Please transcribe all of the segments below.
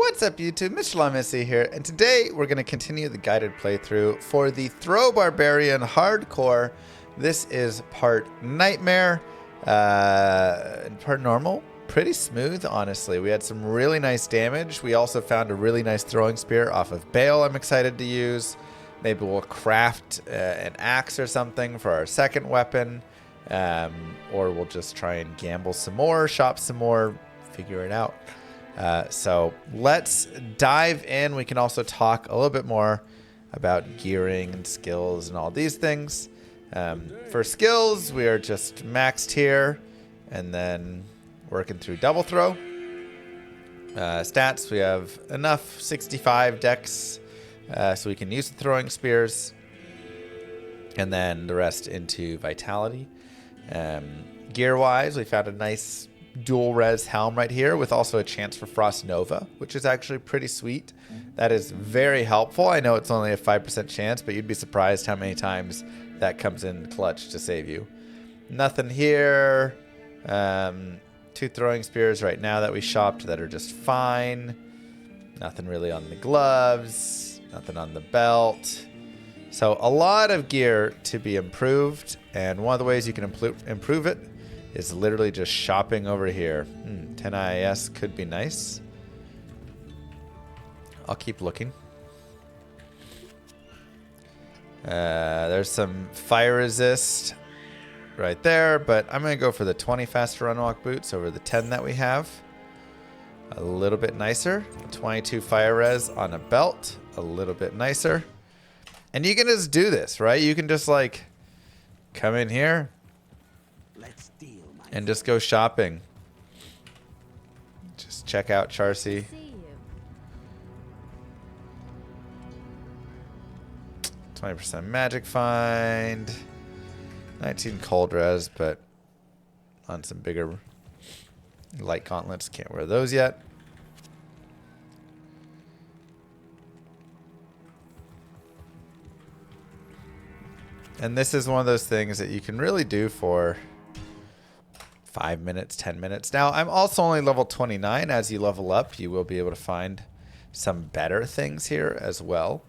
What's up YouTube, Mr. Missy here, and today we're going to continue the guided playthrough for the Throw Barbarian Hardcore. This is part Nightmare, part normal. Pretty smooth, honestly. We had some really nice damage. We also found a really nice throwing spear off of Bale I'm excited to use. Maybe we'll craft an axe or something for our second weapon, or we'll just try and gamble some more, shop some more, figure it out. So let's dive in. We can also talk a little bit more about gearing and skills and all these things. For skills, we are just maxed here and then working through double throw. Stats, we have enough 65 dex so we can use the throwing spears, and then the rest into vitality. Gear wise, we found a nice dual res helm right here with also a chance for Frost Nova, which is actually pretty sweet. That is very helpful. I know it's only a 5% chance, but you'd be surprised how many times that comes in clutch to save you. Nothing here. 2 throwing spears right now that we shopped that are just fine. Nothing really on the gloves. Nothing on the belt. So a lot of gear to be improved, and one of the ways you can improve it is literally just shopping over here. 10 IAS could be nice. I'll keep looking. There's some fire resist right there, but I'm going to go for the 20 faster run walk boots over the 10 that we have. A little bit nicer. 22 fire res on a belt. A little bit nicer. And you can just do this, right? You can just like come in here and just go shopping. Just check out Charcy. 20% magic find. 19 cold res, but on some bigger light gauntlets. Can't wear those yet. And this is one of those things that you can really do for 5 minutes, 10 minutes. Now, I'm also only level 29. As you level up, you will be able to find some better things here as well.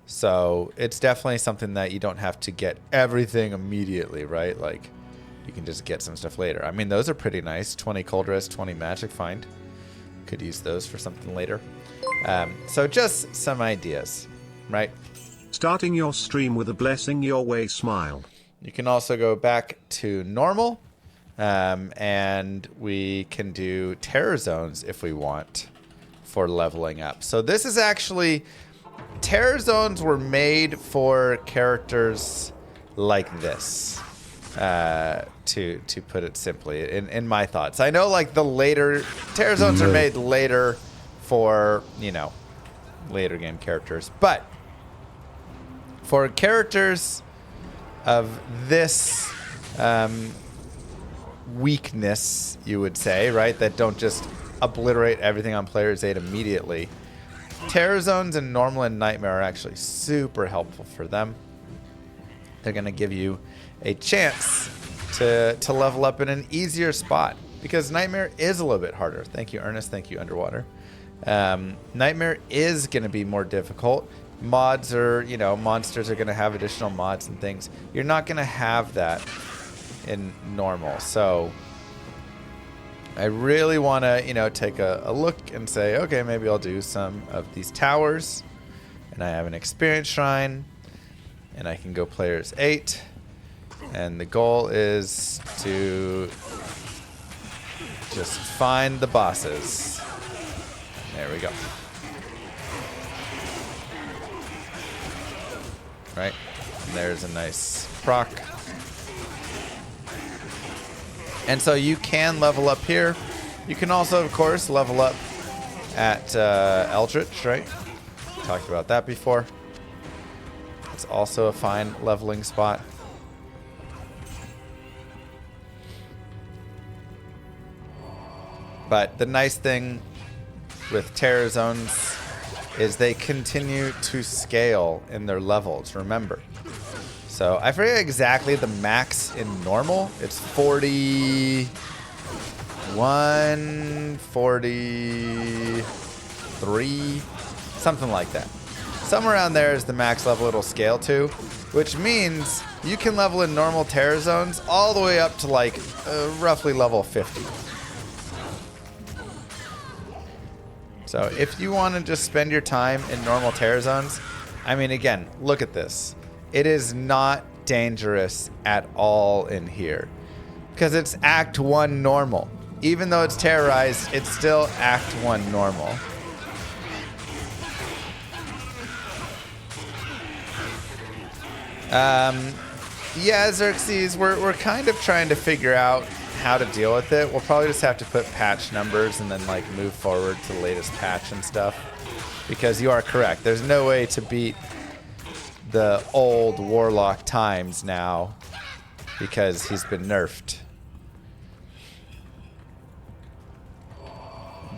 So it's definitely something that you don't have to get everything immediately, right? Like, you can just get some stuff later. I mean, those are pretty nice. 20 cold res, 20 magic find. Could use those for something later. So just some ideas, right? Starting your stream with a blessing your way smile. You can also go back to normal. And we can do terror zones if we want for leveling up. So this is actually, terror zones were made for characters like this, to put it simply, in my thoughts. I know like the later, terror zones are made later for, you know, later game characters, but for characters of this, weakness, you would say, right? That don't just obliterate everything on player's aid immediately. Terror zones in normal and nightmare are actually super helpful for them. They're going to give you a chance to level up in an easier spot, because nightmare is a little bit harder. Thank you, Ernest. Thank you, Underwater. Nightmare is going to be more difficult. Mods are, you know, monsters are going to have additional mods and things. You're not going to have that in normal. So I really want to, you know, take a look and say, okay, maybe I'll do some of these towers, and I have an experience shrine, and I can go players 8, and the goal is to just find the bosses. There we go. Right, and there's a nice proc. And so you can level up here. You can also, of course, level up at Eldritch, right? Talked about that before. It's also a fine leveling spot. But the nice thing with terror zones is they continue to scale in their levels, remember. So I forget exactly the max in normal. It's 41, 40, 3, something like that. Somewhere around there is the max level it'll scale to, which means you can level in normal Terror Zones all the way up to like roughly level 50. So if you want to just spend your time in normal Terror Zones, I mean, again, look at this. It is not dangerous at all in here because it's Act 1 normal. Even though it's terrorized, it's still Act 1 normal. Yeah, Xerxes, we're kind of trying to figure out how to deal with it. We'll probably just have to put patch numbers and then like move forward to the latest patch and stuff. Because you are correct. There's no way to beat the old Warlock times now because he's been nerfed.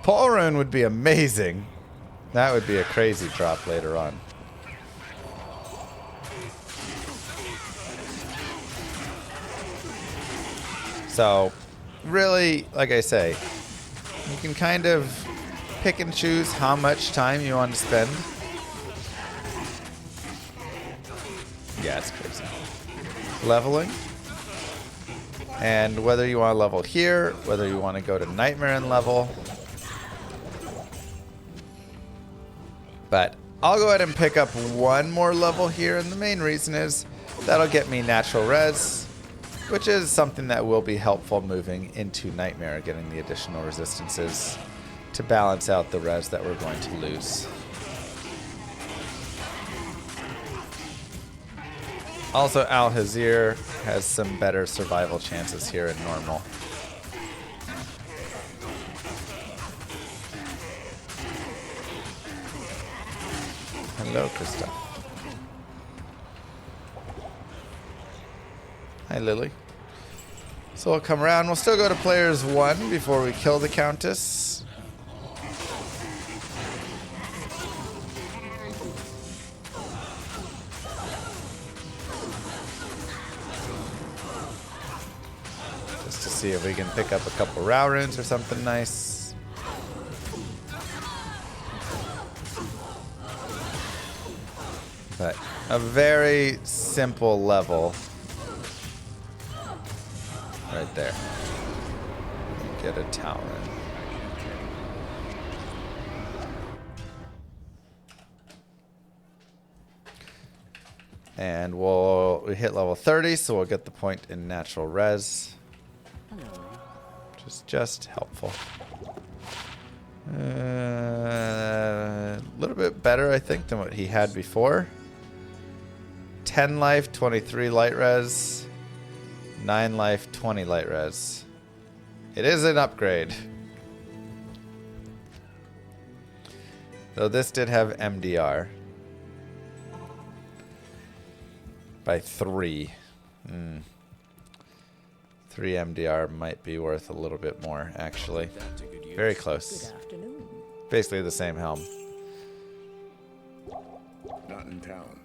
Paul Rune would be amazing. That would be a crazy drop later on. So, really, like I say, you can kind of pick and choose how much time you want to spend. Yeah, it's crazy. Leveling. And whether you want to level here, whether you want to go to Nightmare and level. But I'll go ahead and pick up one more level here, and the main reason is that'll get me natural res, which is something that will be helpful moving into Nightmare, getting the additional resistances to balance out the res that we're going to lose. Also, Al-Hazir has some better survival chances here in normal. Hello, Krista. Hi, Lily. So we'll come around. We'll still go to players 1 before we kill the Countess. Just to see if we can pick up a couple Rao runes or something nice. But a very simple level. Right there. Get a tower. And we hit level 30, so we'll get the point in natural res. Which is just helpful. A little bit better, I think, than what he had before. 10 life, 23 light res. 9 life, 20 light res. It is an upgrade. Though this did have MDR. By 3. 3 MDR might be worth a little bit more, actually. Very close. Basically the same helm. Not in town.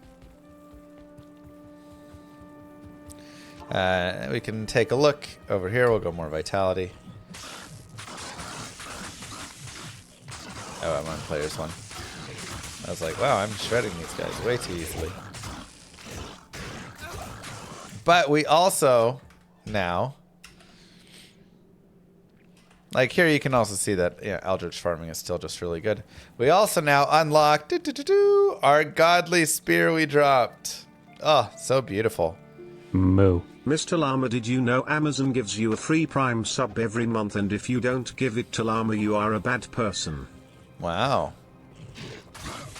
We can take a look over here. We'll go more vitality. Oh, I'm on players 1. I was like, wow, I'm shredding these guys way too easily. But we also now, like here you can also see that Eldritch farming is still just really good. We also now unlocked our godly spear we dropped. Oh, so beautiful. Moo. Mr. Llama, did you know Amazon gives you a free Prime sub every month, and if you don't give it to Llama you are a bad person? Wow.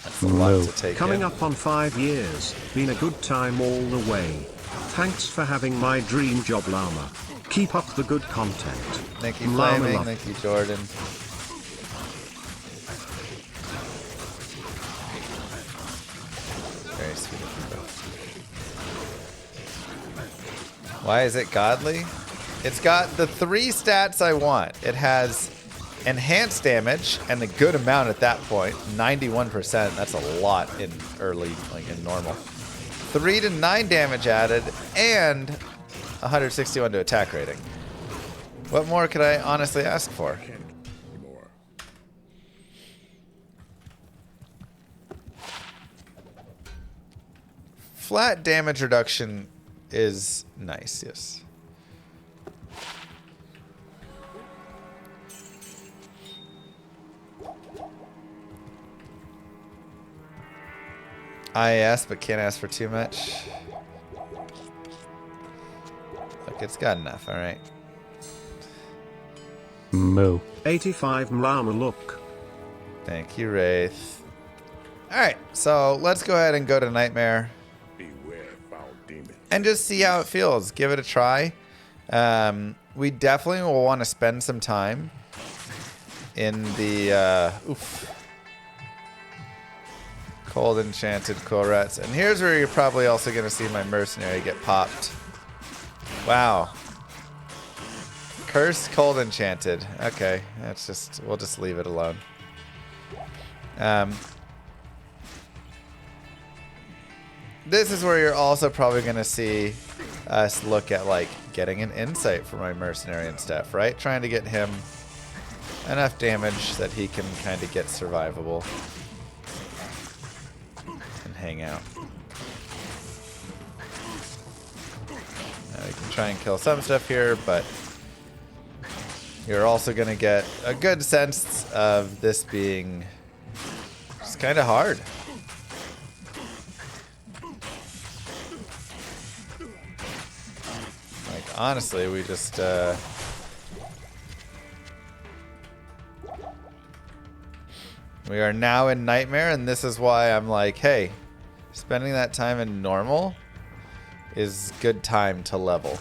That's a lot to take Coming in. up on 5 years, been a good time all the way. Thanks for having my dream job, Llama. Keep up the good content. Thank you, Llama Flaming. love. Thank you, Jordan. Very sweet of you both. Why is it godly? It's got the 3 stats I want. It has enhanced damage, and a good amount at that point. 91%. That's a lot in early, like in normal. 3 to 9 damage added, and 161 to attack rating. What more could I honestly ask for? flat damage reduction is nice, yes. I ask, but can't ask for too much. Look, it's got enough, alright. Moo. 85 Mlama look. Thank you, Wraith. Alright, so let's go ahead and go to Nightmare. Beware foul demon. And just see how it feels. Give it a try. We definitely will want to spend some time in the Cold Enchanted Korets. And here's where you're probably also going to see my mercenary get popped. Wow. Cursed Cold Enchanted. Okay, that's just, we'll just leave it alone. This is where you're also probably going to see us look at like getting an insight for my mercenary and stuff, right? Trying to get him enough damage that he can kind of get survivable and hang out. Now we can try and kill some stuff here, but you're also going to get a good sense of this being just kind of hard. Like, honestly, we just... we are now in Nightmare, and this is why I'm like, hey, spending that time in normal is good time to level.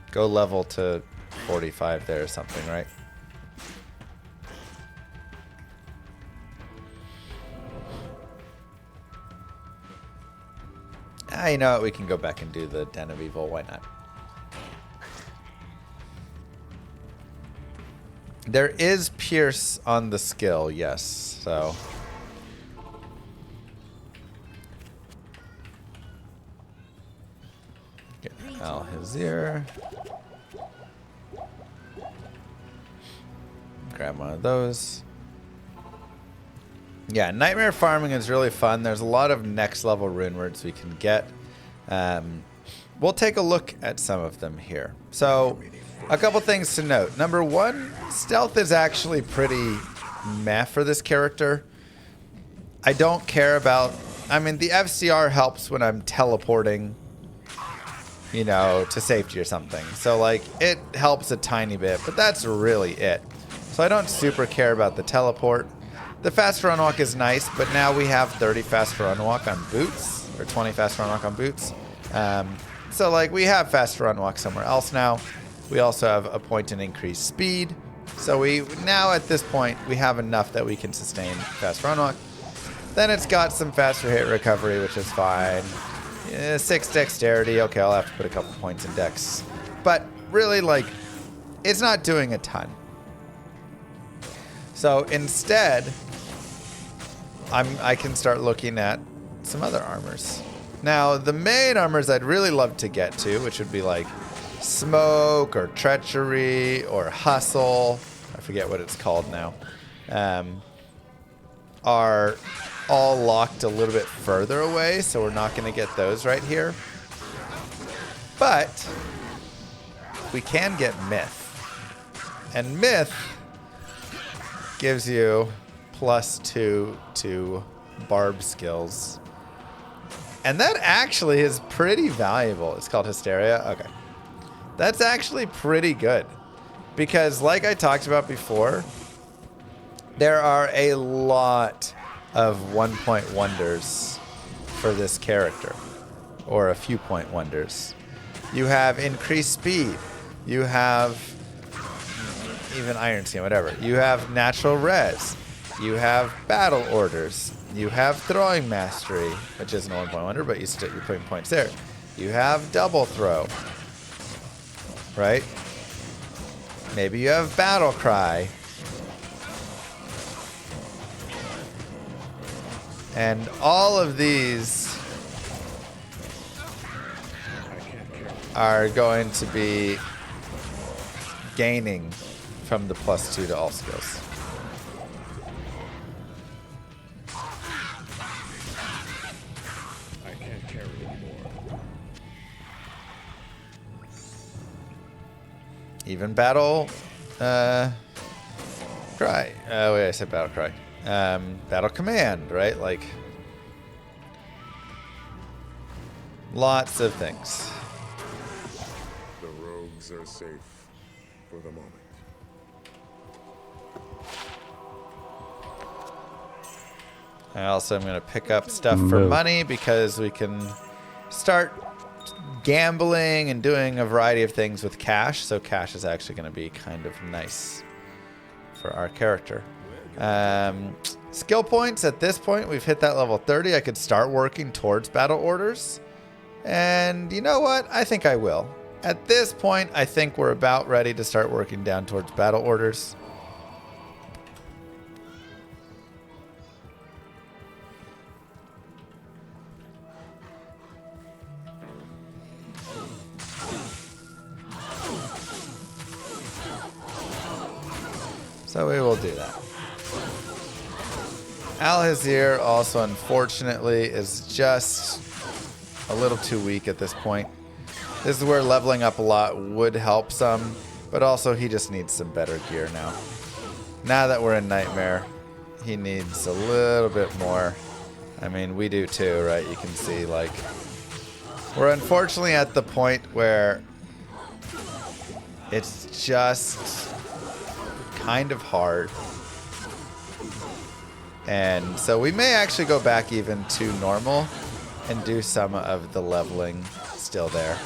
Go level to 45 there or something, right? Ah, you know what? We can go back and do the Den of Evil. Why not? There is Pierce on the skill, yes. So... get Al-Hazir. Grab one of those. Yeah, Nightmare farming is really fun. There's a lot of next level rune words we can get. We'll take a look at some of them here. So, a couple things to note. Number one, stealth is actually pretty meh for this character. I don't care about... I mean, the FCR helps when I'm teleporting, you know, to safety or something. So, like, it helps a tiny bit, but that's really it. So I don't super care about the teleport. The fast run walk is nice, but now we have 30 fast run walk on boots, or 20 fast run walk on boots. So like we have fast run walk somewhere else now. We also have a point in increased speed. So we now at this point we have enough that we can sustain fast run walk. Then it's got some faster hit recovery, which is fine. 6 dexterity. Okay, I'll have to put a couple points in dex, but really like it's not doing a ton. So instead, I can start looking at some other armors. Now, the main armors I'd really love to get to, which would be like Smoke or Treachery or Hustle, I forget what it's called now, are all locked a little bit further away, so we're not going to get those right here. But we can get Myth. And Myth gives you +2 to barb skills. And that actually is pretty valuable. It's called Hysteria. Okay. That's actually pretty good. Because like I talked about before, there are a lot of 1-point wonders for this character. Or a few point wonders. You have increased speed. You have even Iron Skin, whatever. You have natural res. You have battle orders. You have throwing mastery, which isn't a 1-point wonder, but you're putting points there. You have double throw, right? Maybe you have battle cry. And all of these are going to be gaining from the +2 to all skills. care anymore. Even battle cry. Oh wait, I said battle cry. Battle command, right? Like lots of things. The rogues are safe for the moment. I also am going to pick up stuff for money because we can start gambling and doing a variety of things with cash. So cash is actually going to be kind of nice for our character. Skill points. At this point, we've hit that level 30. I could start working towards battle orders. And you know what? I think I will. At this point, I think we're about ready to start working down towards battle orders. So we will do that. Alhazir also, unfortunately, is just a little too weak at this point. This is where leveling up a lot would help some, but also he just needs some better gear now. Now that we're in Nightmare, he needs a little bit more. I mean, we do too, right? You can see, like, we're unfortunately at the point where it's just kind of hard. And so we may actually go back even to normal and do some of the leveling still there.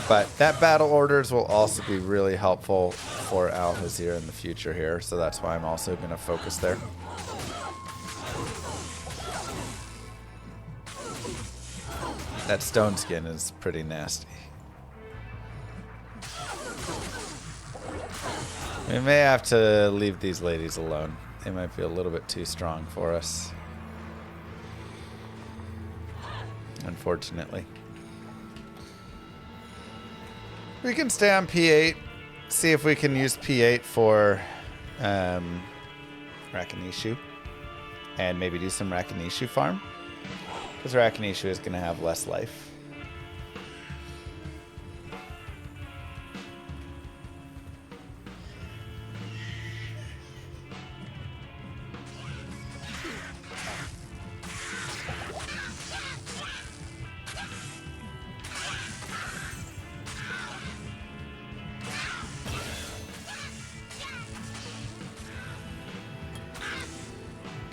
But that battle orders will also be really helpful for Alhazir in the future here, so that's why I'm also going to focus there. That stone skin is pretty nasty. We may have to leave these ladies alone. They might be a little bit too strong for us. Unfortunately. We can stay on P8. See if we can use P8 for Rakinishu. And maybe do some Rakinishu farm. Because Rakinishu is going to have less life.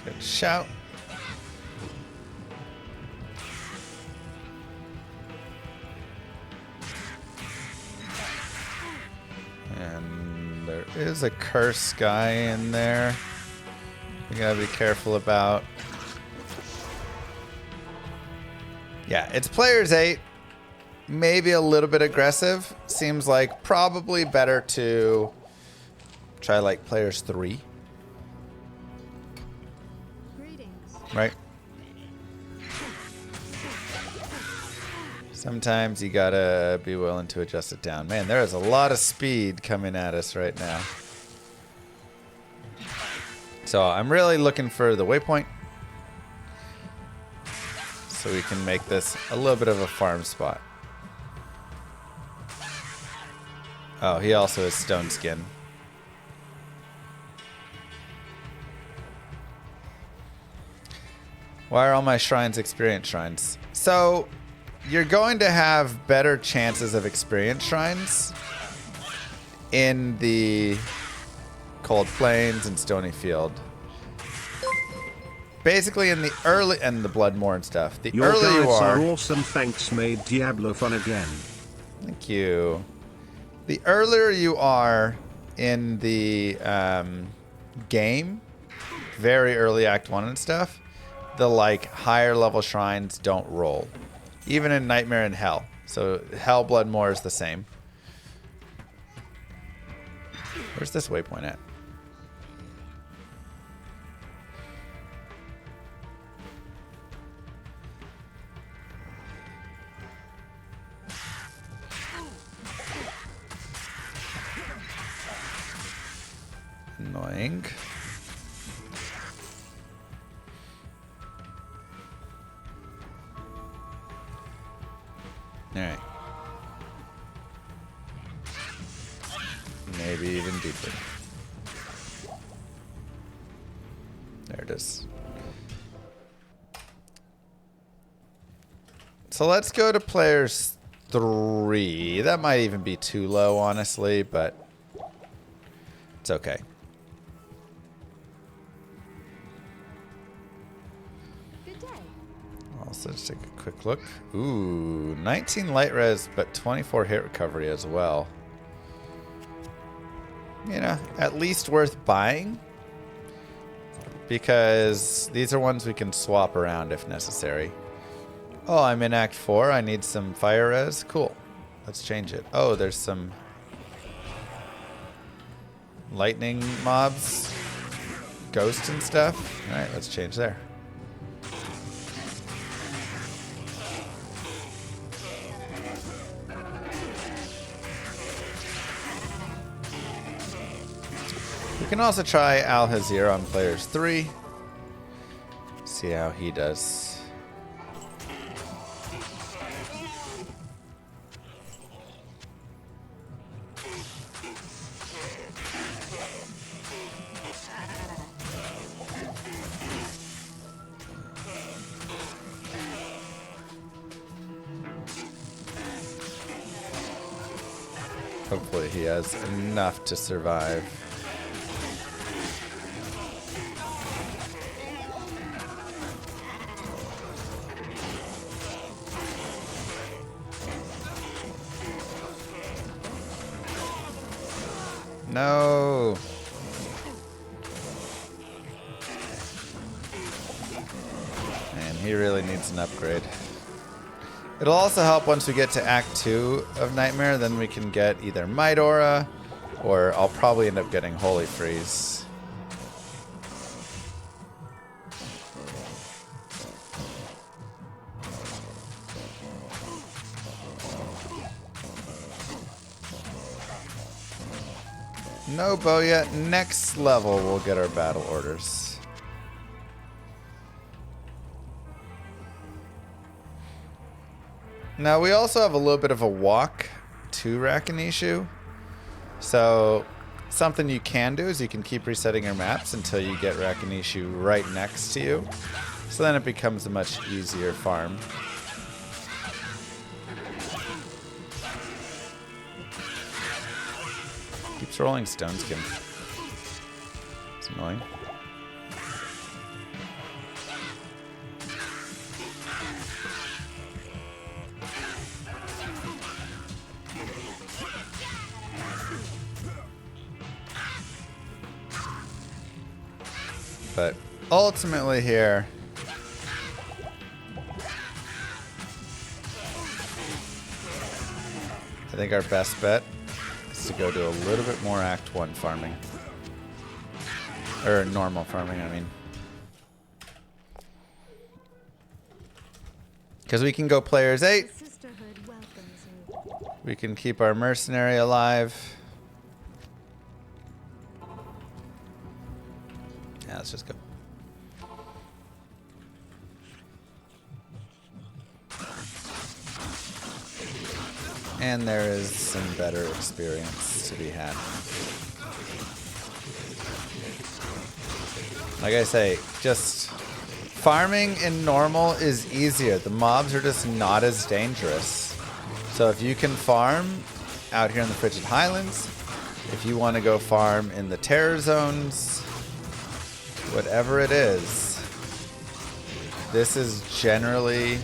Good shout. And there is a curse guy in there. We gotta be careful about. Yeah, it's players 8. Maybe a little bit aggressive. Seems like probably better to try like players 3. Right? Sometimes you gotta be willing to adjust it down. Man, there is a lot of speed coming at us right now. So I'm really looking for the waypoint, so we can make this a little bit of a farm spot. Oh, he also has stone skin. Why are all my shrines experience shrines? So you're going to have better chances of experience shrines in the Cold Plains and Stony Field. Basically in the early, and the Bloodmore and stuff. The Your earlier you guides are, awesome. Thanks, made Diablo fun again. Thank you. The earlier you are in the game, very early Act 1 and stuff, the like higher level shrines don't roll. Even in Nightmare and Hell. So Hell Bloodmore is the same. Where's this waypoint at? Annoying. Exactly. There it is. So let's go to players 3. That might even be too low, honestly, but it's okay. Good day. Also, just take a quick look. Ooh, 19 light res, but 24 hit recovery as well. You know, at least worth buying. Because these are ones we can swap around if necessary. Oh, I'm in Act 4. I need some fire res. Cool. Let's change it. Oh, there's some lightning mobs. Ghost and stuff. Alright, let's change there. We can also try Al Hazir on players 3. See how he does. Hopefully he has enough to survive. No. Man, he really needs an upgrade. It'll also help once we get to Act 2 of Nightmare, then we can get either Might Aura, or I'll probably end up getting Holy Freeze. No bow yet. Next level, we'll get our battle orders. Now, we also have a little bit of a walk to Rakinishu. So, something you can do is you can keep resetting your maps until you get Rakinishu right next to you. So then it becomes a much easier farm. Keeps rolling Stone Skin. It's annoying. But ultimately here, I think our best bet is to go to a little bit more Act 1 farming. Or normal farming, I mean. Because we can go players 8. We can keep our mercenary alive. Yeah, let's just go. And there is some better experience to be had. Like I say, just farming in normal is easier. The mobs are just not as dangerous. So if you can farm out here in the Frigid Highlands, if you want to go farm in the terror zones, whatever it is, this is generally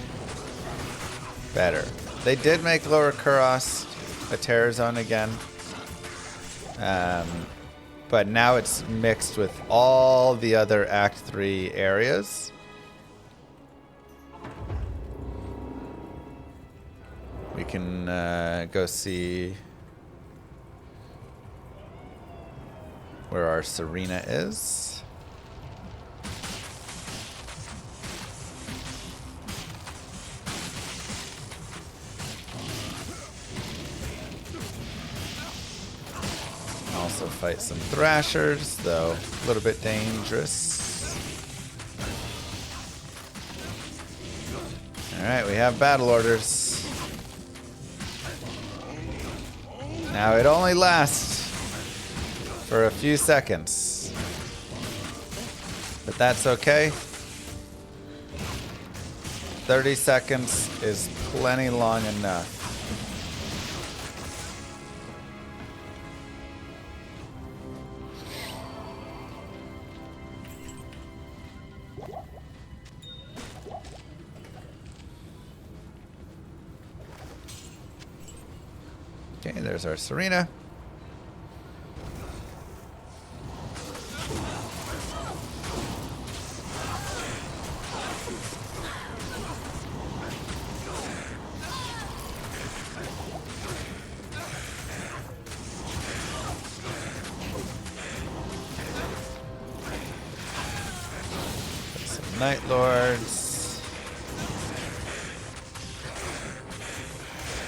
better. They did make Lower Kuros a terror zone again. But now it's mixed with all the other Act 3 areas. We can go see where our Serena is. Also fight some Thrashers, though a little bit dangerous. Alright, we have battle orders. Now it only lasts for a few seconds. But that's okay. 30 seconds is plenty long enough. Okay, there's our Serena. Some Night Lords.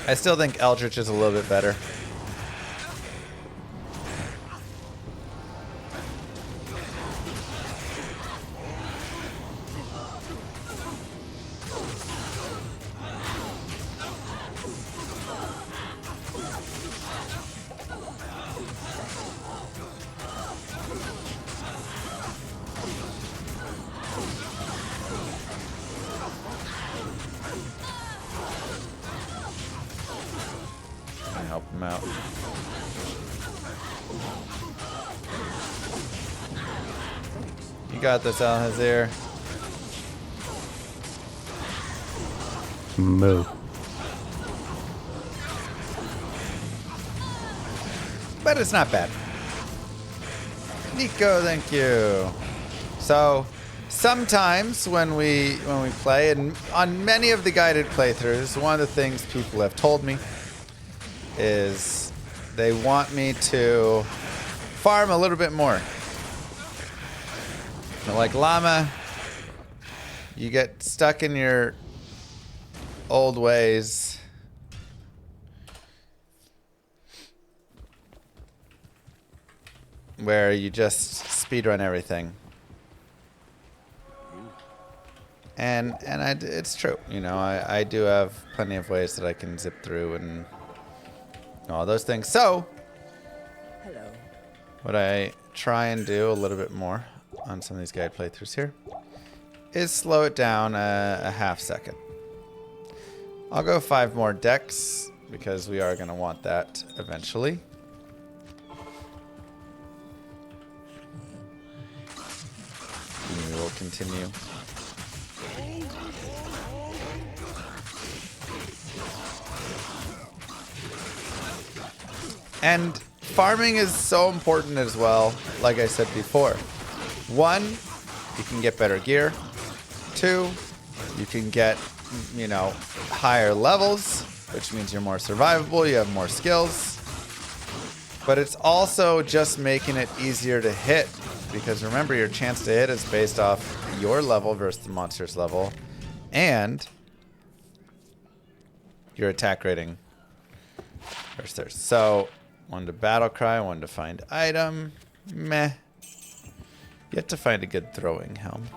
I still think Eldritch is a little bit better. Help him out. You got this, Alhazir. Moo. But it's not bad. Nico, thank you. So sometimes when we play, and on many of the guided playthroughs, one of the things people have told me is they want me to farm a little bit more. Like Llama, you get stuck in your old ways. Where you just speedrun everything. And it's true. You know, I do have plenty of ways that I can zip through and all those things. So, hello. What I try and do a little bit more on some of these guide playthroughs here is slow it down a half second. I'll go 5 more decks because we are going to want that eventually. And we will continue. And farming is so important as well, like I said before. 1, you can get better gear. 2, you can get, you know, higher levels, which means you're more survivable, you have more skills. But it's also just making it easier to hit, because remember, your chance to hit is based off your level versus the monster's level, and your attack rating versus theirs. So, 1 to battle cry, 1 to find item. Meh. Yet to find a good throwing helm.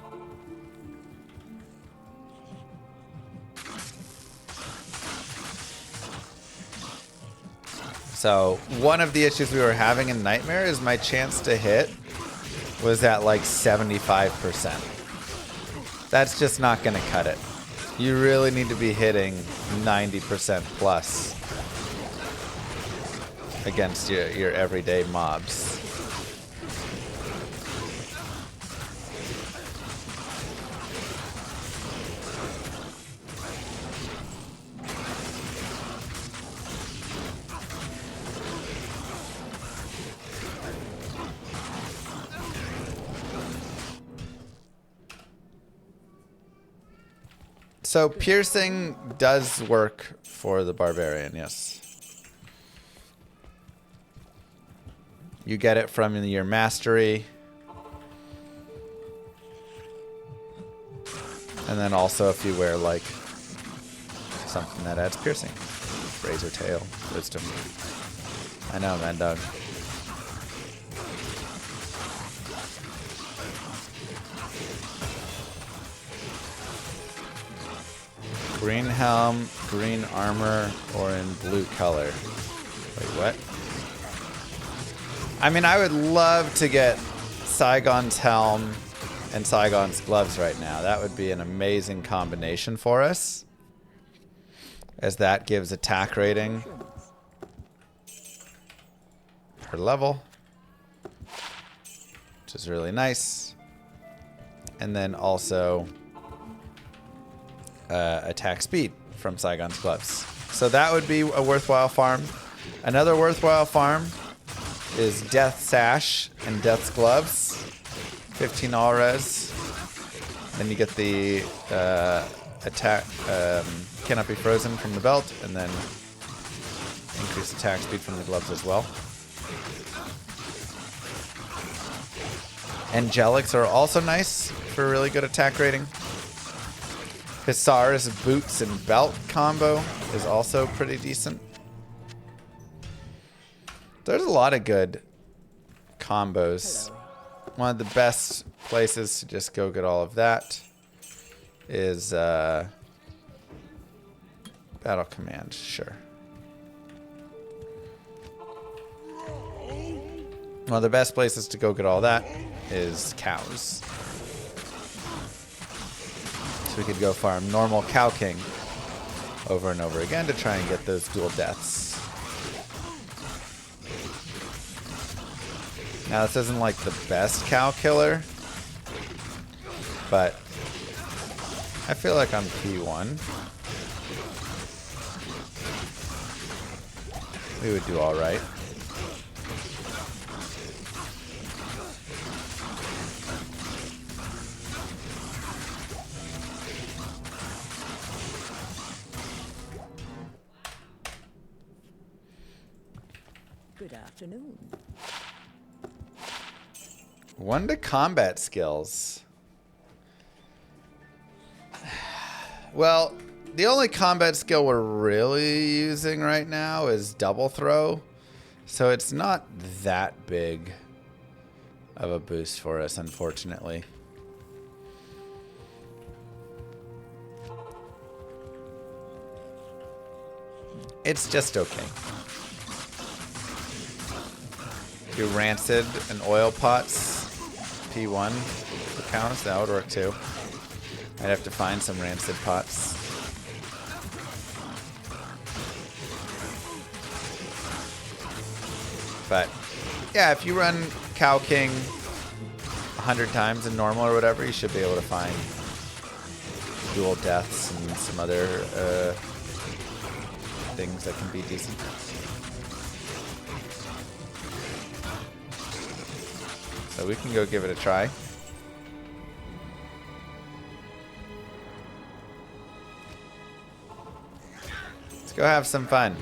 So, one of the issues we were having in Nightmare is my chance to hit was at like 75%. That's just not going to cut it. You really need to be hitting 90% plus against your everyday mobs. So piercing does work for the Barbarian, yes. You get it from your mastery. And then also if you wear like something that adds piercing. Razor tail, wisdom. I know, man, dog. Green helm, green armor, or in blue color. Wait, what? I mean, I would love to get Saigon's helm and Saigon's gloves right now. That would be an amazing combination for us, as that gives attack rating per level, which is really nice. And then also attack speed from Saigon's gloves. So that would be a worthwhile farm. Another worthwhile farm is Death Sash and Death's Gloves. 15 all res. Then you get the attack cannot be frozen from the belt, and then increased attack speed from the gloves as well. Angelics are also nice for a really good attack rating. Hisar's boots and belt combo is also pretty decent. There's a lot of good combos. One of the best places to just go get all of that is Battle Command, sure. One of the best places to go get all that is cows. So we could go farm normal Cow King over and over again to try and get those dual deaths. Now this isn't like the best cow killer, but I feel like I'm P1. We would do all right. Good afternoon. 1 to combat skills. Well, the only combat skill we're really using right now is double throw. So it's not that big of a boost for us, unfortunately. It's just okay. Do rancid and oil pots. P1 for cows, that would work too. I'd have to find some rancid pots. But yeah, if you run Cow King 100 times in normal or whatever, you should be able to find dual deaths and some other things that can be decent. So we can go give it a try. Let's go have some fun.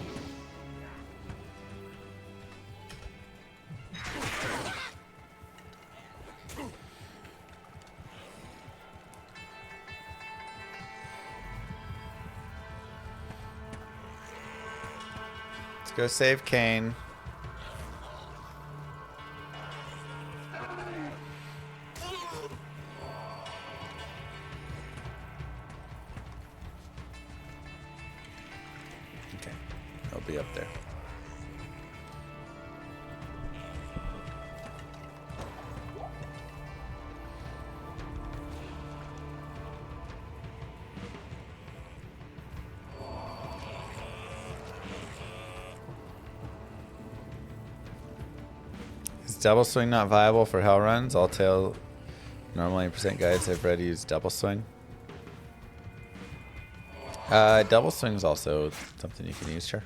Let's go save Kane. Be up there. Is double swing not viable for hell runs? All tail normally % guides I've read use double swing. Double swing is also something you can use, sure.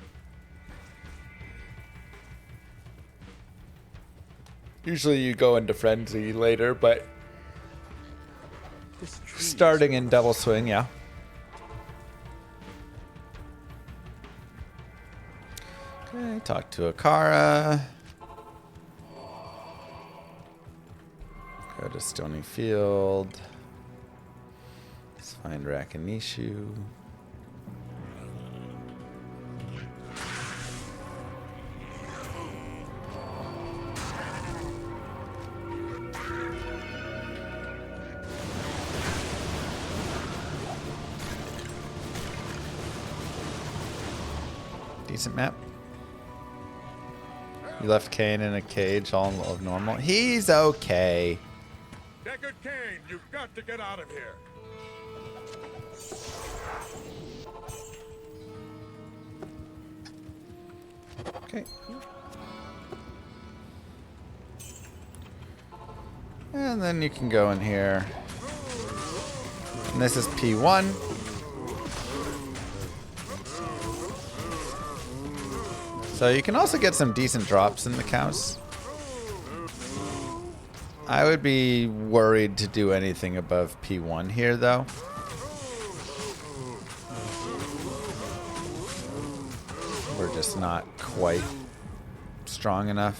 Usually you go into frenzy later, but starting in double swing, yeah. Okay, talk to Akara. Go to Stony Field. Let's find Rakanishu. Decent map. You left Kane in a cage, all of normal. He's okay. Deckard Cain, you've got to get out of here. Okay. And then you can go in here. And this is P1. So you can also get some decent drops in the cows. I would be worried to do anything above P1 here, though. We're just not quite strong enough.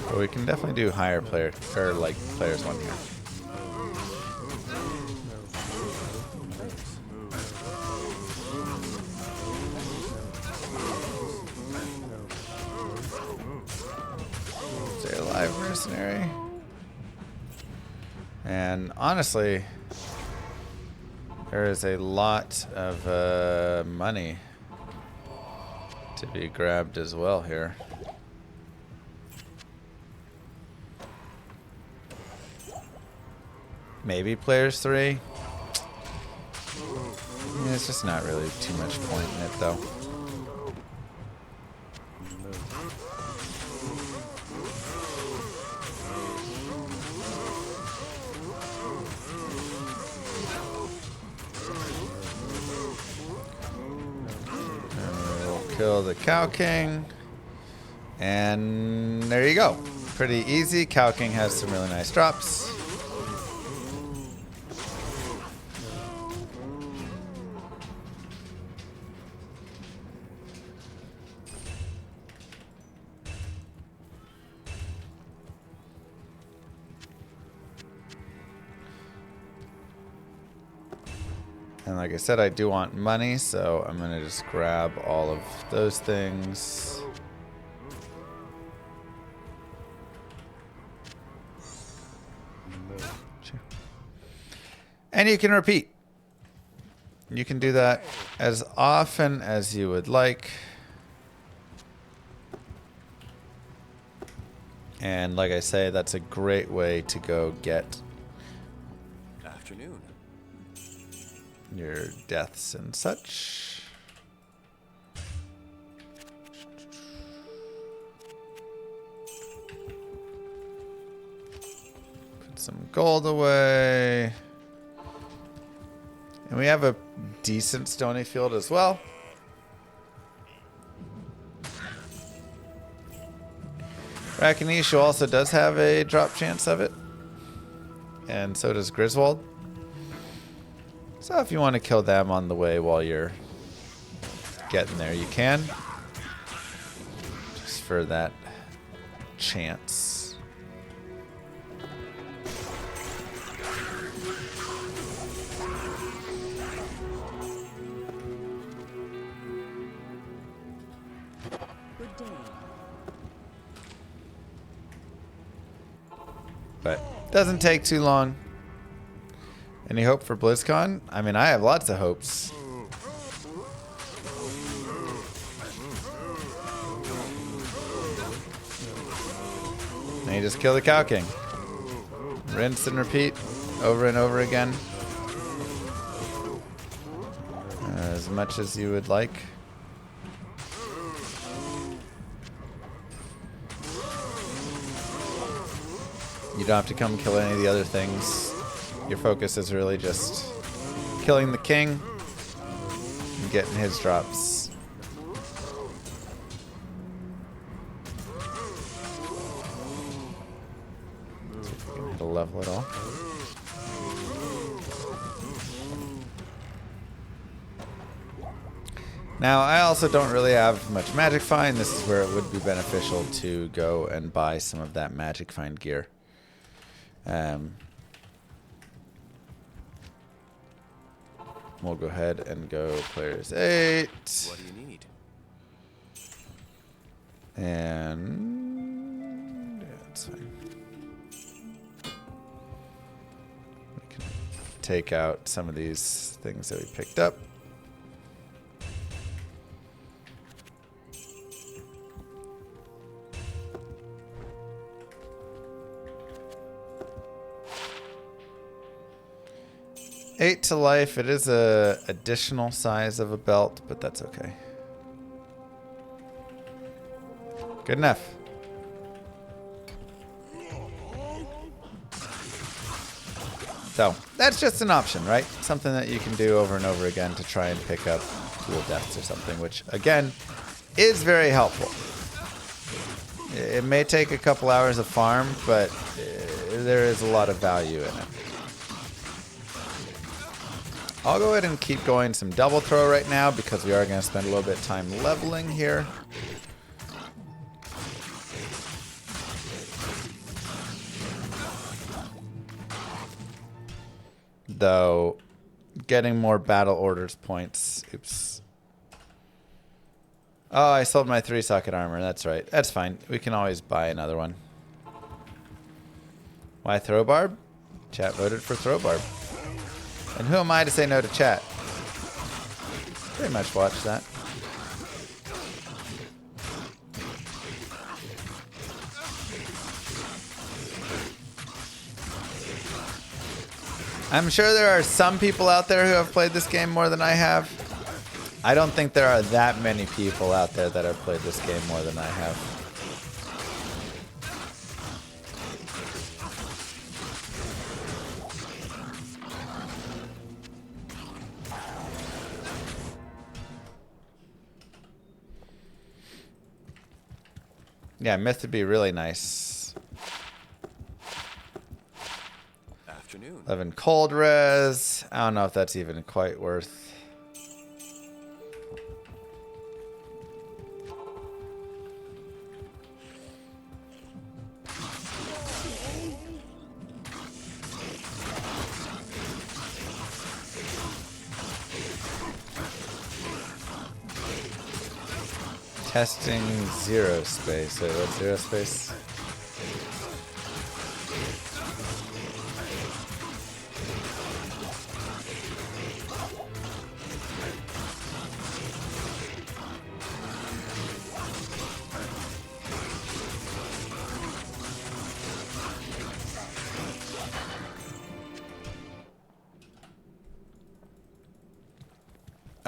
But we can definitely do higher player, or like players 1 here. Stay alive, mercenary. And honestly, there is a lot of money to be grabbed as well here. Maybe players 3. Yeah, it's just not really too much point in it, though. Kill the Cow King. And there you go. Pretty easy. Cow King has some really nice drops. And like I said, I do want money, so I'm going to just grab all of those things. Sure. And you can repeat. You can do that as often as you would like. And like I say, that's a great way to go get Afternoon. your deaths and such. Put some gold away. And we have a decent stony field as well. Rakinishu also does have a drop chance of it. And so does Griswold. So if you want to kill them on the way while you're getting there, you can. Just for that chance. Good day. But doesn't take too long. Any hope for BlizzCon? I mean, I have lots of hopes. And you just kill the Cow King. Rinse and repeat over and over again. As much as you would like. You don't have to come kill any of the other things. Your focus is really just killing the king and getting his drops. See if we can hit a level at all. Now, I also don't really have much Magic Find. This is where it would be beneficial to go and buy some of that Magic Find gear. We'll go ahead and go players 8. What do you need? And yeah, that's fine. We can take out some of these things that we picked up. 8 to life. It is a additional size of a belt, but that's okay. Good enough. So, that's just an option, right? Something that you can do over and over again to try and pick up cool deaths or something, which, again, is very helpful. It may take a couple hours of farm, but there is a lot of value in it. I'll go ahead and keep going some double throw right now because we are going to spend a little bit of time leveling here. Though, getting more battle orders points. Oops. Oh, I sold my 3-socket armor. That's right. That's fine. We can always buy another one. Why throw barb? Chat voted for throw barb. And who am I to say no to chat? Pretty much watch that. I'm sure there are some people out there who have played this game more than I have. I don't think there are that many people out there that have played this game more than I have. Yeah, myth would be really nice. Afternoon. 11 cold res. I don't know if that's even quite worth. Testing zero space. Wait, what's zero space?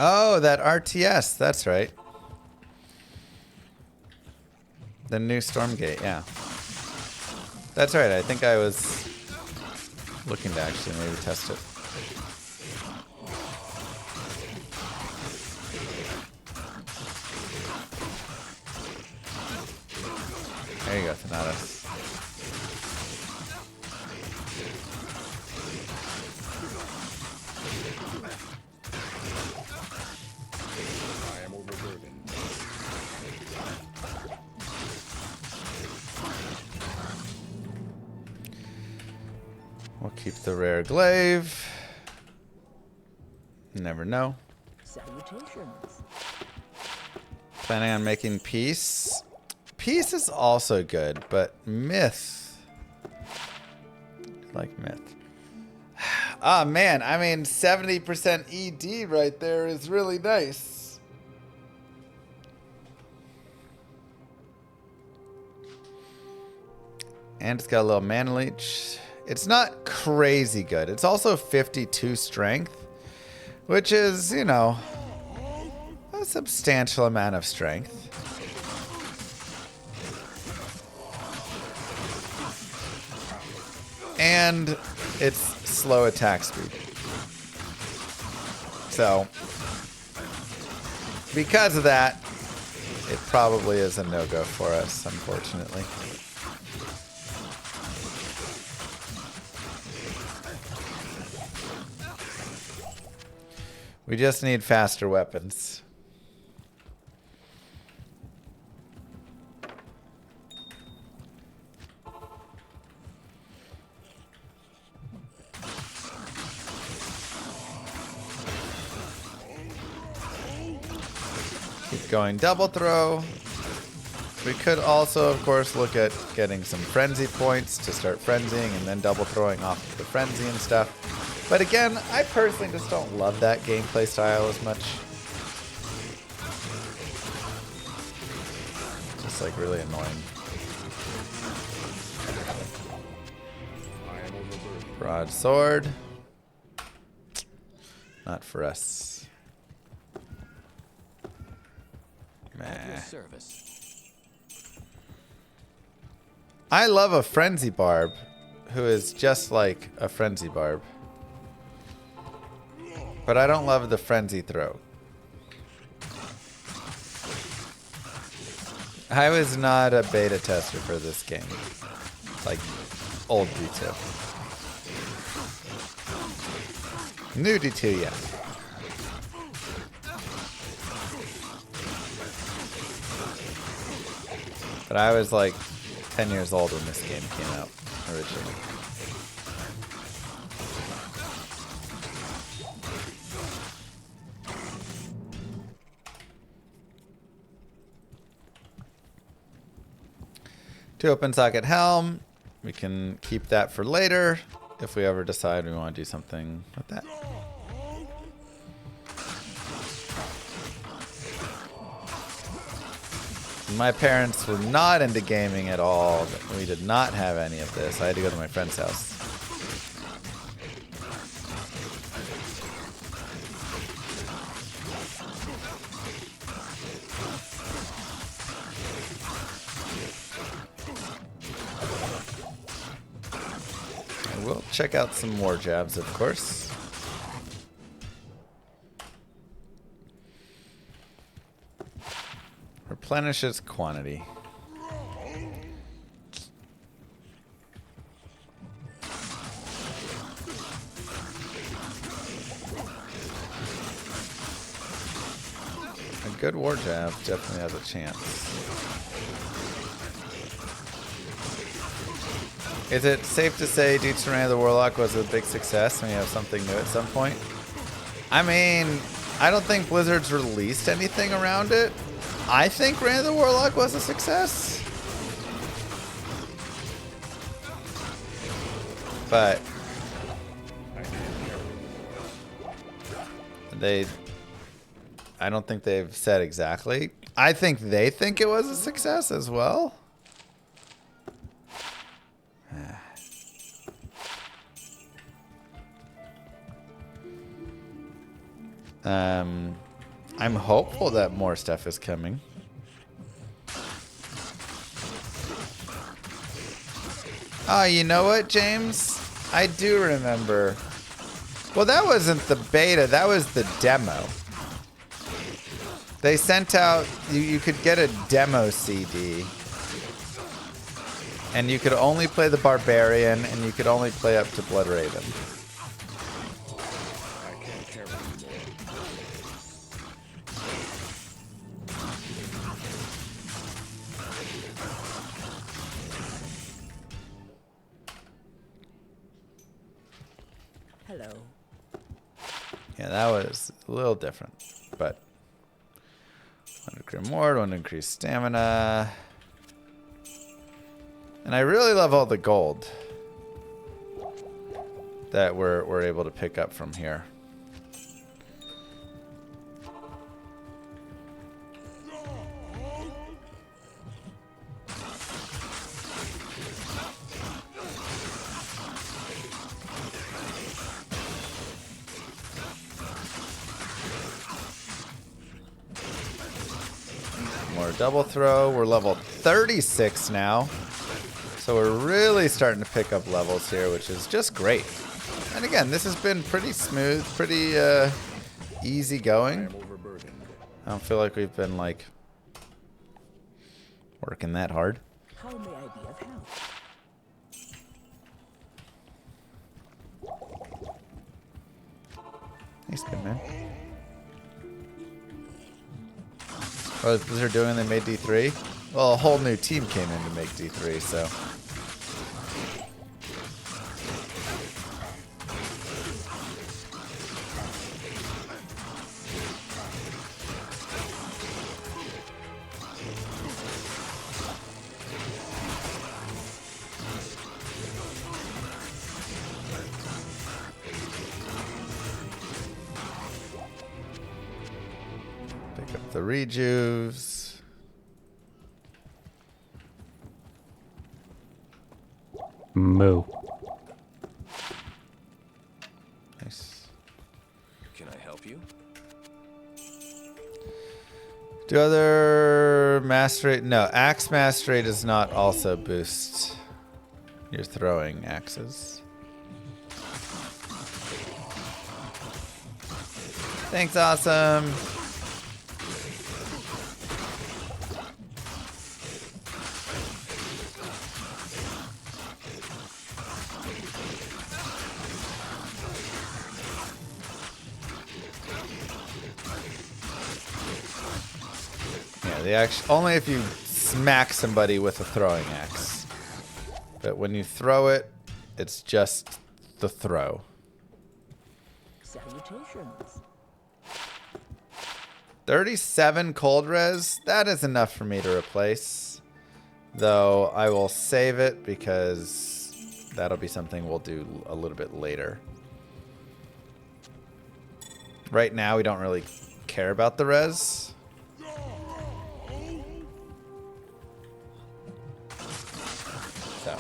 Oh, that RTS. That's right. The new Stormgate, yeah. That's right, I think I was looking to actually maybe test it. There you go, Thanatos. I am overburdened. We'll keep the rare glaive. You never know. Salutations. Planning on making peace. Peace is also good, but myth. I like myth. Ah, man, I mean, 70% ED right there is really nice. And it's got a little mana leech. It's not crazy good. It's also 52 strength, which is, you know, a substantial amount of strength. And it's slow attack speed. So, because of that, it probably is a no-go for us, unfortunately. We just need faster weapons. Keep going double throw. We could also, of course, look at getting some frenzy points to start frenzying and then double throwing off the frenzy and stuff. But again, I personally just don't love that gameplay style as much. Just like really annoying. I am overburdened. Broadsword. Not for us. At your Meh. service. I love a Frenzy Barb who is just like a Frenzy Barb. But I don't love the Frenzy Throw. I was not a beta tester for this game. Like, old D2. New D2, yeah. But I was like 10 years old when this game came out originally. To open socket helm, we can keep that for later if we ever decide we want to do something with that. My parents were not into gaming at all. We did not have any of this. I had to go to my friend's house. And we'll check out some more jabs, of course. Replenishes quantity. A good war jab definitely has a chance. Is it safe to say Deeds from Reign of the Warlock was a big success and we have something new at some point? I mean, I don't think Blizzard's released anything around it. I think Reign of the Warlock was a success. But I don't think they've said exactly. I think they think it was a success as well. I'm hopeful that more stuff is coming. Oh, you know what, James? I do remember. Well, that wasn't the beta. That was the demo. They sent out... You could get a demo CD. And you could only play the Barbarian, and you could only play up to Blood Raven. Hello. Yeah, that was a little different, but 1 increase more, 1 increase stamina. And I really love all the gold that we're able to pick up from here. More double throw. We're level 36 now. So we're really starting to pick up levels here, which is just great. And again, this has been pretty smooth, pretty easy going. I don't feel like we've been like working that hard. How may I be of help? Thanks, good man. What was Blizzard doing? They made D3? Well, a whole new team came in to make D3, so. Pick up the rejuves. Moo. Nice. Can I help? Do other mastery? No, axe mastery does not also boost your throwing axes. Thanks, awesome. Yeah, only if you smack somebody with a throwing axe. But when you throw it, it's just the throw. Salutations. 37 cold res, that is enough for me to replace. Though I will save it because that'll be something we'll do a little bit later. Right now we don't really care about the res. So.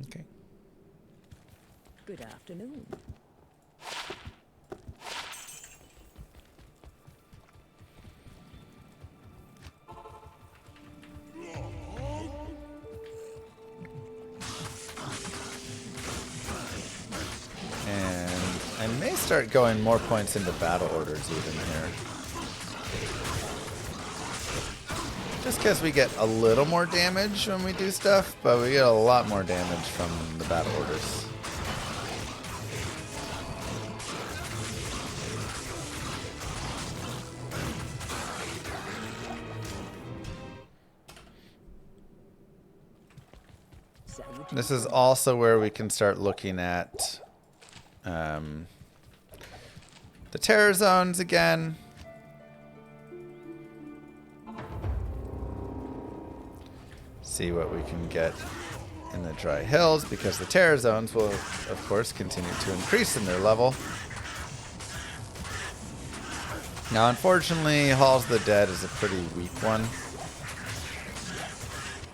Okay. Good afternoon. And I may start going more points into battle orders even here. Just because we get a little more damage when we do stuff, but we get a lot more damage from the battle orders. This is also where we can start looking at the terror zones again. See what we can get in the dry hills, because the terror zones will, of course, continue to increase in their level. Now, unfortunately, Halls of the Dead is a pretty weak one.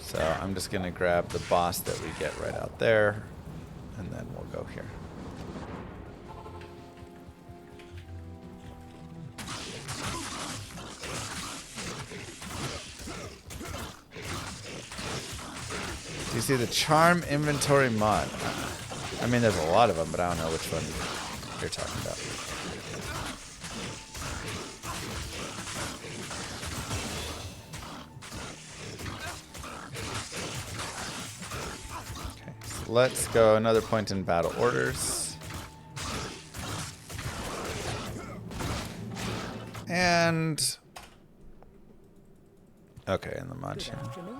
So I'm just going to grab the boss that we get right out there, and then we'll go here. Do you see the charm inventory mod? I mean, there's a lot of them, but I don't know which one you're talking about. Okay, so let's go another point in battle orders. And... okay, in the mod Good channel. afternoon.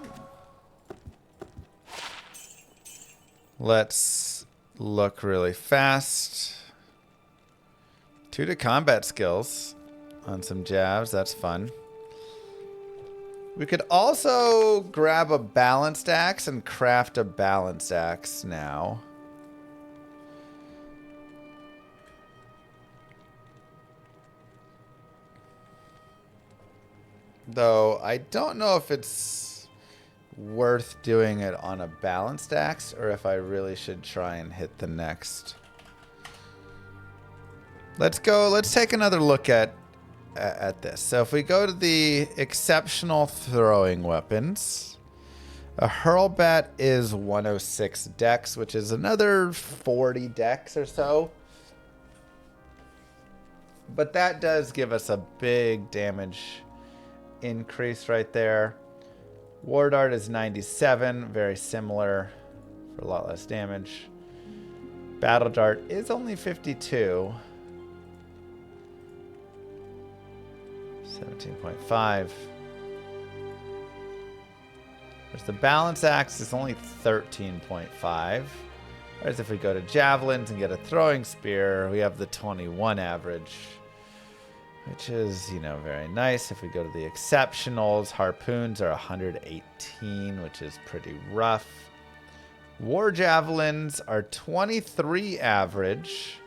Let's look really fast. 2 to combat skills on some jabs. That's fun. We could also grab a balanced axe and craft a balanced axe now. Though I don't know if it's worth doing it on a balanced axe, or if I really should try and hit the next. Let's take another look at this. So if we go to the exceptional throwing weapons, a hurlbat is 106 dex, which is another 40 dex or so. But that does give us a big damage increase right there. War Dart is 97, very similar, for a lot less damage. Battle Dart is only 52. 17.5. Whereas the Balance Axe is only 13.5. Whereas if we go to Javelins and get a Throwing Spear, we have the 21 average. which is, you know, very nice. If we go to the exceptionals, harpoons are 118, which is pretty rough. War javelins are 23 average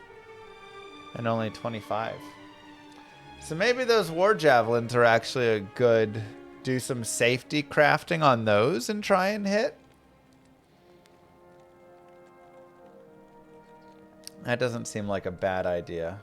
and only 25. So maybe those war javelins are actually a good, do some safety crafting on those and try and hit. That doesn't seem like a bad idea.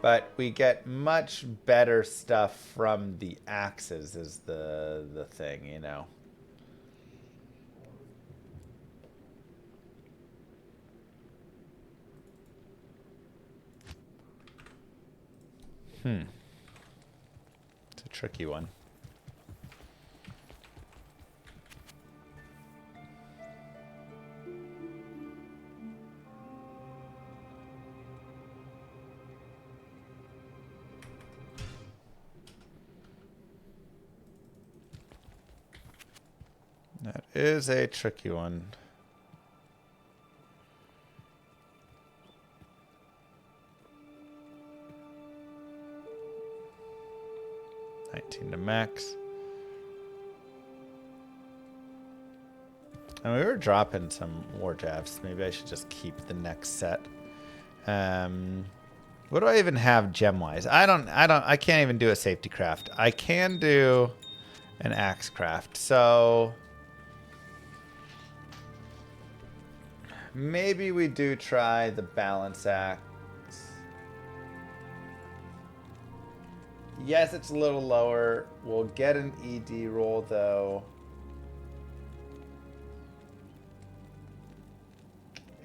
But we get much better stuff from the axes is the thing, you know. It's a tricky one. That is a tricky one. To max. And we were dropping some war javs. Maybe I should just keep the next set. What do I even have gem-wise? I can't even do a safety craft. I can do an axe craft. So maybe we do try the balance axe. Yes, it's a little lower. We'll get an ED roll, though.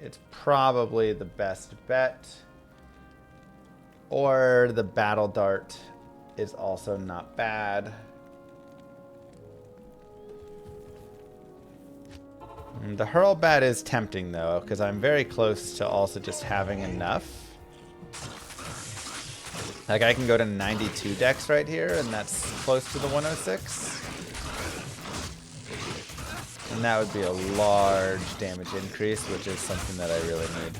It's probably the best bet. Or the battle dart is also not bad. The hurl bat is tempting, though, because I'm very close to also just having enough. Like, I can go to 92 dex right here, and that's close to the 106. And that would be a large damage increase, which is something that I really need.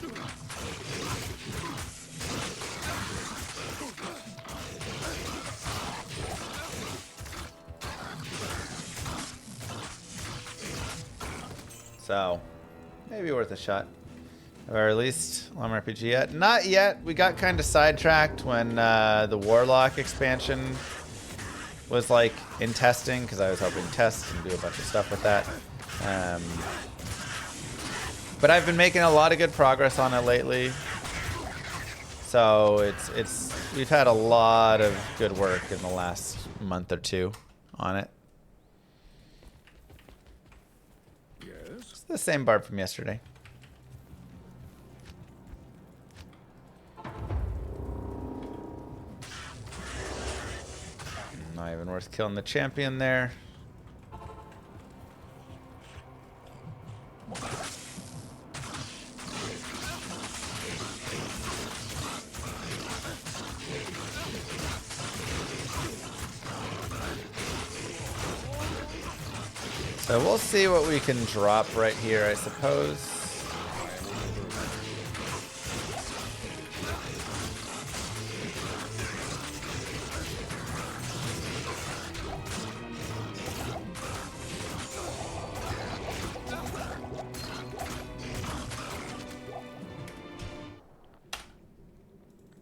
So, maybe worth a shot. Have I released Lum RPG yet? Not yet. We got kind of sidetracked when the Warlock expansion was like in testing, because I was hoping to test and do a bunch of stuff with that. But I've been making a lot of good progress on it lately. So we've had a lot of good work in the last month or two on it. Yes? It's the same barb from yesterday. Not even worth killing the champion there. So we'll see what we can drop right here, I suppose.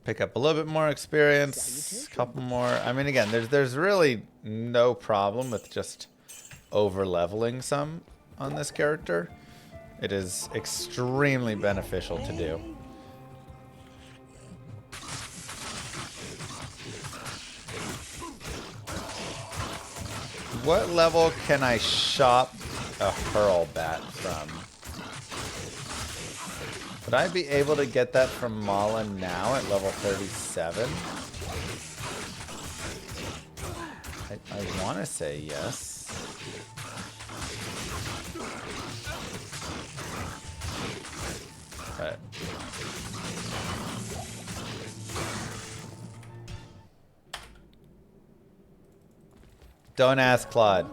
Pick up a little bit more experience, a couple more. I mean, again, there's really no problem with just over leveling some on this character. It is extremely beneficial to do. What level can I shop a hurl bat from? Would I be able to get that from Mala now at level 37? I want to say yes. But Don't ask Claude.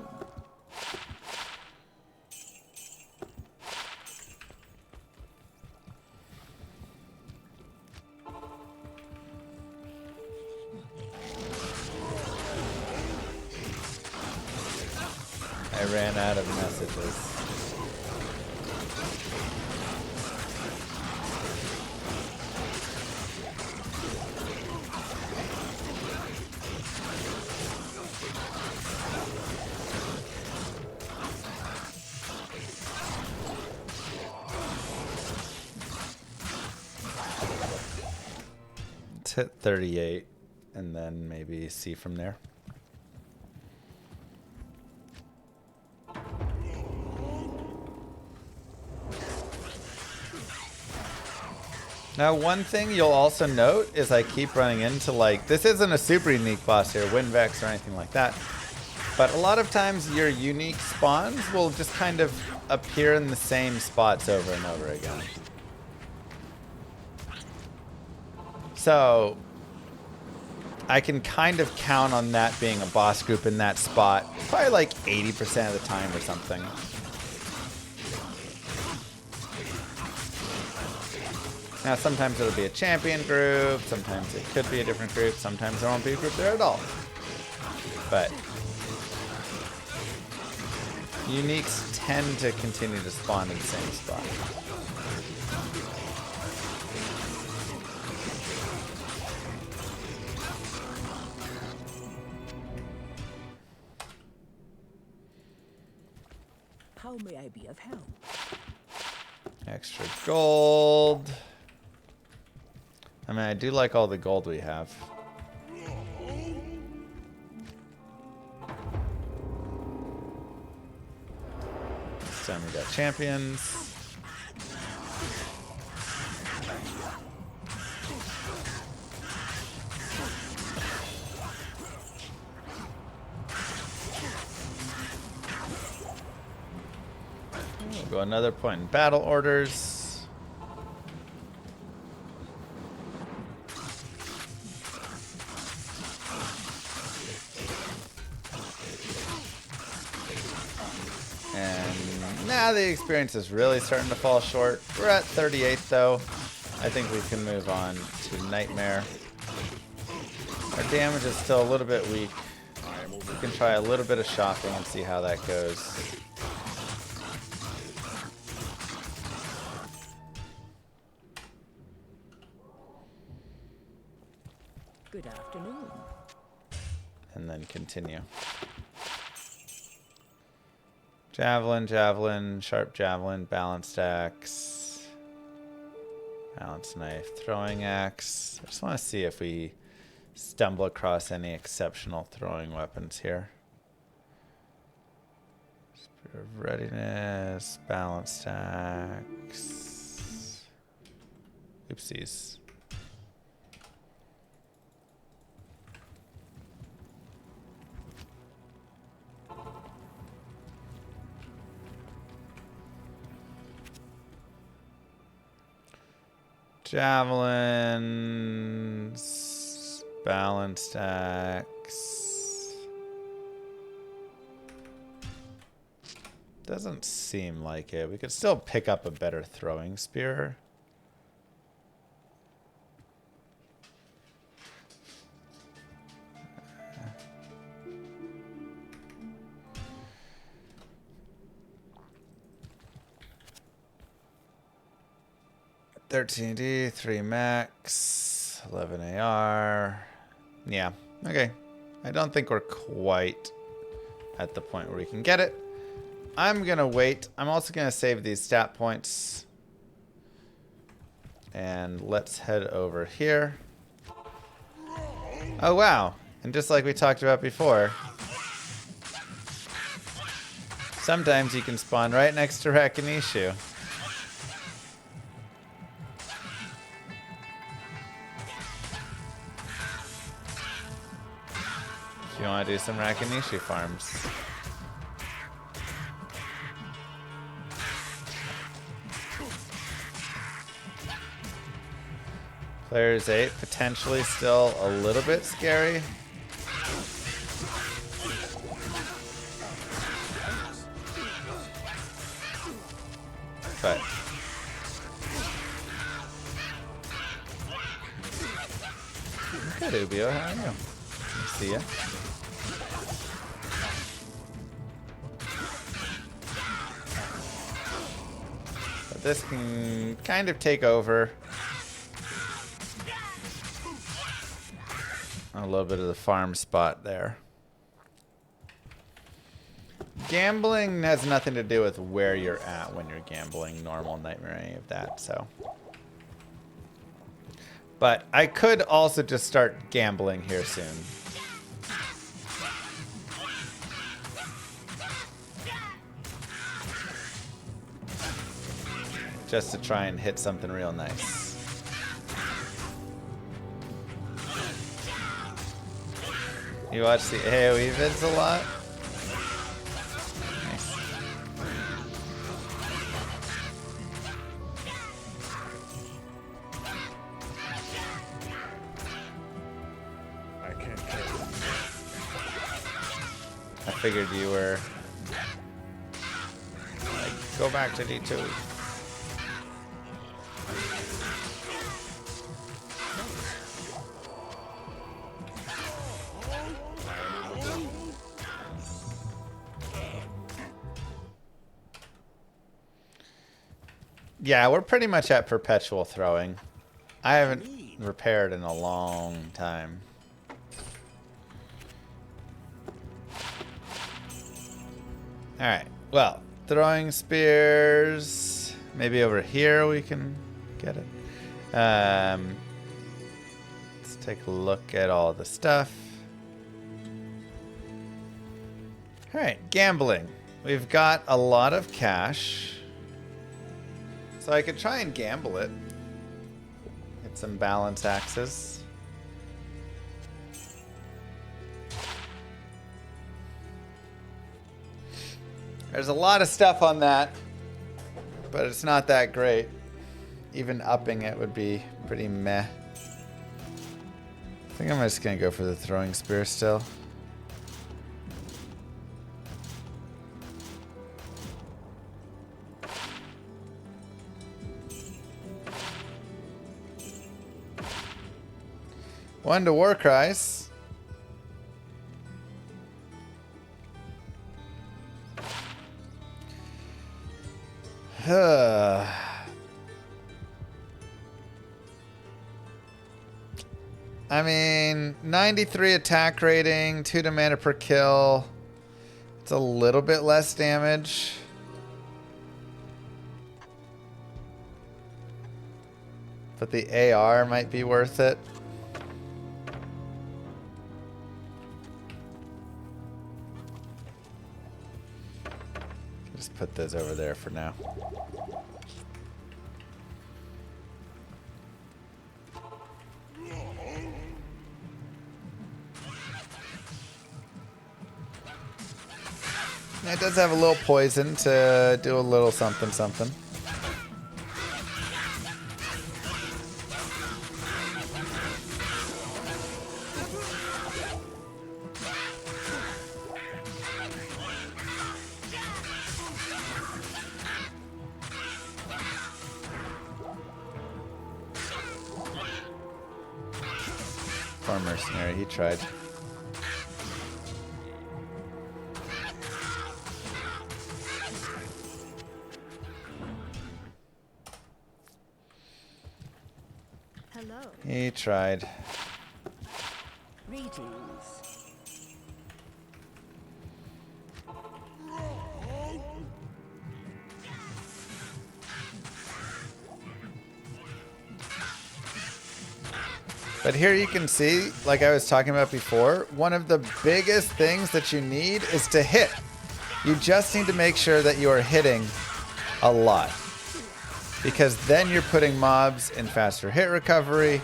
I ran out of messages. Let's hit 38 and then maybe see from there. Now, one thing you'll also note is I keep running into, like, this isn't a super unique boss here, Windvex or anything like that, but a lot of times your unique spawns will just kind of appear in the same spots over and over again. So I can kind of count on that being a boss group in that spot, probably like 80% of the time or something. Now, sometimes it'll be a champion group, sometimes it could be a different group, sometimes there won't be a group there at all. But uniques tend to continue to spawn in the same spot. How may I be of help? Extra gold. I mean, I do like all the gold we have. This time we got champions. We'll go another point in battle orders. And now the experience is really starting to fall short. We're at 38 though. I think we can move on to Nightmare. Our damage is still a little bit weak. We can try a little bit of shopping and see how that goes. Good afternoon. And then continue. Javelin, javelin, sharp javelin, balanced axe, balanced knife, throwing axe. I just want to see if we stumble across any exceptional throwing weapons here. Spirit of readiness, balanced axe. Oopsies. Javelins, balanced axe. Doesn't seem like it. We could still pick up a better throwing spear. $13D, 3 max, 11 AR. Yeah, okay. I don't think we're quite at the point where we can get it. I'm gonna wait. I'm also gonna save these stat points. And let's head over here. Oh wow, and just like we talked about before, sometimes you can spawn right next to Rakinishu. If you want to do some Rakanishi farms. Players 8, potentially still a little bit scary. but good, Ubio. How are you? See ya. But this can kind of take over a little bit of the farm spot there. Gambling has nothing to do with where you're at when you're gambling, normal, nightmare, any of that, so. But I could also just start gambling here soon. Just to try and hit something real nice. You watch the AoE vids a lot? Nice. I can't kill him. I figured you were like, go back to D2. Yeah, we're pretty much at perpetual throwing. I haven't repaired in a long time. Alright, well, throwing spears. Maybe over here we can get it. Let's take a look at all the stuff. Alright, gambling. We've got a lot of cash. So I could try and gamble it. Get some balance axes. There's a lot of stuff on that, but it's not that great. Even upping it would be pretty meh. I think I'm just gonna go for the throwing spear still. One to war cries. I mean, 93 attack rating, 2 to mana per kill. It's a little bit less damage. But the AR might be worth it. Just put those over there for now. It does have a little poison to do a little something something. Poor mercenary, he tried. Hello. He tried. Greetings. But here you can see, like I was talking about before, one of the biggest things that you need is to hit. You just need to make sure that you are hitting a lot. Because then you're putting mobs in faster hit recovery.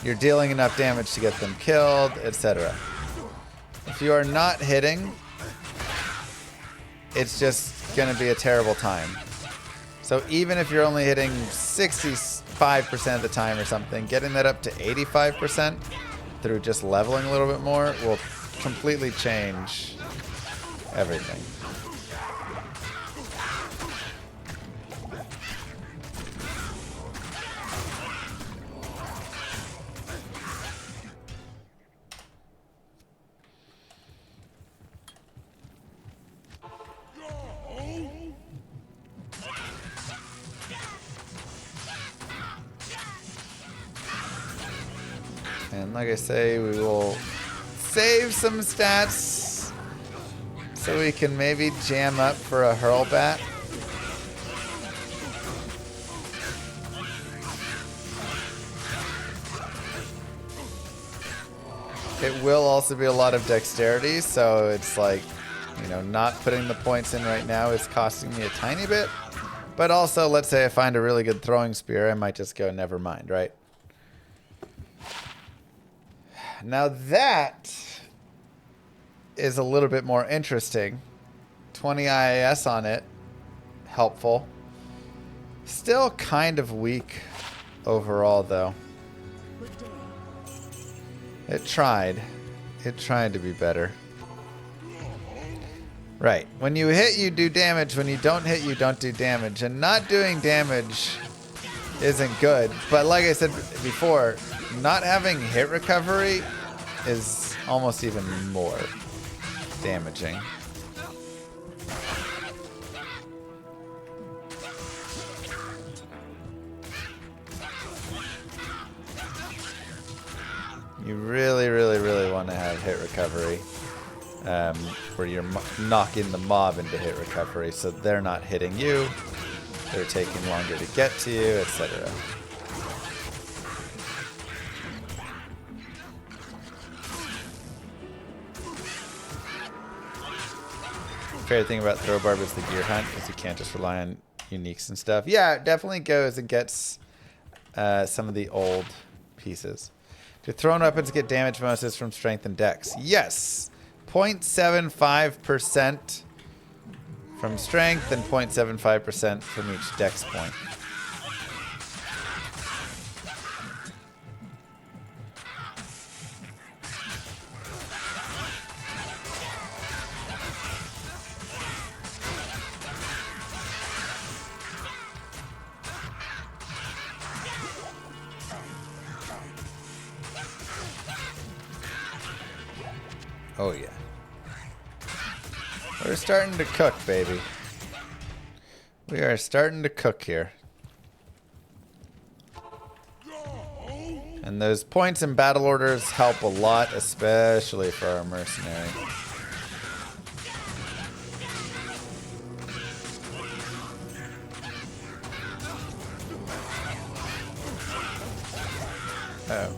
You're dealing enough damage to get them killed, etc. If you are not hitting, it's just going to be a terrible time. So even if you're only hitting 65% of the time or something, getting that up to 85% through just leveling a little bit more will completely change everything. like I say, we will save some stats so we can maybe jam up for a hurlbat. It will also be a lot of dexterity, so it's like, you know, not putting the points in right now is costing me a tiny bit. But also, let's say I find a really good throwing spear, I might just go, never mind, right? Now that is a little bit more interesting. 20 IAS on it. Helpful. Still kind of weak overall, though. Good day. It tried. It tried to be better. Right. When you hit, you do damage. When you don't hit, you don't do damage. And not doing damage isn't good. But like I said before, not having hit recovery is almost even more damaging. You really, really, really want to have hit recovery. Where you're knocking the mob into hit recovery, so they're not hitting you, they're taking longer to get to you, etc. Favorite thing about Throw Barb is the gear hunt, because you can't just rely on uniques and stuff. Yeah, it definitely goes and gets some of the old pieces. Do thrown weapons get damage bonuses from strength and dex? Yes! 0.75% from strength and 0.75% from each dex point. Oh yeah. We're starting to cook, baby. We are starting to cook here. And those points in battle orders help a lot, especially for our mercenary. Oh.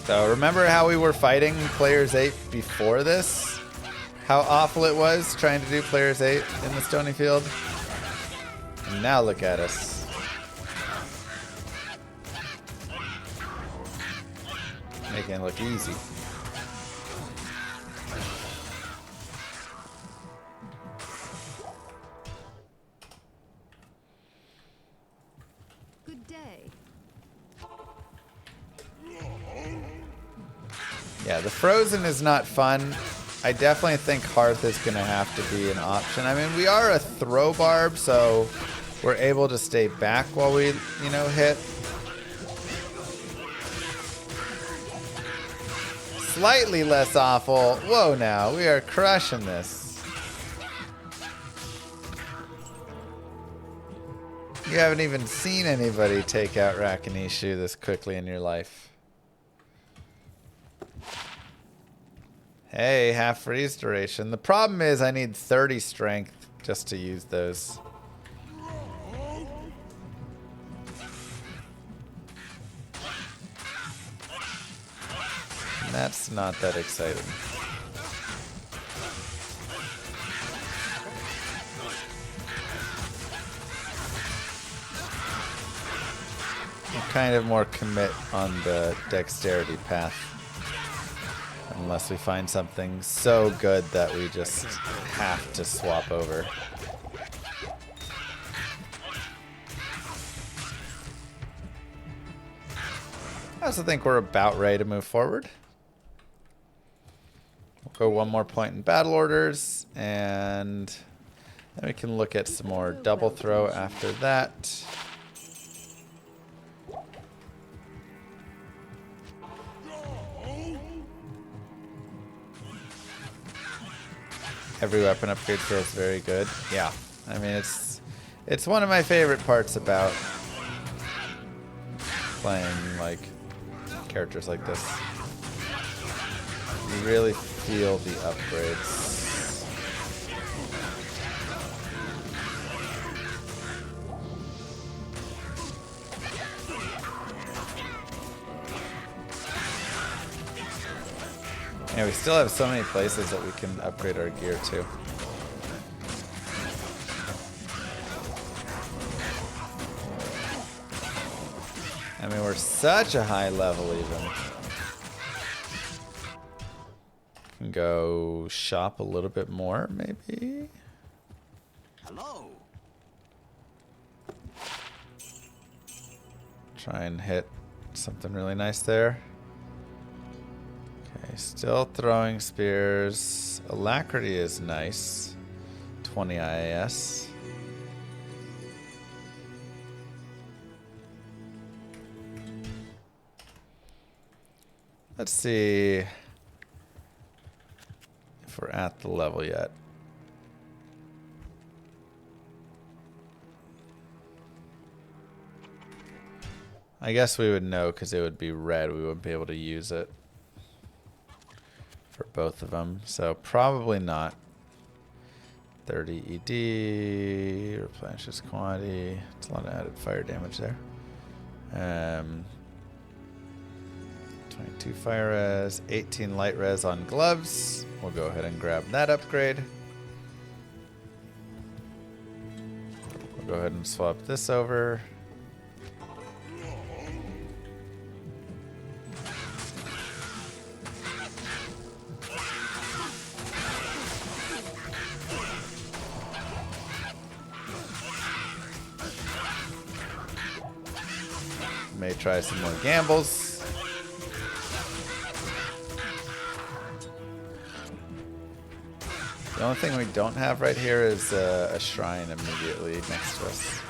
So remember how we were fighting Players 8 before this? How awful it was trying to do Players 8 in the Stony Field? And now look at us. Making it look easy. Good day. Yeah, the Frozen is not fun. I definitely think Hearth is going to have to be an option. I mean, we are a throw barb, so we're able to stay back while we, you know, hit. Slightly less awful. Whoa, now. We are crushing this. You haven't even seen anybody take out Rakinishu this quickly in your life. Hey, half freeze duration. The problem is I need 30 strength just to use those. And that's not that exciting. I'm kind of more commit on the dexterity path. Unless we find something so good that we just have to swap over. I also think we're about ready to move forward. We'll go one more point in battle orders, and then we can look at some more double throw after that. Every weapon upgrade feels very good. Yeah, I mean it's one of my favorite parts about playing like characters like this. You really feel the upgrades. Yeah, we still have so many places that we can upgrade our gear to. I mean, we're such a high level even. Can go shop a little bit more, maybe. Hello. Try and hit something really nice there. Okay, still throwing spears. Alacrity is nice. 20 IAS. Let's see if we're at the level yet. I guess we would know because it would be red. We wouldn't be able to use it for both of them. So probably not. 30 ED, replenishes quantity. It's a lot of added fire damage there. 22 fire res, 18 light res on gloves. We'll go ahead and grab that upgrade. We'll go ahead and swap this over. May try some more gambles. The only thing we don't have right here is a shrine immediately next to us.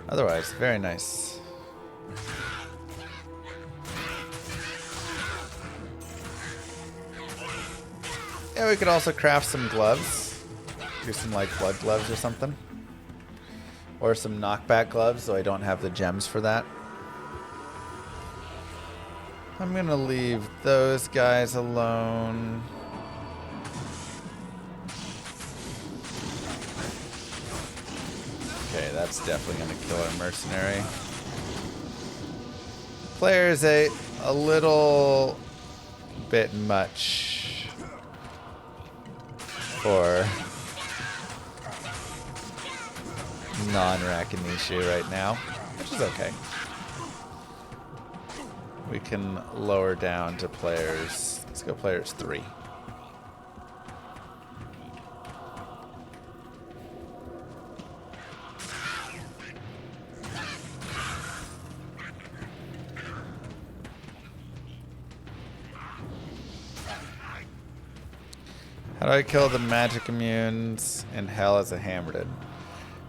Otherwise, very nice. Yeah, we could also craft some gloves. Do some like blood gloves or something. Or some knockback gloves, though I don't have the gems for that. I'm gonna leave those guys alone. Okay, that's definitely gonna kill our mercenary. Players 8, a little bit much for non-Rakinishu right now, which is okay. We can lower down to players. Let's go players 3. How do I kill the magic immunes in hell as a hammered?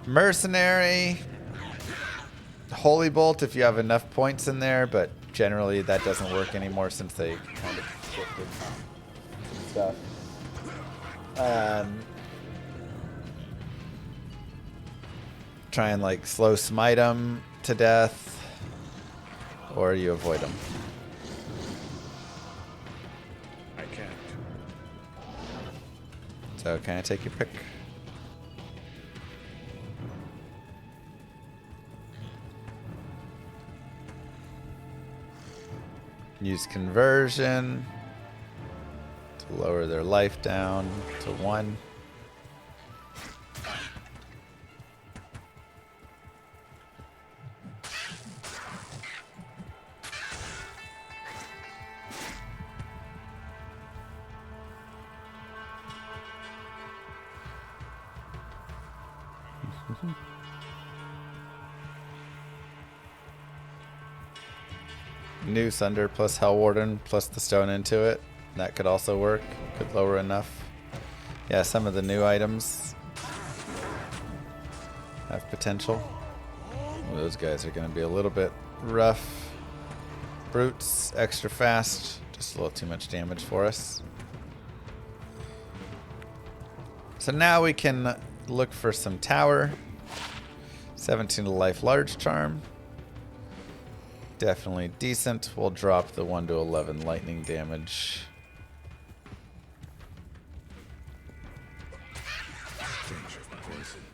Mercenary. Holy Bolt if you have enough points in there, but generally that doesn't work anymore since they kind of shifted stuff. Try and like slow smite them to death, or you avoid them. I can't. So can I take your pick? Use conversion to lower their life down to 1. New Sunder plus Hell Warden plus the stone into it. That could also work. Could lower enough. Yeah, some of the new items have potential. Well, those guys are going to be a little bit rough. Brutes, extra fast. Just a little too much damage for us. So now we can look for some tower. 17 to life large charm. definitely decent. We'll drop the 1 to 11 lightning damage.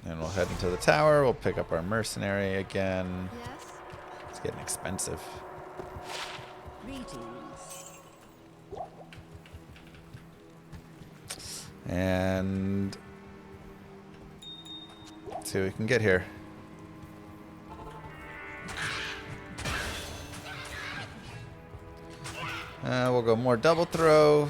And we'll head into the tower. We'll pick up our mercenary again. Yes? It's getting expensive. Greetings. And let's see what we can get here. We'll go more double throw.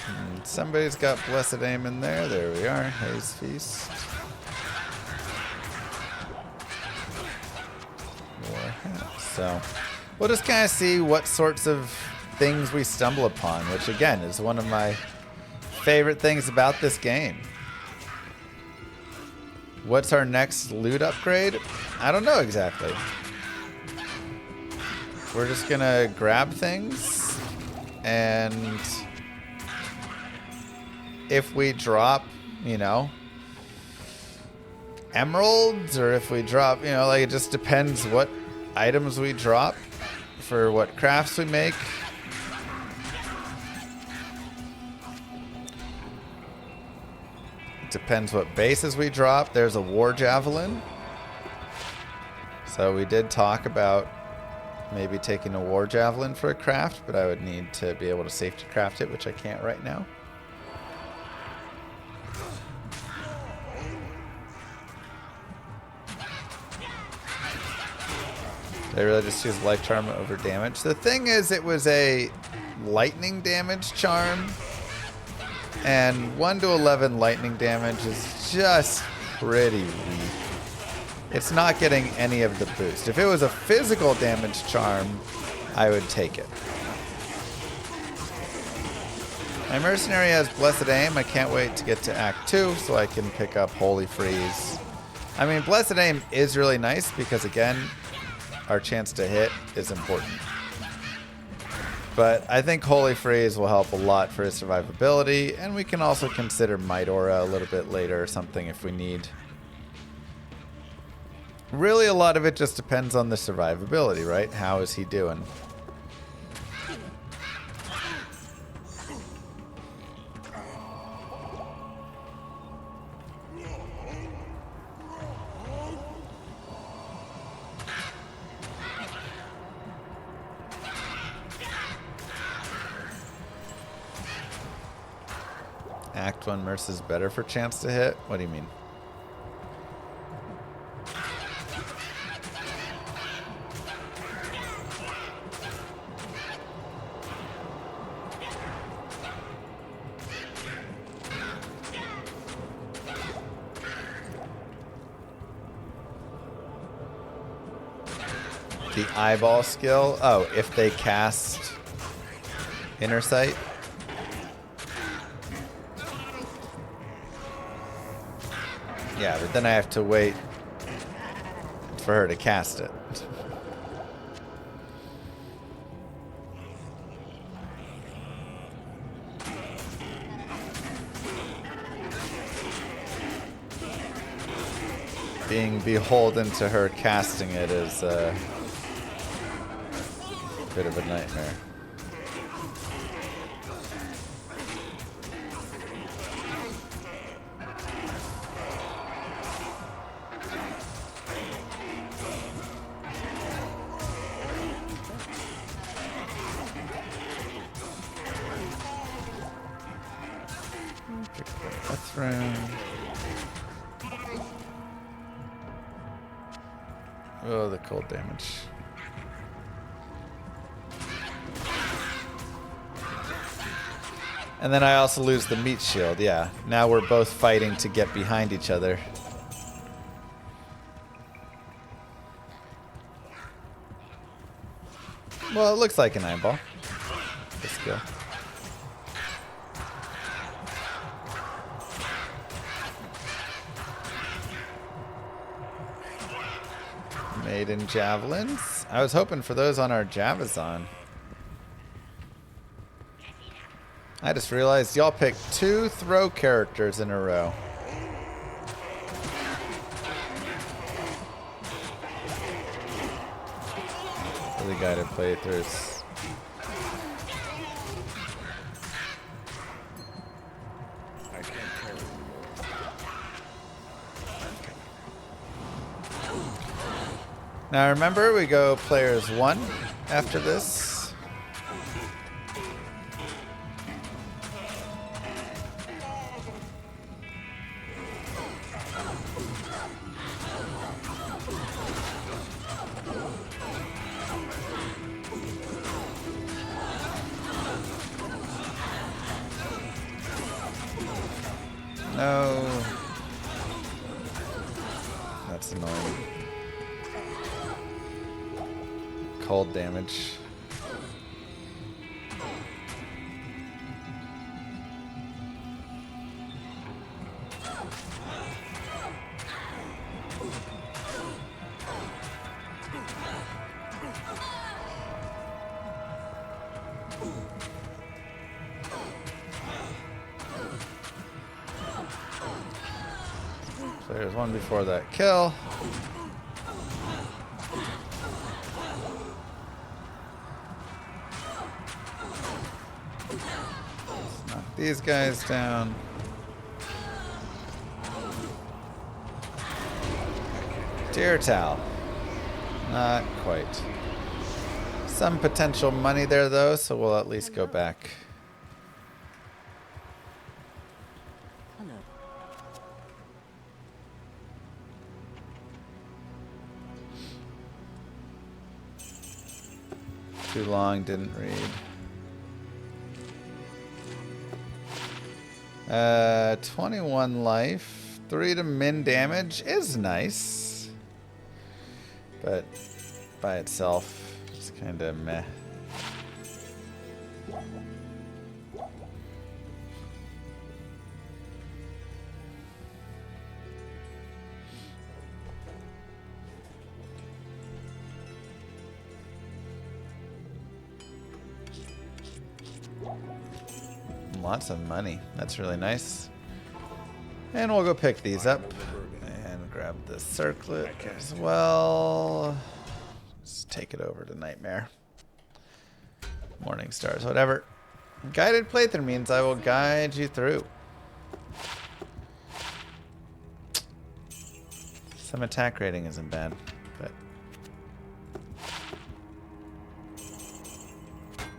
And somebody's got blessed aim in there. There we are. Haze Feast. So we'll just kind of see what sorts of things we stumble upon, which again is one of my favorite things about this game. What's our next loot upgrade? I don't know exactly. We're just gonna grab things, and if we drop, you know, emeralds, or if we drop, you know, like it just depends what items we drop for what crafts we make. Depends what bases we drop. There's a war javelin. So we did talk about maybe taking a war javelin for a craft, but I would need to be able to safety craft it, which I can't right now. They really just use life charm over damage. The thing is, it was a lightning damage charm. And 1 to 11 lightning damage is just pretty weak. It's not getting any of the boost. If it was a physical damage charm, I would take it. My mercenary has blessed aim. I can't wait to get to Act 2 so I can pick up Holy Freeze. I mean, blessed aim is really nice because, again, our chance to hit is important. But I think Holy Freeze will help a lot for his survivability, and we can also consider Might Aura a little bit later or something if we need. Really, a lot of it just depends on the survivability, right? How is he doing? Act 1 Mercy is better for chance to hit? What do you mean? The eyeball skill? Oh, if they cast Inner Sight? Yeah, but then I have to wait for her to cast it. Being beholden to her casting it is a bit of a nightmare. Oh, the cold damage. And then I also lose the meat shield, yeah. Now we're both fighting to get behind each other. Well, it looks like an eyeball. Let's go. Maiden javelins. I was hoping for those on our Javazon. I just realized y'all picked 2 throw characters in a row. For the guided playthroughs. I can't carry anymore. Now remember, we go players 1 after this. No. That's annoying. Cold damage. There's one before that kill. Let's knock these guys down. Deer towel. Not quite. Some potential money there though, so we'll at least go back. Hello. Too long, didn't read. 21 life. 3 to min damage is nice. But by itself, it's kind of meh. Lots of money. That's really nice. And we'll go pick these up and grab the circlet as well. Let's take it over to Nightmare. Morning Stars, whatever. Guided playthrough means I will guide you through. Some attack rating isn't bad, but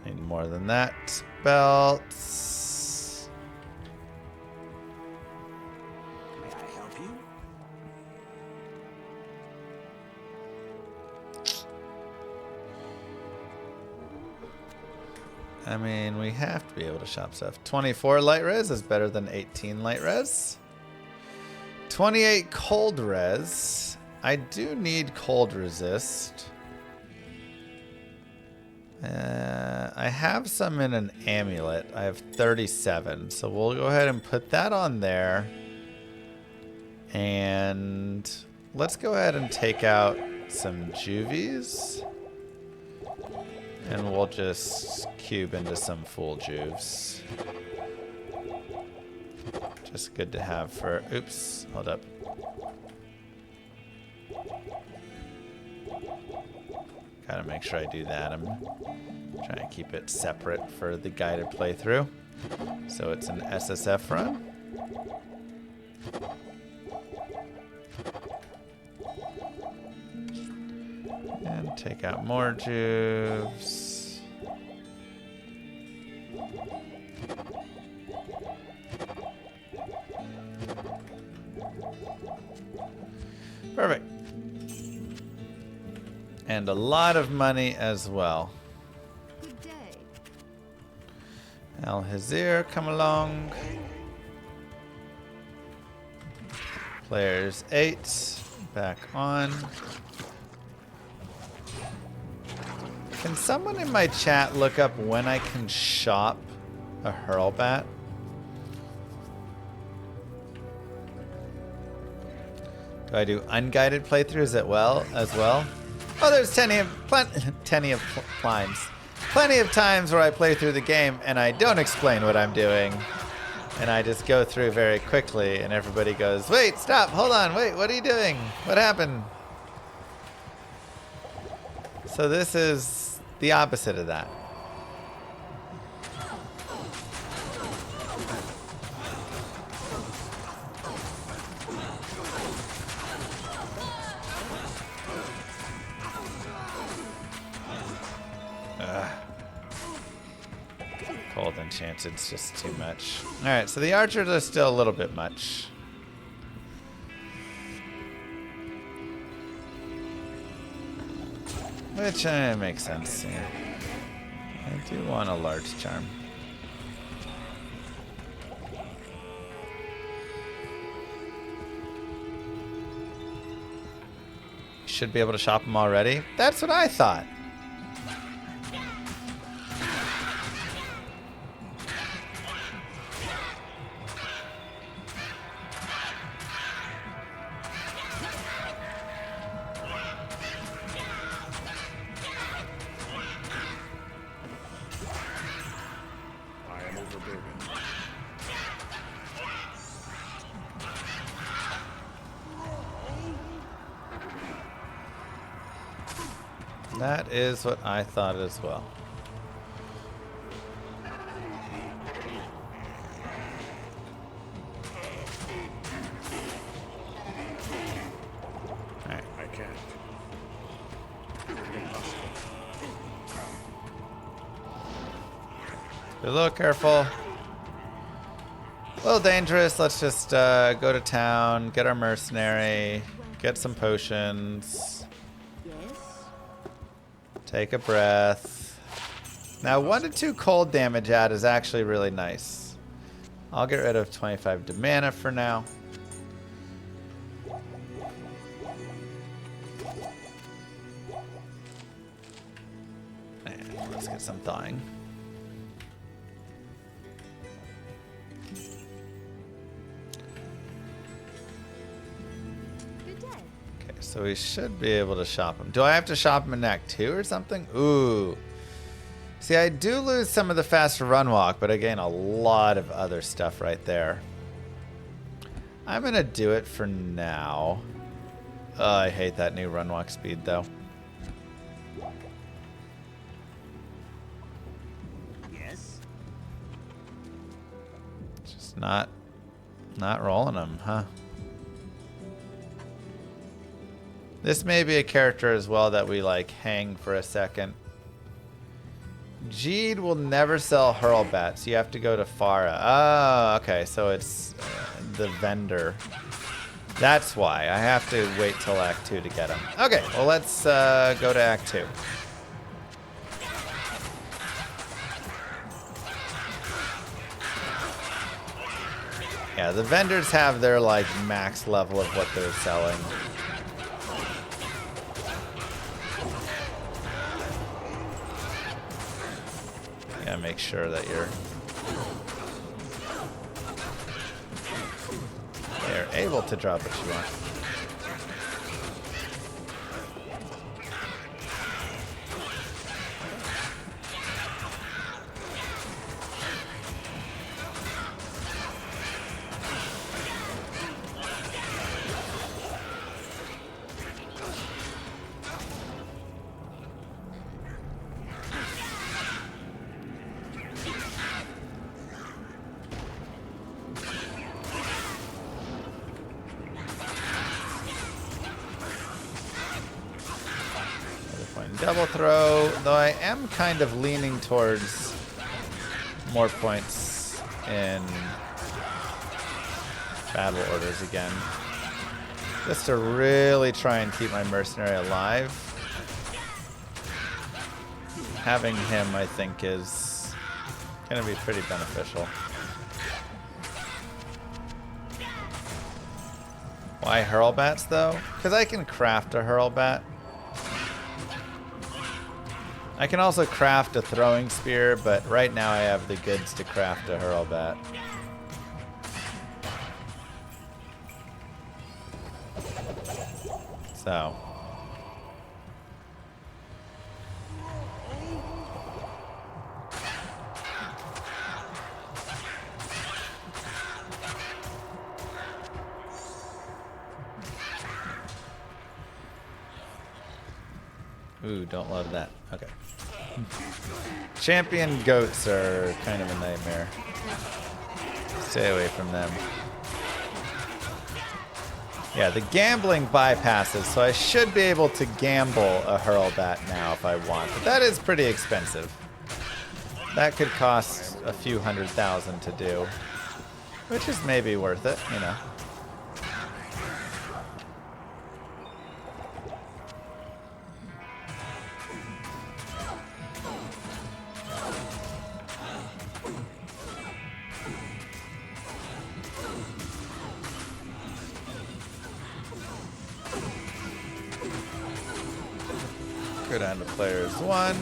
need more than that. Belts. May I help you? I mean, we have to be able to shop stuff. 24 light res is better than 18 light res. 28 cold res. I do need cold resist. I have some in an amulet. I have 37. So we'll go ahead and put that on there. And let's go ahead and take out some juvies. And we'll just cube into some full juves. Just good to have for... Oops, hold up. Gotta make sure I do that. I'm trying to keep it separate for the guided playthrough. So it's an SSF run. And take out more juves. Perfect. And a lot of money as well. Good day. Al Hazir, come along. Players 8, back on. Can someone in my chat look up when I can shop a Hurlbat? Do I do unguided playthroughs as well? Oh, there's Tenny of Plimes. plenty of times where I play through the game and I don't explain what I'm doing. And I just go through very quickly and everybody goes, wait, stop, hold on, wait, what are you doing? What happened? So this is the opposite of that. Cold enchanted's just too much. Alright, so the archers are still a little bit much. Which makes sense. Yeah. I do want a large charm. Should be able to shop them already. That's what I thought. That is what I thought as well. Alright. I can't. Be a little careful. A little dangerous. Let's just go to town, get our mercenary, get some potions. Take a breath. Now 1 to 2 cold damage add is actually really nice. I'll get rid of 25 to mana for now. And let's get some thawing. So we should be able to shop them. Do I have to shop them in Act 2 or something? Ooh. See, I do lose some of the faster run walk, but I gain a lot of other stuff right there. I'm going to do it for now. Oh, I hate that new run walk speed, though. Yes. Just not rolling them, huh? This may be a character as well that we like hang for a second. Jeed will never sell Hurlbat, so you have to go to Farah. Oh, okay, so it's the vendor. That's why. I have to wait till Act 2 to get him. Okay, well let's go to Act 2. Yeah, the vendors have their like max level of what they're selling. Gotta make sure that they're able to drop what you want. Double throw, though I am kind of leaning towards more points in battle orders again. Just to really try and keep my mercenary alive. Having him, I think, is going to be pretty beneficial. Why Hurlbats, though? Because I can craft a Hurlbat. I can also craft a throwing spear, but right now I have the goods to craft a Hurlbat. So. Ooh, don't love that. Okay. Champion goats are kind of a nightmare. Stay away from them. Yeah, the gambling bypasses, so I should be able to gamble a Hurlbat now if I want. But that is pretty expensive. That could cost a few $100,000 to do. Which is maybe worth it, you know. Go down to players 1.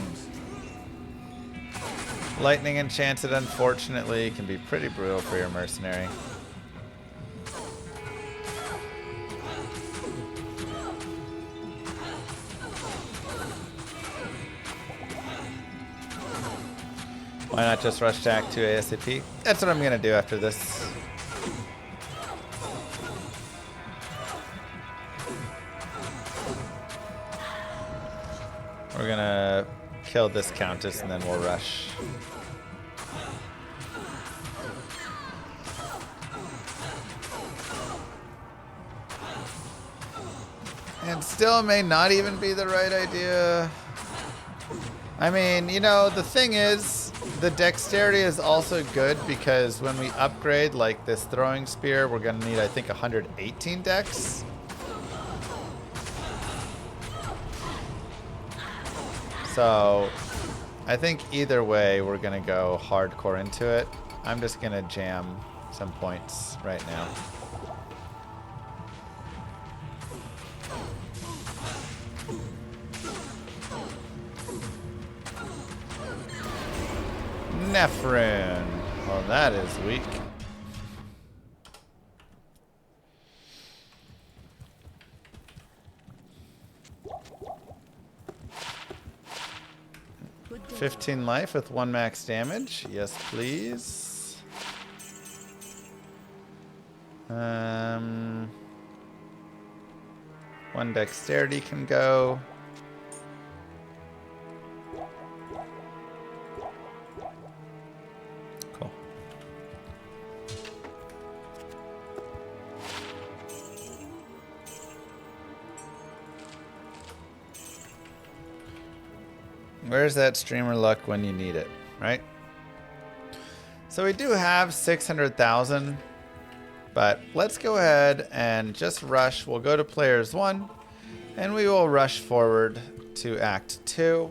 Lightning Enchanted, unfortunately, can be pretty brutal for your mercenary. Why not just rush to Act 2 ASAP? That's what I'm going to do after this. We're going to kill this Countess and then we'll rush. And still may not even be the right idea. I mean, you know, the thing is, the dexterity is also good because when we upgrade, like this throwing spear, we're going to need, I think, 118 dex. So, I think either way, we're going to go hardcore into it. I'm just going to jam some points right now. Nephrin. Well, that is weak. Good day. 15 life with 1 max damage. Yes, please. 1 dexterity can go. Cool. Where's that streamer luck when you need it, right? So we do have 600,000, but let's go ahead and just rush. We'll go to players 1, and we will rush forward to Act 2.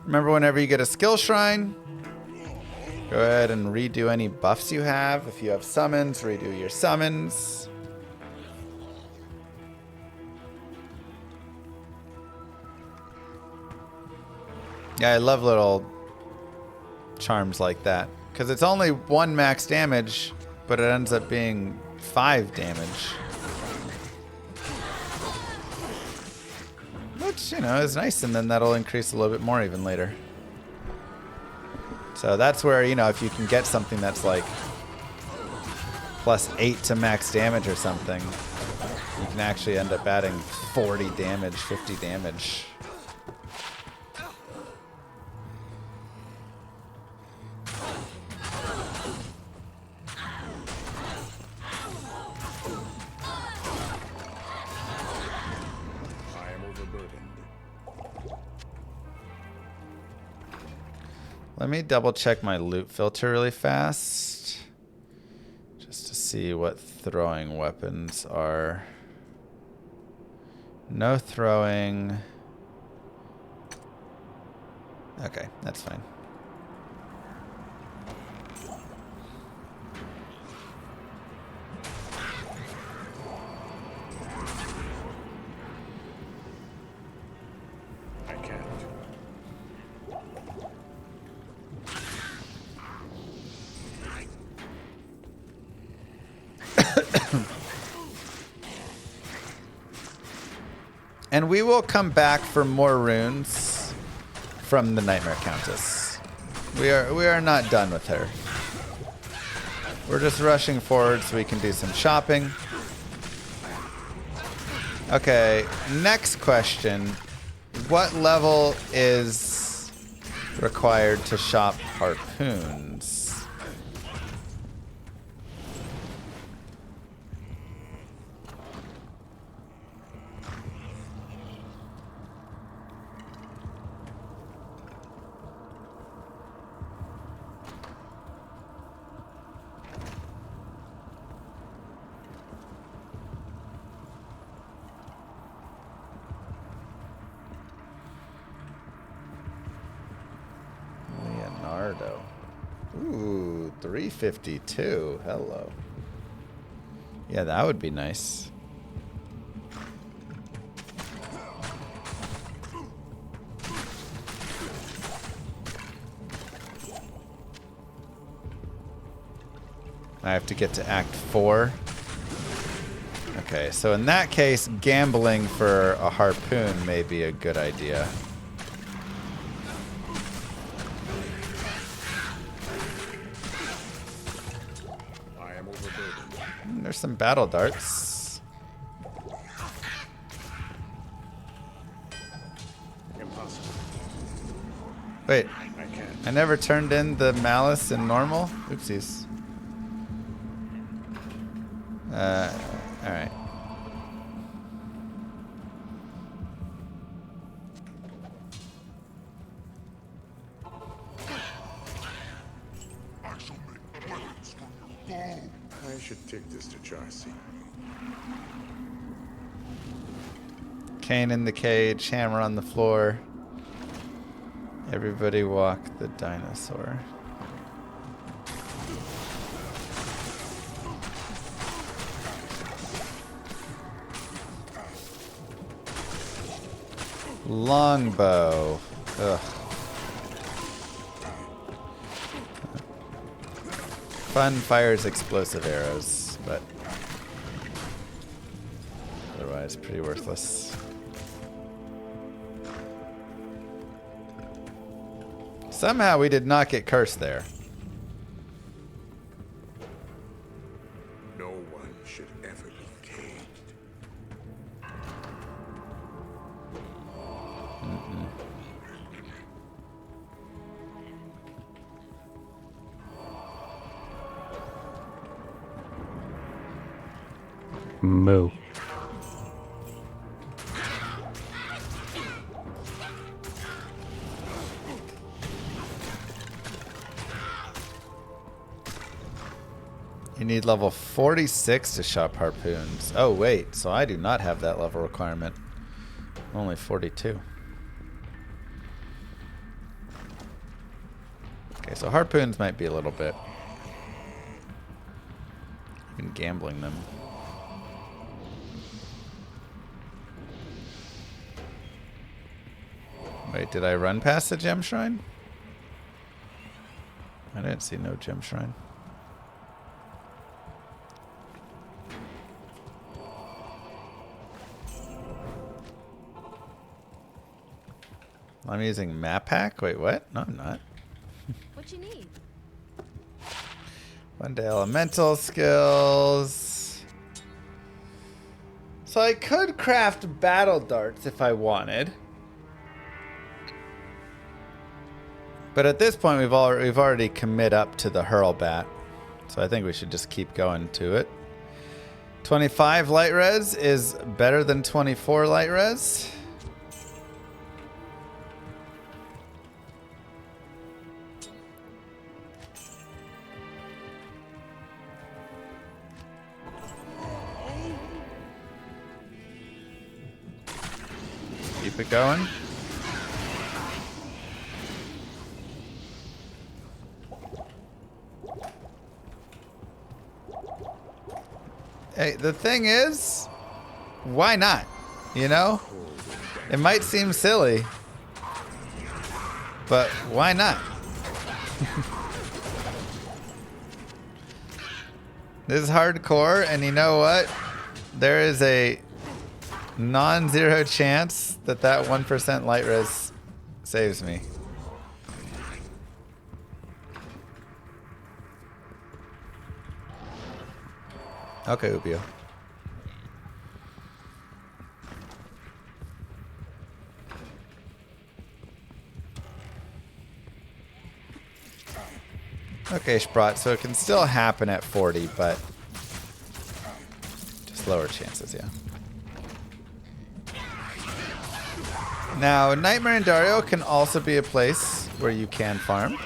Remember, whenever you get a skill shrine, go ahead and redo any buffs you have. If you have summons, redo your summons. Yeah, I love little charms like that. Because it's only 1 max damage, but it ends up being 5 damage. Which, you know, is nice, and then that'll increase a little bit more even later. So that's where, you know, if you can get something that's like +8 to max damage or something, you can actually end up adding 40 damage, 50 damage. I am overburdened. Let me double check my loot filter really fast. Just to see what throwing weapons are. No throwing. Okay, that's fine. I can't. And we will come back for more runes from the Nightmare Countess. We are not done with her. We're just rushing forward so we can do some shopping. Okay, next question. What level is required to shop harpoons? Leonardo. Ooh, 352. Hello. Yeah, that would be nice. I have to get to Act 4. Okay, so in that case, gambling for a harpoon may be a good idea. I am overburdened. There's some battle darts. Impossible. Wait, I can't. I never turned in the malice in normal? Oopsies. Alright. I should take this to Charcy. Cane in the cage, hammer on the floor. Everybody walk the dinosaur. Longbow. Ugh. Fun fires explosive arrows, but otherwise pretty worthless. Somehow we did not get cursed there. No one should ever be caged. Moo. You need level 46 to shop harpoons. Oh wait, so I do not have that level requirement. Only 42. Okay, so harpoons might be a little bit. Even gambling them. Wait, did I run past the gem shrine? I didn't see no gem shrine. I'm using map hack? Wait, what? No, I'm not. What you need? One day elemental skills. So I could craft battle darts if I wanted. But at this point we've already commit up to the hurl bat. So I think we should just keep going to it. 25 light res is better than 24 light res. Keep it going. Hey, the thing is, why not? You know? It might seem silly, but why not? This is hardcore, and you know what? There is a non-zero chance that that 1% light res saves me. Okay, Ubio. Okay, Sprott, so it can still happen at 40, but just lower chances, yeah. Now, Nightmare and Dario can also be a place where you can farm.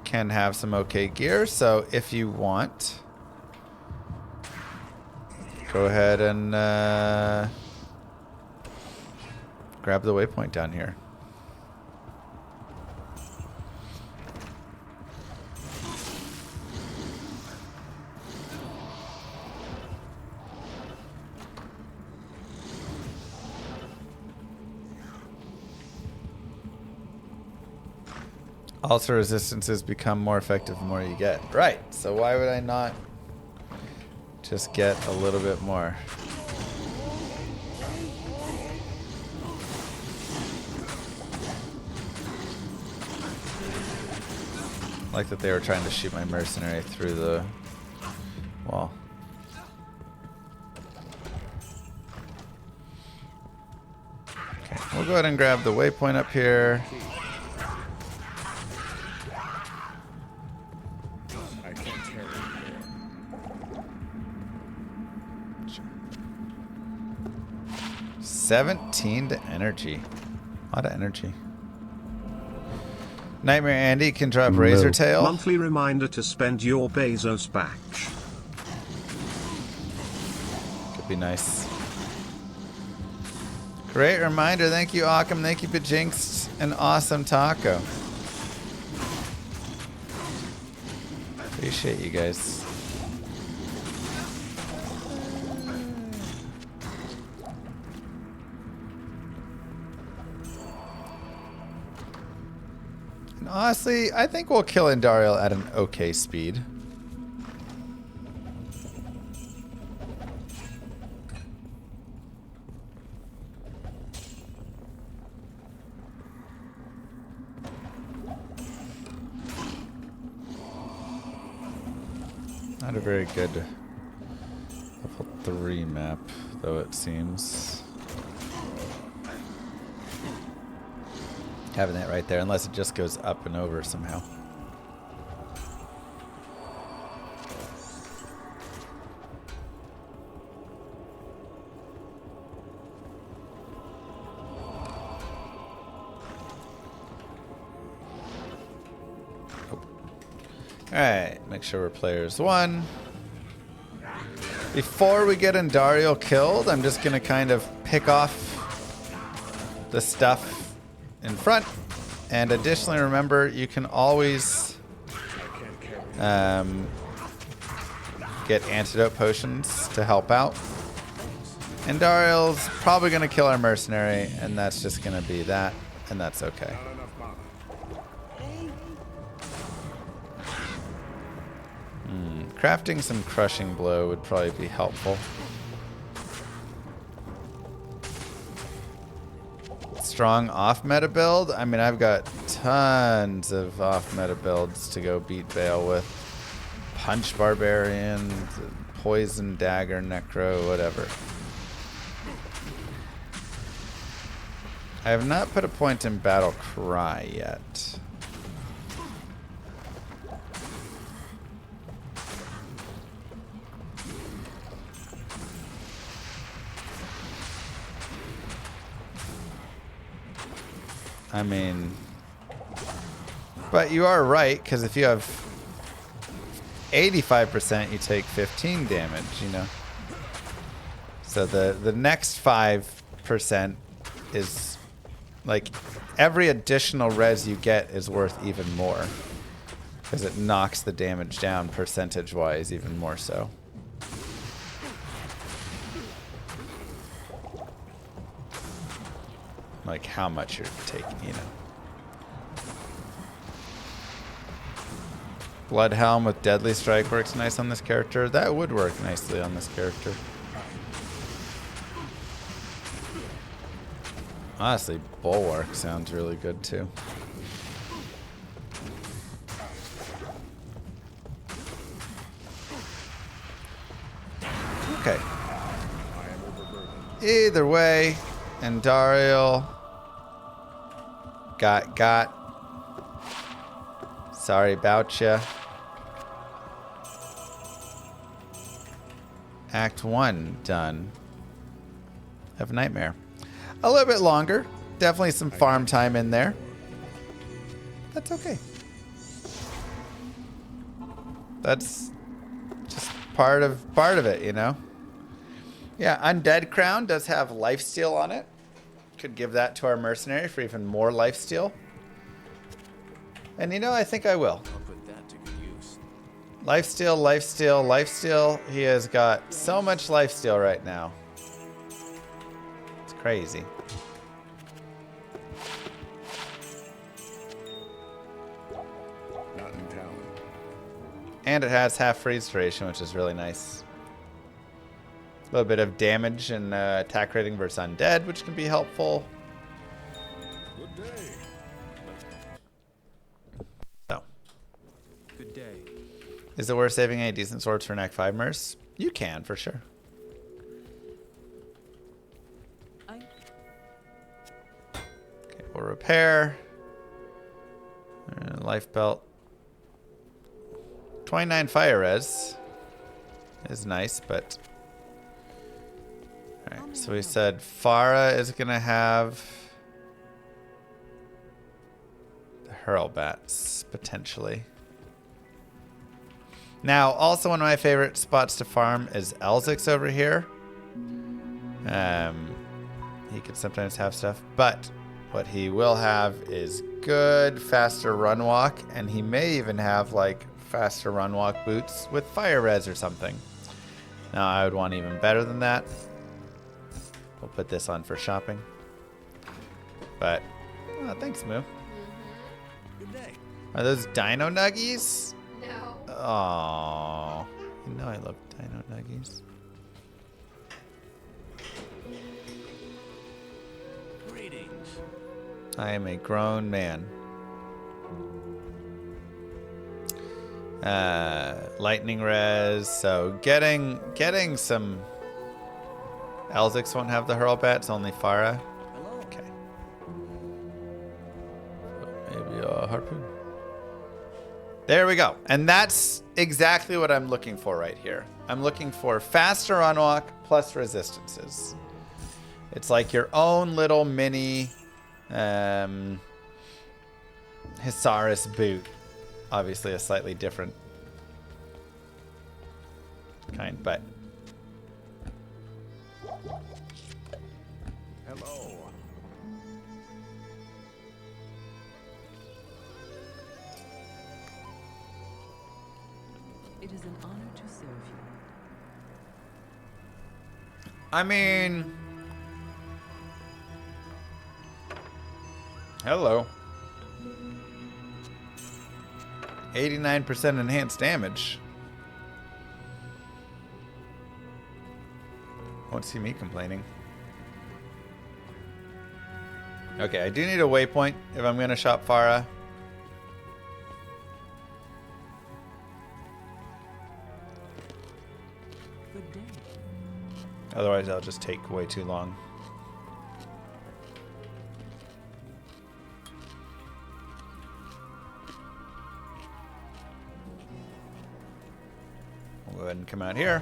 Can have some okay gear, so if you want, go ahead and grab the waypoint down here. Also, resistances become more effective the more you get. Right, so why would I not just get a little bit more? Like that they were trying to shoot my mercenary through the wall. Okay, we'll go ahead and grab the waypoint up here. I can't carry it more. 17 to energy. A lot of energy. Nightmare Andy can drop Razor Tail. Monthly reminder to spend your Bezos batch. Could be nice. Great reminder. Thank you, Occam. Thank you, Bajinx. An awesome taco. Appreciate you guys. And honestly, I think we'll kill Indariel at an okay speed. Not a very good level 3 map, though it seems. Having that right there, unless it just goes up and over somehow. Alright, make sure we're players 1. Before we get Indariel killed, I'm just going to kind of pick off the stuff in front. And additionally, remember, you can always get antidote potions to help out. Indariel's probably going to kill our mercenary, and that's just going to be that, and that's okay. Crafting some crushing blow would probably be helpful. Strong off-meta build? I mean, I've got tons of off-meta builds to go beat Vale with. Punch Barbarian, Poison Dagger, Necro, whatever. I have not put a point in Battle Cry yet. I mean, but you are right, because if you have 85%, you take 15 damage, you know. So the next 5% is, like, every additional res you get is worth even more, because it knocks the damage down percentage-wise even more so. Like how much you're taking, you know. Bloodhelm with Deadly Strike works nice on this character. That would work nicely on this character. Honestly, Bulwark sounds really good too. Either way, Andariel got. Sorry about ya. Act 1 done. Have Nightmare. A little bit longer. Definitely some farm time in there. That's okay. That's just part of it, you know? Yeah, Undead Crown does have lifesteal on it. Could give that to our mercenary for even more lifesteal. And you know, I think I will. I'll put that to good use. Lifesteal, lifesteal, lifesteal. He has got so much lifesteal right now. It's crazy. Not in town. And it has half freeze duration, which is really nice. A little bit of damage and attack rating versus undead, which can be helpful. Good day. So, Good day. is it worth saving any decent swords for an Act 5 Merce? You can, for sure. Okay, we'll repair. Life belt. 29 fire res is nice, but... Alright, so we said Farah is going to have the Hurl Bats, potentially. Now, also one of my favorite spots to farm is Elzix over here. He could sometimes have stuff, but what he will have is good, faster run walk, and he may even have, like, faster run walk boots with fire res or something. Now, I would want even better than that. We'll put this on for shopping. But, oh, thanks, Moo. Good day. Are those Dino Nuggies? No. Oh, you know I love Dino Nuggies. Greetings. I am a grown man. Lightning res. So getting some. Elzix won't have the hurl bats, only Farah. Hello. Okay. So maybe a harpoon. There we go. And that's exactly what I'm looking for right here. I'm looking for faster unwalk plus resistances. It's like your own little mini Hisaris boot. Obviously a slightly different kind, but... Hello. It is an honor to serve you. I mean... Hello. 89% enhanced damage. Won't see me complaining. Okay, I do need a waypoint if I'm going to shop Farah. Good day. Otherwise, I'll just take way too long. We'll go ahead and come out here.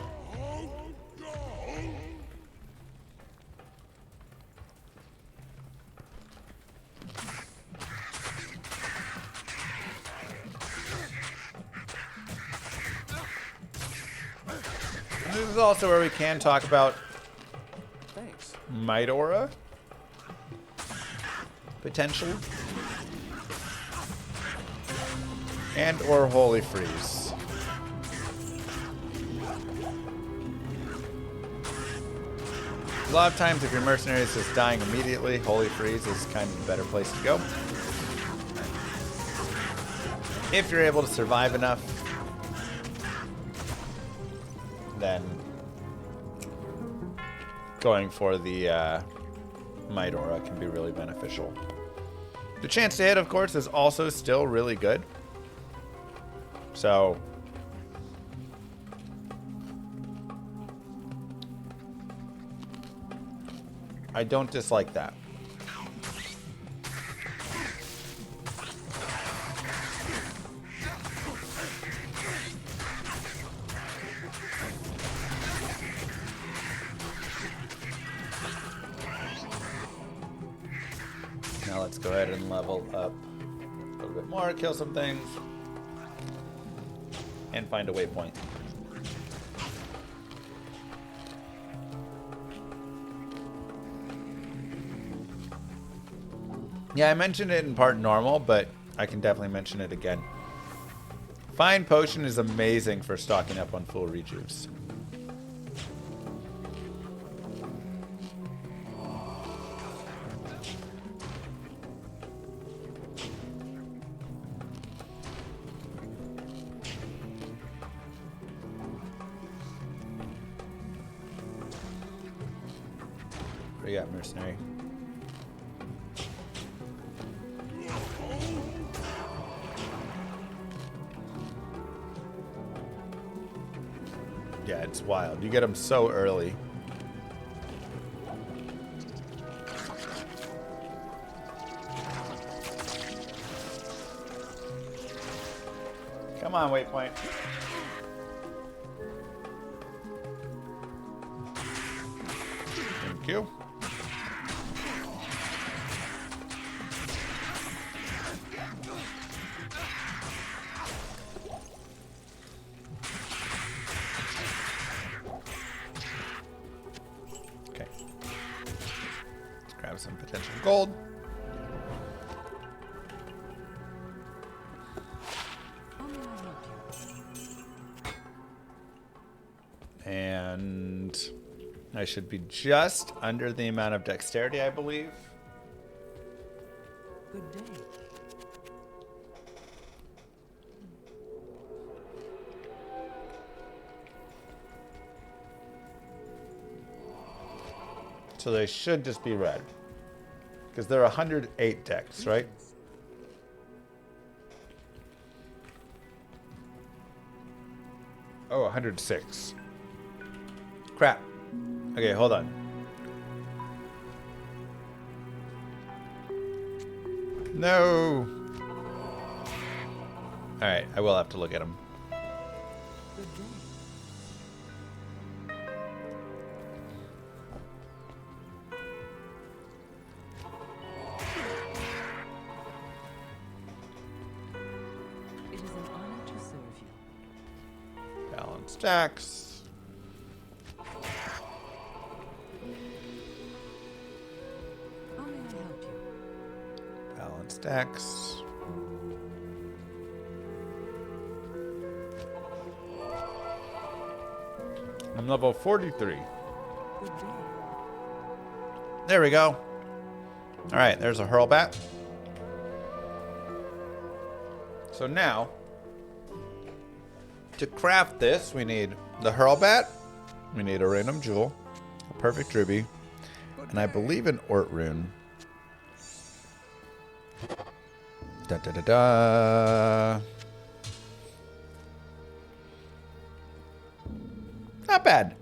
This is also where we can talk about Thanks. Might Aura. Potentially. And or Holy Freeze. A lot of times if your mercenary is just dying immediately, Holy Freeze is kind of a better place to go. If you're able to survive enough, then going for the Might Aura can be really beneficial. The chance to hit, of course, is also still really good. So I don't dislike that. Now let's go ahead and level up a little bit more, kill some things, and find a waypoint. Yeah, I mentioned it in part normal, but I can definitely mention it again. Fine Potion is amazing for stocking up on full rejuves. What do you got, Mercenary? Yeah, it's wild. You get them so early. Come on, waypoint. Thank you. Okay. Let's grab some potential gold. How may I help you? And I should be just under the amount of dexterity, I believe. Good day. So they should just be red. Because they're 108 dex, right? Oh, 106. Crap. Okay, hold on. No. Alright, I will have to look at them. Good day. It is an honor to serve you. Balance dex. How may I help you? Balance dex. I'm level 43. Good day. There we go. All right, there's a hurlbat. So now, to craft this, we need the hurlbat, we need a random jewel, a perfect ruby, and I believe an Ort rune. Da da da da. Not bad.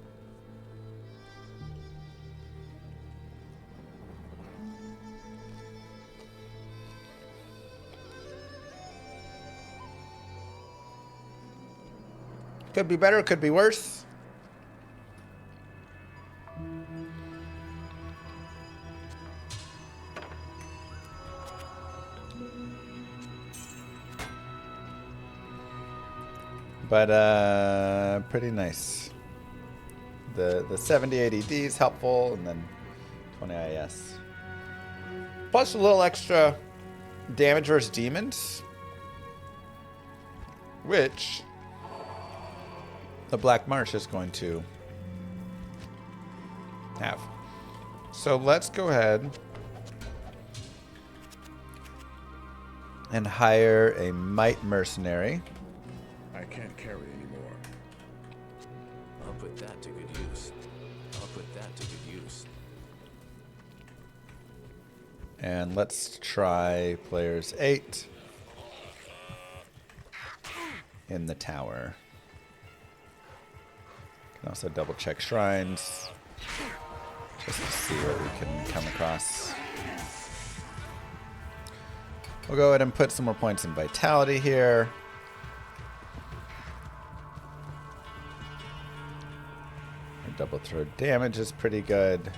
Could be better, could be worse. But pretty nice. The 70 ADD is helpful, and then 20 IS. Plus a little extra damage versus demons, which the Black Marsh is going to have. So let's go ahead and hire a Might Mercenary. I can't carry anymore. I'll put that to good use. I'll put that to good use. And let's try players 8 in the tower. Can also double check shrines. just to see what we can come across. We'll go ahead and put some more points in vitality here. Our double throw damage is pretty good.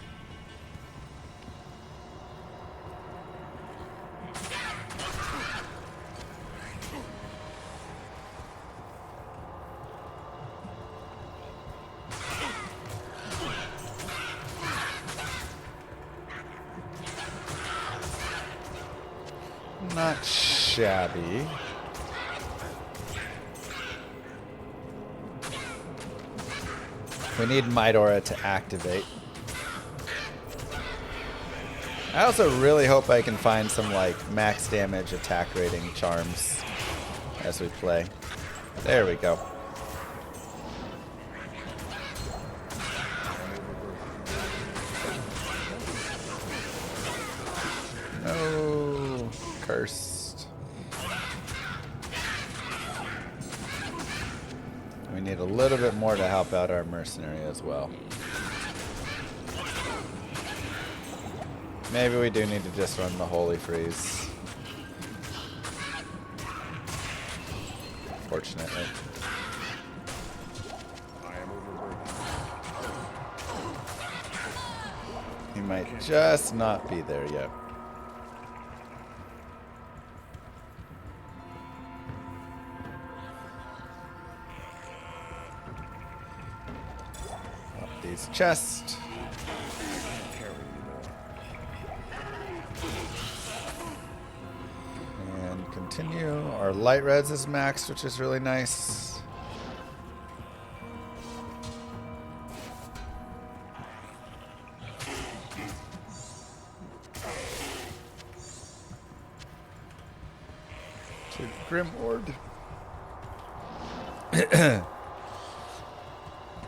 Not shabby. We need Might Aura to activate. I also really hope I can find some like max damage attack rating charms as we play. There we go. No, cursed. We need a little bit more to help out our mercenary as well. Maybe we do need to just run the Holy Freeze. Fortunately. I am overburdened. He might just not be there yet. Up these chests. And continue. Our light res is maxed, which is really nice. To Grimward.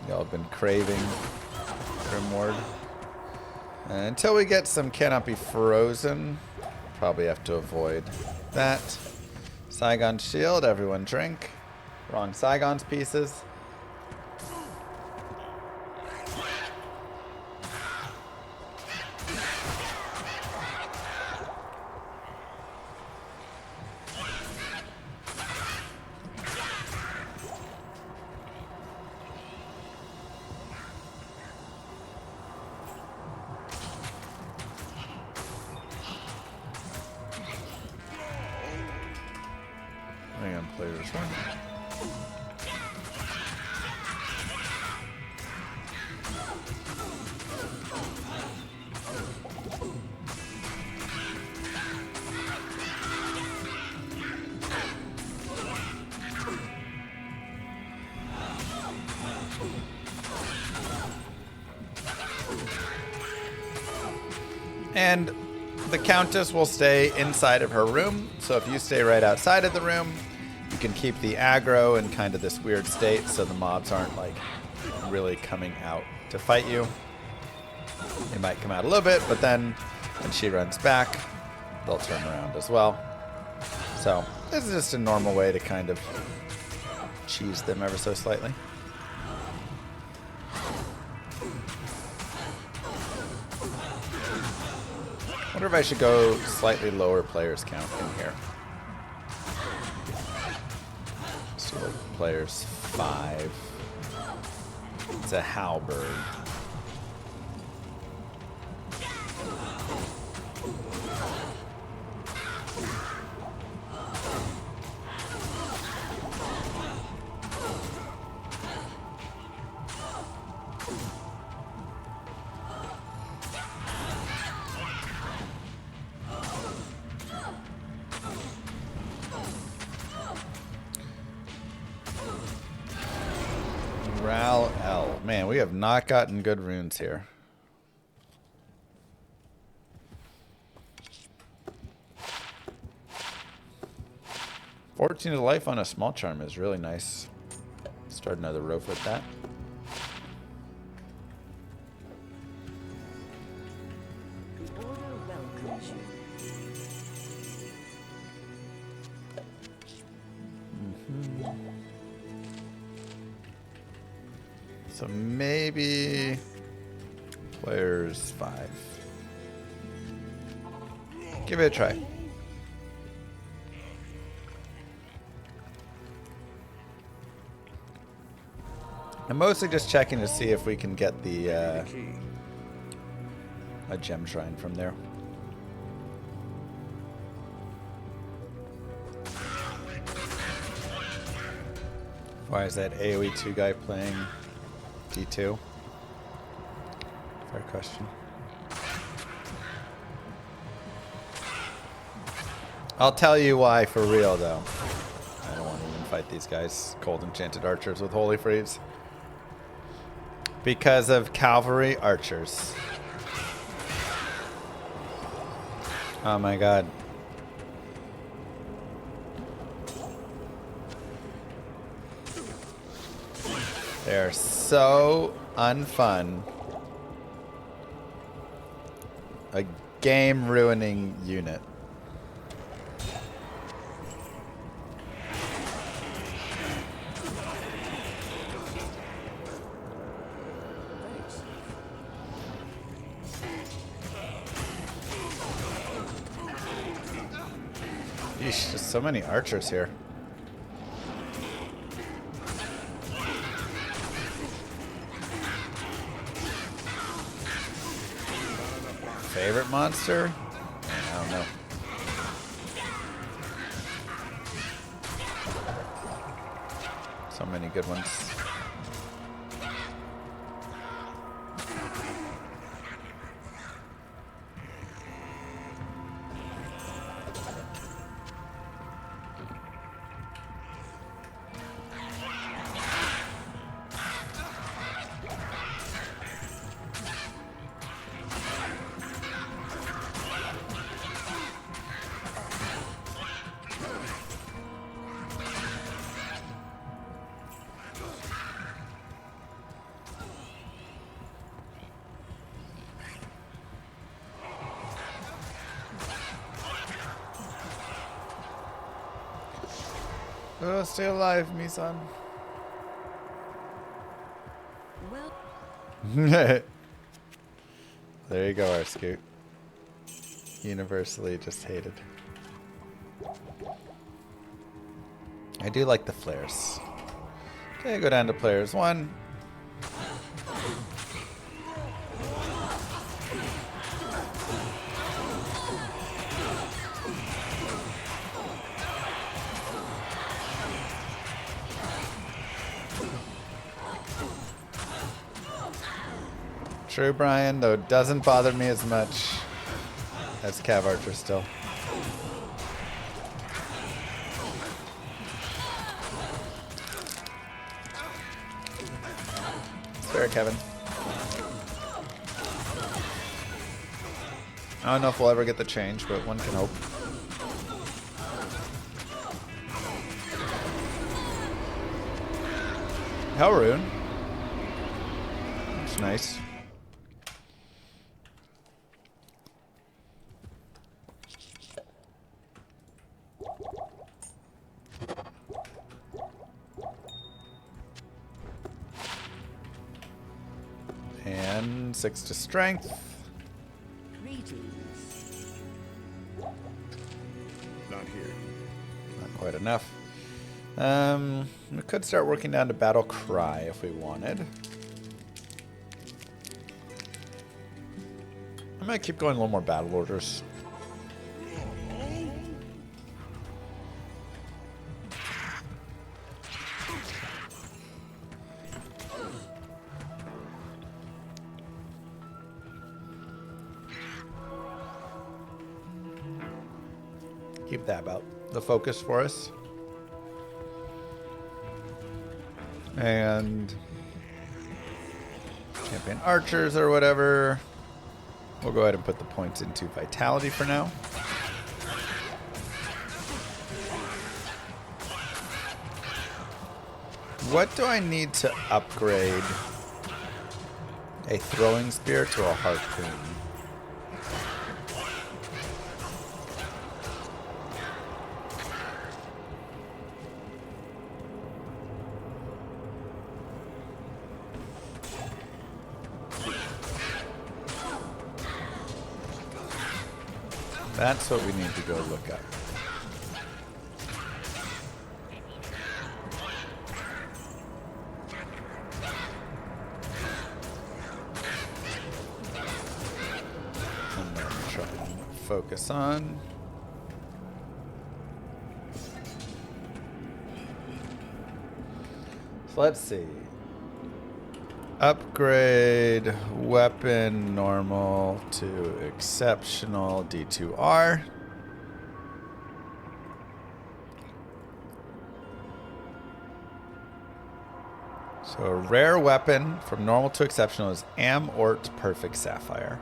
Y'all have been craving Grimward. Until we get some Cannot Be Frozen, probably have to avoid that. Saigon Shield, everyone drink. Wrong Saigon's pieces. Hang on, players one. And the Countess will stay inside of her room, so if you stay right outside of the room, you can keep the aggro in kind of this weird state so the mobs aren't like really coming out to fight you. They might come out a little bit, but then when she runs back, they'll turn around as well. So this is just a normal way to kind of cheese them ever so slightly. I wonder if I should go slightly lower players count in here. Let's do like players 5. It's a halberd. Ral L. Man, we have not gotten good runes here. $14 to life on a small charm is really nice. Start another rope with that. The order welcomes you. So maybe Players 5. Give it a try. I'm mostly just checking to see if we can get the a gem shrine from there. Why is that AoE 2 guy playing D2? Fair question. I'll tell you why for real though. I don't want to even fight these guys, cold enchanted archers with holy freeze. Because of cavalry archers. Oh my god. They're so unfun. A game ruining unit. Yeesh, just so many archers here. Favorite monster? I don't know. So many good ones. Oh, stay alive, Misan. Well, There you go, our scoot. Universally just hated. I do like the flares. Okay, go down to players 1. True, Brian, though it doesn't bother me as much as Cav Archer still. Fair, Kevin. I don't know if we'll ever get the change, but one can hope. Hellrune. That's nice. And 6 to strength. greetings. Not here. Not quite enough. We could start working down to Battle Cry if we wanted. I might keep going a little more battle orders. Keep that about the focus for us. And champion archers or whatever. We'll go ahead and put the points into vitality for now. What do I need to upgrade a throwing spear to a harpoon? That's what we need to go look up. And then try and focus on. So let's see. Upgrade weapon normal to exceptional D2R. So a rare weapon from normal to exceptional is Am-Ort Perfect Sapphire.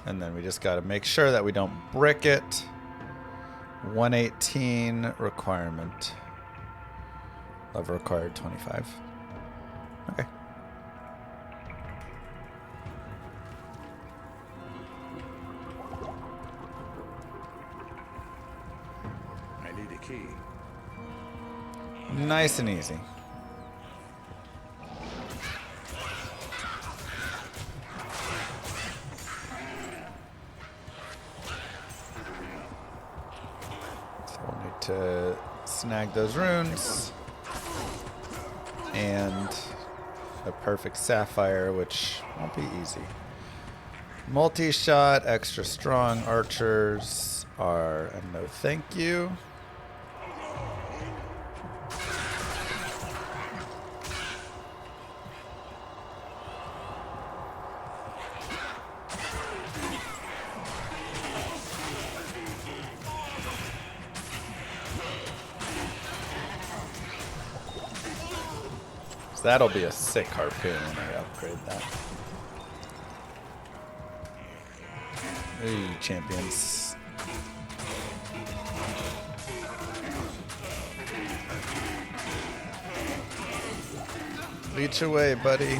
And then we just got to make sure that we don't brick it. 118 requirement. Level required 25. Okay. I need a key. Nice and easy. So we'll need to snag those runes. And a perfect sapphire, which won't be easy. Multi-shot, extra strong archers are a no thank you. So that'll be a sick harpoon when I upgrade that. Ooh, champions. Leech away, buddy.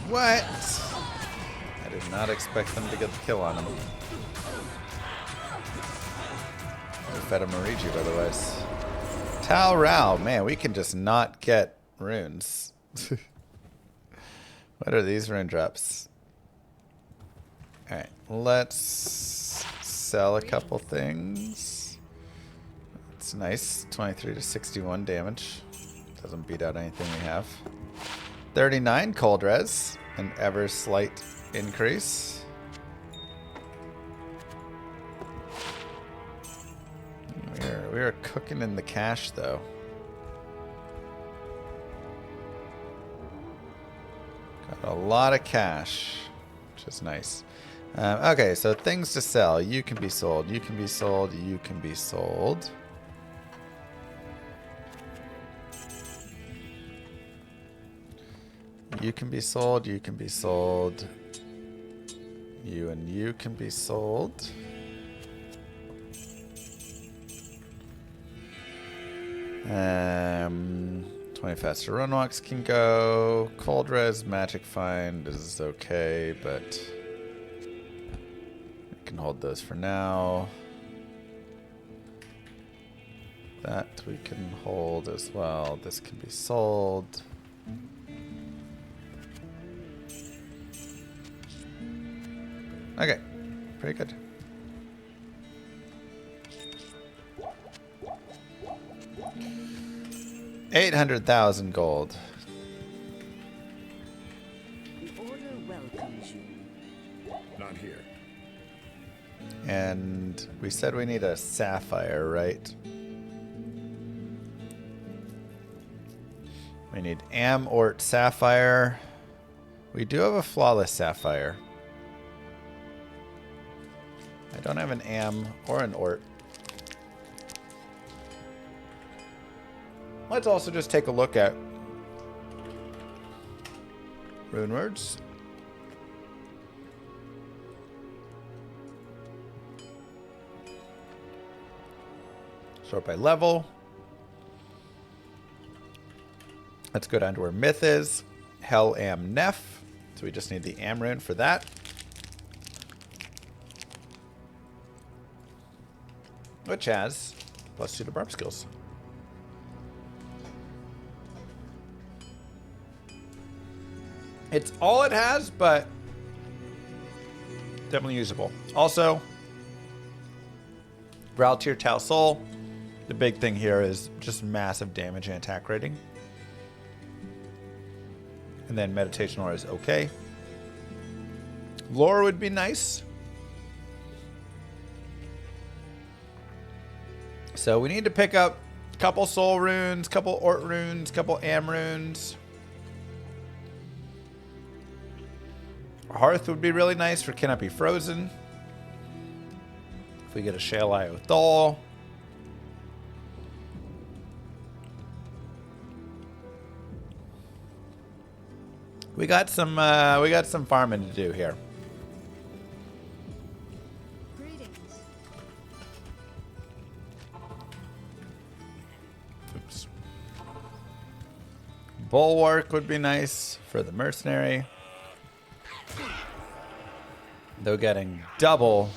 What? I did not expect them to get the kill on him. We fed him Mariji otherwise. Tal Rao, man, we can just not get runes. What are these rune drops? Alright, let's sell a couple things. It's nice. 23 to 61 damage. Doesn't beat out anything we have. 39 cold res, an ever slight increase. We are cooking in the cash though. Got a lot of cash, which is nice. Okay, so things to sell. You can be sold. You can be sold. You can be sold. You can be sold, you can be sold. You and you can be sold. Um, 20 faster run walks can go. Cold res, magic find is okay, but we can hold those for now. That we can hold as well. This can be sold. Okay, pretty good. $800,000 gold. The Order welcomes you. Not here. And we said we need a sapphire, right? We need Am-Ort sapphire. We do have a flawless sapphire. I don't have an Am or an Ort. Let's also just take a look at rune words. Sort by level. Let's go down to where Myth is. Hell Am Nef. So we just need the Am rune for that. Which has +2 to barb skills. It's all it has, but definitely usable. Also, Graltier Tau Soul. The big thing here is just massive damage and attack rating. And then Meditation Aura is okay. Lore would be nice. So we need to pick up a couple Soul runes, couple Ort runes, couple Am runes. Hearth would be really nice for Cannot Be Frozen. If we get a Shale Eye Thal. We got some farming to do here. Greetings. Oops. Bulwark would be nice for the mercenary. Though getting double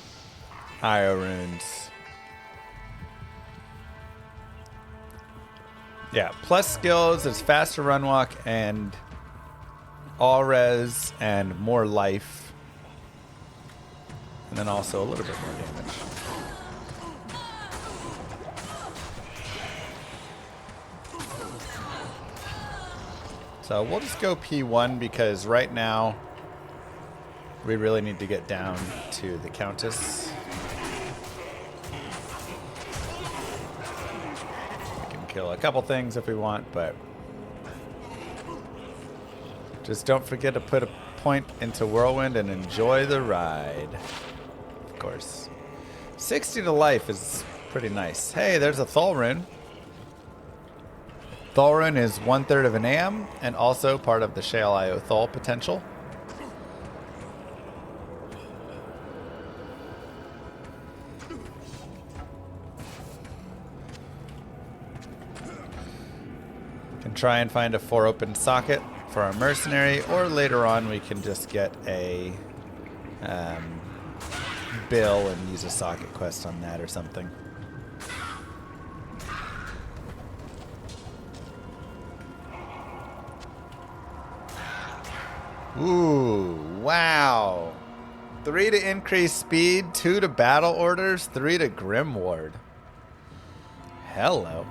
IO runes. Yeah, plus skills is faster run walk and all res and more life. And then also a little bit more damage. So we'll just go P1 because right now we really need to get down to the Countess. We can kill a couple things if we want, but just don't forget to put a point into Whirlwind and enjoy the ride. Of course. 60 to life is pretty nice. Hey, there's a Thal rune. Thal rune is 1/3 of an Am and also part of the Shale Eye Thal potential. Can try and find a 4 open socket for our mercenary, or later on we can just get a bill and use a socket quest on that or something. Ooh, wow. 3 to increase speed, 2 to battle orders, 3 to Grim Ward. Hello.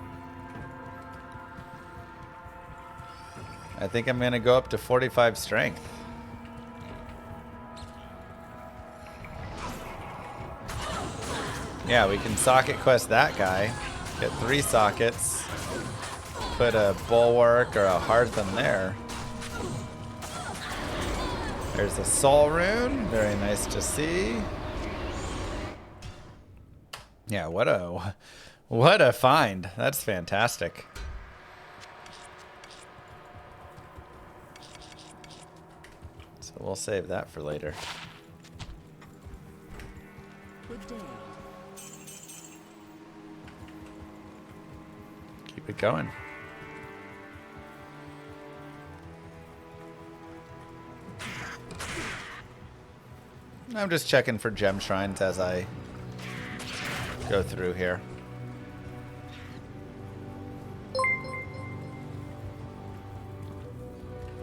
I think I'm going to go up to 45 strength. Yeah, we can socket quest that guy. Get 3 sockets. Put a Bulwark or a Hearth in there. There's a Soul rune. Very nice to see. Yeah, what a find. That's fantastic. So we'll save that for later. Good day. Keep it going. I'm just checking for gem shrines as I go through here.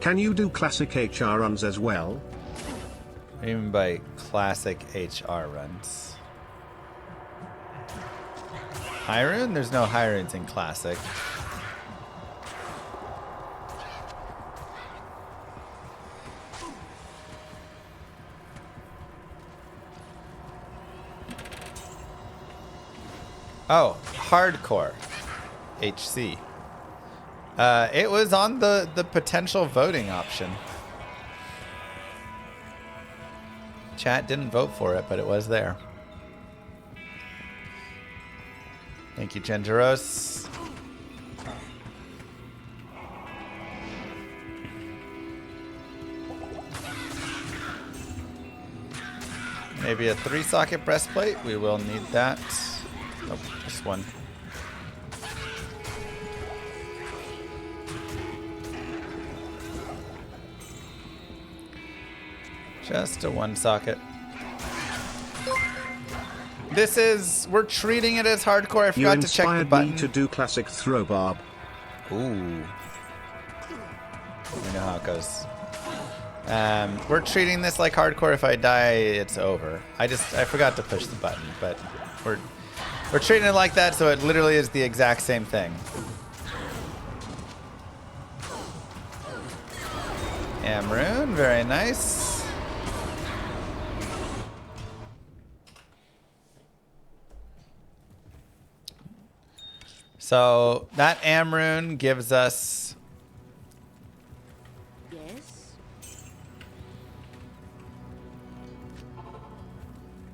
Can you do classic HR runs as well? What do you mean by classic HR runs? High rune? There's no high runes in classic. Oh, hardcore HC. It was on the potential voting option. Chat didn't vote for it, but it was there. Thank you, Genderos. Maybe a 3-socket breastplate. We will need that. Nope, just one. Just a one socket. We're treating it as hardcore. I You forgot to check the inspired button. me to do classic throw barb. Ooh. You know how it goes. We're treating this like hardcore. If I die, it's over. I forgot to push the button, but we're treating it like that, so it literally is the exact same thing. Amrune, very nice. So that Amrune gives us Yes.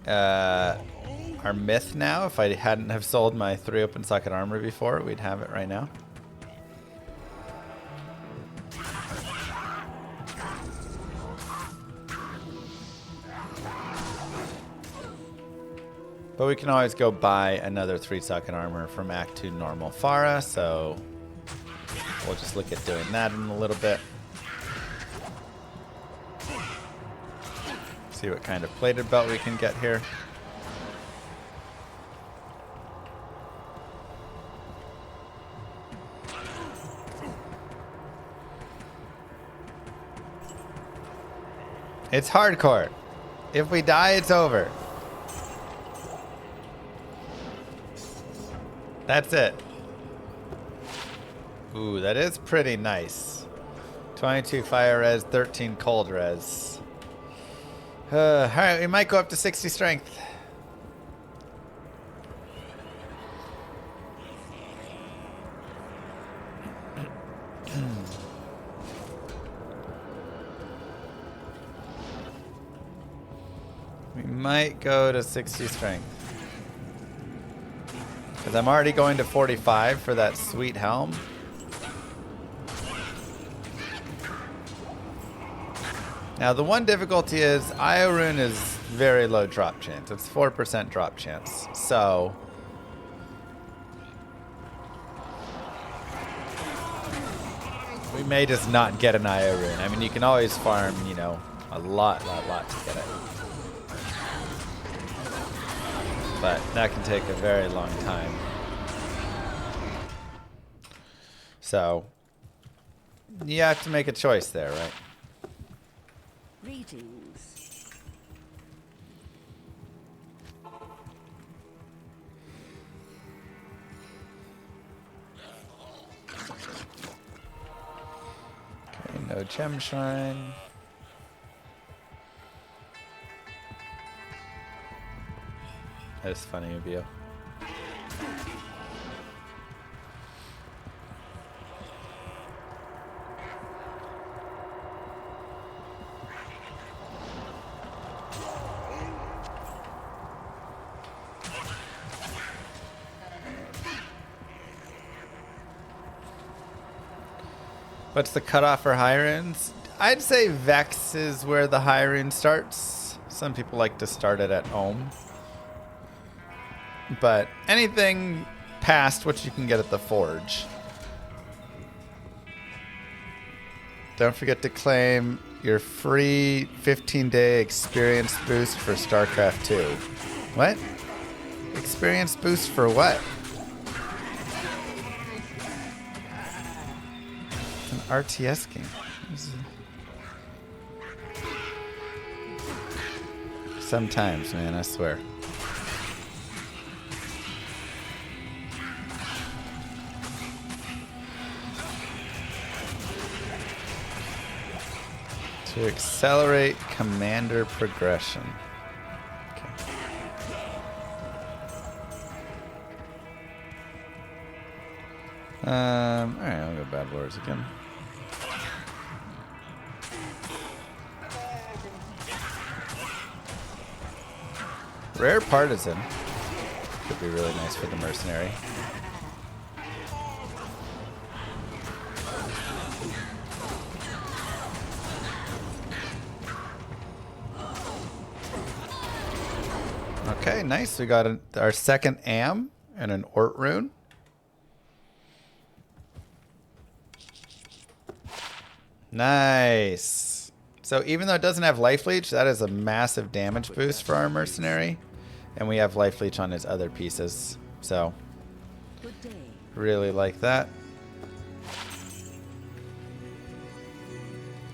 our myth now. If I hadn't have sold my 3 open socket armor before, we'd have it right now. But we can always go buy another 3 socket armor from Act 2 normal Pharah, so we'll just look at doing that in a little bit. See what kind of plated belt we can get here. It's hardcore. If we die, it's over. That's it. Ooh, that is pretty nice. 22 fire res, 13 cold res. Alright, we might go up to 60 strength. We might go to 60 strength. Because I'm already going to 45 for that sweet helm. Now the one difficulty is Iorune is very low drop chance. It's 4% drop chance. So we may just not get an Iorune. I mean, you can always farm, you know, a lot to get it. But that can take a very long time. So you have to make a choice there, right? Greetings. Okay, no gem shrine. That's funny, Ubio. What's the cutoff for high runes? I'd say Vex is where the high rune starts. Some people like to start it at Ohm. But anything past what you can get at the Forge. Don't forget to claim your free 15-day experience boost for StarCraft 2. What? Experience boost for what? It's an RTS game. Sometimes, man, I swear. To accelerate commander progression. Okay. Alright, I'll go Bad Wars again. Rare Partisan. Could be really nice for the mercenary. Okay, nice. We got our second Am and an Ort rune. Nice. So even though it doesn't have life leech, that is a massive damage boost for our mercenary. And we have life leech on his other pieces. So Good day. really like that.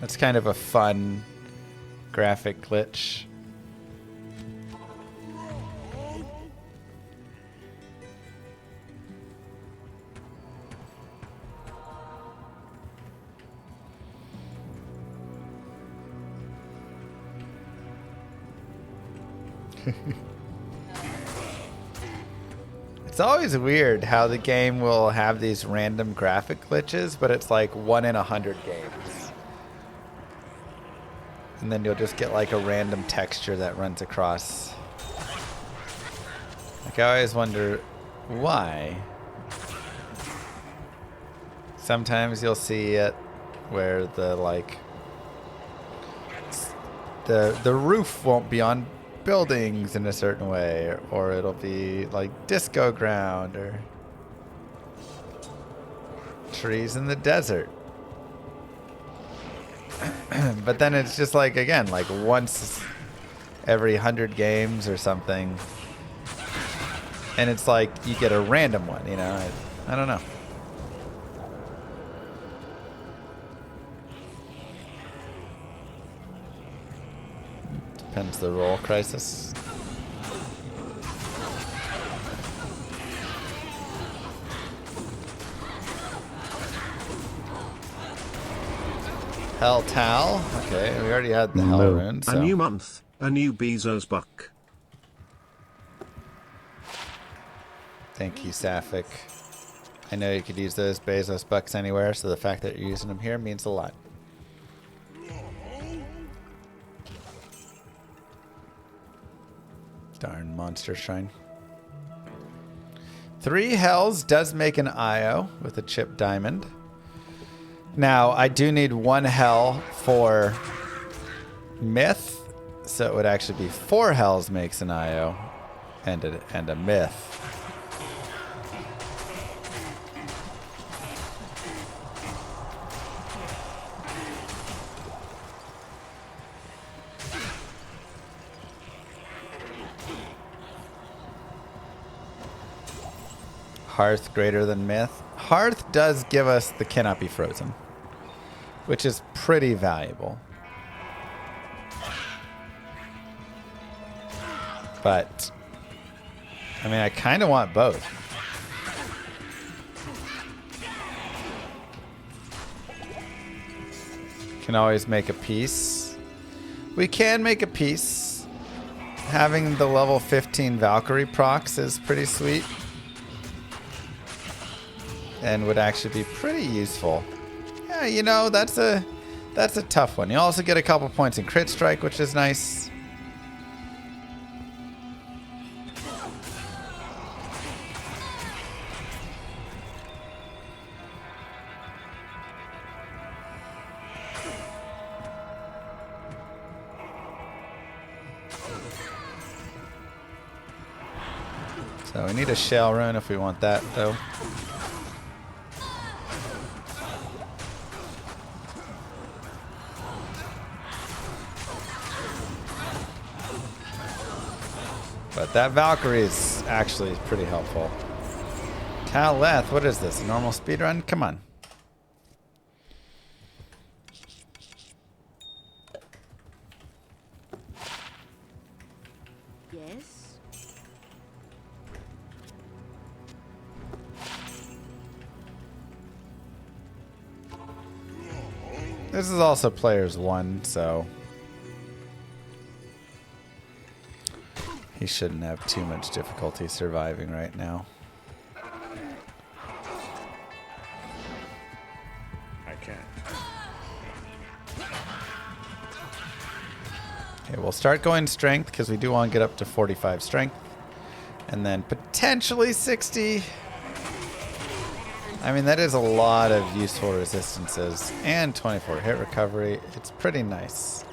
That's kind of a fun graphic glitch. It's always weird how the game will have these random graphic glitches, but it's like 1 in 100 games. And then you'll just get like a random texture that runs across. Like I always wonder why. Sometimes you'll see it where the like the roof won't be on buildings in a certain way, or it'll be like disco ground or trees in the desert. But then it's just like, again, like once every 100 games or something, and it's like you get a random one, you know. I don't know. Depends the role, Crisis. Hell Tal. Okay, we already had the Hell rune. So. A new month, a new Bezos buck. Thank you, Sapphic. I know you could use those Bezos bucks anywhere, so the fact that you're using them here means a lot. Darn monster shrine. 3 hells does make an IO with a chip diamond. Now, I do need 1 hell for myth, so it would actually be 4 hells makes an IO and a myth. Hearth greater than myth. Hearth does give us the cannot be frozen, which is pretty valuable. But, I mean, I kind of want both. Can always make a piece. We can make a piece. Having the level 15 Valkyrie procs is pretty sweet. And would actually be pretty useful. Yeah, you know, that's a tough one. You also get a couple points in crit strike, which is nice. So we need a shell rune if we want that, though. But that Valkyrie is actually pretty helpful. Taleth, what is this? A normal speedrun? Come on. Yes. This is also players 1, so he shouldn't have too much difficulty surviving right now. I can't. Okay, we'll start going strength because we do want to get up to 45 strength. And then potentially 60. I mean, that is a lot of useful resistances. And 24 hit recovery. It's pretty nice.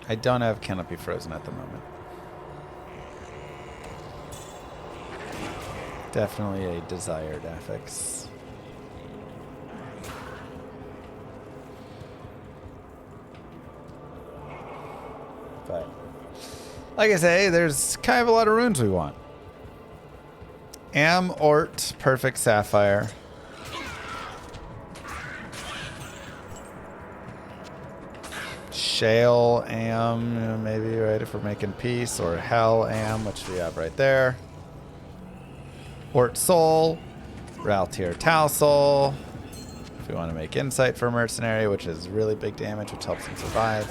I don't have Canopy Frozen at the moment. Definitely a desired affix. Like I say, there's kind of a lot of runes we want. Am, Ort, Perfect Sapphire. Shale, Am, maybe, right, if we're making peace. Or Hell, Am, which we have right there. Ort Soul. Raltier Tal Soul. If we want to make Insight for Mercenary, which is really big damage, which helps him survive.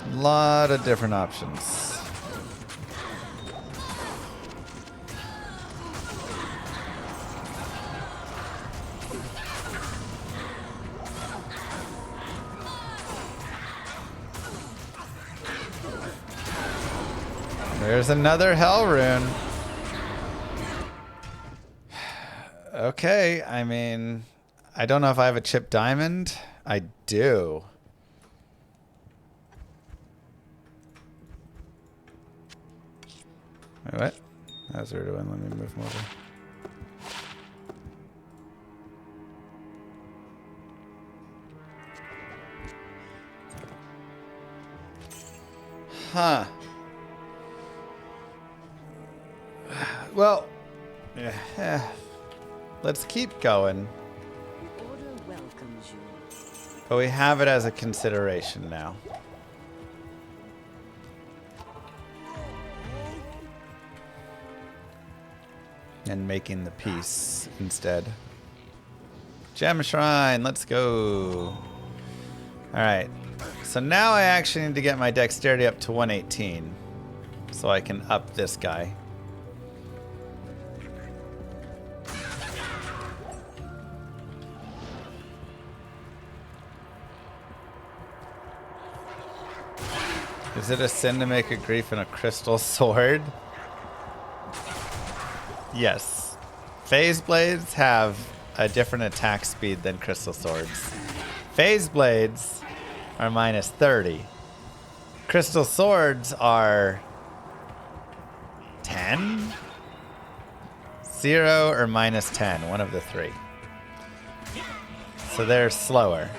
A lot of different options. There's another Hell rune. Okay, I mean, I don't know if I have a chip diamond. I do. Wait, what? That was weird. Let me move him over. Huh. Well, yeah. Let's keep going. The order welcomes you. But we have it as a consideration now. And making the peace instead. Gem Shrine, let's go. Alright. So now I actually need to get my dexterity up to 118. So I can up this guy. Is it a sin to make a grief in a crystal sword? Yes. Phase blades have a different attack speed than crystal swords. Phase blades are minus 30. Crystal swords are 10? 0 or minus 10, one of the three. So they're slower.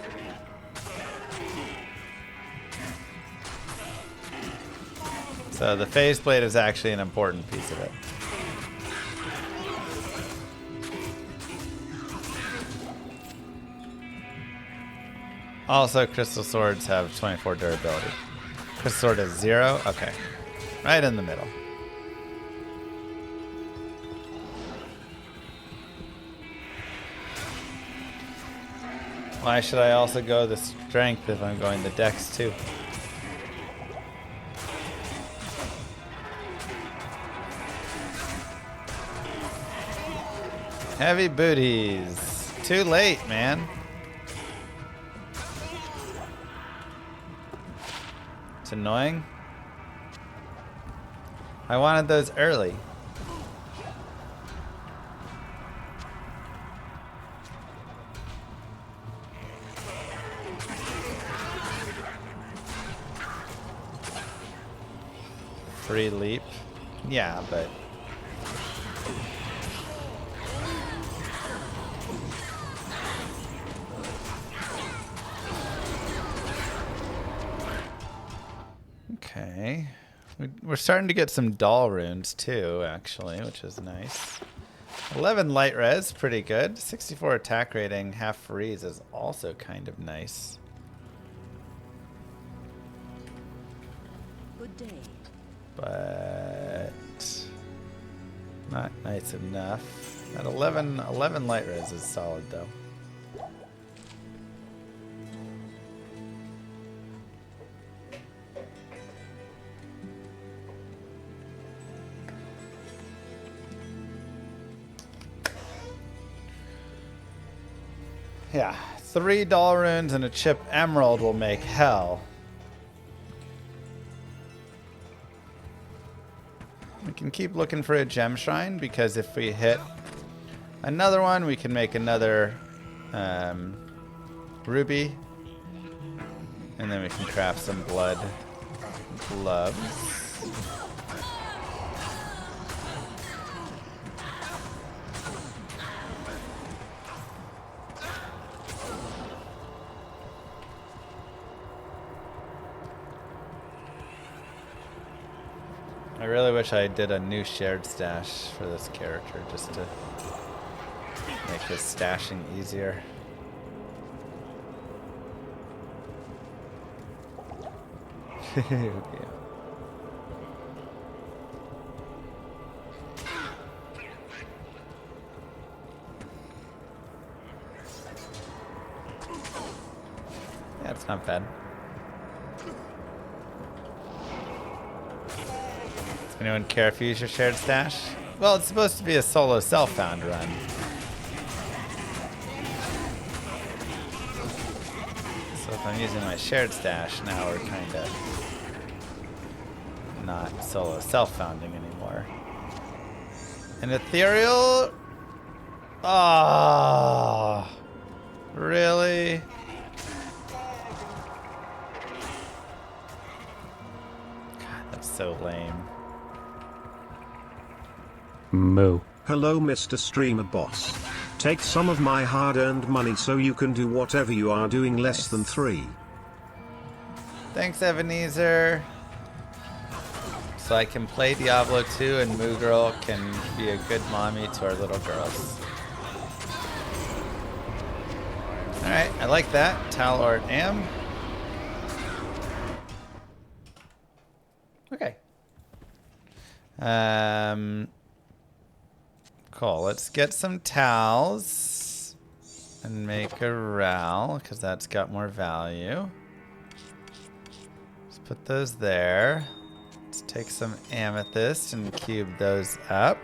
So the phase blade is actually an important piece of it. Also, crystal swords have 24 durability. Crystal sword is 0? Okay. Right in the middle. Why should I also go the strength if I'm going the dex too? Heavy booties. Too late, man. It's annoying. I wanted those early. Free leap. Yeah, but... Okay. We're starting to get some doll runes too, actually, which is nice. 11 light res, pretty good. 64 attack rating, half freeze is also kind of nice. Good day. But not nice enough. That 11 light res is solid though. Yeah, 3 doll runes and a chip emerald will make hell. We can keep looking for a gem shrine because if we hit another one, we can make another ruby. And then we can craft some blood gloves. I really wish I did a new shared stash for this character just to make his stashing easier. Okay. Yeah, it's not bad. Does anyone care if you use your shared stash? Well, it's supposed to be a solo self-found run. So if I'm using my shared stash, now we're kind of not solo self-founding anymore. An ethereal... Ah, really? God, that's so lame. Moo. Hello Mr. Streamer Boss. Take some of my hard-earned money so you can do whatever you are doing less than 3. Thanks, Ebenezer. So I can play Diablo 2 and Moo Girl can be a good mommy to our little girls. Alright, I like that. Talord Am. Okay. Cool. Let's get some towels and make a Ral, because that's got more value. Let's put those there. Let's take some amethyst and cube those up.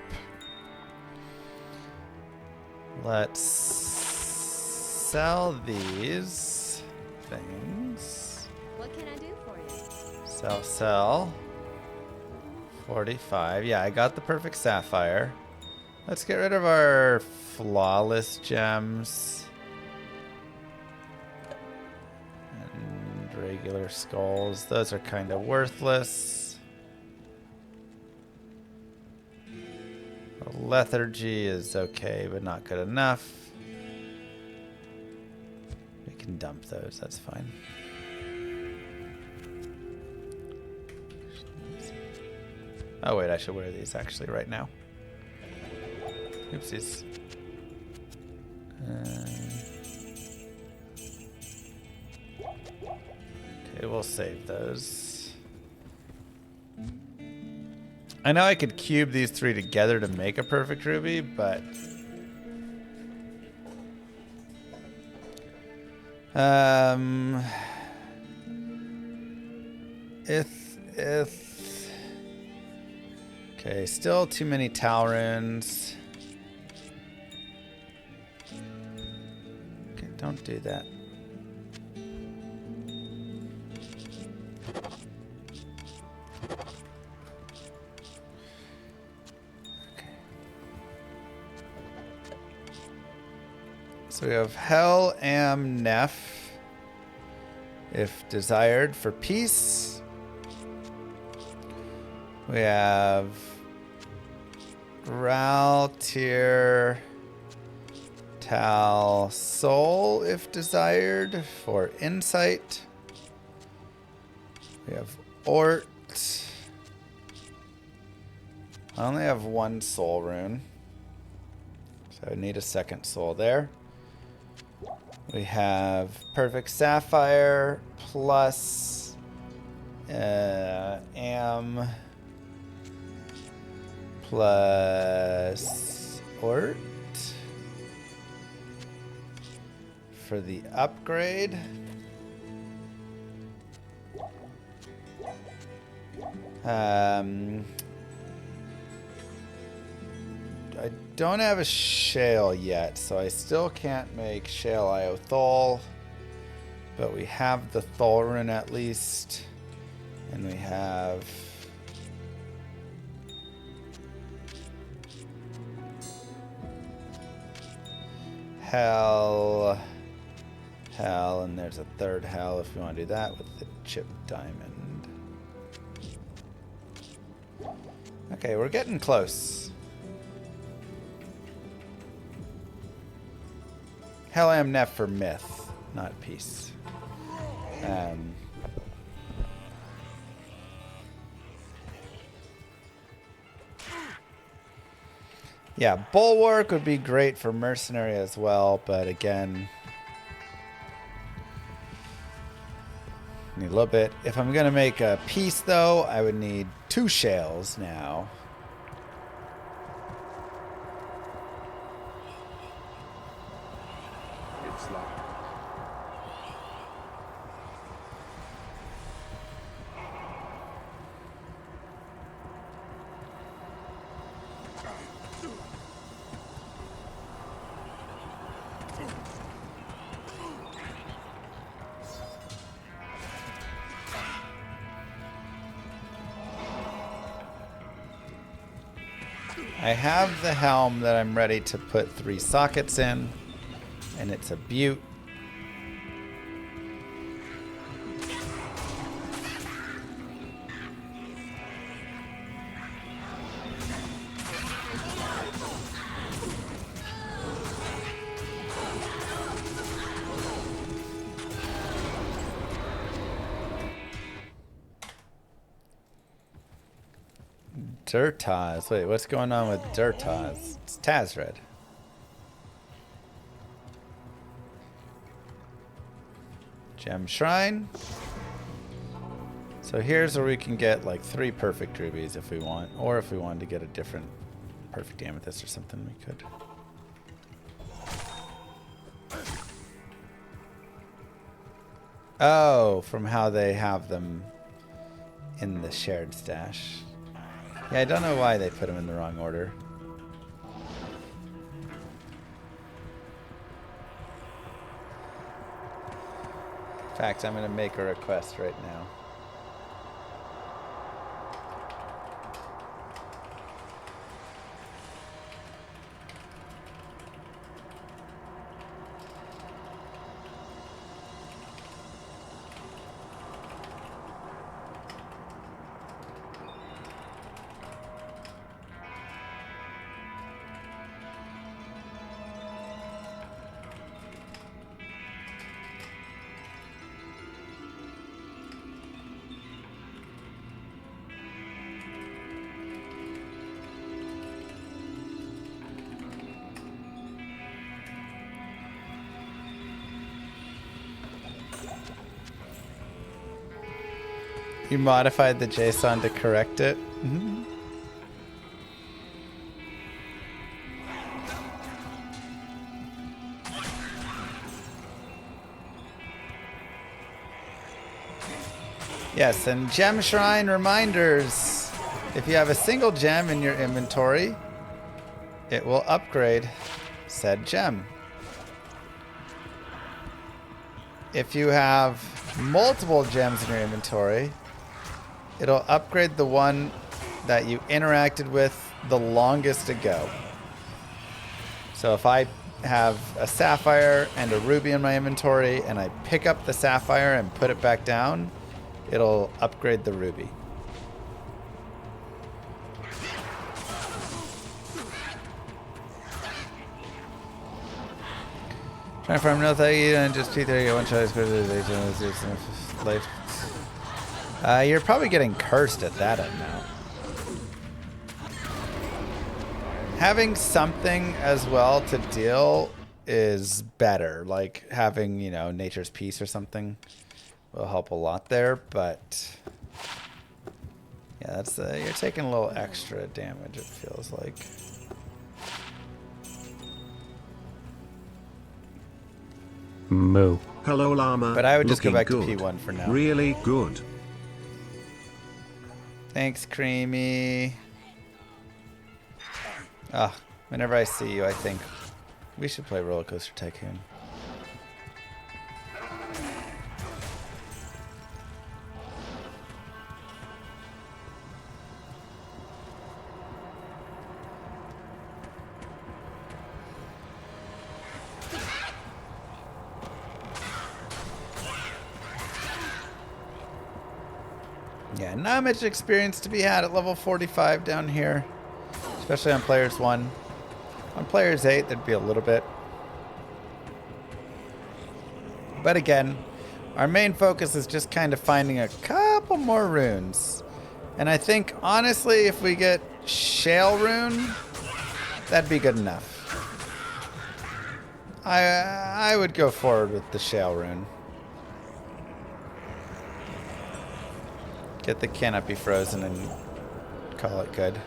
Let's sell these things. What can I do for you? Sell. 45. Yeah, I got the perfect sapphire. Let's get rid of our flawless gems. And regular skulls. Those are kind of worthless. Lethargy is okay, but not good enough. We can dump those, that's fine. Oh wait, I should wear these actually right now. Oopsies. Okay, we'll save those. I know I could cube these 3 together to make a perfect ruby, but okay, still too many Tal runes. Okay, don't do that. So we have Hell Am Nef, if desired, for peace. We have Ral Tyr Tal Soul, if desired, for insight. We have Ort. I only have 1 soul rune, so I need a second soul there. We have Perfect Sapphire plus Am plus Ort for the upgrade. I don't have a shale yet, so I still can't make shale Iothol, but we have the Thorun at least, and we have Hell, and there's a third Hell if you want to do that with the chip diamond. Okay, we're getting close. Hell Am Nef for myth, not peace. Yeah, Bulwark would be great for Mercenary as well, but again, need a little bit. If I'm going to make a piece, though, I would need 2 shales now. It's locked. I have the helm that I'm ready to put 3 sockets in, and it's a beaut. Dirtaz. Wait, what's going on with Dirtaz? It's Tazred. Gem Shrine. So here's where we can get like 3 perfect rubies if we want. Or if we wanted to get a different perfect amethyst or something, we could. Oh, from how they have them in the shared stash. Yeah, I don't know why they put them in the wrong order. In fact, I'm going to make a request right now. You modified the JSON to correct it? Mm-hmm. Yes, and Gem Shrine reminders. If you have a single gem in your inventory, it will upgrade said gem. If you have multiple gems in your inventory, it'll upgrade the one that you interacted with the longest ago. So if I have a sapphire and a ruby in my inventory and I pick up the sapphire and put it back down, it'll upgrade the ruby. Trying to farm no thank you and just P3 get one shot as quickly as life. You're probably getting cursed at that amount. Having something as well to deal is better. Like having, you know, Nature's Peace or something will help a lot there, but yeah, that's you're taking a little extra damage, it feels like. Moo. Hello, llama. But I would just go back Looking to good. P1 for now. Really good. Thanks, Creamy. Ah, whenever I see you, I think we should play Roller Coaster Tycoon. Yeah, not much experience to be had at level 45 down here, especially on Players 1. On Players 8, there'd be a little bit. But again, our main focus is just kind of finding a couple more runes. And I think, honestly, if we get Shale Rune, That'd be good enough. I would go forward with the Shale Rune. Get the canopy frozen and call it good.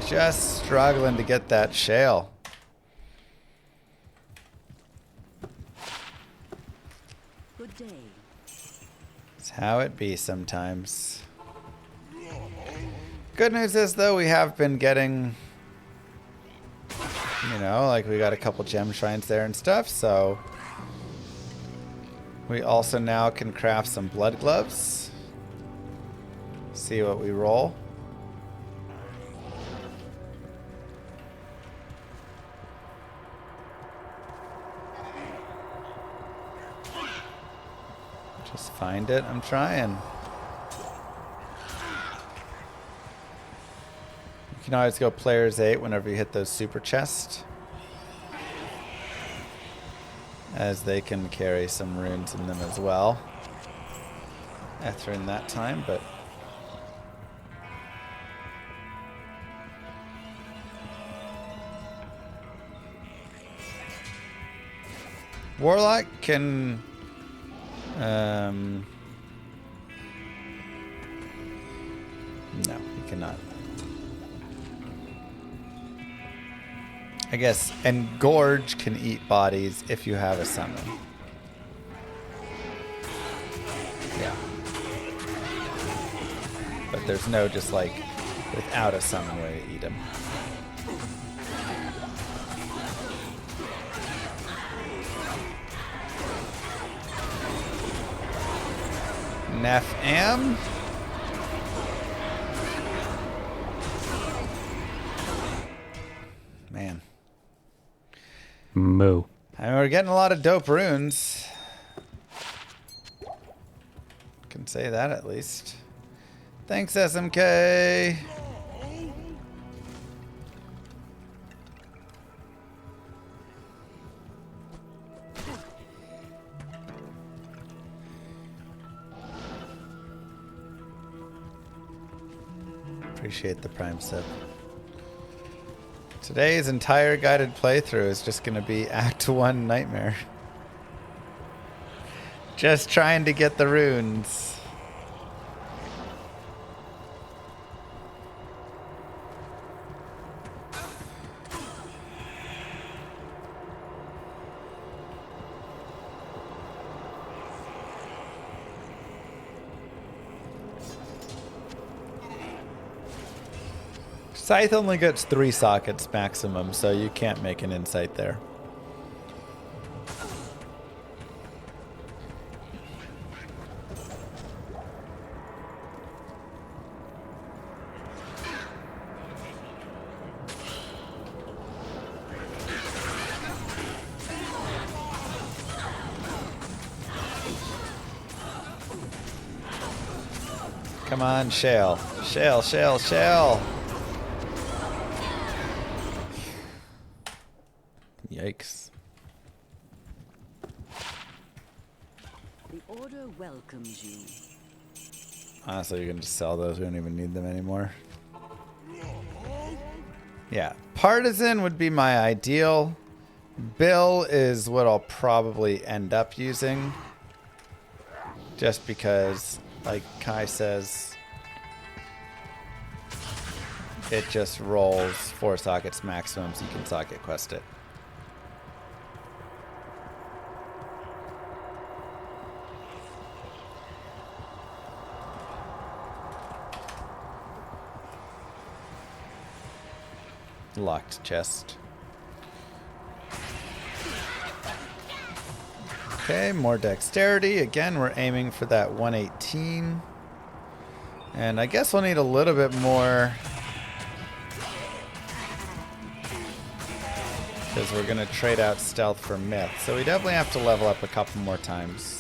Just struggling to get that shale. Good day. It's how it be sometimes. Good news is, though, we have been getting, you know, like we got a couple gem shrines there and stuff, so we also now can craft some blood gloves. See what we roll. Just find it. I'm trying. You can always go players 8 whenever you hit those super chests, as they can carry some runes in them as well. After in that time, but Warlock can no, he cannot. I guess, and Gorge can eat bodies if you have a summon. Yeah. But there's no just like without a summon way to eat them. Nef-Am. Man. Moo. I mean, we're getting a lot of dope runes. Can say that at least. Thanks, SMK. Appreciate the Prime sub. Today's entire guided playthrough is just going to be Act 1 Nightmare. Just trying to get the runes. Scythe only gets 3 sockets maximum, so you can't make an insight there. Come on, Shale. Shale, Shale, Shale. Yikes. The order welcomes you. Honestly, you're going to sell those. We don't even need them anymore. Yeah. Partisan would be my ideal. Bill is what I'll probably end up using. Just because, like Kai says, it just rolls 4 sockets maximum, so you can socket quest it. Locked chest. Okay, more dexterity. Again, we're aiming for that 118. And I guess we'll need a little bit more, because we're going to trade out stealth for myth. So we definitely have to level up a couple more times.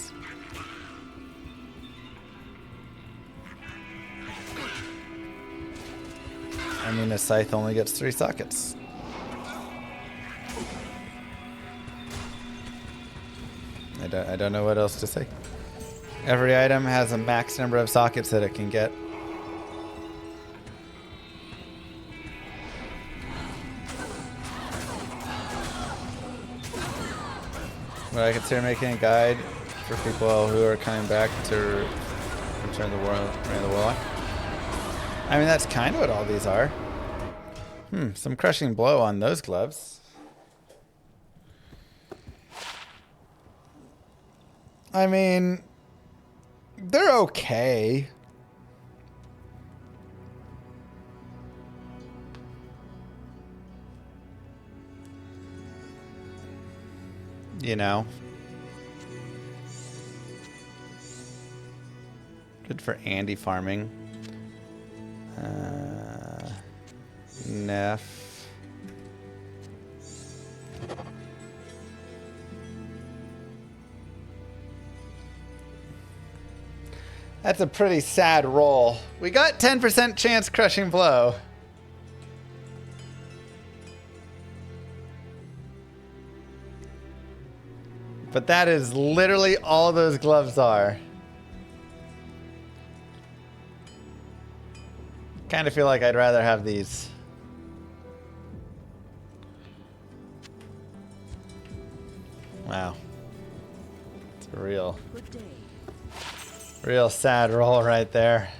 I mean, a scythe only gets 3 sockets. I don't know what else to say. Every item has a max number of sockets that it can get. Would I consider making a guide for people who are coming back to return the Warlock? I mean, that's kind of what all these are. Some crushing blow on those gloves. I mean, they're okay. You know. Good for Andy farming. Neff. That's a pretty sad roll. We got 10% chance crushing blow. But that is literally all those gloves are. Kind of feel like I'd rather have these. Wow. It's a real sad roll right there.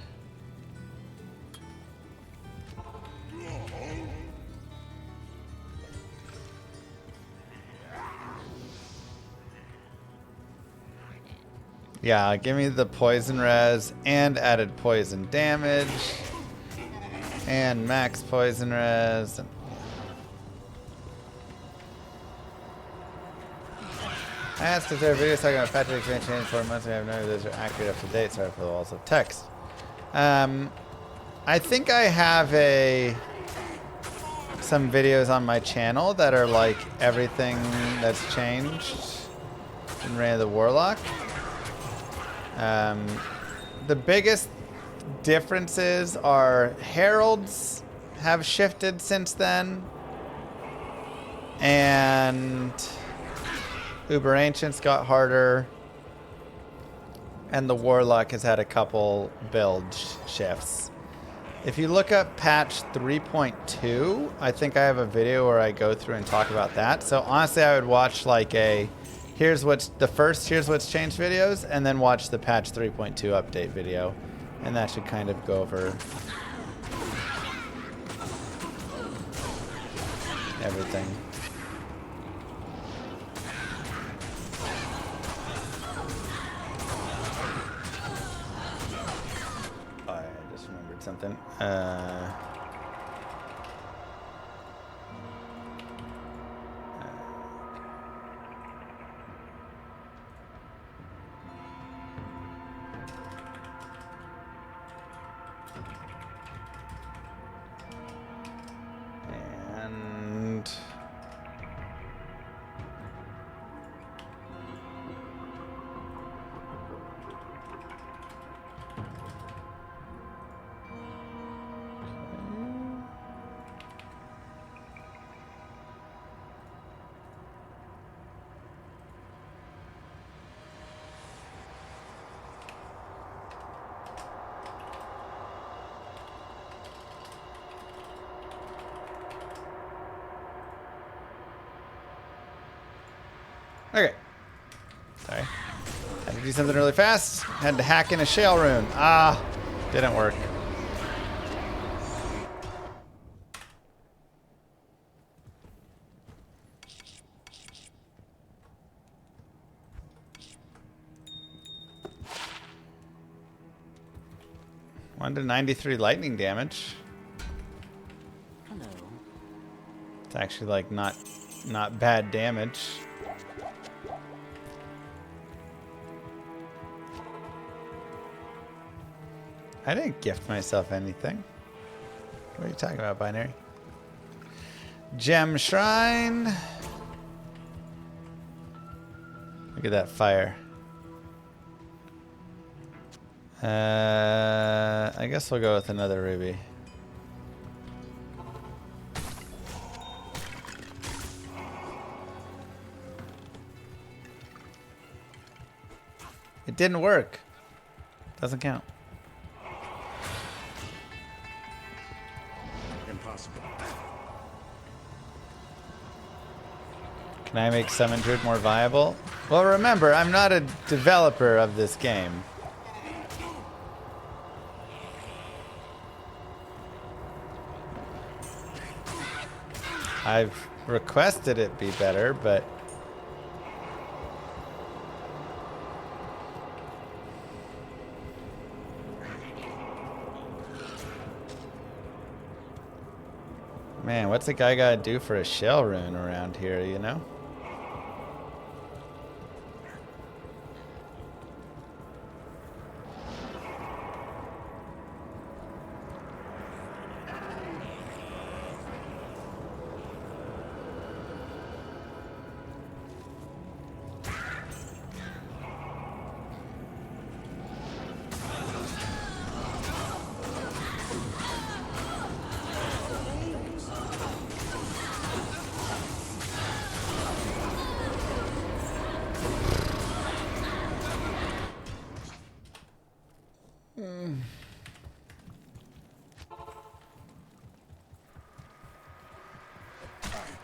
Yeah, give me the poison res and added poison damage. And max poison res. I asked if there are videos talking about patch expansion in 4 months. I have none of those are accurate up to date. Sorry for the walls of text. I think I have some videos on my channel that are like everything that's changed in Reign of the Warlock. The biggest differences are heralds have shifted since then, and Uber Ancients got harder, and the Warlock has had a couple build shifts. If you look up patch 3.2, I think I have a video where I go through and talk about that. So honestly, I would watch like here's what's changed videos, and then watch the patch 3.2 update video. And that should kind of go over everything. Oh, I just remembered something. Okay. Sorry. Had to do something really fast. Had to hack in a shale rune. Ah, didn't work. One to 93 lightning damage. Hello. It's actually like not bad damage. I didn't gift myself anything. What are you talking about, Binary? Gem Shrine. Look at that fire. I guess we'll go with another ruby. didn't work. Doesn't count. Impossible. Can I make Summon Druid more viable? Well, remember, I'm not a developer of this game. I've requested it be better, but... Man, what's a guy gotta do for a shell rune around here, you know?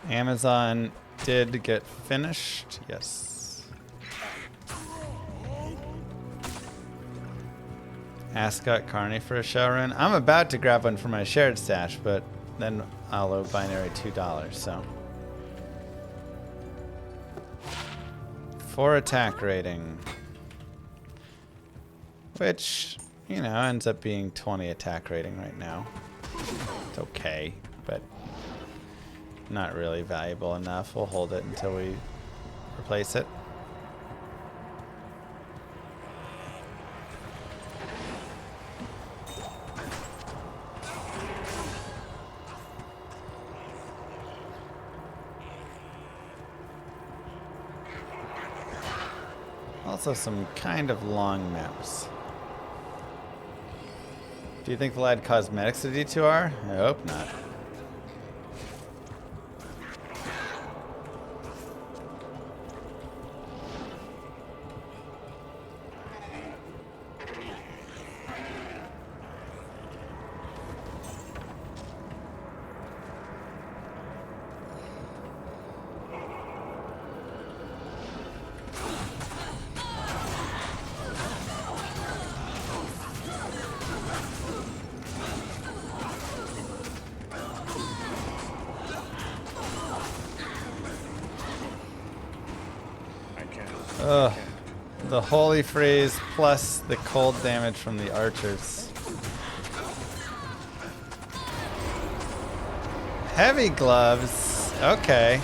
Amazon did get finished. Yes. Ascot Carney for a shell rune. I'm about to grab one for my shared stash, but then I'll owe binary $2, so. 4 attack rating. Which, you know, ends up being 20 attack rating right now. It's okay, but not really valuable enough. We'll hold it until we replace it. Also some kind of long maps. Do you think they'll add cosmetics to D2R? I hope not. Ugh. The holy freeze plus the cold damage from the archers. Heavy gloves. Okay.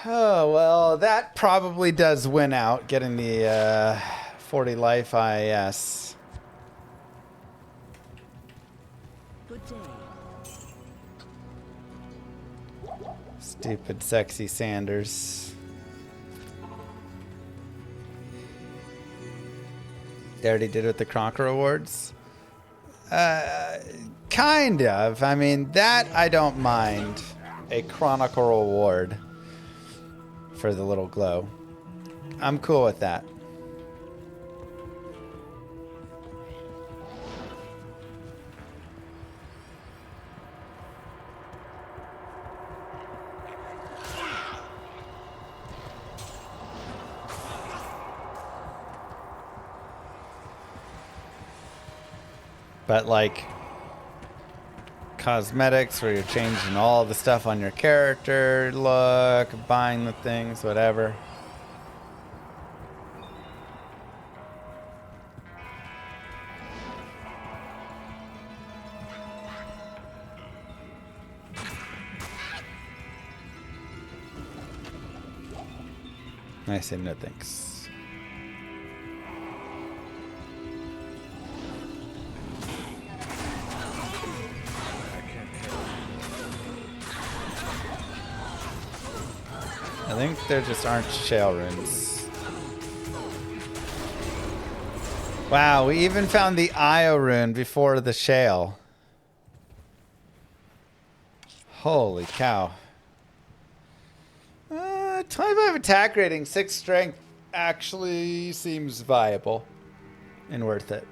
Oh, well, that probably does win out, getting the 40 life IS. Good day. Stupid, sexy Sanders. They already did it with the Crocker Awards? Kind of. I mean, that I don't mind. A Chronicle Award for the little glow. I'm cool with that. But like cosmetics where you're changing all the stuff on your character, look, buying the things, whatever. I say no thanks. I think there just aren't shale runes. Wow, we even found the Io rune before the shale. Holy cow. 25 attack rating, 6 strength, actually seems viable and worth it.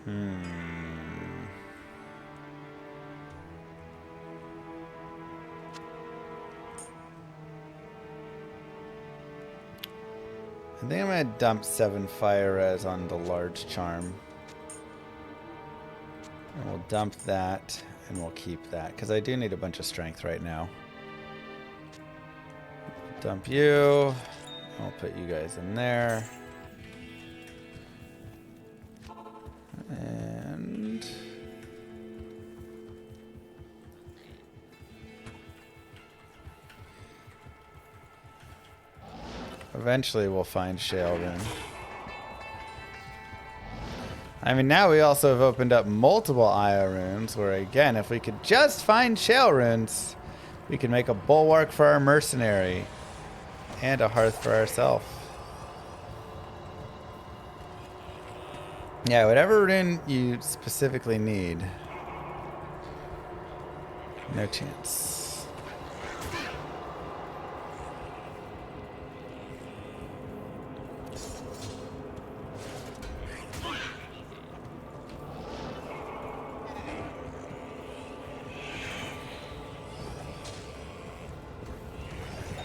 I think I'm gonna dump 7 fire res on the large charm. And we'll dump that and we'll keep that because I do need a bunch of strength right now. Dump you. I'll put you guys in there. And eventually we'll find Shale Rune. I mean, now we also have opened up multiple Io runes where, again, if we could just find Shale Runes, we could make a bulwark for our mercenary and a hearth for ourselves. Yeah, whatever rune you specifically need. No chance.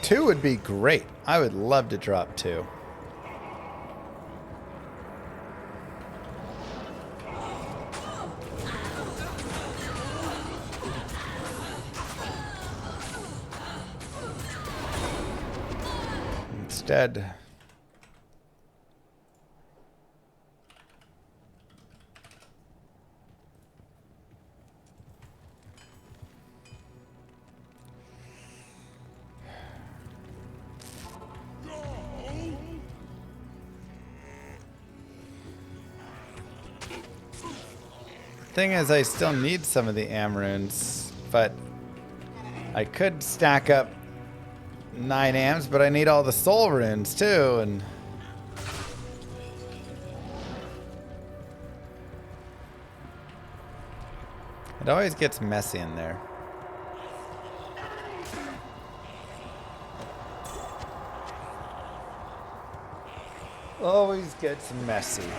Two would be great. I would love to drop 2. Instead, thing is, I still need some of the Amrunes, but I could stack up 9 Ams, but I need all the soul runes too, and it always gets messy in there. Always gets messy.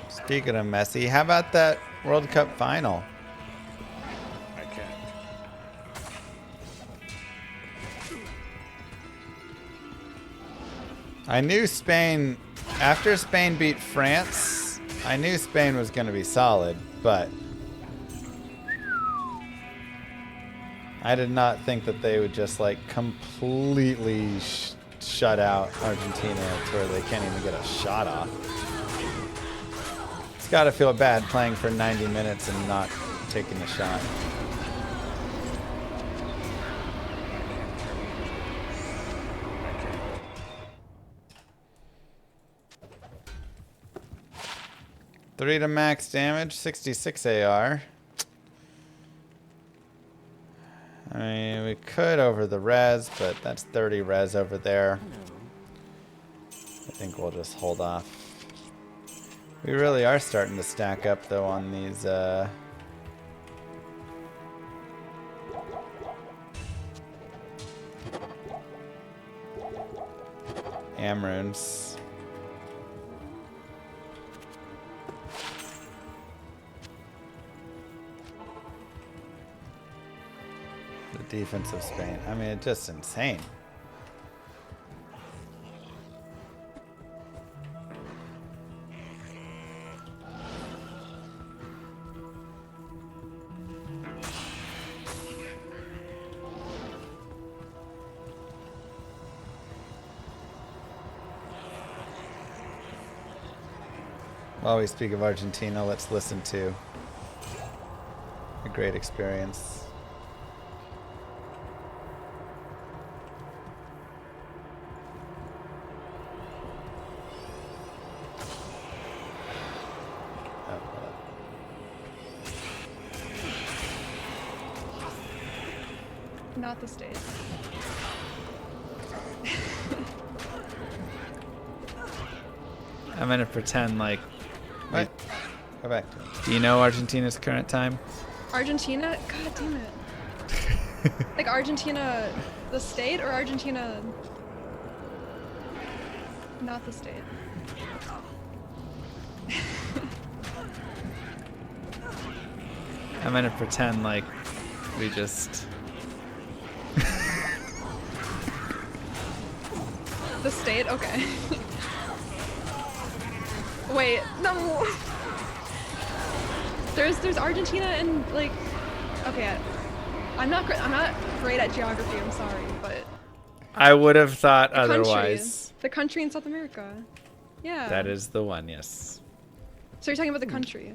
Speaking of messy, how about that World Cup final? I can't. I knew Spain, after Spain beat France, I knew Spain was going to be solid, but I did not think that they would just like completely shut out Argentina to where they can't even get a shot off. It's got to feel bad playing for 90 minutes and not taking a shot. Three to max damage, 66 AR. I mean, we could over the res, but that's 30 res over there. I think we'll just hold off. We really are starting to stack up, though, on these, Amrunes. The defense of Spain. I mean, it's just insane. While we speak of Argentina, let's listen to a great experience. Not the States. I'm gonna pretend like. Wait. Go back to it. Do you know Argentina's current time? Argentina? God damn it. Like Argentina, the state, or Argentina, not the state? I'm gonna pretend like we just. The state? Okay. Wait, no. There's Argentina and like, okay, I'm not great at geography. I'm sorry, but I would have thought the country, otherwise. the country in South America. Yeah. That is the one, yes. So you're talking about the country?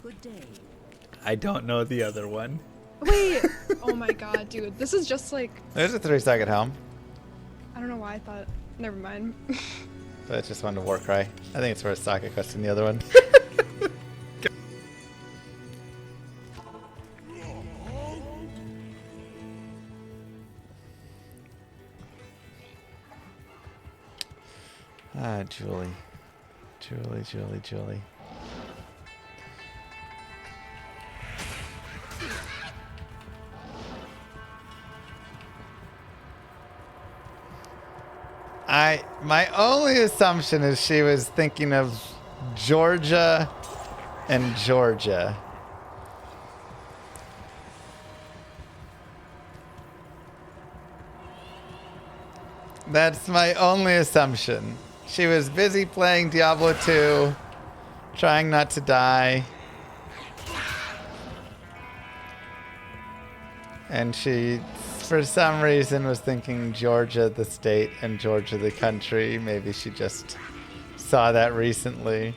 Good day. I don't know the other one. Wait. Oh my god, dude. This is just like. There's a 3-second helm. I don't know why I thought. Never mind. But it's just one to Warcry. I think it's worth socket questing the other one. Ah, Julie. Julie. My only assumption is she was thinking of Georgia and Georgia. That's my only assumption. She was busy playing Diablo 2, trying not to die. And she, for some reason, was thinking Georgia the state and Georgia the country. Maybe she just saw that recently.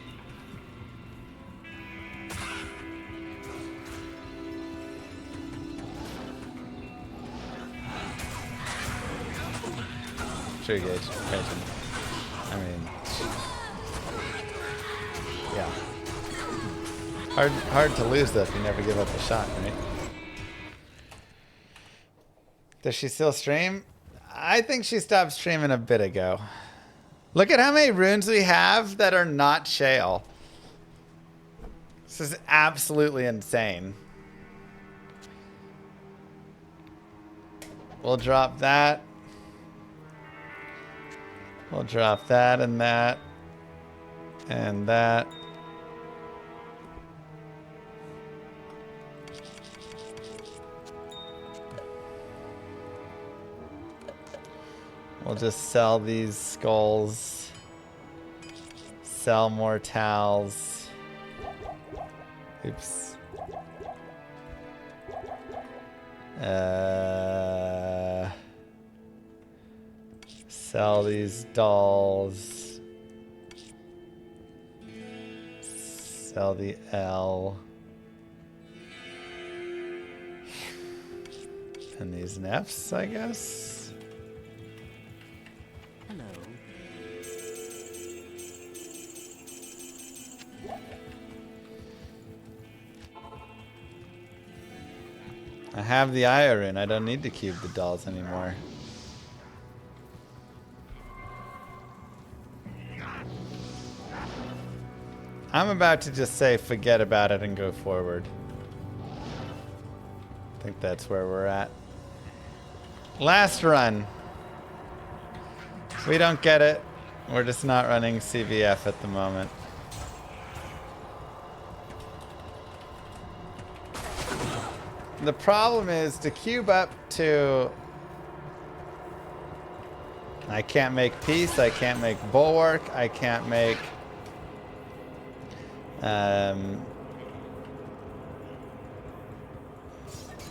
True gauge. Imagine. I mean, yeah. Hard to lose though if you never give up a shot, right? Does she still stream? I think she stopped streaming a bit ago. Look at how many runes we have that are not shale. This is absolutely insane. We'll drop that. We'll drop that and that. And that. We'll just sell these skulls. Sell more towels. Oops. Sell these dolls. Sell the L. And these nefs, I guess. Hello. I have the iron. I don't need to cube the dolls anymore. I'm about to just say forget about it and go forward. I think that's where we're at. Last run. We don't get it. We're just not running CVF at the moment. The problem is to cube up to... I can't make peace, I can't make bulwark, I can't make...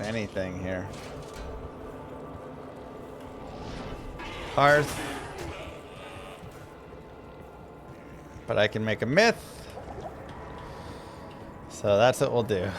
anything here. Hearth. But I can make a myth. So that's what we'll do.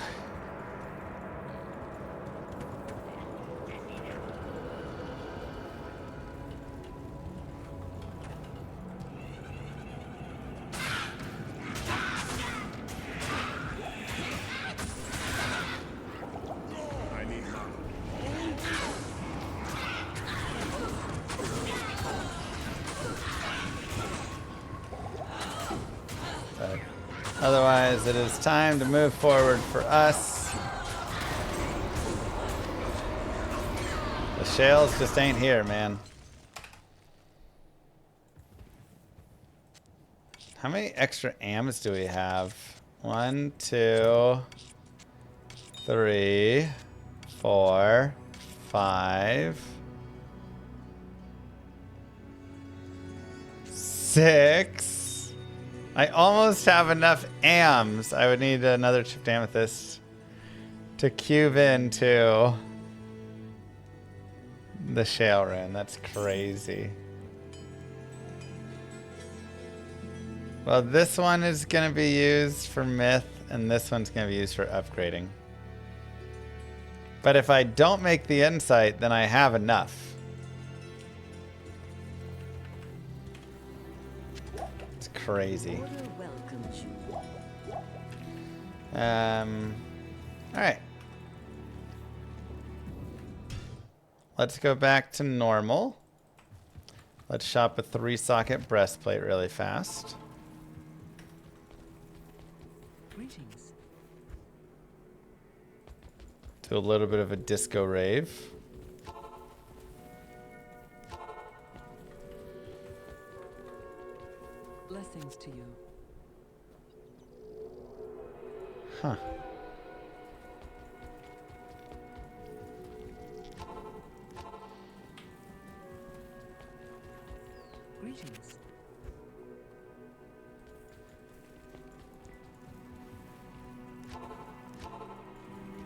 Otherwise, it is time to move forward for us. The shales just ain't here, man. How many extra AMs do we have? 1, 2, 3, 4, 5, 6. I almost have enough AMs. I would need another chipped amethyst to cube into the shale rune. That's crazy. Well, this one is going to be used for myth, and this one's going to be used for upgrading. But if I don't make the insight, then I have enough. It's crazy. Alright. Let's go back to normal. Let's shop a 3-socket breastplate really fast. Greetings. Do a little bit of a disco rave. Blessings to you. Huh. Greetings.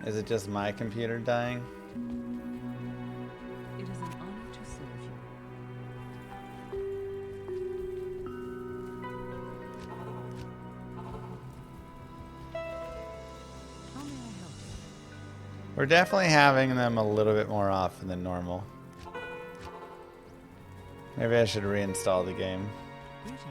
Is it just my computer dying? It is an honor to serve you. How may I help you? We're definitely having them a little bit more often than normal. Maybe I should reinstall the game. Greetings.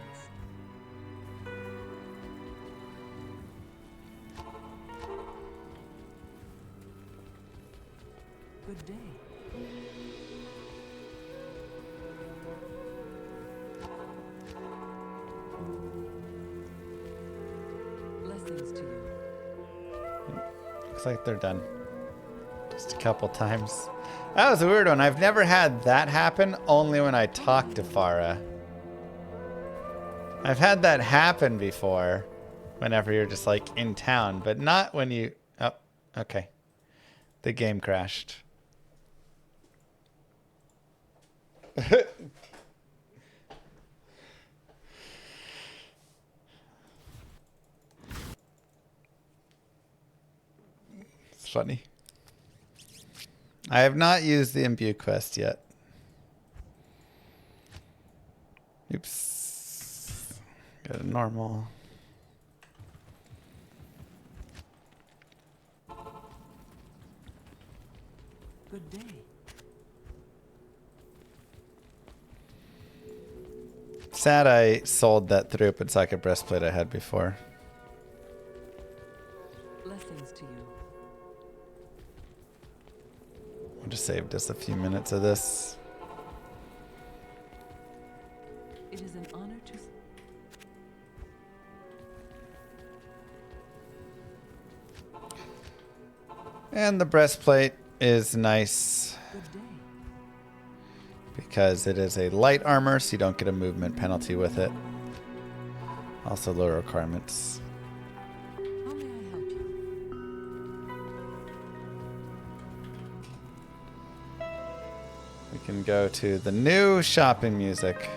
Good day. Blessings to you. Looks like they're done. Just a couple times. That was a weird one. I've never had that happen, only when I talk to Farah. I've had that happen before, whenever you're just like in town, but not when you... Oh, okay. The game crashed. It's funny. I have not used the imbue quest yet. Oops. Go to normal. Good day. Sad I sold that throughput socket breastplate I had before. Blessings to you. I'll just save just a few minutes of this. It is an honor to... And the breastplate is nice Good day. because it is a light armor, so you don't get a movement penalty with it. Also lower requirements. How may I help you? We can go to the new shopping music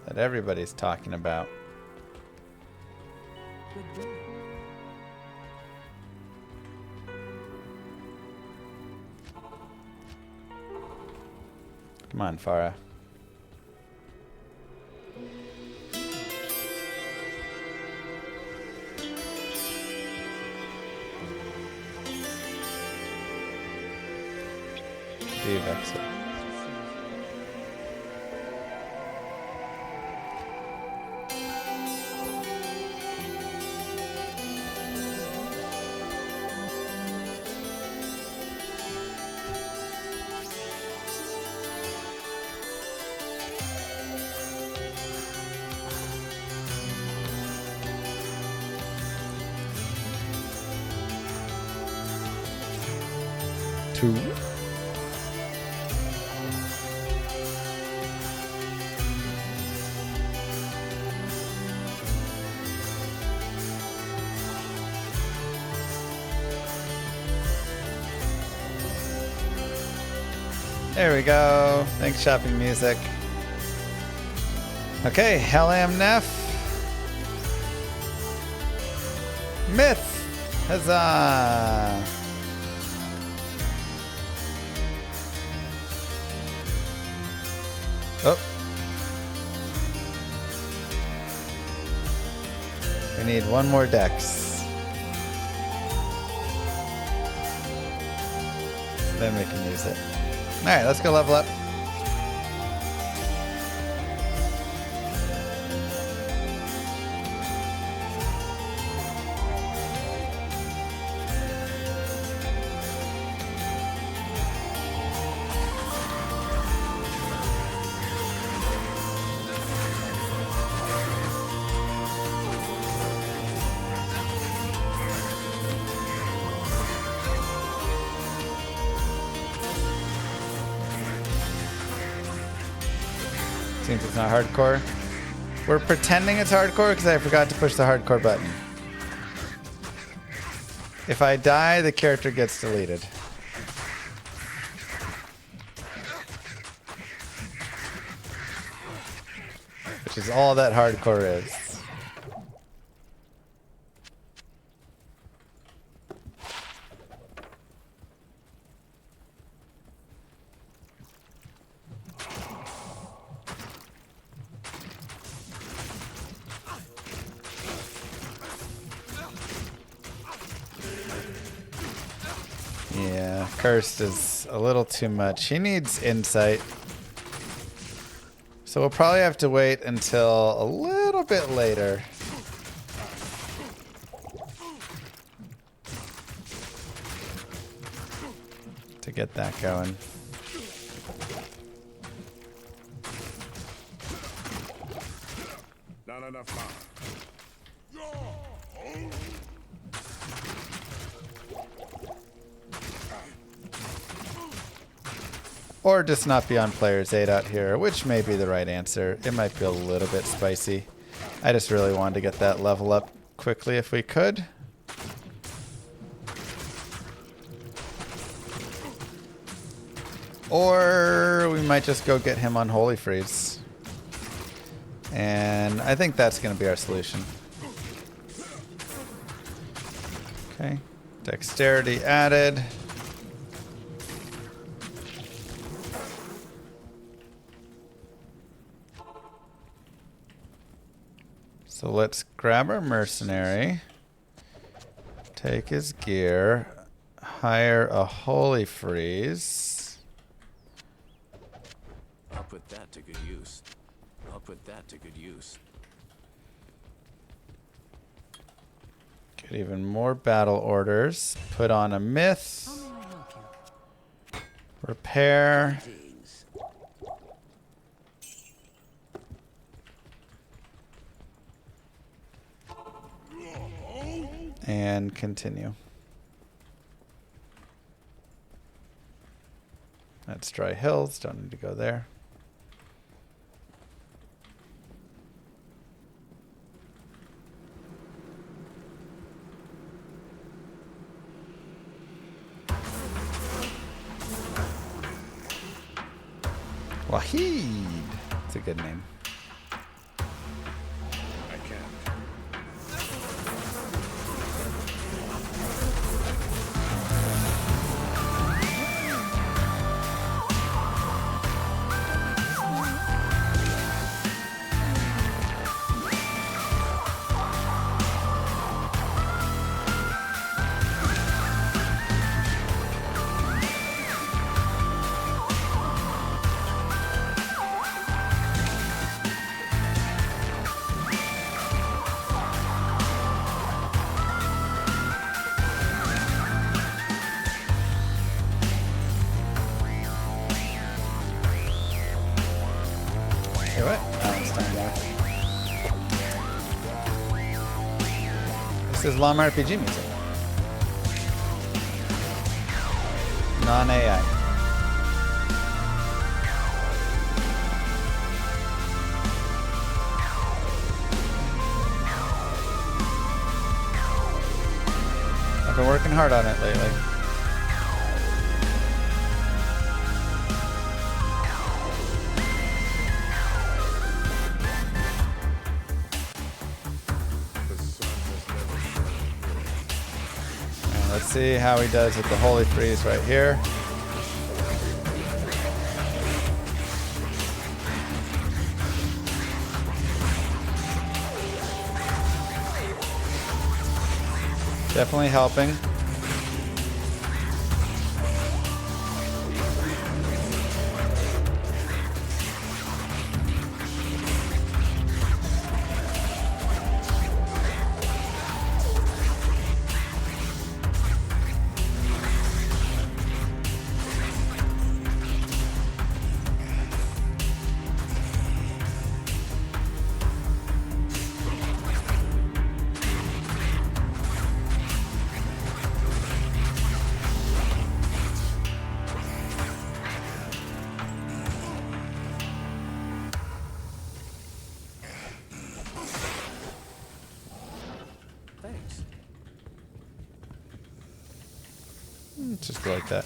that everybody's talking about. Good day. Come on, Farah. Steve exit. 2. There we go. Thanks, Shopping Music. Okay, Hellam Neff. Myth. Huzzah. Oh. We need one more dex. Then we can use it. Alright, let's go level up. Seems it's not hardcore. We're pretending it's hardcore because I forgot to push the hardcore button. If I die, the character gets deleted. Which is all that hardcore is. Yeah, Cursed is a little too much. He needs insight. So we'll probably have to wait until a little bit later. To get that going. Not enough mana. Or just not be on player's aid out here, which may be the right answer. It might be a little bit spicy. I just really wanted to get that level up quickly if we could. Or we might just go get him on Holy Freeze. And I think that's going to be our solution. Okay. Dexterity added. So let's grab our mercenary, take his gear, hire a Holy Freeze. I'll put that to good use. I'll put that to good use. Get even more battle orders. Put on a myth. How may I help you? Repair. And continue. That's Dry Hills. Don't need to go there. Wahid. It's a good name. I can't. Hey, what? Oh, it's time now. This is LOM RPG music. Non-AI. I've been working hard on it lately. And let's see how he does with the Holy Freeze right here. Definitely helping. Thanks. Just go like that.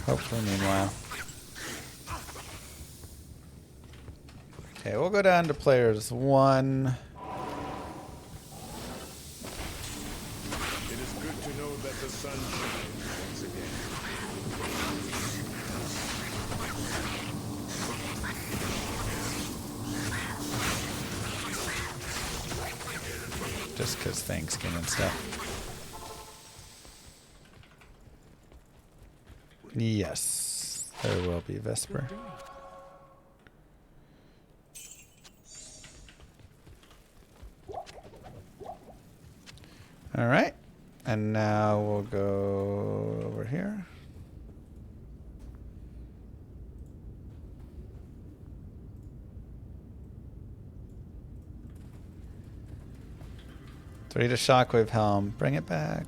Hopefully, meanwhile. Okay, we'll go down to players 1. It is good to know that the sun shines once again. Just because Thanksgiving and stuff. Yes, there will be Vesper. All right, and now we'll go over here. Three to Shockwave Helm. Bring it back.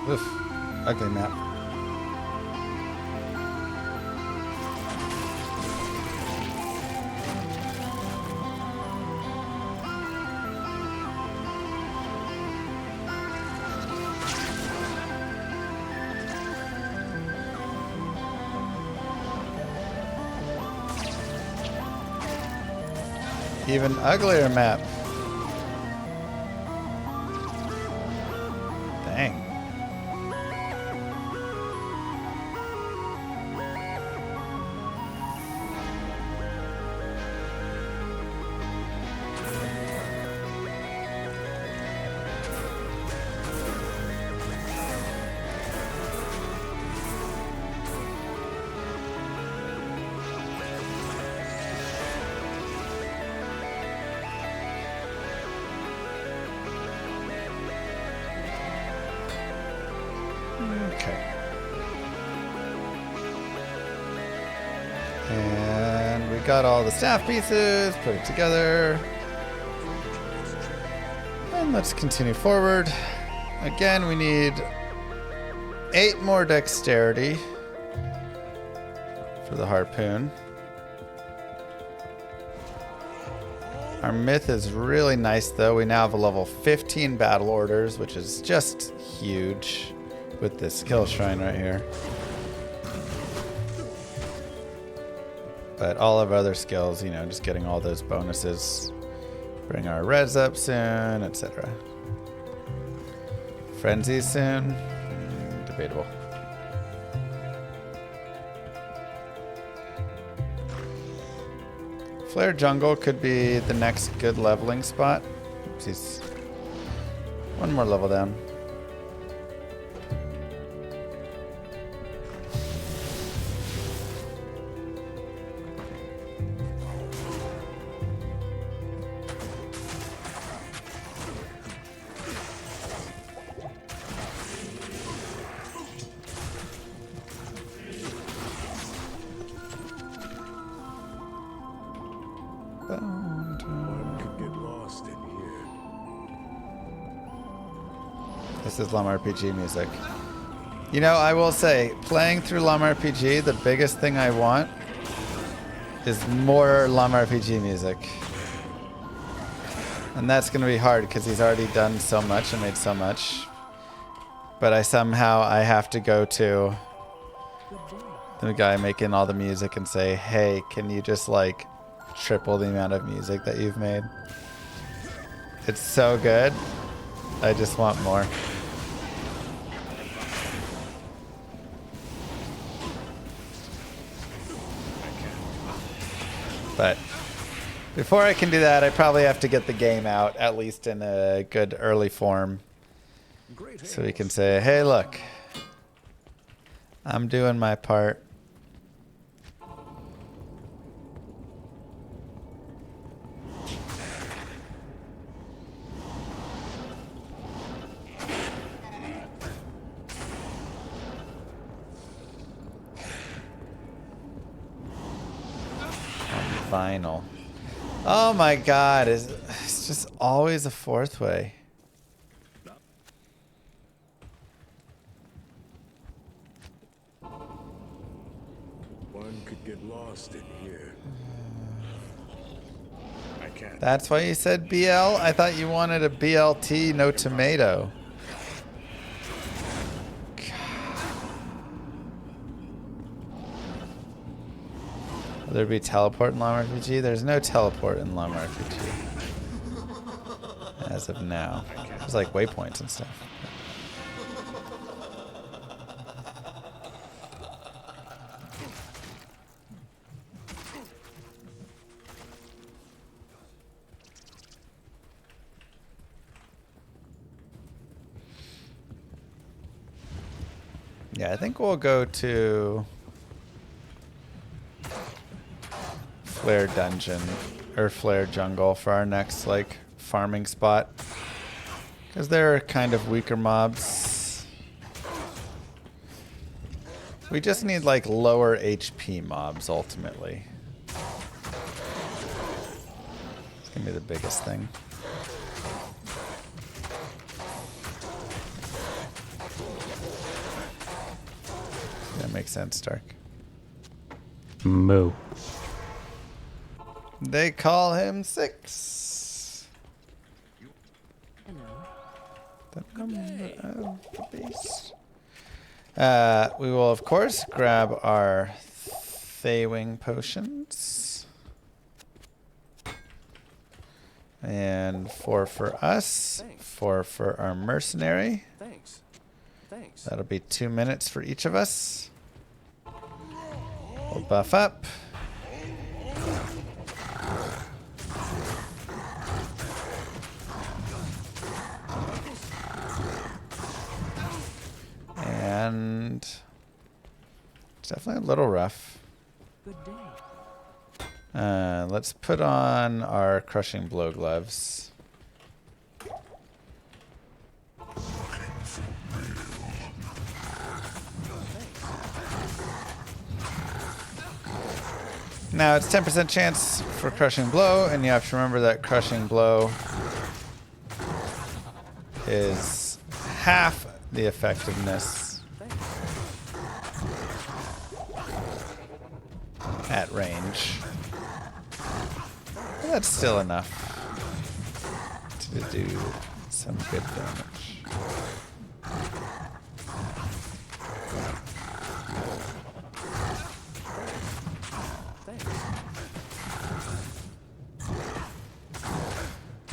Oof, ugly map. Even uglier map. Dang. Okay. And we got all the staff pieces, put it together. And let's continue forward. Again, we need 8 more dexterity for the harpoon. Our myth is really nice though. We now have a level 15 battle orders, which is just huge with this skill shrine right here. But all of our other skills, you know, just getting all those bonuses. Bring our res up soon, etc. Frenzy soon. Debatable. Flare jungle could be the next good leveling spot. Oops, he's one more level down. One could get lost in here. This is LUM RPG music. You know, I will say, playing through LUM RPG, the biggest thing I want is more LUM RPG music. And that's going to be hard because he's already done so much and made so much. But I have to go to the guy making all the music and say, hey, can you just like triple the amount of music that you've made? It's so good. I just want more. But before I can do that, I probably have to get the game out, at least in a good early form. So we can say, hey, look, I'm doing my part. Vinyl. Oh my god, it's just always a fourth way. One could get lost in here. I can't. That's why you said BL? I thought you wanted a BLT, no tomato. Will there be teleport in LUM RPG? There's no teleport in LUM RPG. As of now. There's like waypoints and stuff. Yeah, I think we'll go to Flare Dungeon or Flare Jungle for our next like farming spot, because they're kind of weaker mobs. We just need like lower HP mobs ultimately. It's gonna be the biggest thing. That makes sense, Stark. Moo. They call him Six. The number of the beast. We will, of course, grab our Thaywing potions. And 4 for us. 4 for our mercenary. Thanks. Thanks. That'll be 2 minutes for each of us. We'll buff up. And it's definitely a little rough. Good day. Let's put on our crushing blow gloves. Now it's 10% chance for crushing blow, and you have to remember that crushing blow is half the effectiveness at range. But that's still enough to do some good damage.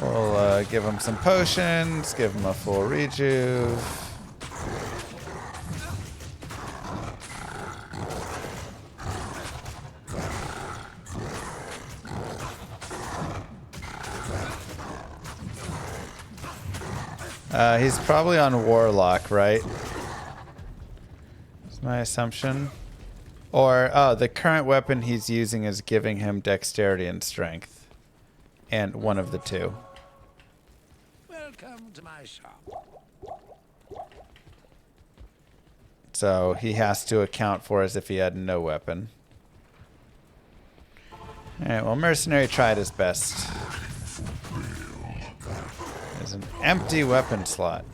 We'll give him some potions, give him a full rejuve. He's probably on Warlock, right? That's my assumption. Or, oh, the current weapon he's using is giving him dexterity and strength. And one of the two. Welcome to my shop. So he has to account for as if he had no weapon. Alright, well, Mercenary tried his best. There's an empty weapon slot.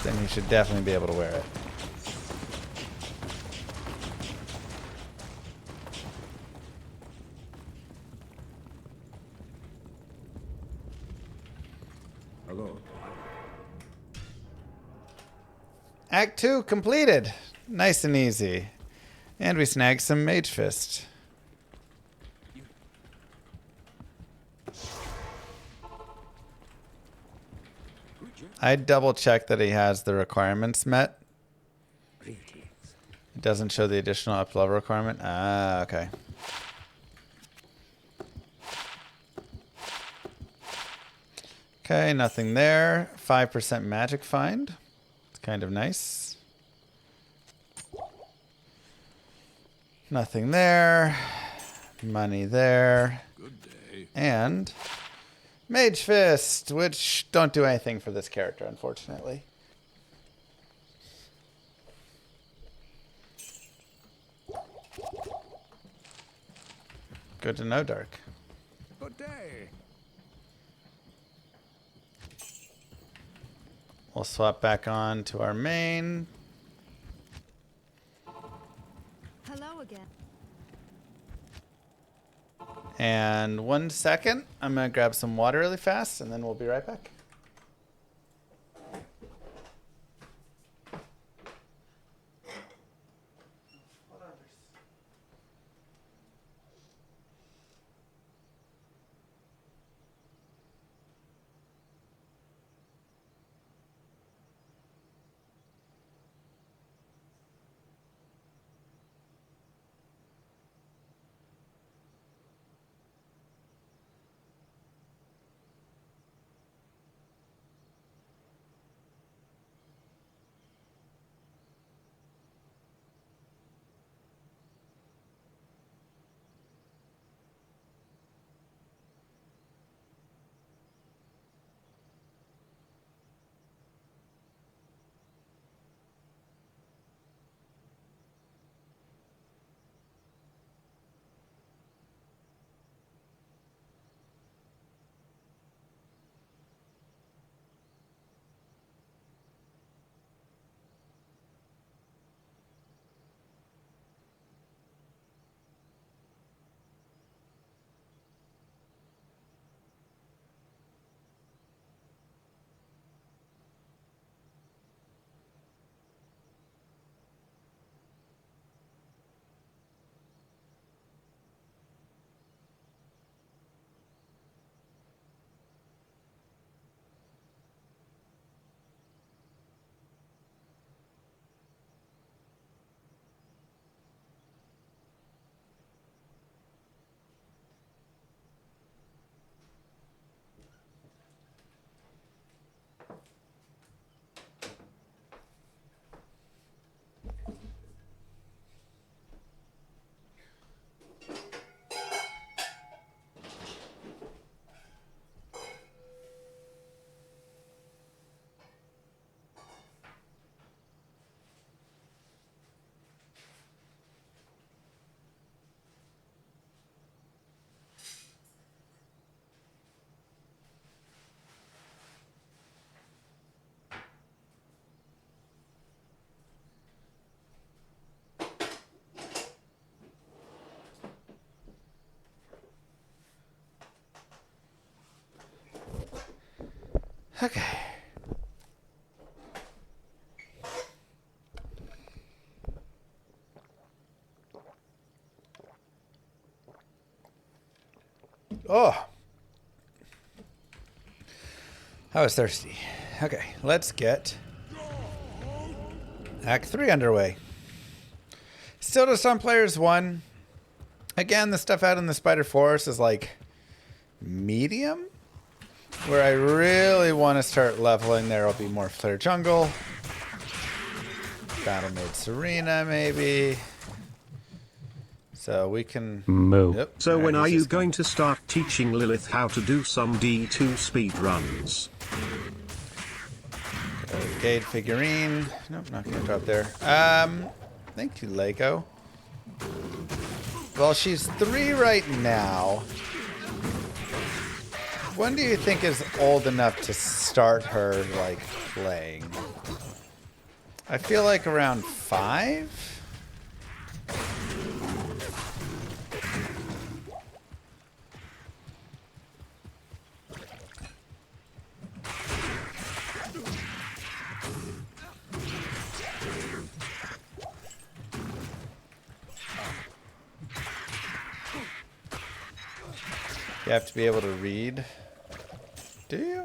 Then he should definitely be able to wear it. Hello. Act 2 completed. Nice and easy. And we snagged some Mage Fist. I double checked that he has the requirements met. It doesn't show the additional up level requirement. Ah, okay. Okay, nothing there. 5% magic find. It's kind of nice. Nothing there. Money there. Good day. And Mage Fist, which don't do anything for this character, unfortunately. Good to know, Dark. Good day. We'll swap back on to our main. Hello again. And 1 second, I'm going to grab some water really fast, and then we'll be right back. Okay. Oh. I was thirsty. Okay, let's get Act 3 underway. Still just on players 1. Again, the stuff out in the Spider Forest is like medium. Where I really want to start leveling, there will be more Flare Jungle. Battle Maid Serena, maybe. So we can... Moo. Yep. So Alright, when he's are you just going to start teaching Lilith how to do some D2 speed runs? Gade figurine. Nope, not gonna drop there. Thank you, Lego. Well, she's 3 right now. When do you think is old enough to start her, like, playing? I feel like around 5? You have to be able to read. Do you?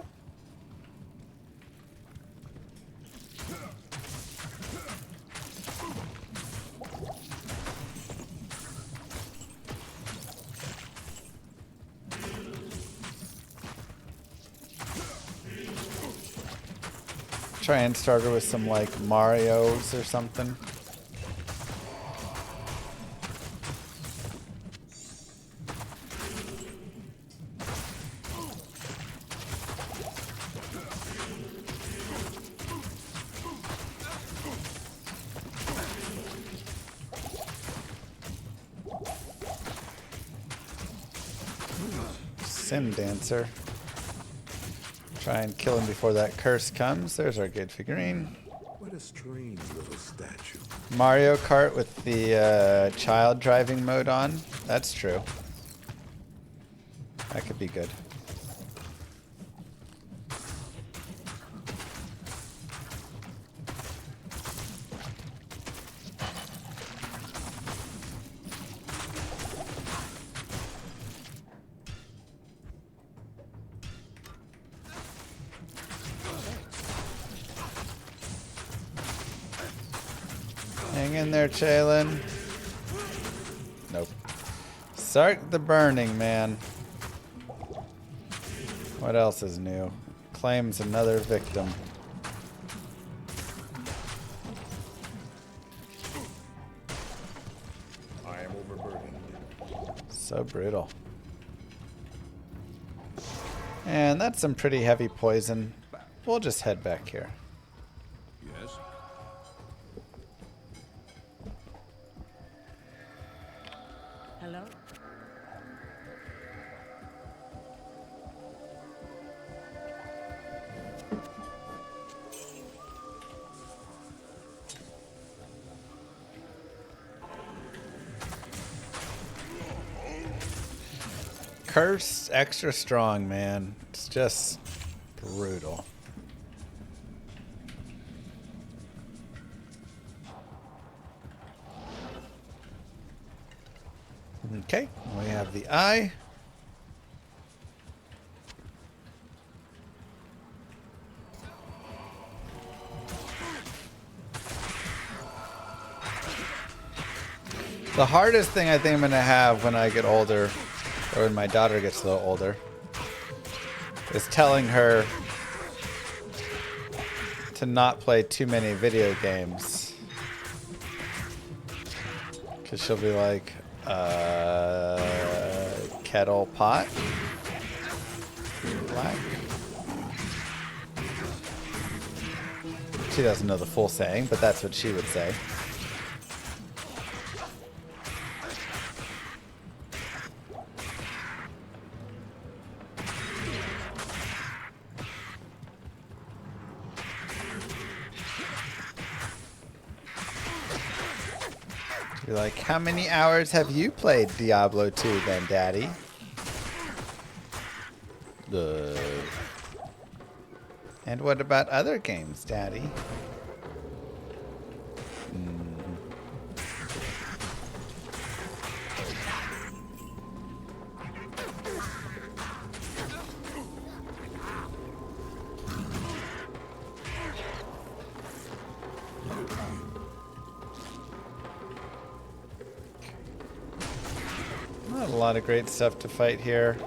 Try and start her with some like Marios or something. Sim Dancer. Try and kill him before that curse comes. There's our good figurine. What a strange little statue. Mario Kart with the child driving mode on. That's true. That could be good. Hang in there, Chaylin. Nope. Start the burning, man. What else is new? Claims another victim. I am overburdened. So brutal. And that's some pretty heavy poison. We'll just head back here. Yes? Hello? Curse extra strong, man. It's just brutal. Okay, we have the eye. The hardest thing I think I'm gonna have when I get older, or when my daughter gets a little older, is telling her to not play too many video games. Because she'll be like, kettle pot? Black? She doesn't know the full saying, but that's what she would say. You're like, how many hours have you played Diablo 2 then, Daddy? And what about other games, Daddy? Not a lot of great stuff to fight here.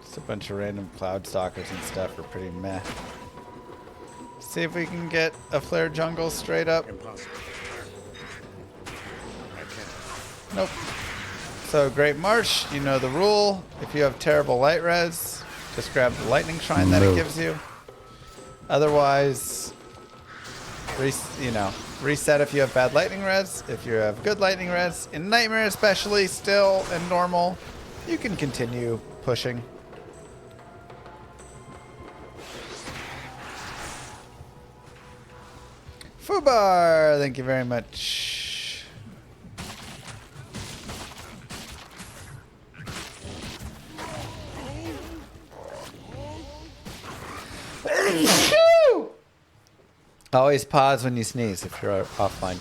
Just a bunch of random cloud stalkers and stuff are pretty meh. See if we can get a flare jungle straight up. Impossible. I can't. Nope. So Great Marsh, you know the rule. If you have terrible light res, just grab the lightning shrine that it gives you. Otherwise, reset if you have bad lightning res. If you have good lightning res, in Nightmare especially, still and normal, you can continue pushing. Fubar, thank you very much. Always pause when you sneeze if you're offline.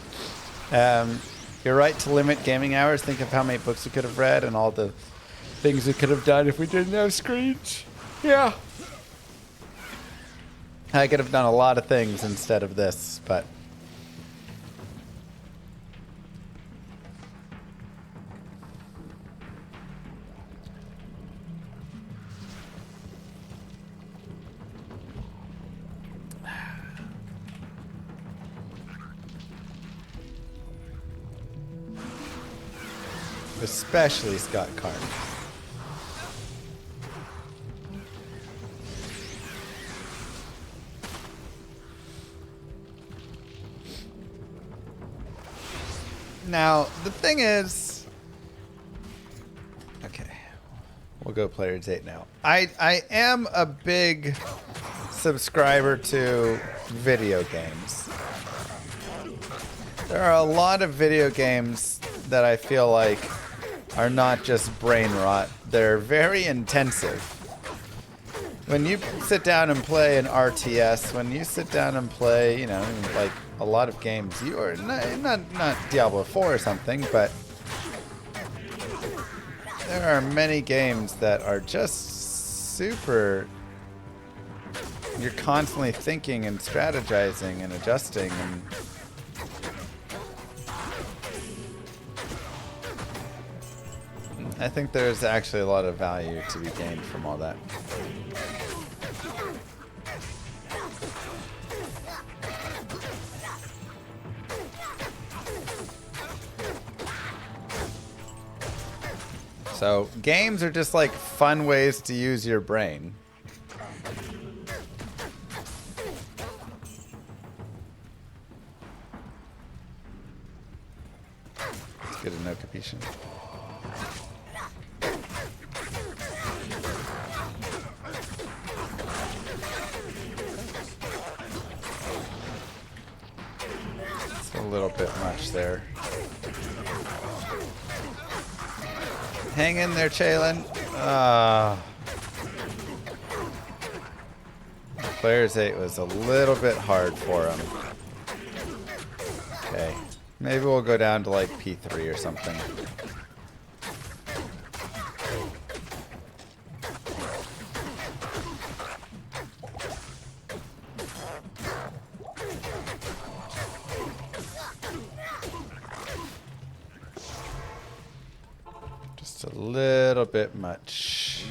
You're right to limit gaming hours. Think of how many books we could have read and all the things we could have done if we didn't have screens. Yeah. I could have done a lot of things instead of this, but... especially Scott Carter. Now, the thing is... Okay. We'll go Players 8 now. I am a big subscriber to video games. There are a lot of video games that I feel like are not just brain rot. They're very intensive. When you sit down and play an RTS, when you sit down and play, you know, like a lot of games, you are not Diablo 4 or something, but there are many games that are just super. You're constantly thinking and strategizing and adjusting, and I think there's actually a lot of value to be gained from all that. So, games are just like fun ways to use your brain. Let's get a no capition. It's a little bit much there. Hang in there, Chalen. Players 8 was a little bit hard for him. Okay. Maybe we'll go down to like P3 or something. Just a little bit much.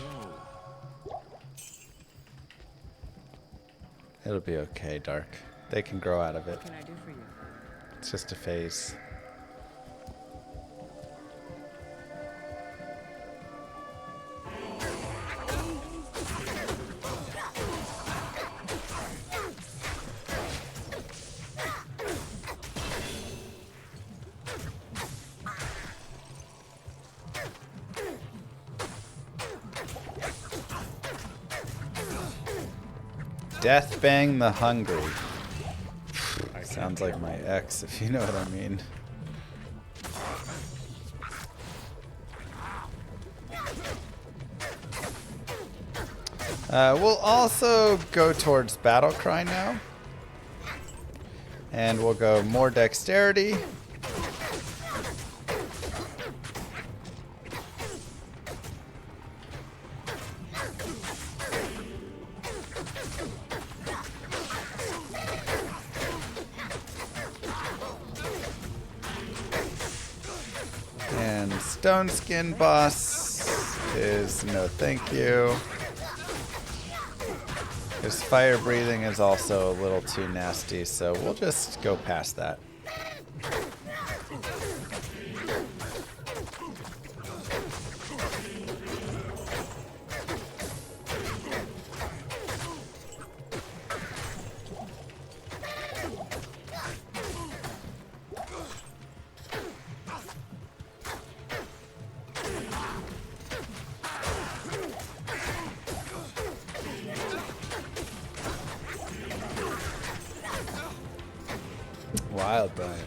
It'll be okay, Dark. They can grow out of it. What can I do for you? It's just a phase. Death Bang the Hungry. Sounds like my ex, if you know what I mean. We'll also go towards Battle Cry now. And we'll go more dexterity. And Stone Skin boss is no thank you. His fire breathing is also a little too nasty, so we'll just go past that. Wild Brian.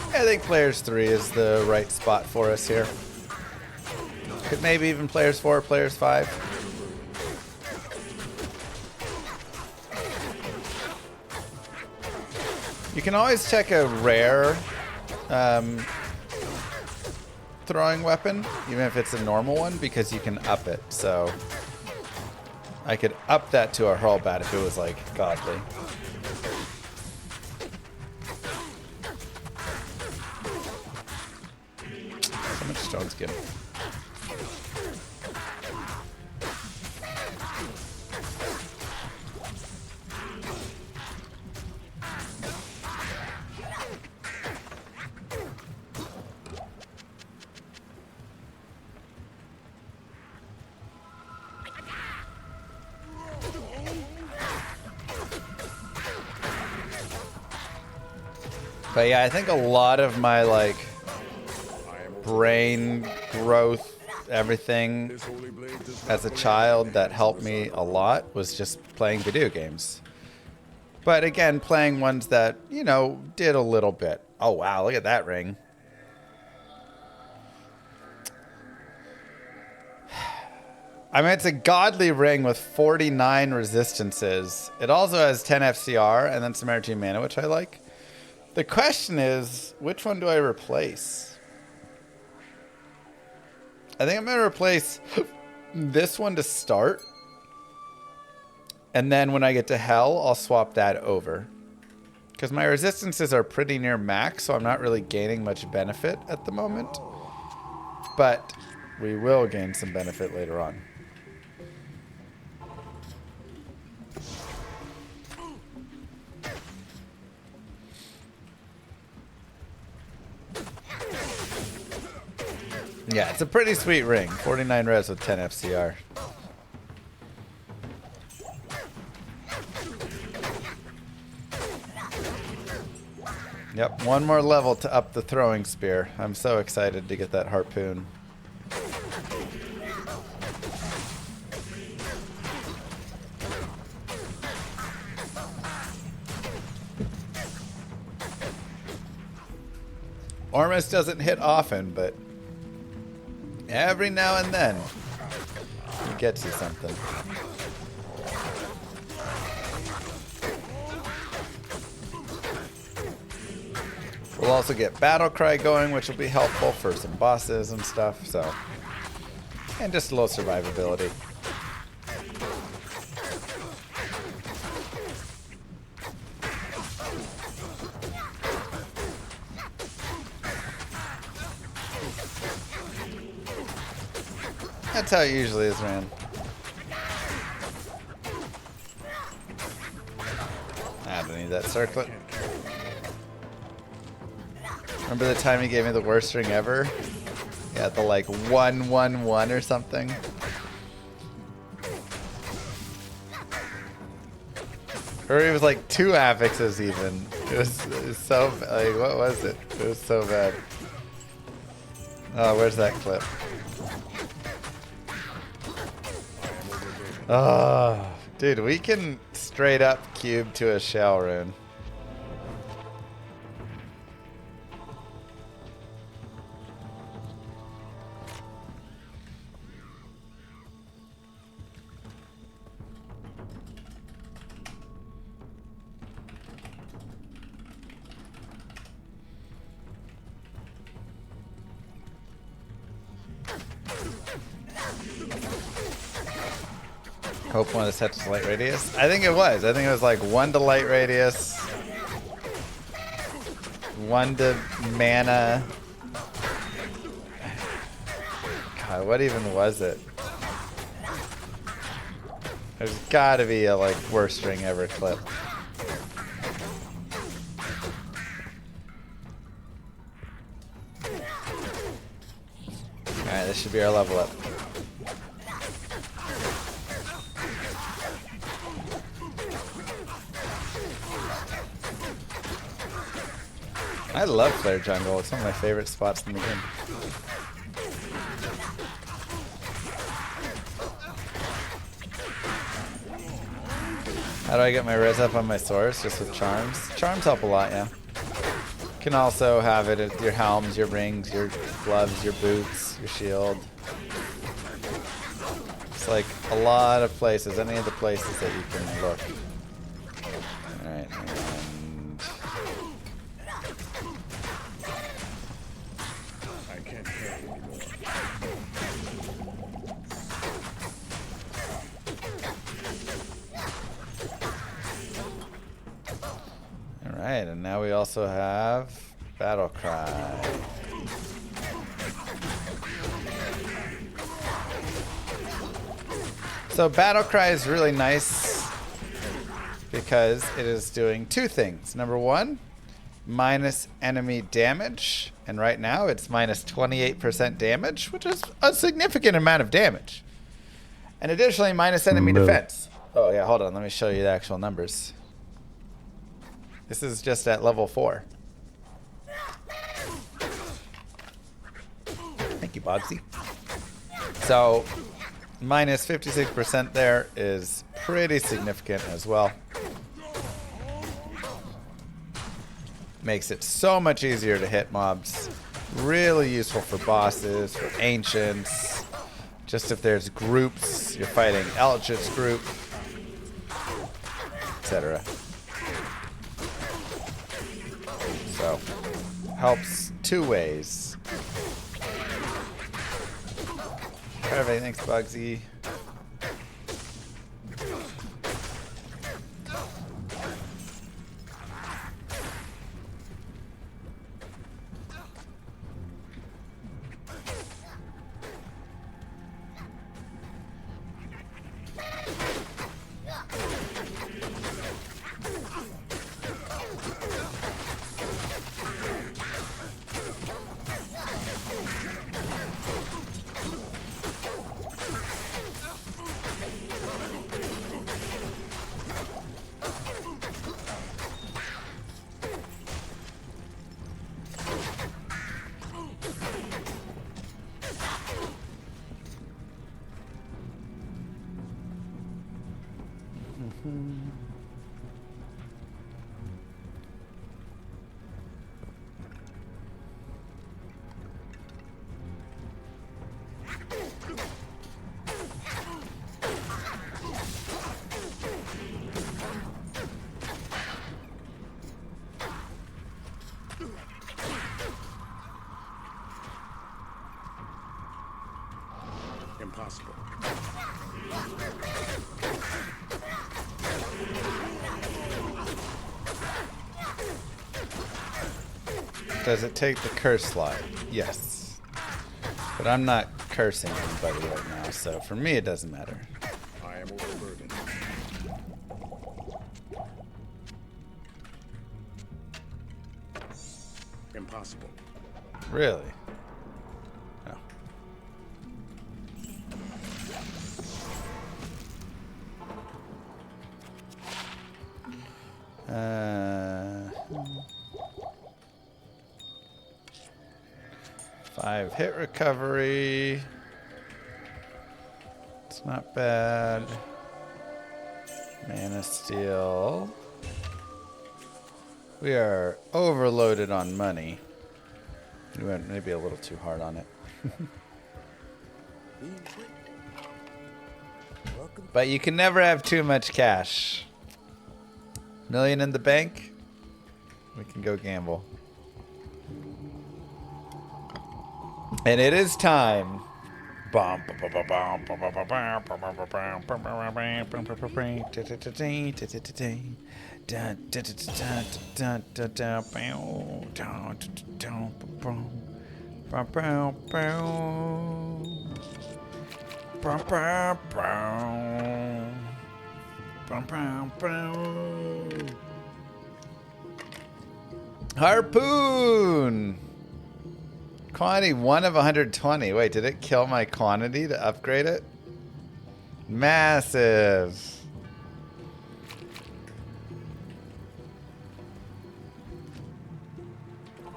I think players 3 is the right spot for us here. Could maybe even players 4, players 5. You can always check a rare throwing weapon, even if it's a normal one, because you can up it. So I could up that to a hurlbat if it was like godly. So much stone skin. But yeah, I think a lot of my like brain growth, everything as a child that helped me a lot was just playing video games. But again, playing ones that, you know, did a little bit. Oh wow, look at that ring. I mean, it's a godly ring with 49 resistances. It also has 10 FCR and then some energy mana, which I like. The question is, which one do I replace? I think I'm going to replace this one to start. And then when I get to Hell, I'll swap that over. Because my resistances are pretty near max, so I'm not really gaining much benefit at the moment. But we will gain some benefit later on. Yeah, it's a pretty sweet ring. 49 res with 10 FCR. Yep, one more level to up the throwing spear. I'm so excited to get that harpoon. Ormus doesn't hit often, but every now and then he gets you something. We'll also get Battle Cry going, which will be helpful for some bosses and stuff, so. And just a little survivability. That's how it usually is, man. I don't need that circlet. Remember the time he gave me the worst ring ever? Yeah, the like 1-1-1 or something. Or it was like 2 affixes even. It was so, like, what was it? It was so bad. Oh, where's that clip? Oh, dude, we can straight up cube to a shell rune. Hope one of the sets is light radius. I think it was. I think it was like 1 to light radius, 1 to mana. God, what even was it? There's gotta be a like worst string ever clip. Alright, this should be our level up. I love Flare Jungle. It's one of my favorite spots in the game. How do I get my res up on my swords? Just with charms? Charms help a lot, yeah. You can also have it at your helms, your rings, your gloves, your boots, your shield. It's like a lot of places, any of the places that you can look. Alright, and... I can't carry anymore. Alright, and now we also have Battle Cry. So Battle Cry is really nice because it is doing 2 things. Number 1, minus enemy damage. And right now it's minus 28% damage, which is a significant amount of damage. And additionally, minus enemy defense. Oh yeah, hold on. Let me show you the actual numbers. This is just at level 4. Thank you, Bogsy. So, minus 56% there is pretty significant as well. Makes it so much easier to hit mobs. Really useful for bosses, for ancients. Just if there's groups, you're fighting Eldritch group, etc. So, helps 2 ways. Perfect, thanks Bugsy. Impossible. Does it take the curse slide? Yes. But I'm not cursing anybody right now, so for me it doesn't matter. I am overburdened. Impossible. Really? No. Five hit recovery. It's not bad. Mana steal. We are overloaded on money. We went maybe a little too hard on it. But you can never have too much cash. $1 million in the bank. We can go gamble. And it is time Harpoon! Quantity 1 of 120. Wait, did it kill my quantity to upgrade it? Massive.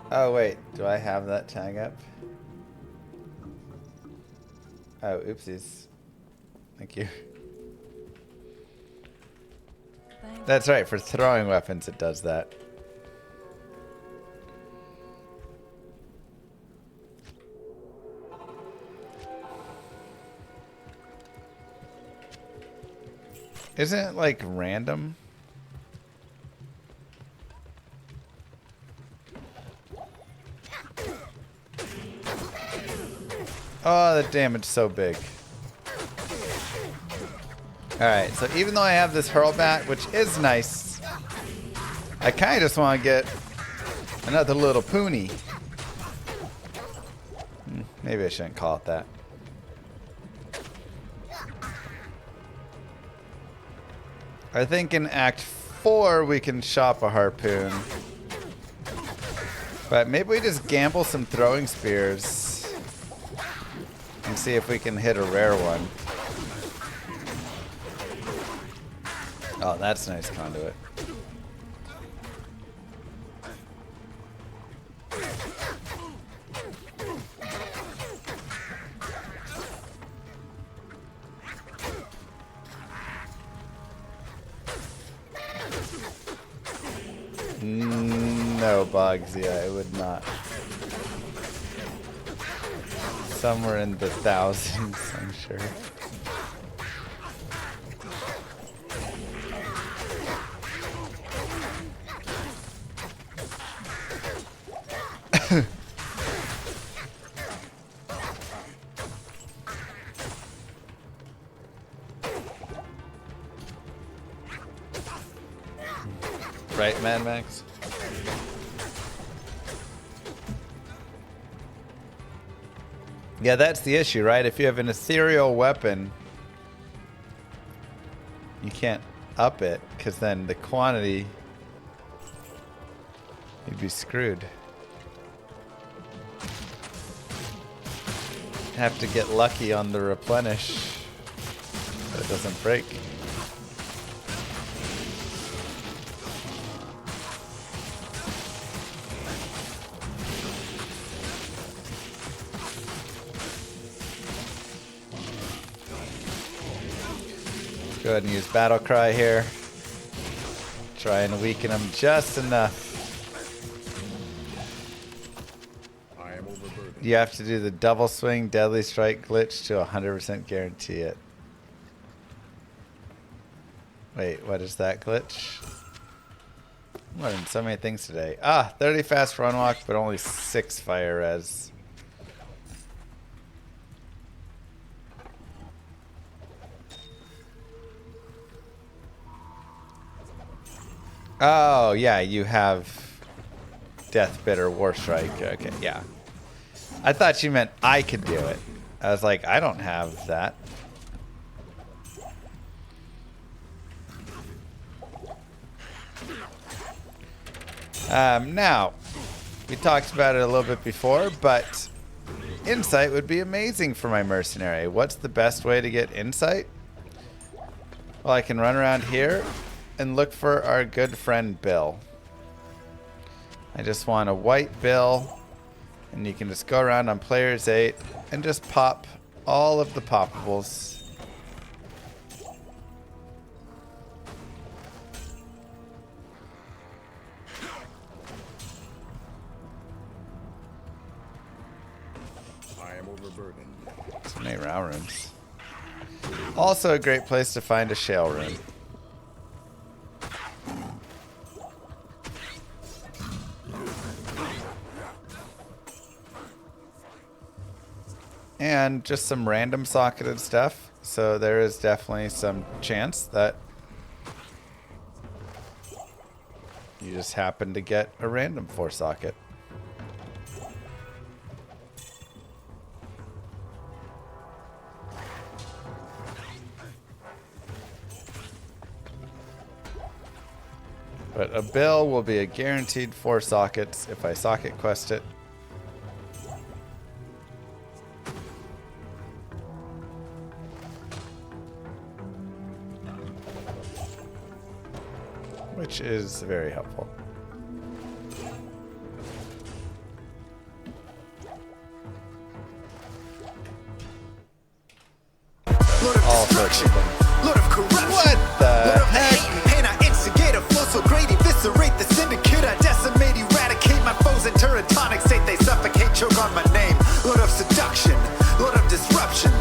Oh, wait. Do I have that tag up? Oh, oopsies. Thank you. That's right. For throwing weapons, it does that. Isn't it like random? Oh, the damage is so big. Alright, so even though I have this hurl bat, which is nice, I kind of just want to get another little pony. Maybe I shouldn't call it that. I think in Act 4 we can shop a harpoon. But maybe we just gamble some throwing spears and see if we can hit a rare one. Oh, that's nice conduit. No, Bugsy, I would not. Somewhere in the thousands, I'm sure. Right, Mad Max? Yeah, that's the issue, right? If you have an ethereal weapon, you can't up it, because then the quantity, you'd be screwed. Have to get lucky on the replenish, but it doesn't break. Go ahead and use Battle Cry here. Try and weaken him just enough. I am overburdened. You have to do the double swing deadly strike glitch to 100% guarantee it. Wait, what is that glitch? I'm learning so many things today. 30 fast run walk, but only 6 fire res. Oh, yeah, you have Death Bitter War Strike. Okay, yeah. I thought you meant I could do it. I was like, I don't have that. Now, we talked about it a little bit before, but insight would be amazing for my mercenary. What's the best way to get insight? Well, I can run around here and look for our good friend Bill. I just want a white Bill, and you can just go around on players 8 and just pop all of the poppables. I am overburdened. So many row rooms. Also a great place to find a shale room. and just some random socketed stuff. So there is definitely some chance that you just happen to get a random 4 socket. But a bill will be a guaranteed 4 sockets if I socket quest it. Which is very helpful. All sorts of things. What the heck? Eviscerate the syndicate, I decimate, eradicate my foes and turn tonic state, they suffocate, choke on my name. Lord of seduction, Lord of disruption,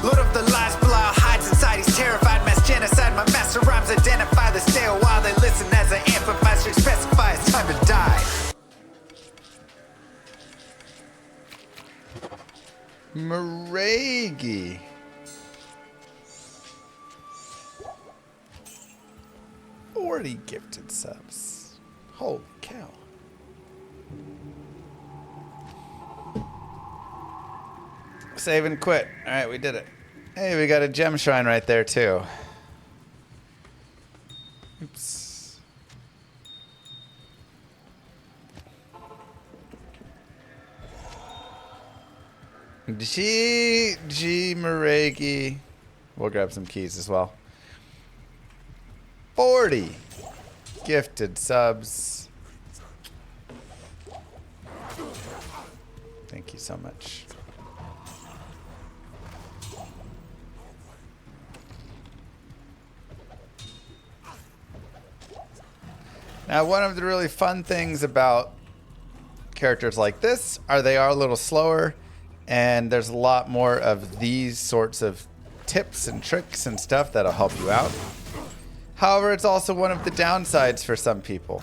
Lord of the lies Belial hides inside, he's terrified, mass genocide, my master rhymes identify the stale while they listen as I amplify, strict specify, it's time to die. Maragi. Already gifted subs. Holy cow. Save and quit. Alright, we did it. Hey, we got a gem shrine right there too. Oops. G Maragi. We'll grab some keys as well. 40 gifted subs. Thank you so much. Now, one of the really fun things about characters like this are they are a little slower, and there's a lot more of these sorts of tips and tricks and stuff that'll help you out. However, it's also one of the downsides for some people.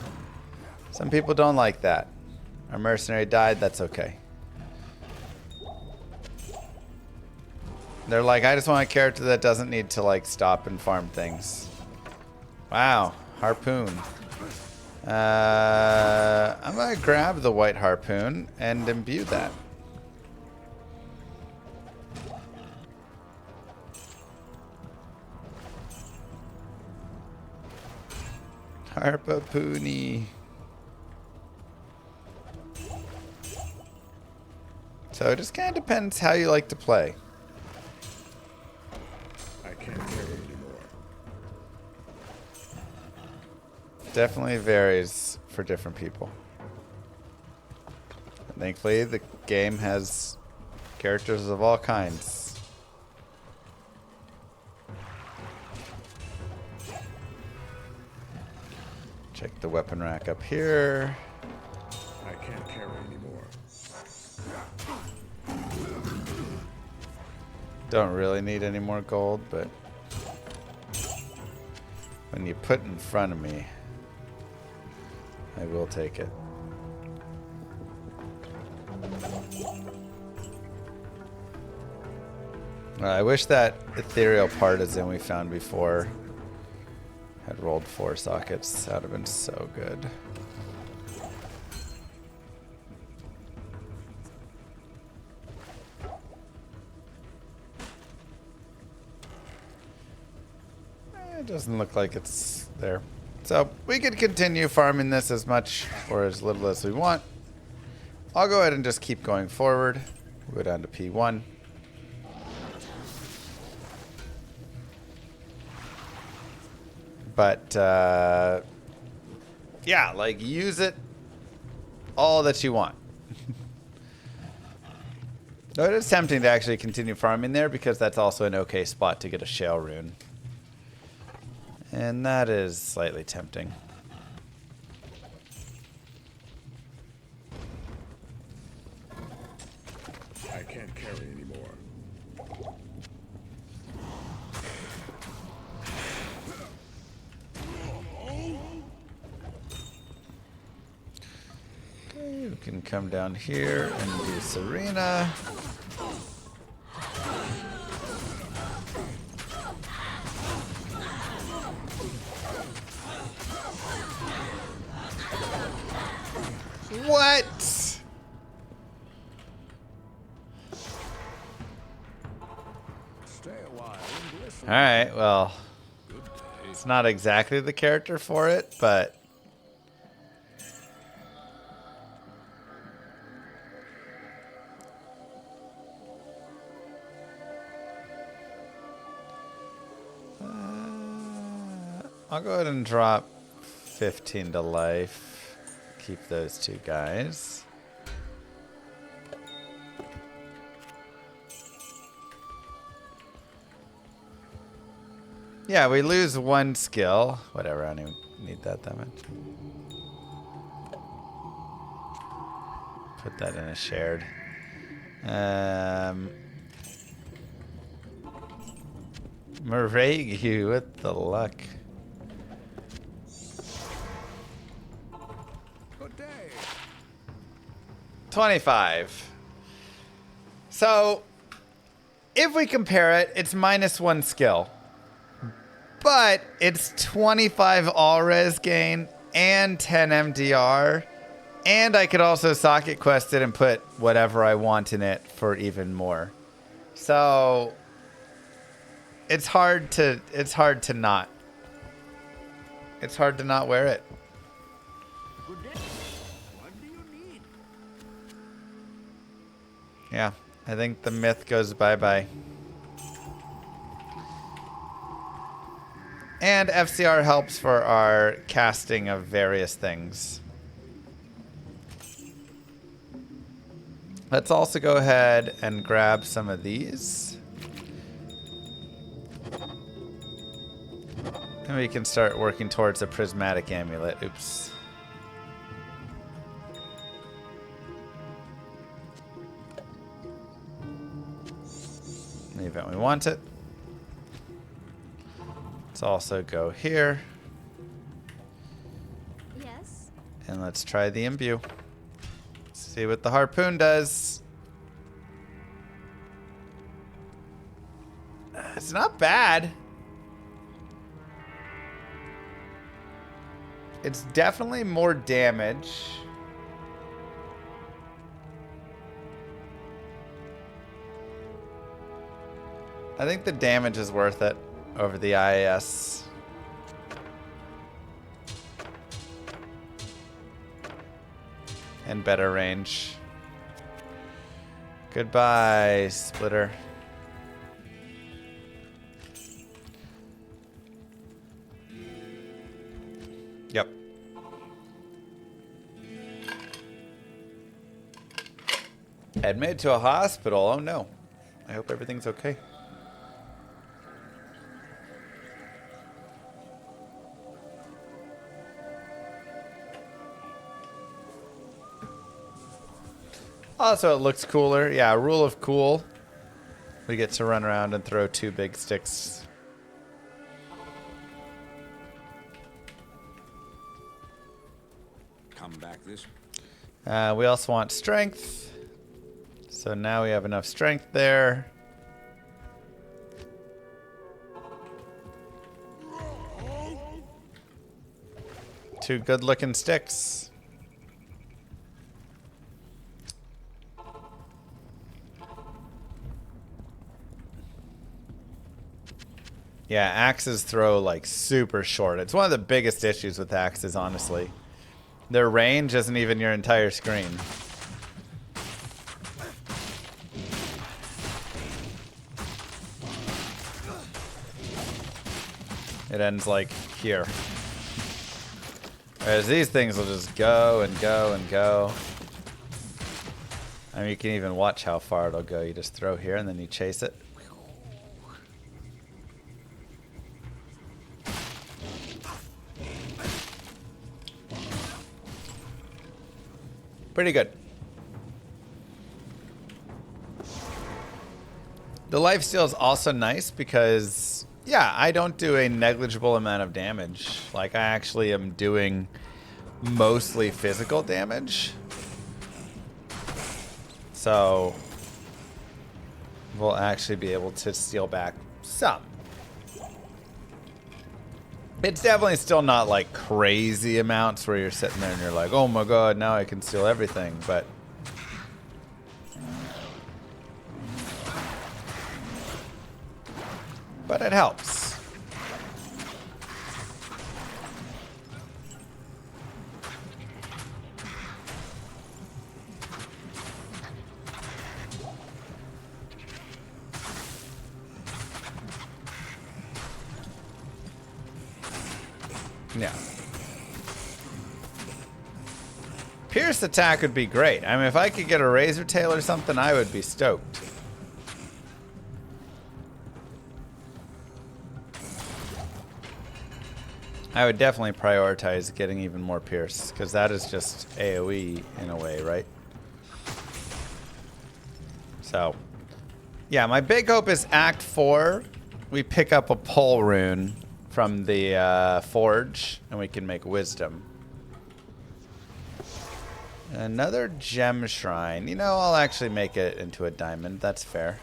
Some people don't like that. Our mercenary died, that's okay. They're like, I just want a character that doesn't need to like stop and farm things. Wow, harpoon. I'm gonna grab the white harpoon and imbue that. Harpoony. So it just kind of depends how you like to play. I can't carry anymore. Definitely varies for different people. Thankfully, the game has characters of all kinds. Check the weapon rack up here. I can't carry anymore. Don't really need any more gold, but when you put in front of me, I will take it. I wish that ethereal partisan we found before had rolled 4 sockets. That would have been so good. It doesn't look like it's there. So we could continue farming this as much or as little as we want. I'll go ahead and just keep going forward. We'll go down to P1. But, yeah, like, use it all that you want. Though it is tempting to actually continue farming there because that's also an okay spot to get a shale rune. And that is slightly tempting. I can't carry anymore. Okay, we can come down here and do Serena. What? Stay a while and listen. Alright, well. It's not exactly the character for it, but... I'll go ahead and drop 15 to life. Keep those two guys. Yeah, we lose one skill. Whatever, I don't even need that much. Put that in a shared. Maregu with the luck. Good day. 25. So, if we compare it, it's -1 skill. But it's 25 all-res gain and 10 MDR. And I could also socket quest it and put whatever I want in it for even more. So it's hard to not wear it. Good day. What do you need? Yeah, I think the myth goes bye-bye. And FCR helps for our casting of various things. Let's also go ahead and grab some of these. And we can start working towards a prismatic amulet. Oops. In the event we want it. Let's also go here. Yes. And let's try the imbue. See what the harpoon does. It's not bad. It's definitely more damage. I think the damage is worth it over the IAS. And better range. Goodbye, splitter. Yep. Admitted to a hospital. Oh no. I hope everything's okay. Also, it looks cooler. Yeah, rule of cool. We get to run around and throw 2 big sticks. Come back this. We also want strength. So now we have enough strength there. Two good-looking sticks. Yeah, axes throw like super short. It's one of the biggest issues with axes, honestly. Their range isn't even your entire screen. It ends like here. Whereas these things will just go and go and go. I mean, you can even watch how far it'll go. You just throw here and then you chase it. Pretty good. The lifesteal is also nice because, yeah, I don't do a negligible amount of damage. Like, I actually am doing mostly physical damage. So, we'll actually be able to steal back some. It's definitely still not like crazy amounts where you're sitting there and you're like, oh my god, now I can steal everything, but it helps. Yeah. Pierce attack would be great. I mean, if I could get a razor tail or something, I would be stoked. I would definitely prioritize getting even more Pierce, because that is just AoE in a way, right? So, yeah, my big hope is Act 4, we pick up a pole rune from the forge, and we can make wisdom. Another gem shrine. You know, I'll actually make it into a diamond. That's fair.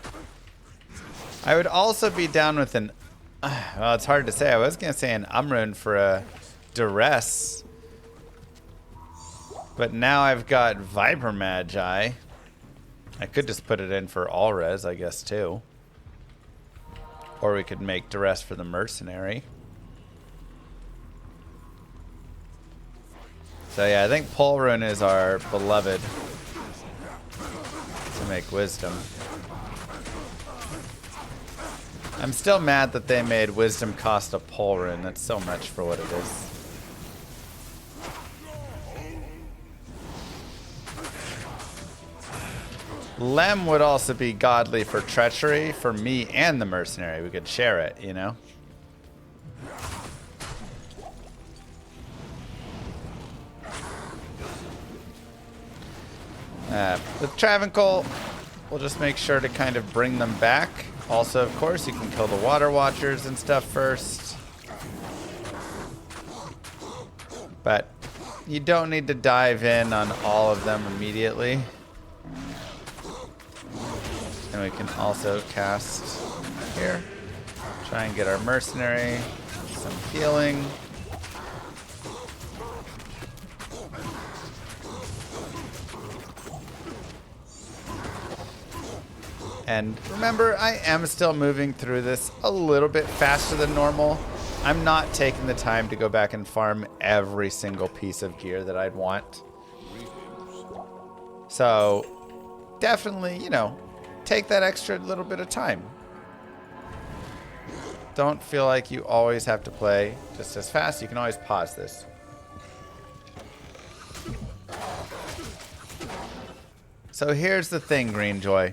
I would also be down with an... well, it's hard to say. I was going to say an Umrun for a duress. But now I've got Viper Magi. I could just put it in for all res, I guess, too. Or we could make duress for the mercenary. So yeah, I think Pole Rune is our beloved to make wisdom. I'm still mad that they made wisdom cost a Pole Rune. That's so much for what it is. Lem would also be godly for treachery for me and the mercenary. We could share it, you know? With Travancore, we'll just make sure to kind of bring them back. Also, of course, you can kill the Water Watchers and stuff first. But you don't need to dive in on all of them immediately. And we can also cast here. Try and get our mercenary some healing. And remember, I am still moving through this a little bit faster than normal. I'm not taking the time to go back and farm every single piece of gear that I'd want. So, definitely, you know, take that extra little bit of time. Don't feel like you always have to play just as fast. You can always pause this. So here's the thing, Greenjoy.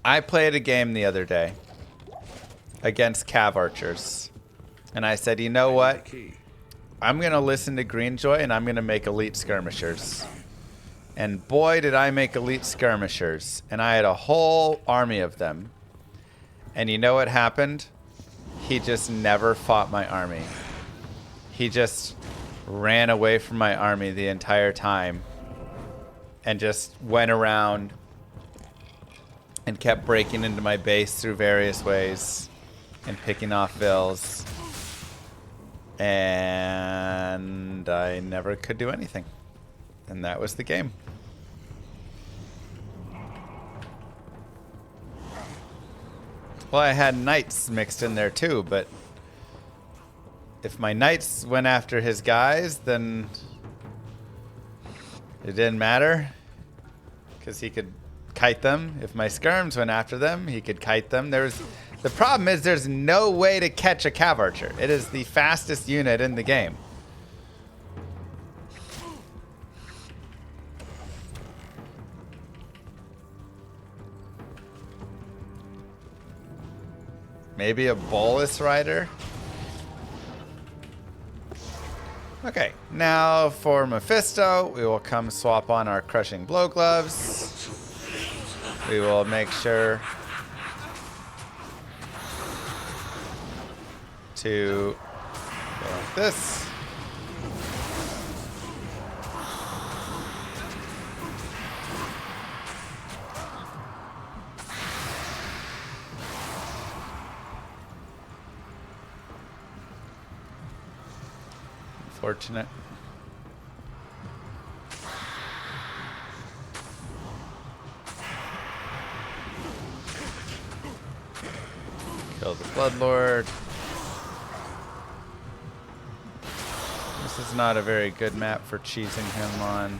I played a game the other day against Cav Archers. And I said, you know what? I'm going to listen to Greenjoy and I'm going to make elite skirmishers. And boy, did I make elite skirmishers. And I had a whole army of them. And you know what happened? He just never fought my army. He just ran away from my army the entire time. And just went around and kept breaking into my base through various ways and picking off vills. And I never could do anything. And that was the game. Well, I had knights mixed in there too, but if my knights went after his guys, then it didn't matter because he could kite them. If my skirms went after them, he could kite them. The problem is there's no way to catch a Cav Archer. It is the fastest unit in the game. Maybe a Bolus Rider? Okay, now for Mephisto, we will come swap on our Crushing Blow Gloves. We will make sure to go like this. Unfortunate. Kill the Bloodlord. This is not a very good map for cheesing him on.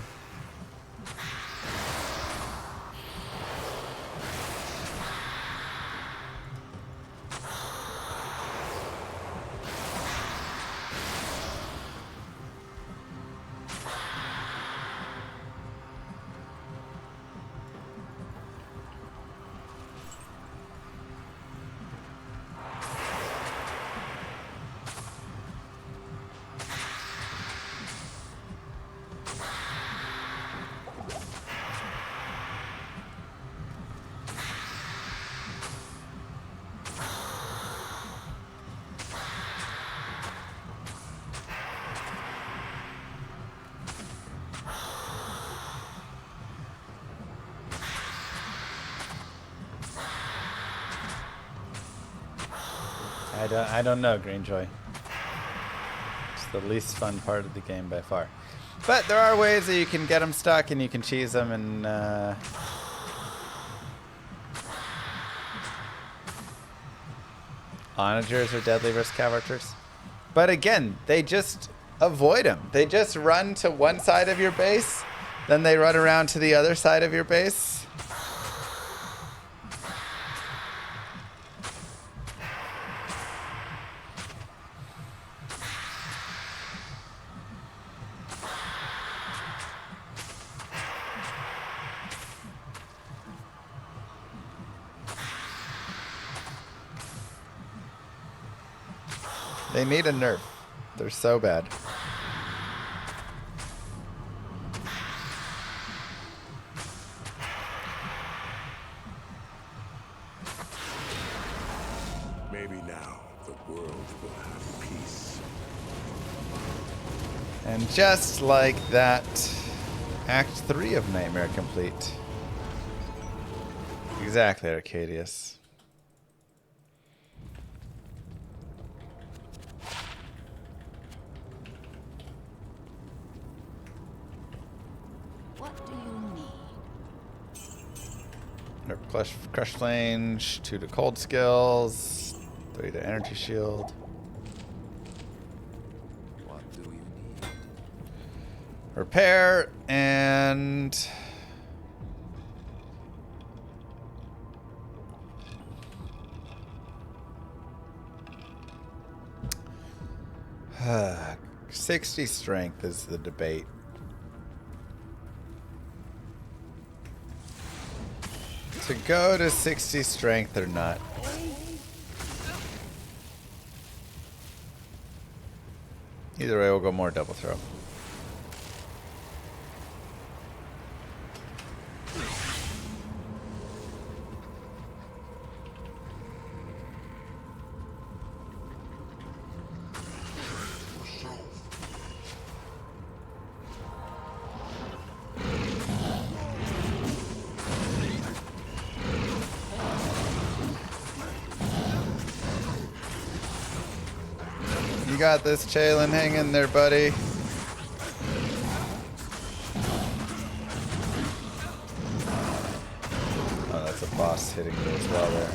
I don't know, Greenjoy. It's the least fun part of the game by far. But there are ways that you can get them stuck and you can cheese them and onagers are deadly risk characters. But again, they just avoid them. They just run to one side of your base, then they run around to the other side of your base. They need a nerf. They're so bad. Maybe now the world will have peace. And just like that, Act 3 of Nightmare complete. Exactly, Arcadius. Crush Flange, 2 to cold skills, 3 to energy shield. What do you need? Repair and $60 strength is the debate. To go to 60 strength or not. Either way, we'll go more double throw. You got this, Chalen. Hang in there, buddy. Oh, that's a boss hitting you as well there.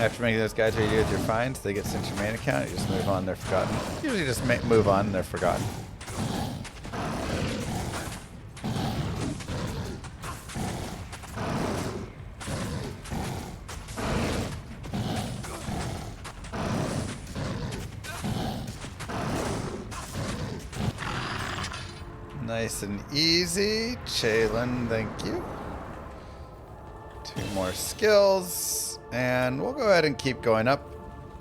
After making those guys ready with your finds, they get sent to your main account. You just move on, they're forgotten. Usually just move on and they're forgotten. Nice and easy. Chalen, thank you. 2 more skills. And we'll go ahead and keep going up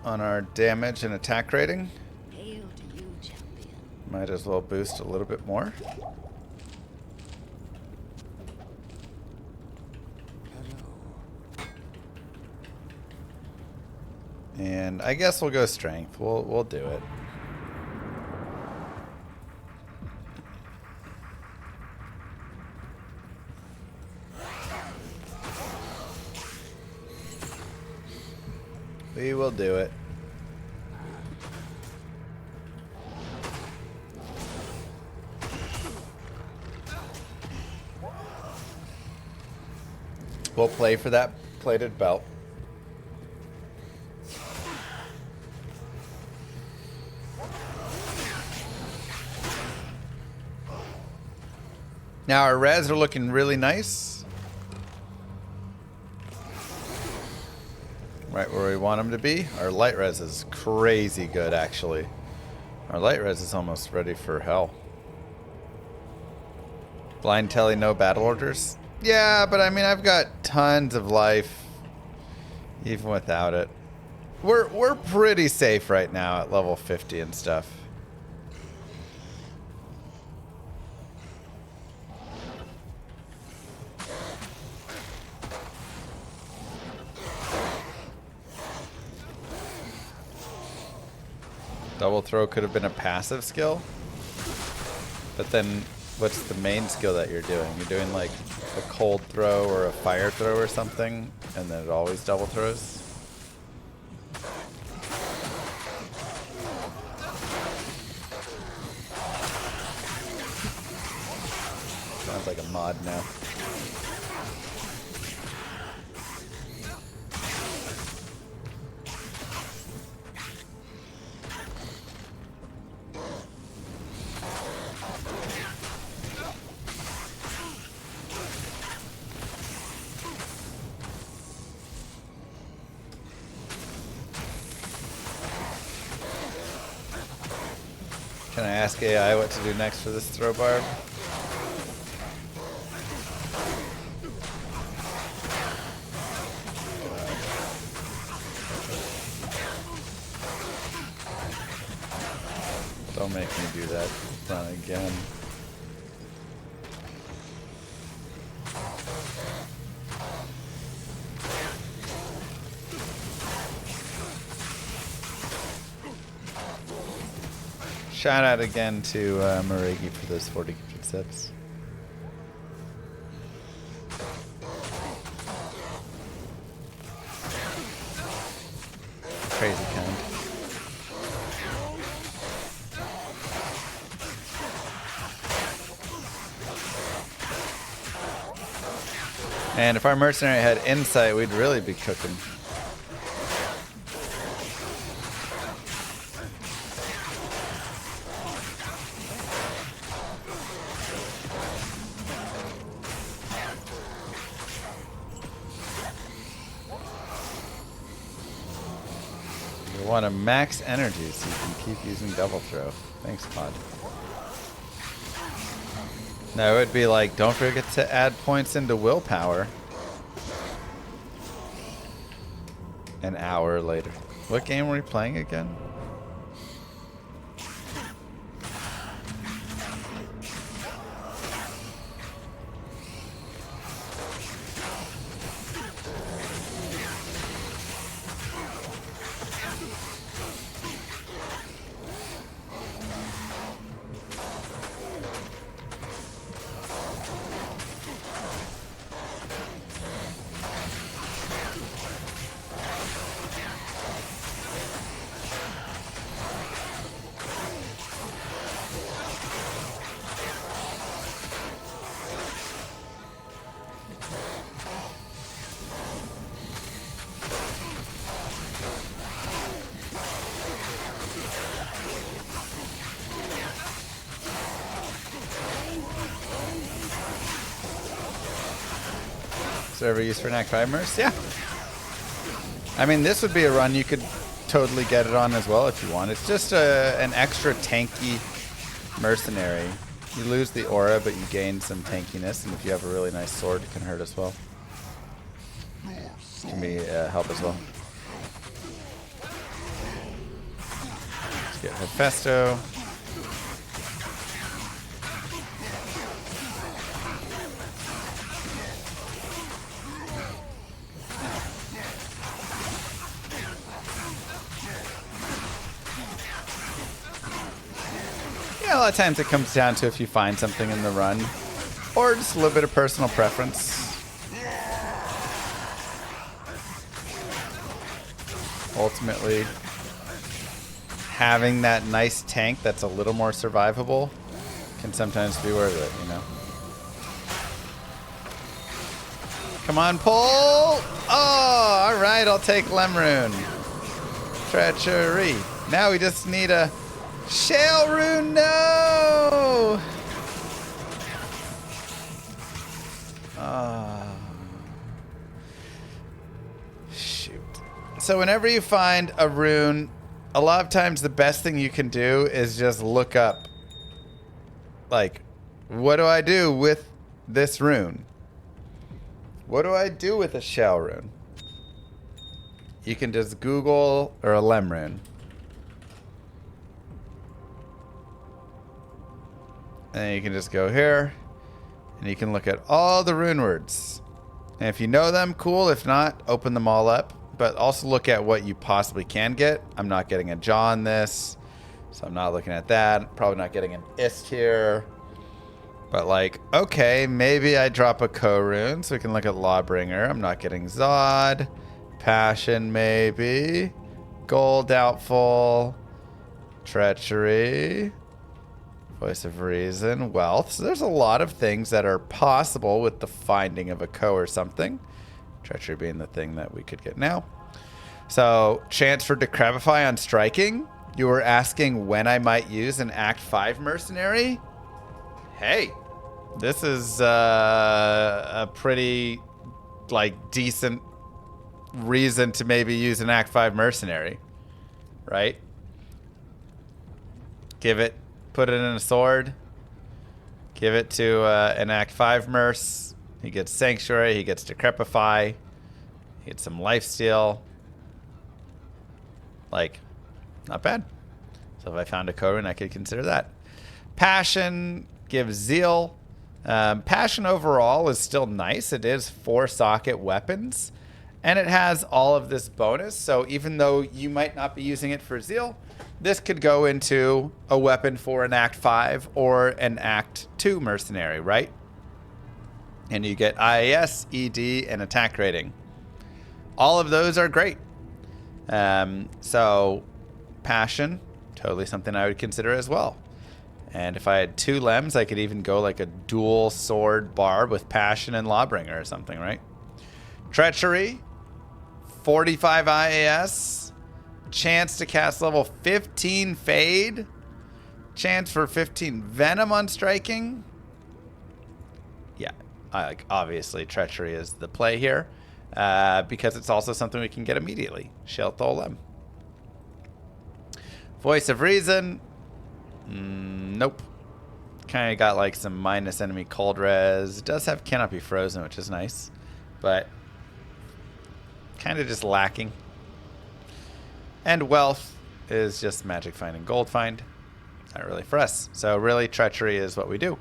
on our damage and attack rating. Hail to you, champion. Might as well boost a little bit more. And I guess we'll go strength. We'll do it. We will do it. We'll play for that plated belt. Now our res are looking really nice. Right where we want them to be. Our light res is crazy good, actually. Our light res is almost ready for hell. Blind telly, no battle orders. Yeah, but I mean, I've got tons of life, even without it. We're pretty safe right now at level 50 and stuff. Double throw could have been a passive skill, but then what's the main skill that you're doing? You're doing like a cold throw or a fire throw or something, and then it always double throws. Sounds like a mod now. Can I ask AI what to do next for this throw barb? Don't make me do that again. Shout out again to Maregi for those 40 gifted subs. Crazy kind. And if our mercenary had insight, we'd really be cooking. You want to max energy so you can keep using double throw. Thanks, Pod. No, it would be like, don't forget to add points into willpower. An hour later. What game were we playing again? Server use for Knack 5 Mercs? Yeah. I mean, this would be a run you could totally get it on as well if you want. It's just an extra tanky mercenary. You lose the aura, but you gain some tankiness, and if you have a really nice sword, it can hurt as well. Can be help as well. Let's get Hephaesto. a lot of times it comes down to if you find something in the run, or just a little bit of personal preference. Ultimately, having that nice tank that's a little more survivable can sometimes be worth it, you know? Come on, pull! Oh, alright, I'll take Lemrune. Treachery. Now we just need a Shale Rune, no! Shoot. So whenever you find a rune, a lot of times the best thing you can do is just look up, like, what do I do with this rune? What do I do with a shell rune? You can just Google or a lem rune. And you can just go here and you can look at all the rune words. And if you know them, cool. If not, open them all up. But also look at what you possibly can get. I'm not getting a jaw on this, so I'm not looking at that. Probably not getting an ist here. But like, okay, maybe I drop a co-rune, so we can look at Lawbringer. I'm not getting Zod. Passion, maybe. Gold, doubtful. Treachery. Voice of Reason. Wealth. So there's a lot of things that are possible with the finding of a co or something. Treachery being the thing that we could get now. So, chance for Decrepify on striking. You were asking when I might use an Act 5 mercenary. Hey, this is a pretty, like, decent reason to maybe use an Act 5 mercenary, right? Put it in a sword. Give it to an Act 5 merc. He gets Sanctuary, he gets Decrepify, he gets some Lifesteal. Like, not bad. So if I found a co-rune, I could consider that. Passion gives Zeal. Passion overall is still nice. It is 4-socket weapons. And it has all of this bonus. So even though you might not be using it for Zeal, this could go into a weapon for an Act 5 or an Act 2 mercenary, right? And you get IAS, ED, and attack rating. All of those are great. So, Passion, totally something I would consider as well. And if I had 2 lems, I could even go like a dual sword barb with Passion and Lawbringer or something, right? Treachery, 45 IAS, chance to cast level 15 Fade, chance for 15 Venom on striking. Yeah, obviously Treachery is the play here, because it's also something we can get immediately. Sheltholem. Voice of Reason. Nope. Kind of got like some minus enemy cold res. It does have Cannot Be Frozen, which is nice, but kind of just lacking. And Wealth is just Magic Find and Gold Find. Not really for us. So really, Treachery is what we do.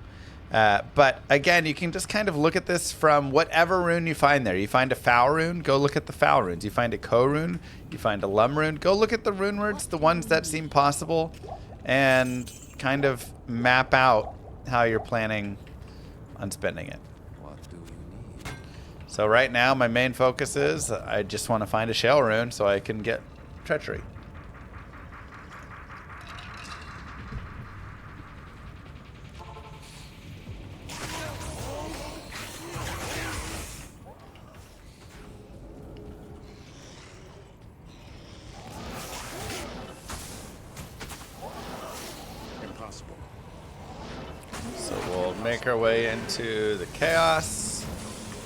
But again, you can just kind of look at this from whatever rune you find there. You find a foul rune, go look at the foul runes. You find a co rune, you find a lum rune, go look at the rune words, the ones that seem possible, and kind of map out how you're planning on spending it. What do you need? So right now, my main focus is I just want to find a shell rune so I can get Treachery. Impossible. So we'll make our way into the chaos.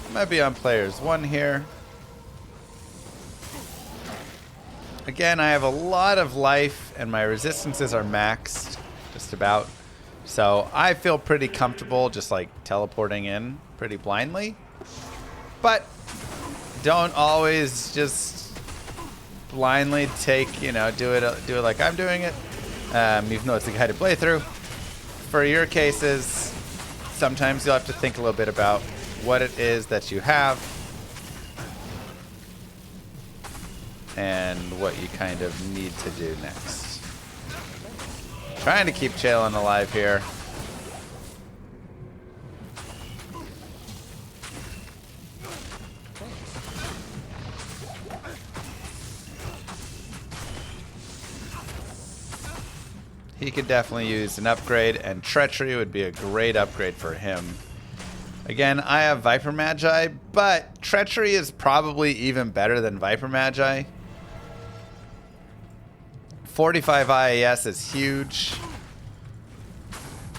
I might be on players 1 here. Again, I have a lot of life and my resistances are maxed just about. So I feel pretty comfortable just like teleporting in pretty blindly. But don't always just blindly take, you know, do it like I'm doing it. Even though it's a guided playthrough. For your cases, sometimes you'll have to think a little bit about what it is that you have and what you kind of need to do next. Trying to keep Chalen alive here. He could definitely use an upgrade, and Treachery would be a great upgrade for him. Again, I have Viper Magi, but Treachery is probably even better than Viper Magi. 45 IAS is huge.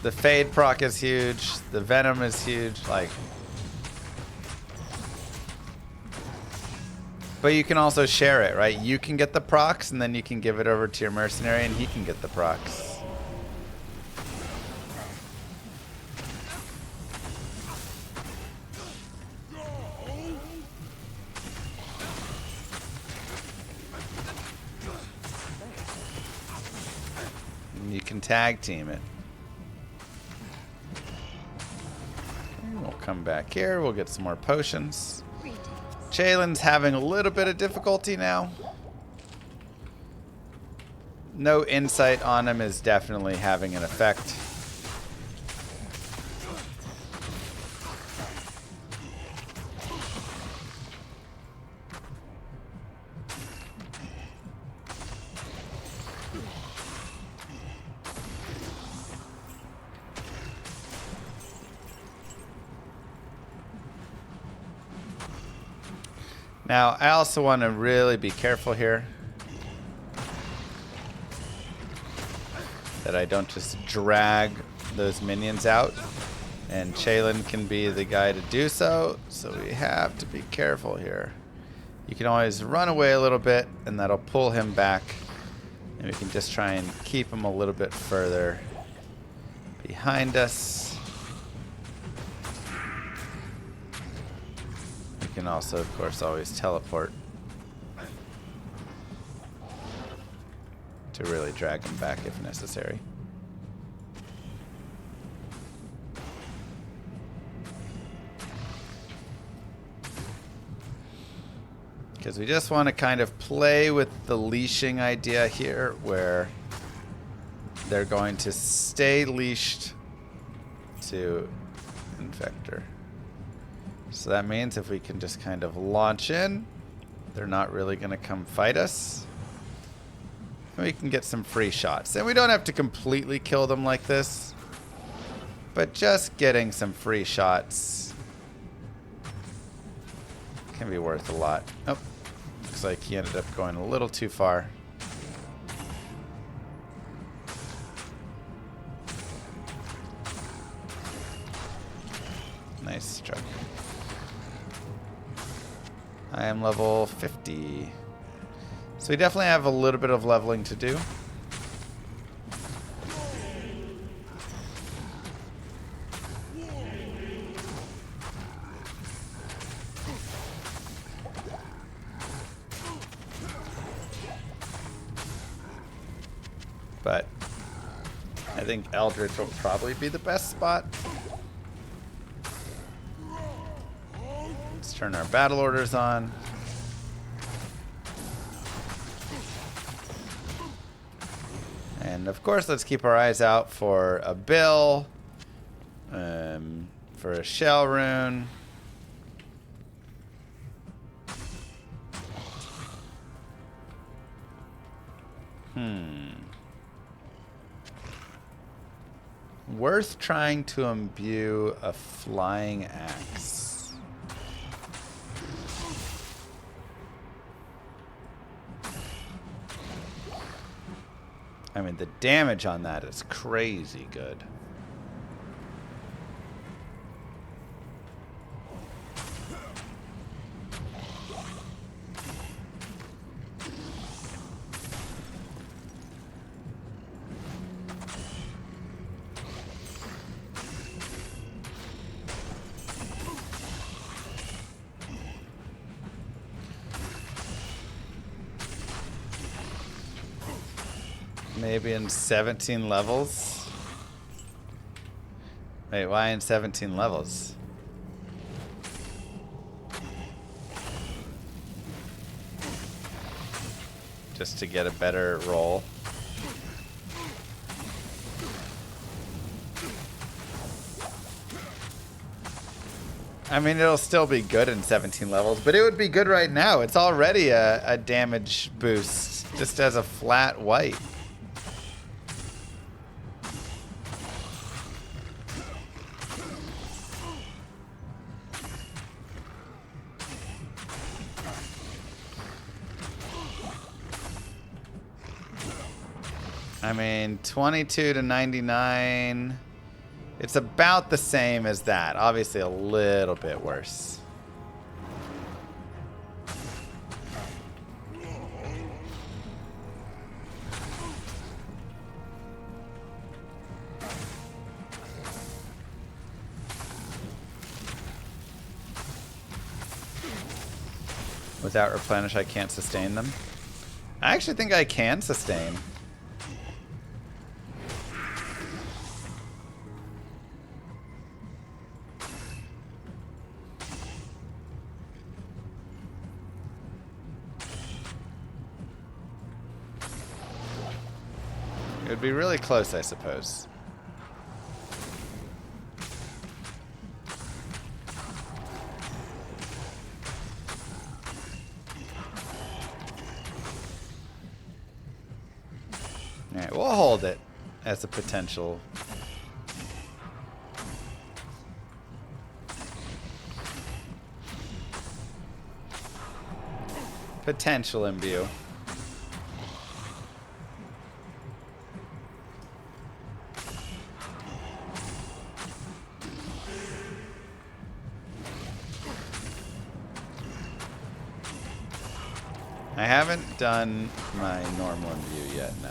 The Fade proc is huge. The Venom is huge. Like, but you can also share it, right? You can get the procs, and then you can give it over to your mercenary, and he can get the procs. And you can tag team it. And we'll come back here. We'll get some more potions. Chalen's having a little bit of difficulty now. No insight on him is definitely having an effect. Now, I also want to really be careful here that I don't just drag those minions out, and Chalen can be the guy to do so, so we have to be careful here. You can always run away a little bit, and that'll pull him back, and we can just try and keep him a little bit further behind us. We can also, of course, always teleport to really drag him back if necessary. Because we just want to kind of play with the leashing idea here, where they're going to stay leashed to Infector. So that means if we can just kind of launch in, they're not really going to come fight us. And we can get some free shots. And we don't have to completely kill them like this, but just getting some free shots can be worth a lot. Oh, looks like he ended up going a little too far. Nice strike. I am level 50. So we definitely have a little bit of leveling to do. But I think Eldritch will probably be the best spot. Let's turn our battle orders on. And of course, let's keep our eyes out for a Bill, for a Shell Rune. Worth trying to imbue a flying axe. I mean, the damage on that is crazy good. Maybe in 17 levels? Wait, why in 17 levels? Just to get a better roll. I mean, it'll still be good in 17 levels, but it would be good right now. It's already a damage boost, just as a flat white. I mean, 22 to 99. It's about the same as that. Obviously a little bit worse. Without replenish, I can't sustain them. I actually think I can sustain. It would be really close, I suppose. Alright, we'll hold it as a potential. Potential imbue. I haven't done my normal imbue yet, no.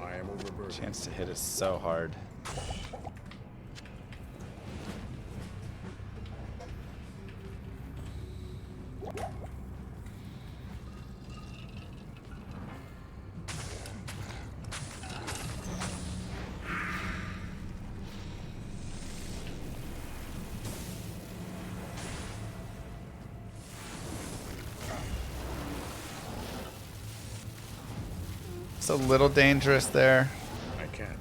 I am overburdened. Chance to hit is so hard. It's a little dangerous there. I can't.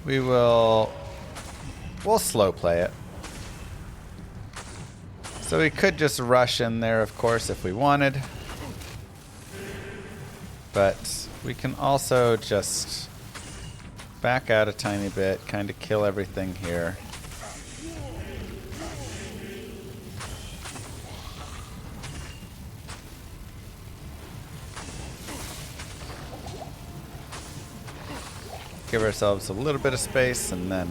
We'll slow play it. So we could just rush in there, of course, if we wanted. But we can also just back out a tiny bit, kind of kill everything here. Give ourselves a little bit of space and then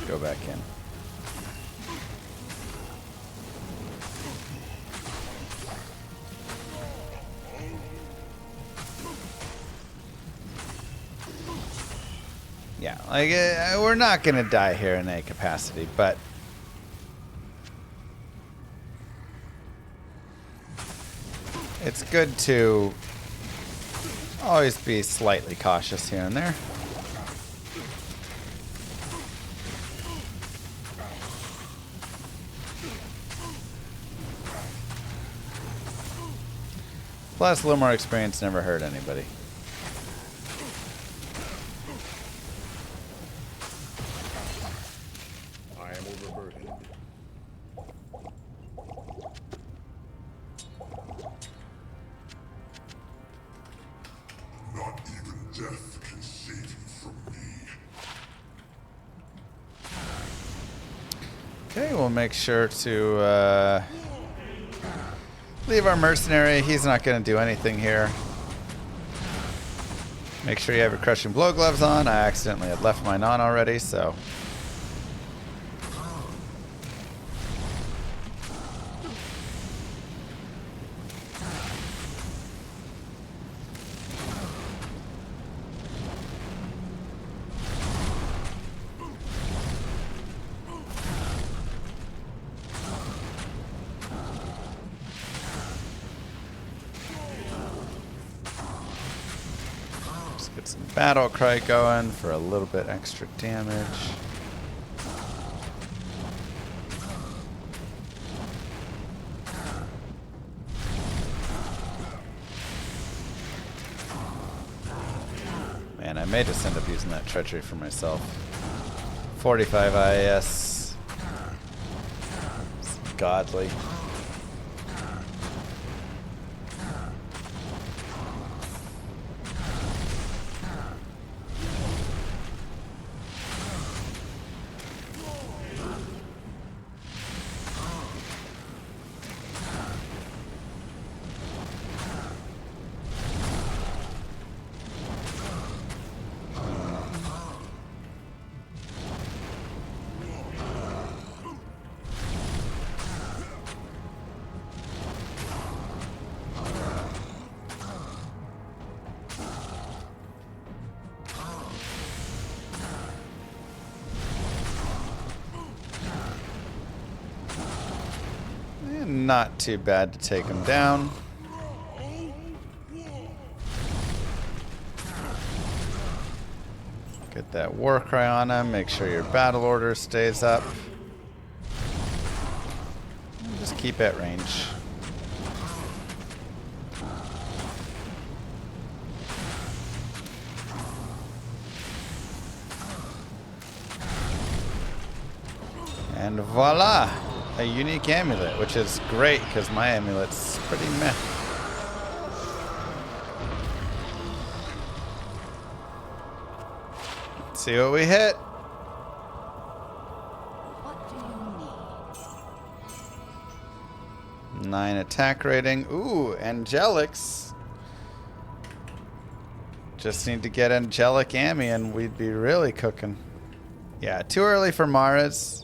go back in. Yeah, like we're not gonna die here in A capacity, but it's good to always be slightly cautious here and there. Plus, a little more experience never hurt anybody. I am overburdened. Not even death can save you from me. Okay, we'll make sure to leave our mercenary. He's not going to do anything here. Make sure you have your crushing blow gloves on. I accidentally had left mine on already, so. Get some battle cry going for a little bit extra damage. may just end up using that treachery for myself. 45 IAS. It's godly. Not too bad to take him down. Get that war cry on him. Make sure your battle order stays up. Just keep at range. And voila! A unique amulet, which is great because my amulet's pretty meh. Let's see what we hit. What do you need? 9 attack rating. Ooh, angelics. Just need to get angelic Ammy and we'd be really cooking. Yeah, too early for Mara's.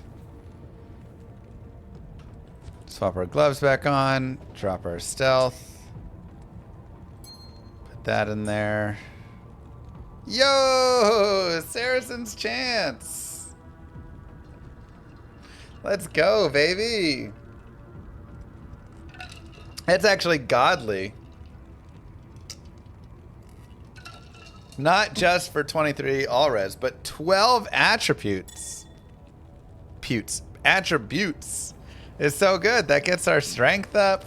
Swap our gloves back on. Drop our stealth. Put that in there. Yo! Saracen's chance! Let's go, baby! It's actually godly. Not just for 23 all res, but 12 attributes. Attributes. It's so good. That gets our strength up.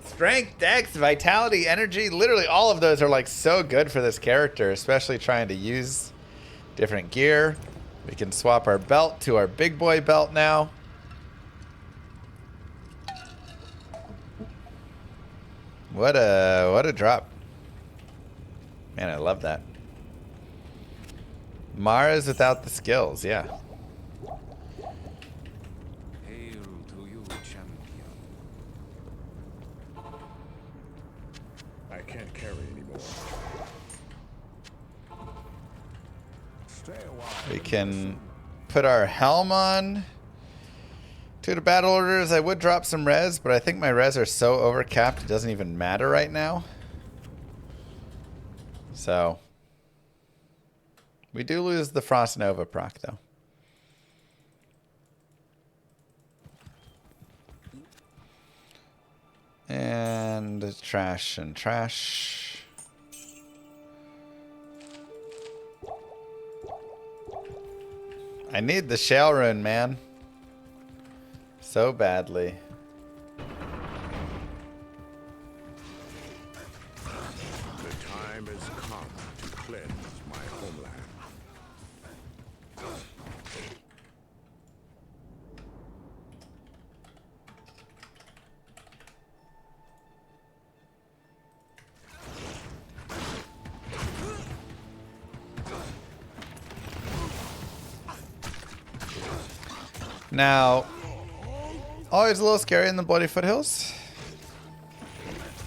Strength, dex, vitality, energy. Literally all of those are like so good for this character, especially trying to use different gear. We can swap our belt to our big boy belt now. What a drop. Man, I love that. Mara's without the skills, yeah. Hail to you, champion. I can't carry anymore. Stay a while. We can put our helm on. To the battle orders, I would drop some res, but I think my res are so overcapped it doesn't even matter right now. So we do lose the Frost Nova proc though. And trash and trash. I need the Shale Rune, man. So badly. The time has come to cleanse my homeland. Now, always a little scary in the Bloody Foothills.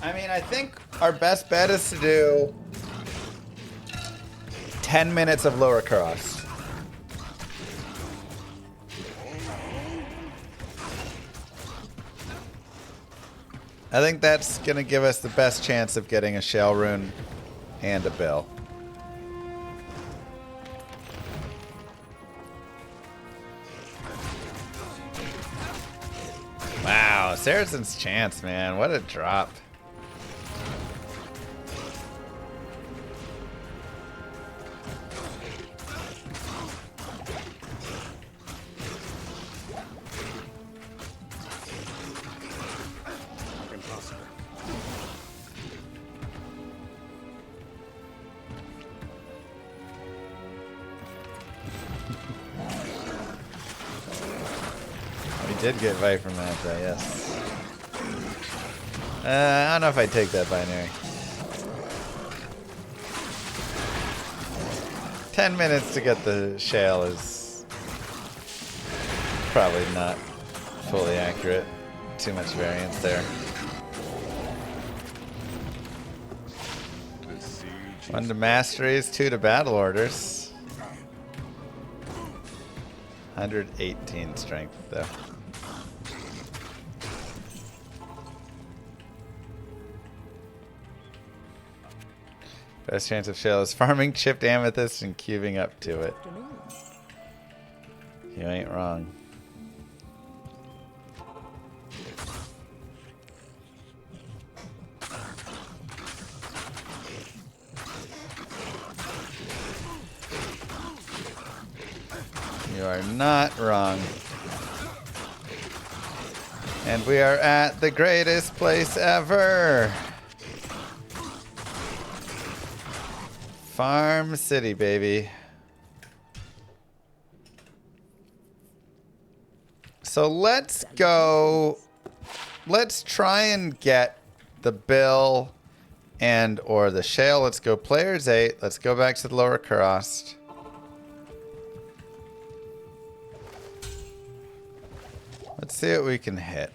I mean, I think our best bet is to do 10 minutes of lower cross. I think that's going to give us the best chance of getting a Shale Rune and a bill. Wow, Saracen's chance, man. What a drop. did get Viper Manta, yes. I don't know if I'd take that binary. 10 minutes to get the shale is probably not fully accurate. Too much variance there. The siege 1 to masteries, 2 to battle orders. 118 strength though. Best chance of shale is farming chipped amethyst and cubing up to it. You ain't wrong. You are not wrong. And we are at the greatest place ever. Farm City, baby. So let's go. Let's try and get the bill and or the shale. Let's go players 8. Let's go back to the lower cost. Let's see what we can hit.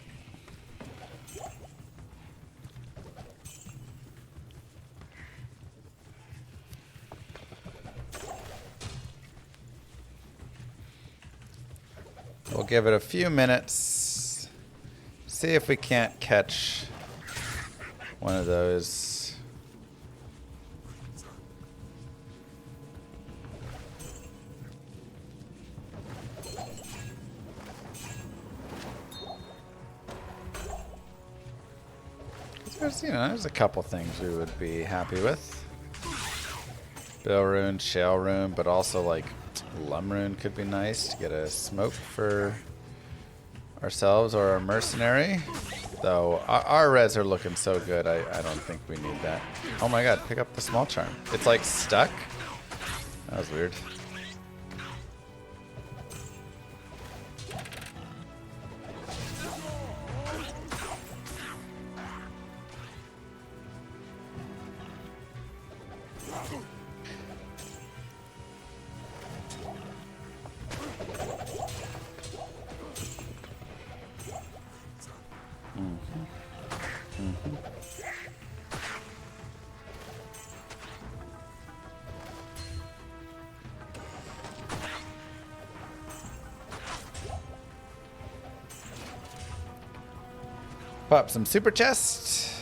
We'll give it a few minutes. See if we can't catch one of those. There's a couple things we would be happy with. Bill rune, shale rune, but also like Lum rune could be nice to get a smoke for ourselves or our mercenary. Though our res are looking so good, I don't think we need that. Oh my god, pick up the small charm. It's like stuck? That was weird. Pop some super chests.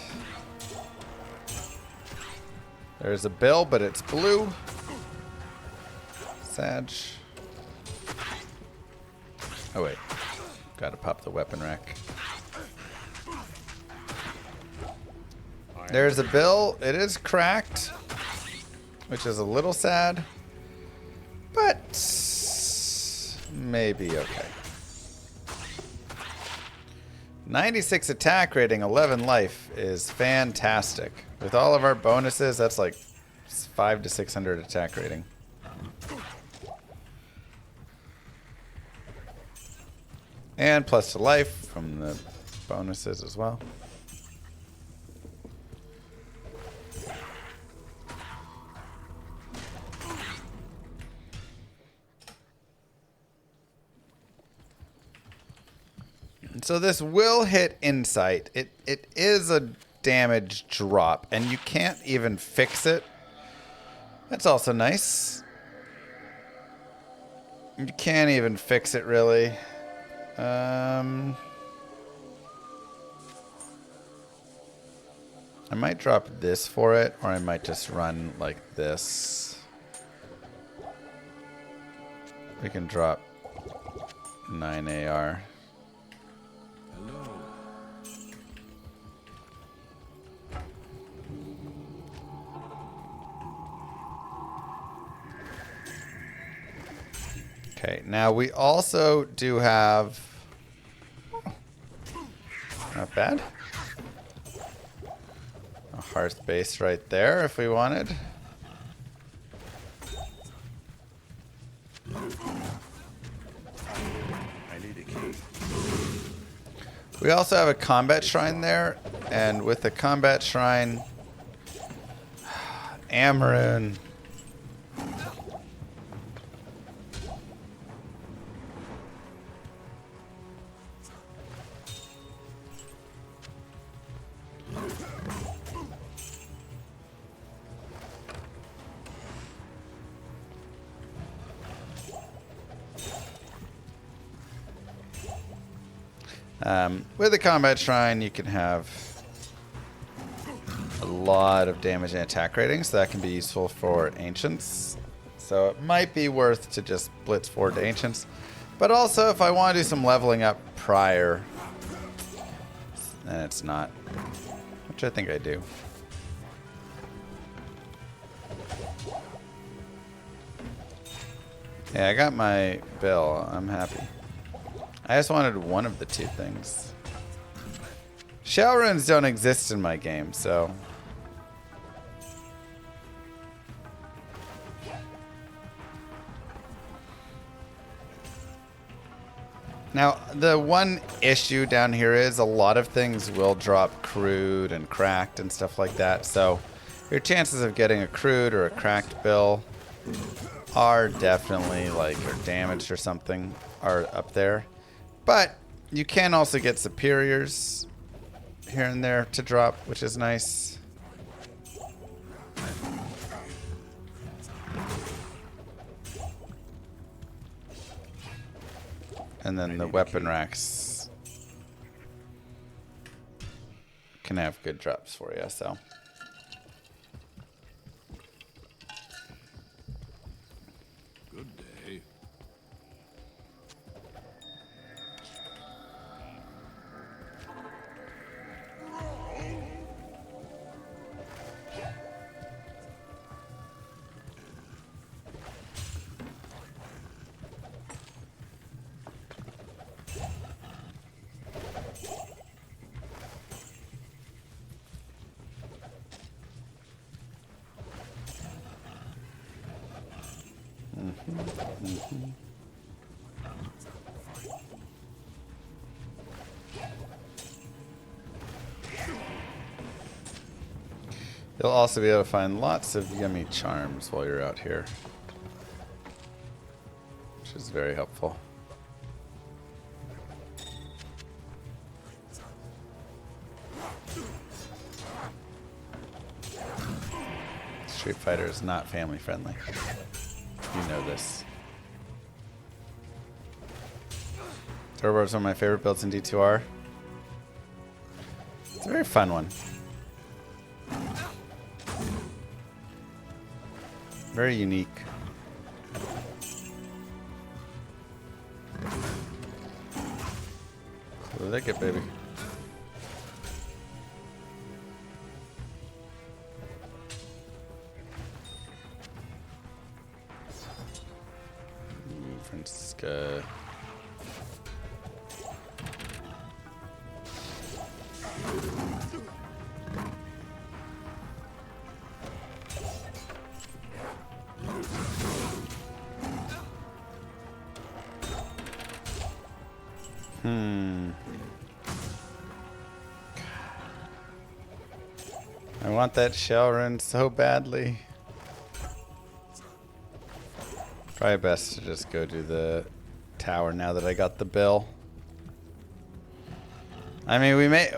There's a bill, but it's blue. Sag. Oh wait, gotta pop the weapon rack. There's a bill. It is cracked, which is a little sad, but maybe okay. 96 attack rating, 11 life is fantastic. With all of our bonuses, that's like 500 to 600 attack rating. And plus to life from the bonuses as well. So this will hit insight. It is a damage drop, and you can't even fix it. That's also nice. You can't even fix it, really. I might drop this for it, or I might just run like this. We can drop 9 AR. Okay, now we also do have, not bad, a hearth base right there if we wanted. I need a key. We also have a combat shrine there, and with the combat shrine, Amaroon. With the combat shrine, you can have a lot of damage and attack ratings, so that can be useful for ancients. So it might be worth to just blitz forward to ancients. But also, if I want to do some leveling up prior, then it's not, which I think I do. Yeah, I got my bill. I'm happy. I just wanted one of the two things. Shell runes don't exist in my game, so... Now, the one issue down here is a lot of things will drop crude and cracked and stuff like that, so your chances of getting a crude or a cracked bill are definitely, like, or damaged or something, are up there. But you can also get superiors here and there to drop, which is nice. And then the weapon racks can have good drops for you, so. Good day. You'll also be able to find lots of yummy charms while you're out here, which is very helpful. Street Fighter is not family friendly. You know this. Turbo is one of my favorite builds in D2R. It's a very fun one. Very unique. Lick it, baby. Francisca. I want that shell run so badly. Probably best to just go to the tower now that I got the bill. I mean, we may...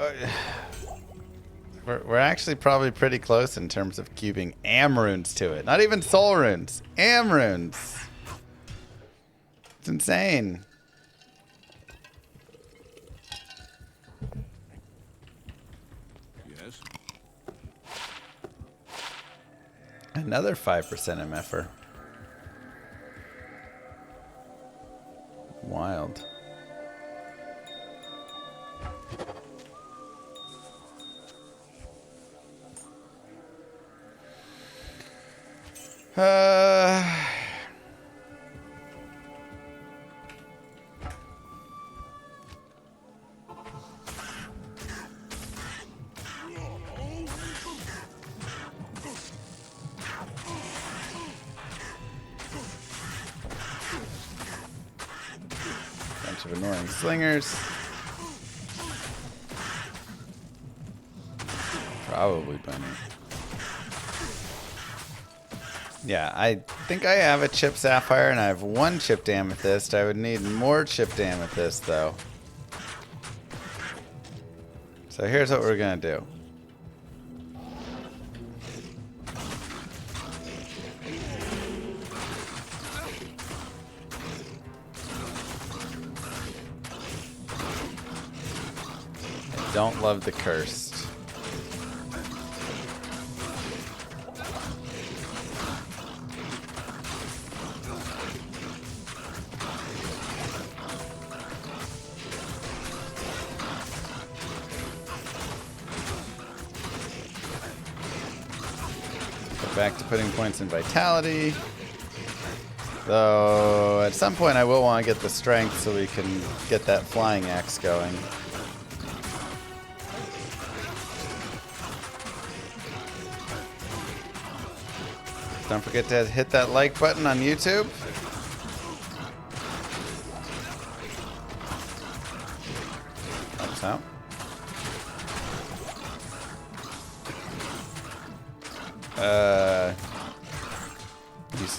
We're actually probably pretty close in terms of cubing Am runes to it. Not even soul runes. Am runes. It's insane. Yes. Another 5% MFer. Wild. Bunch of annoying slingers. Probably bunny. Yeah, I think I have a chipped sapphire and I have one chipped amethyst. I would need more chipped amethyst though. So here's what we're gonna do. I don't love the cursed. Back to putting points in vitality. Though at some point I will want to get the strength so we can get that flying axe going. Don't forget to hit that like button on YouTube. Helps out.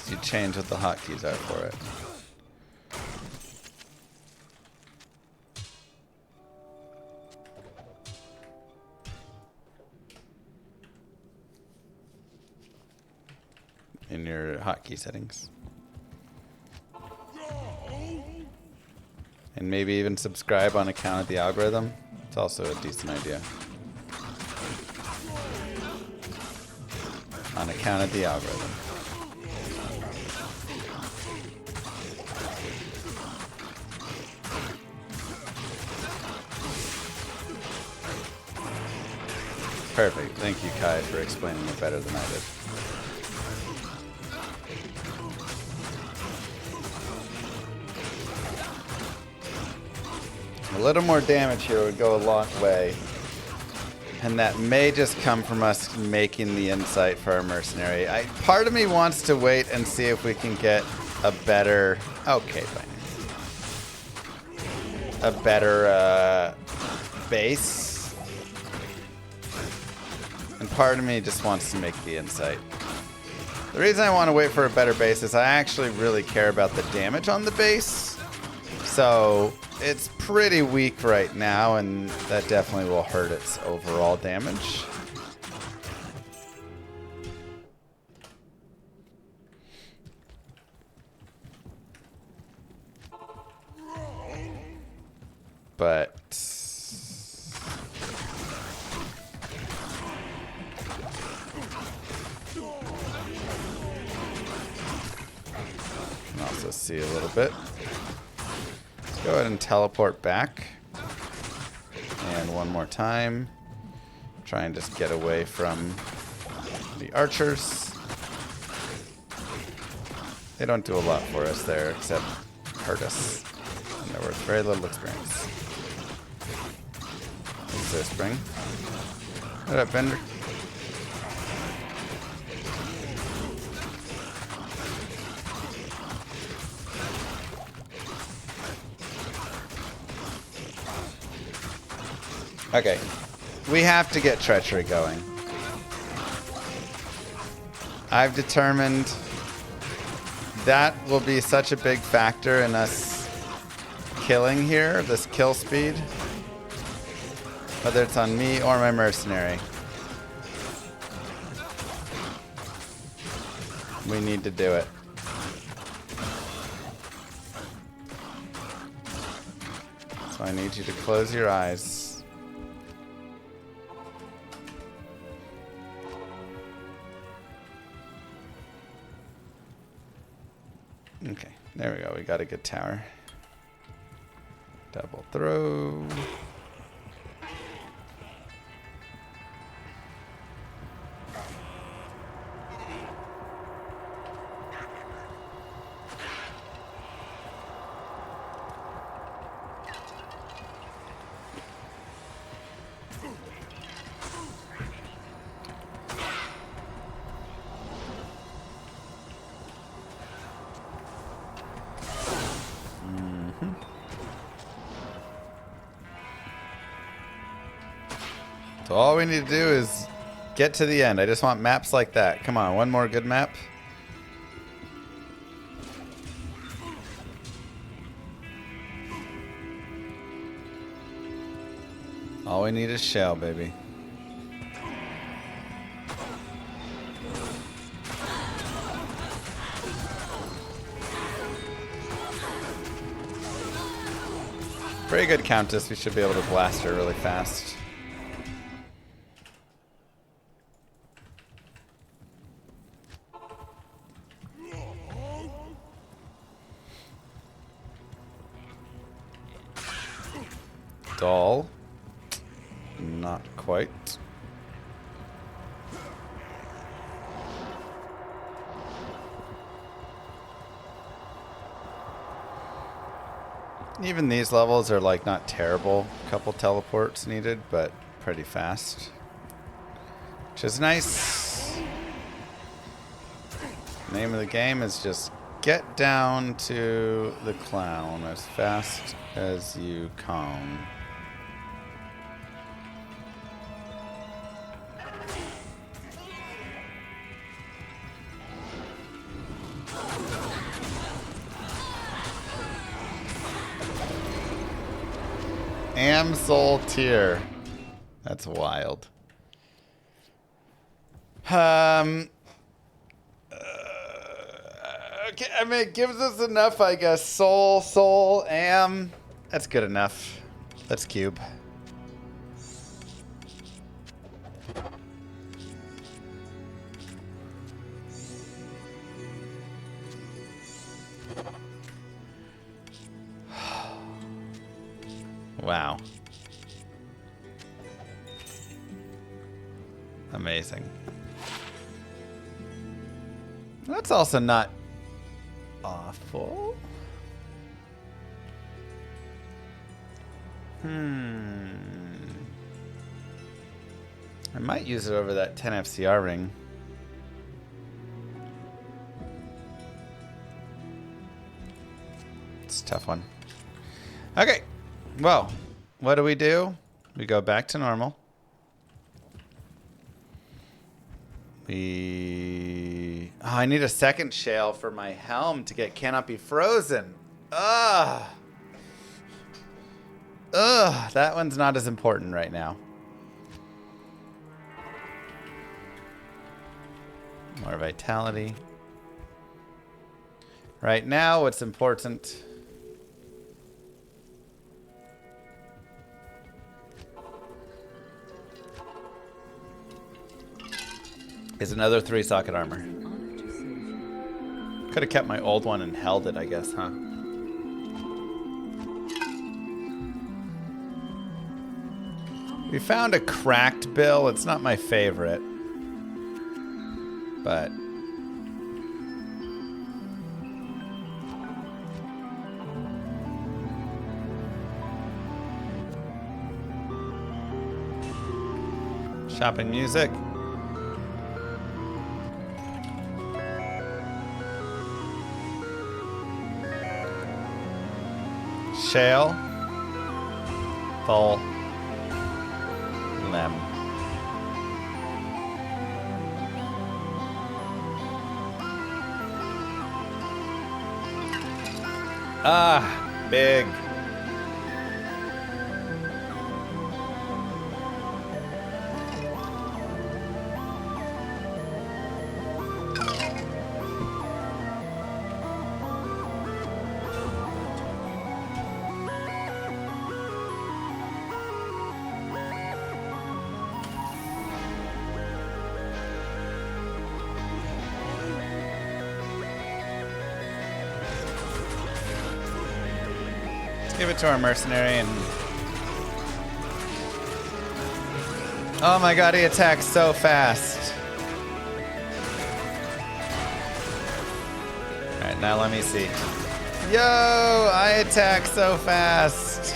You change what the hotkeys are for it. In your hotkey settings. And maybe even subscribe on account of the algorithm. It's also a decent idea. On account of the algorithm. Perfect. Thank you, Kai, for explaining it better than I did. A little more damage here would go a long way. And that may just come from us making the insight for our mercenary. Part of me wants to wait and see if we can get a better... Okay, fine. A better base. And part of me just wants to make the insight. The reason I want to wait for a better base is I actually really care about the damage on the base. So it's pretty weak right now, and that definitely will hurt its overall damage. But can also see a little bit. Let's go ahead and teleport back. And one more time. Try and just get away from the archers. They don't do a lot for us there except hurt us. And they're worth very little experience. Is there a spring? What up, Bender? Okay, we have to get treachery going. I've determined that will be such a big factor in us killing here, this kill speed. Whether it's on me or my mercenary. We need to do it. So I need you to close your eyes. Okay, there we go. We got a good tower. Double throw. So all we need to do is Get to the end. I just want maps like that. Come on, one more good map. All we need is shell, baby. Very good Countess. We should be able to blast her really fast. Doll. Not quite. Even these levels are like not terrible. A couple teleports needed, but pretty fast. Which is nice. Name of the game is just get down to the clown as fast as you can. Amsol tier. That's wild. Okay, I mean, it gives us enough, I guess. Soul, am. That's good enough. Let's cube. Wow. Amazing. That's also not awful. I might use it over that 10 FCR ring. It's a tough one. Okay. Well, what do? We go back to normal. Oh, I need a second shale for my helm to get cannot be frozen. Ugh. That one's not as important right now. More vitality. Right now, what's important is another 3-socket armor. Could have kept my old one and held it, I guess, huh? We found a cracked bill. It's not my favorite. But shopping music. Shale. Full. Lem. Ah, big. Give it to our mercenary and... Oh my god, he attacks so fast. Alright, now let me see. Yo, I attack so fast.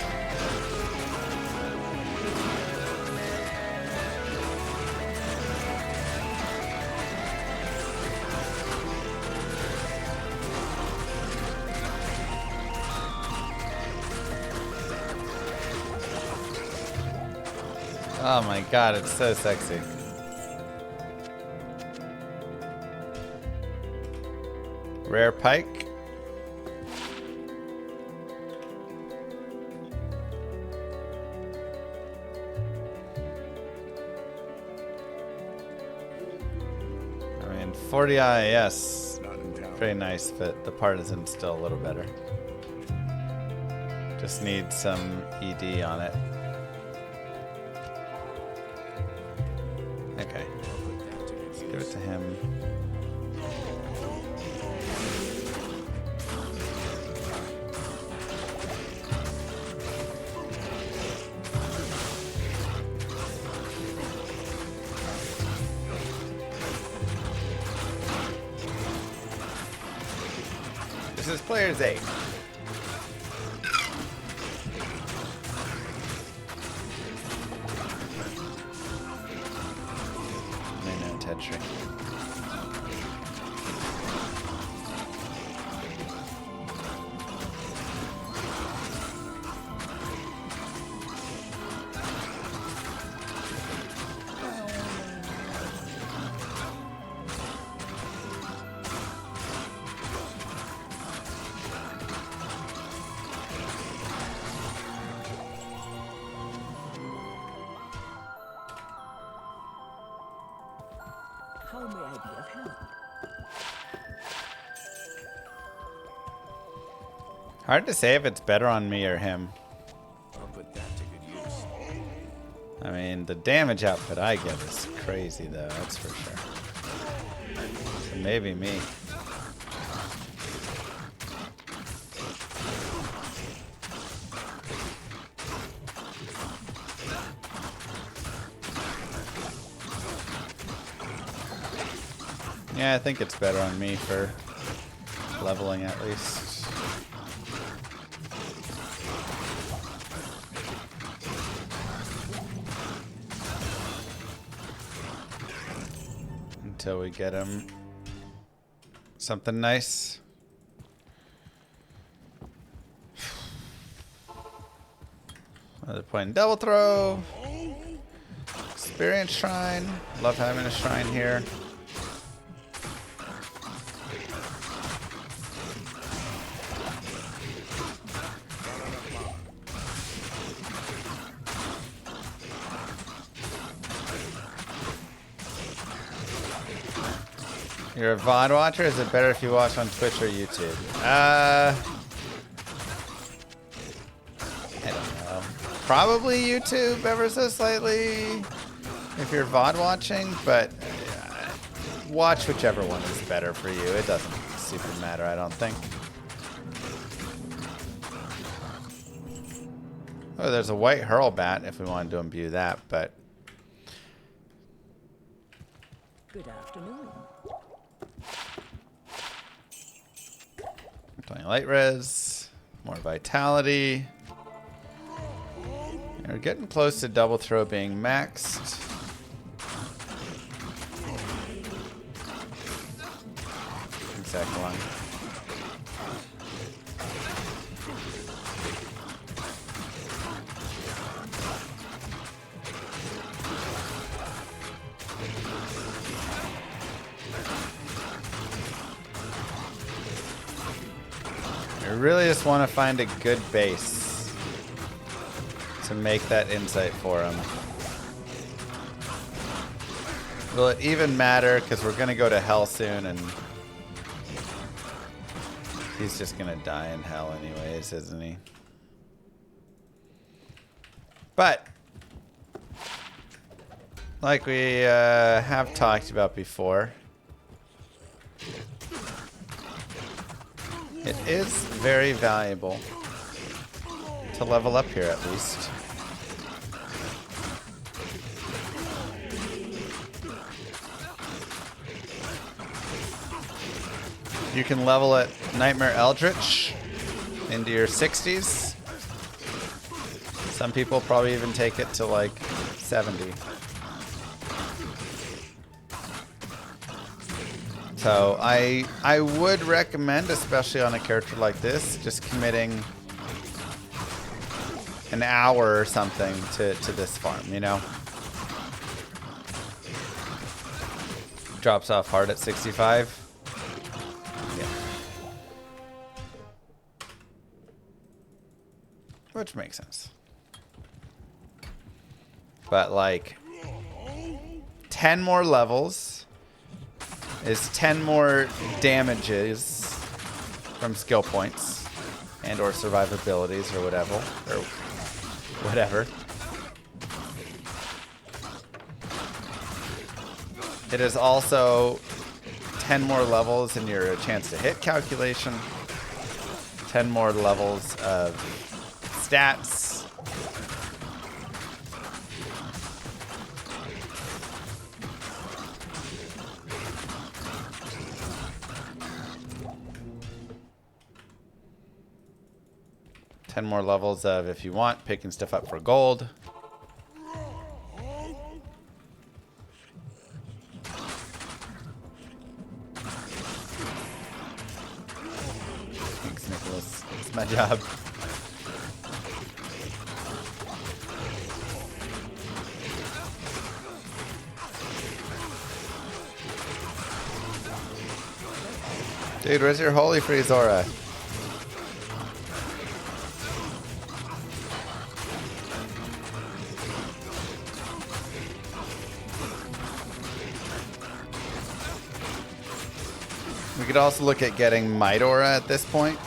Oh my god, it's so sexy. Rare pike. I mean, 40 IAS. Not in town. Pretty nice, but the partisan's still a little better. Just need some ED on it. Okay. Let's give it to him. This is player's 8. Tree. How may I be of help? Hard to say if it's better on me or him. I'll put that to good use. I mean, the damage output I get is crazy, though. That's for sure. So maybe me. Yeah, I think it's better on me for leveling at least. Until we get him something nice. Another point in double throw. Experience shrine. Love having a shrine here. You're a VOD watcher? Is it better if you watch on Twitch or YouTube? I don't know. Probably YouTube ever so slightly if you're VOD watching, but watch whichever one is better for you. It doesn't super matter, I don't think. Oh, there's a white hurlbat if we wanted to imbue that, but... Good afternoon. 20 light res, more vitality. And we're getting close to double throw being maxed. Exact one. I really just want to find a good base to make that insight for him. Will it even matter? Because we're going to go to hell soon, and he's just going to die in hell anyways, isn't he? But, like we have talked about before, it is very valuable to level up here at least. You can level at Nightmare Eldritch into your 60s. Some people probably even take it to like 70. So I would recommend, especially on a character like this, just committing an hour or something to this farm, you know? Drops off hard at 65. Yeah. Which makes sense. But like 10 more levels is 10 more damages from skill points and or survivabilities or whatever. Or whatever. It is also 10 more levels in your chance to hit calculation. 10 more levels of stats. Ten more levels of, if you want, picking stuff up for gold. Thanks, Nicholas. It's my job. Dude, where's your holy freeze aura? We could also look at getting Might Aura at this point.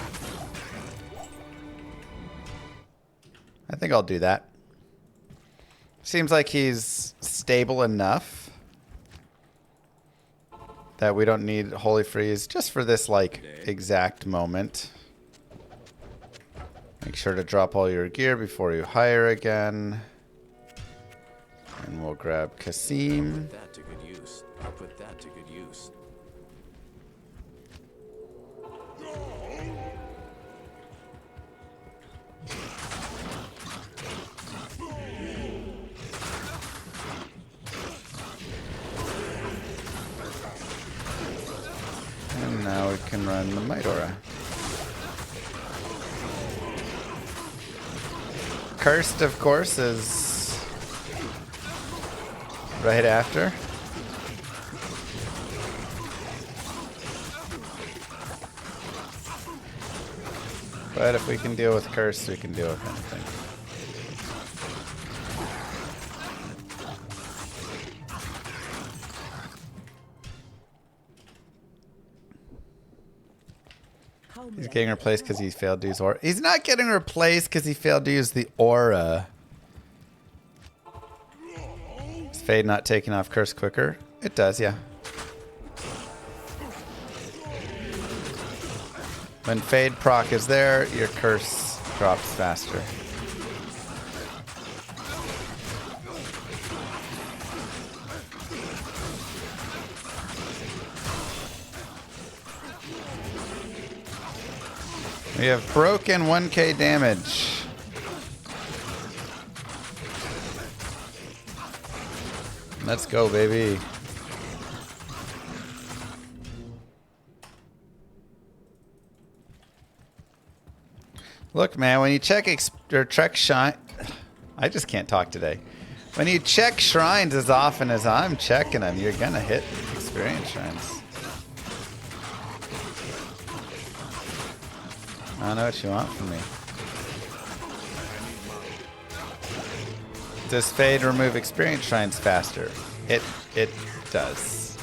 I think I'll do that. Seems like he's stable enough that we don't need Holy Freeze just for this like exact moment. Make sure to drop all your gear before you hire again. And we'll grab Kasim. Put that to good use. I'll put that to good use. And now we can run the Might Aura. Cursed, of course, is right after. But if we can deal with Cursed, we can deal with anything. He's getting replaced because he failed to use aura. He's not getting replaced because he failed to use the aura. Is Fade not taking off Curse quicker? It does, yeah. When Fade proc is there, your Curse drops faster. We have broken 1k damage. Let's go, baby. Look, man, when you check check shrine, I just can't talk today. When you check shrines as often as I'm checking them, you're gonna hit experience shrines. I don't know what you want from me. Does Fade remove experience shrines faster? It does.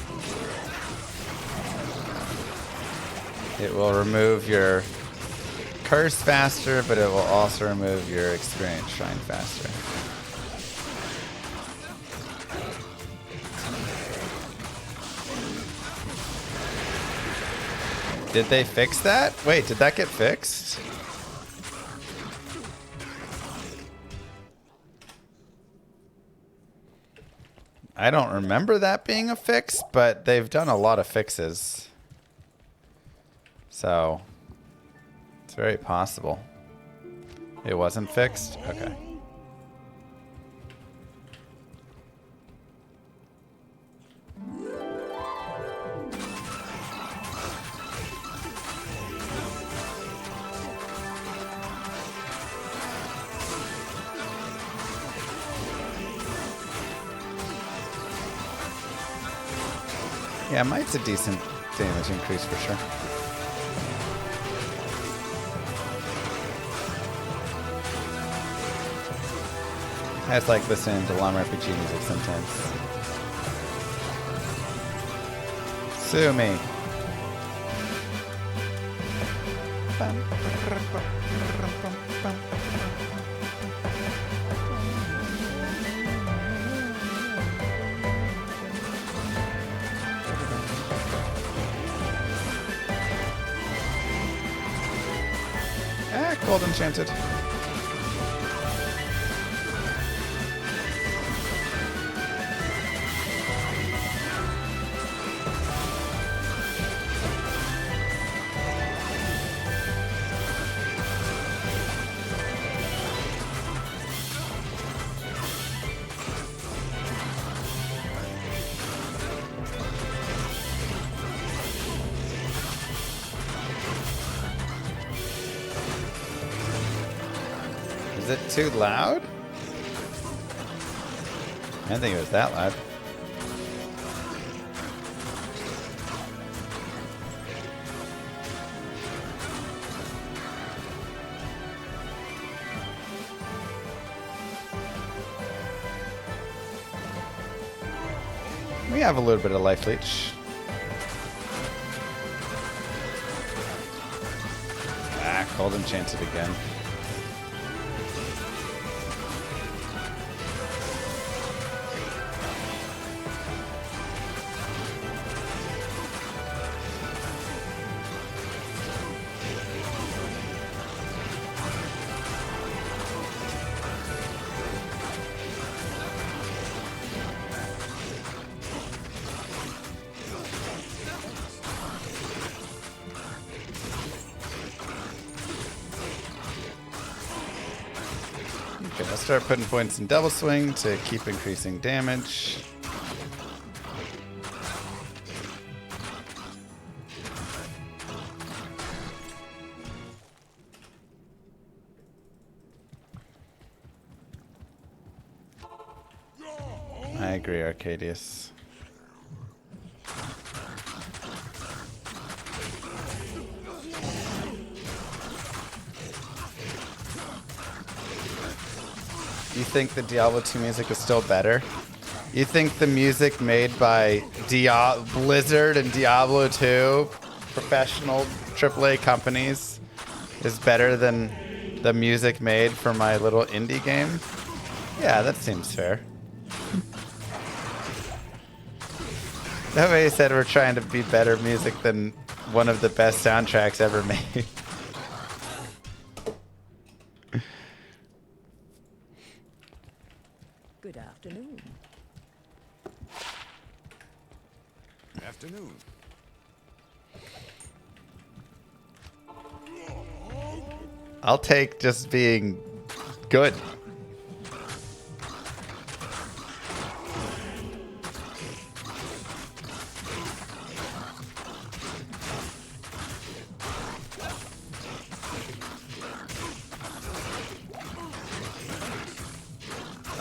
It will remove your curse faster, but it will also remove your experience shrine faster. Did they fix that? Wait, did that get fixed? I don't remember that being a fix, but they've done a lot of fixes. So, it's very possible. It wasn't fixed? Okay. Yeah, Might's a decent damage increase for sure. I just like listening to Llama RPG music sometimes. Sue me. Gold enchanted. Is it too loud? I didn't think it was that loud. We have a little bit of life leech. Ah, cold enchanted again. Okay, I'll start putting points in double swing to keep increasing damage. I agree, Arcadius. You think the Diablo 2 music is still better? You think the music made by Blizzard and Diablo 2, professional AAA companies, is better than the music made for my little indie game? Yeah, that seems fair. Nobody said we're trying to be better music than one of the best soundtracks ever made. Good afternoon. Afternoon. I'll take just being good.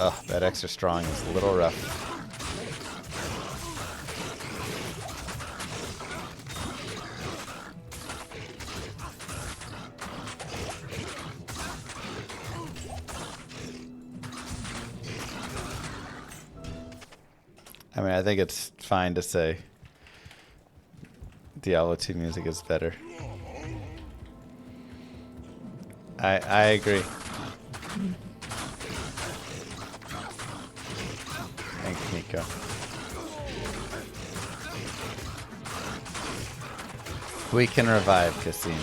Oh, that extra strong is a little rough. I mean, I think it's fine to say Diablo 2 music is better. I agree. Thanks, Nico. We can revive Cassim.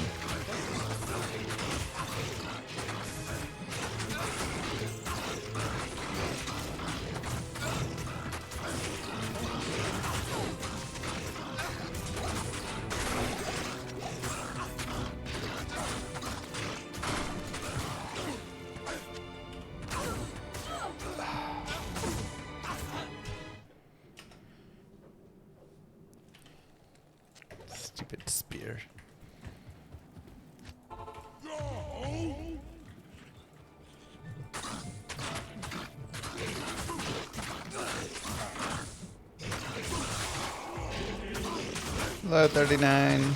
Stupid spear. Hello, 39.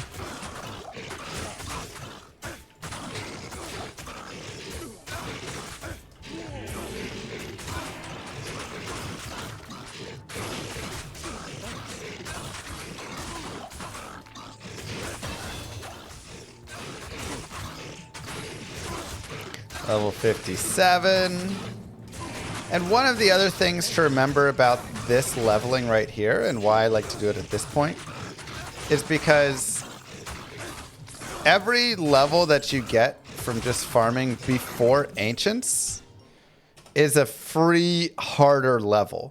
Level 57. And one of the other things to remember about this leveling right here, and why I like to do it at this point, is because every level that you get from just farming before Ancients is a free, harder level,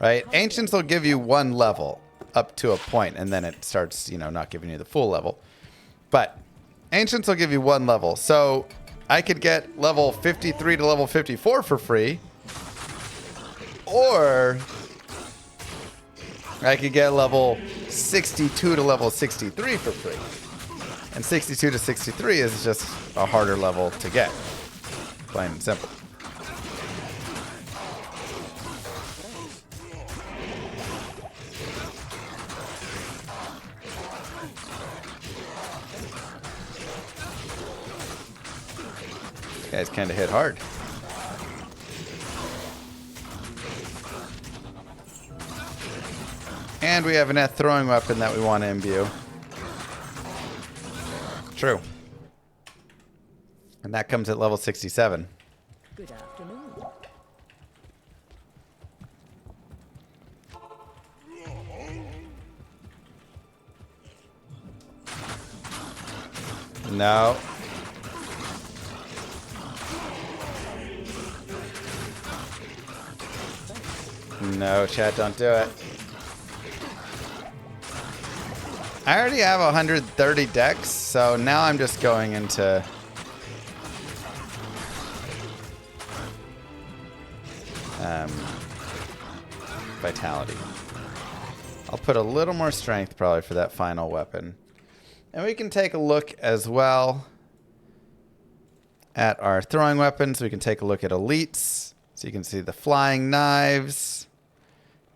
right? Ancients will give you one level up to a point, and then it starts, you know, not giving you the full level. But Ancients will give you one level. So I could get level 53 to level 54 for free, or I could get level 62 to level 63 for free. And 62 to 63 is just a harder level to get. Plain and simple. These guys kind of hit hard. And we have an throwing weapon that we want to imbue. True. And that comes at level 67. Good afternoon. No. No, chat, don't do it. I already have 130 decks, so now I'm just going into vitality. I'll put a little more strength probably for that final weapon. And we can take a look as well at our throwing weapons. We can take a look at elites. So you can see the flying knives,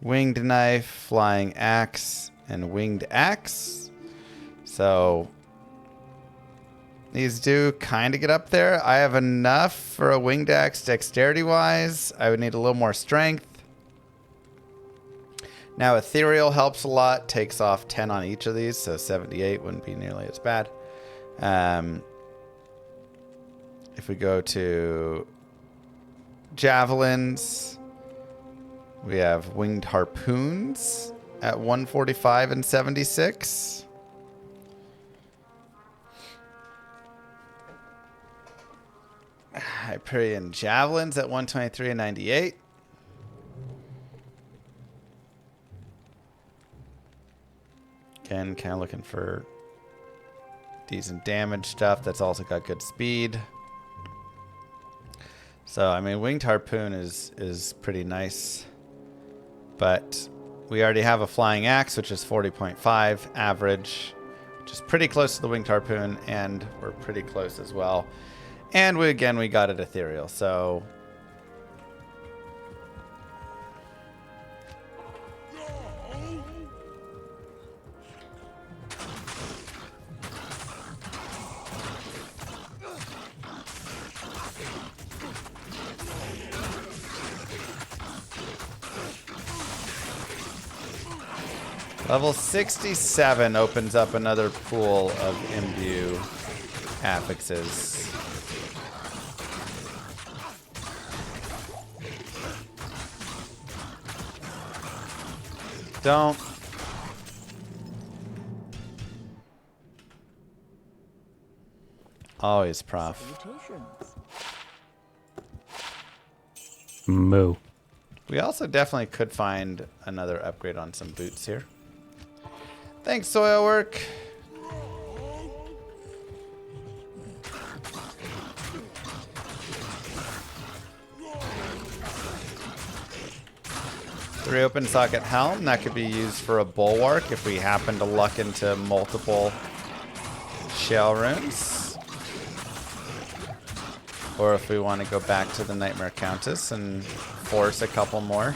winged knife, flying axe, and winged axe. So these do kind of get up there. I have enough for a winged axe dexterity wise. I would need a little more strength. Now ethereal helps a lot, takes off 10 on each of these, so 78 wouldn't be nearly as bad. If we go to javelins, we have winged harpoons at 145 and 76. Hyperion javelins at 123 and 98. Again, kind of looking for decent damage stuff that's also got good speed. So, I mean, winged harpoon is pretty nice. But we already have a flying axe, which is 40.5 average, which is pretty close to the winged harpoon, and we're pretty close as well. And we got it ethereal, so level 67 opens up another pool of imbue affixes. Don't. Always, prof. Salutations. Moo. We also definitely could find another upgrade on some boots here. Thanks, Soilwork. Three open socket helm. That could be used for a bulwark if we happen to luck into multiple shell runes. Or if we want to go back to the Nightmare Countess and force a couple more.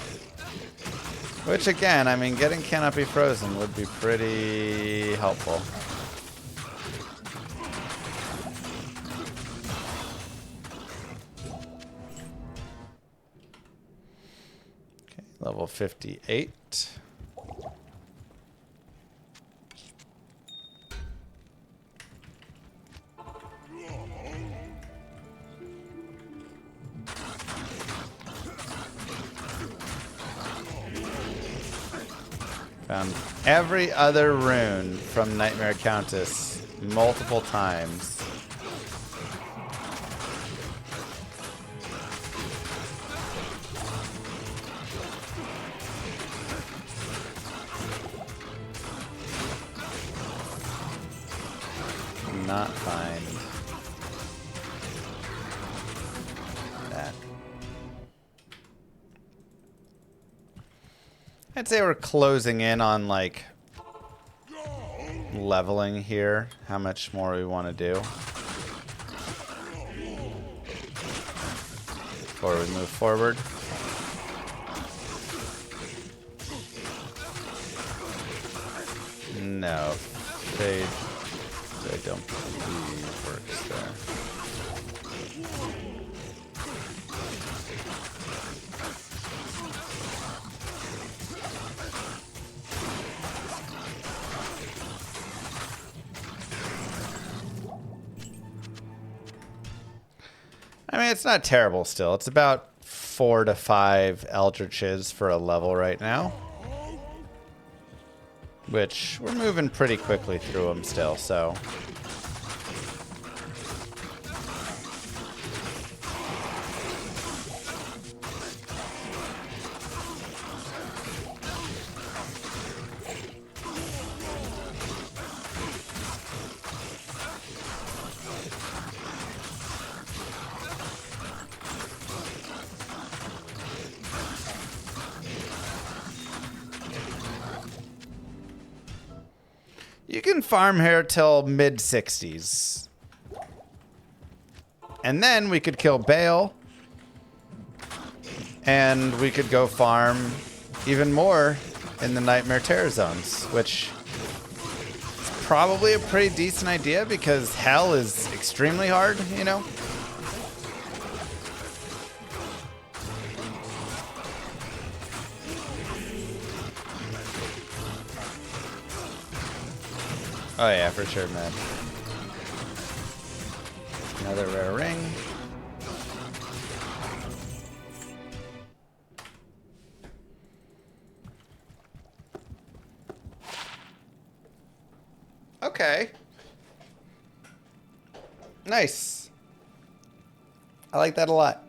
Which again, I mean, getting Cannot Be Frozen would be pretty helpful. Okay, level 58. Found every other rune from Nightmare Countess multiple times. Not find that. I'd say we're closing in on like leveling here. How much more we want to do before we move forward. No, they don't believe works there. I mean, it's not terrible still. It's about 4 to 5 Eldritches for a level right now. Which, we're moving pretty quickly through them still, so... You can farm here till mid-60s. And then we could kill Bale. And we could go farm even more in the Nightmare Terror Zones, which is probably a pretty decent idea because Hell is extremely hard, you know? Oh yeah, for sure, man. Another rare ring. Okay. Nice. I like that a lot.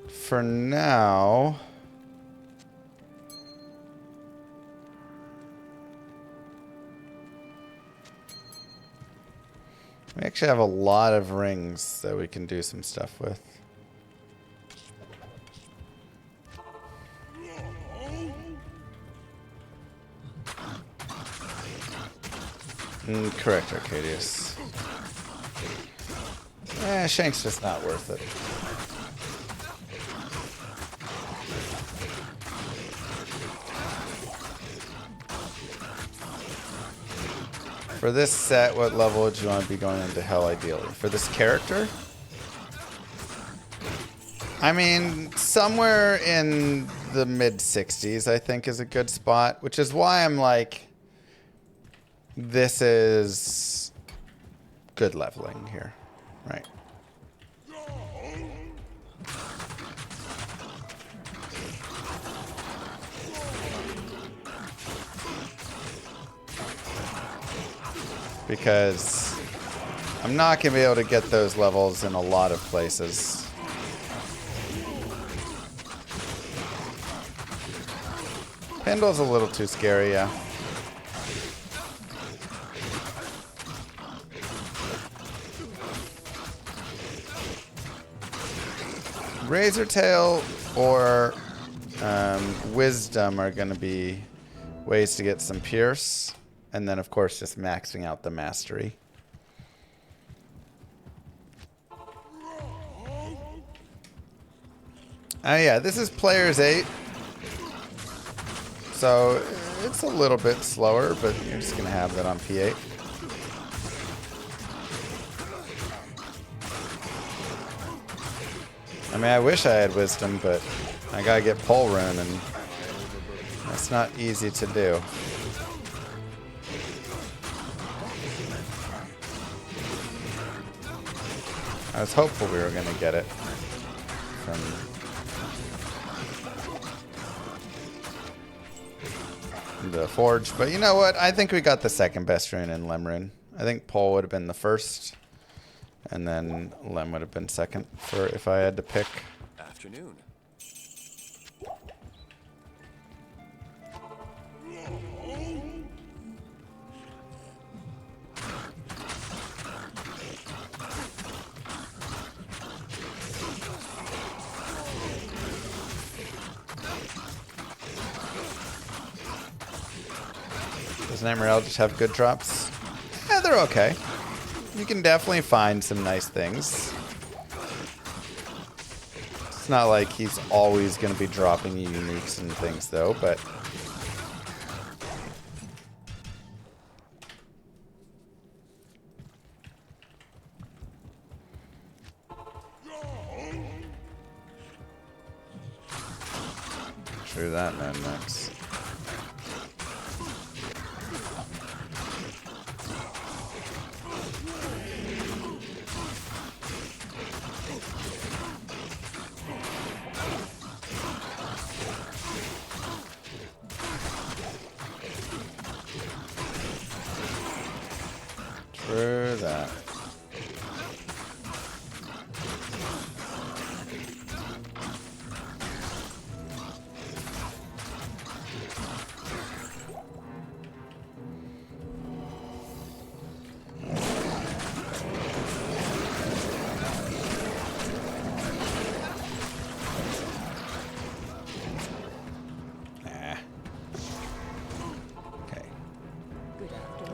For now... we actually have a lot of rings that we can do some stuff with. Correct, Arcadius. Shank's just not worth it. For this set, what level would you want to be going into Hell ideally? For this character? I mean, somewhere in the mid-60s, I think, is a good spot, which is why I'm like, this is good leveling here, right? Because I'm not going to be able to get those levels in a lot of places. Pendle's a little too scary, yeah. Razortail or Wisdom are going to be ways to get some Pierce. And then, of course, just maxing out the Mastery. Yeah, this is Player's 8. So, it's a little bit slower, but you're just going to have that on P8. I mean, I wish I had Wisdom, but I gotta get Pole Rune, and that's not easy to do. I was hopeful we were going to get it from the Forge. But you know what? I think we got the second best rune in Lemrune. I think Pole would have been the first, and then Lem would have been second for if I had to pick. Afternoon. Does Emerald just have good drops? Yeah, they're okay. You can definitely find some nice things. It's not like he's always going to be dropping you uniques and things, though, but... True that, man, Max. True that.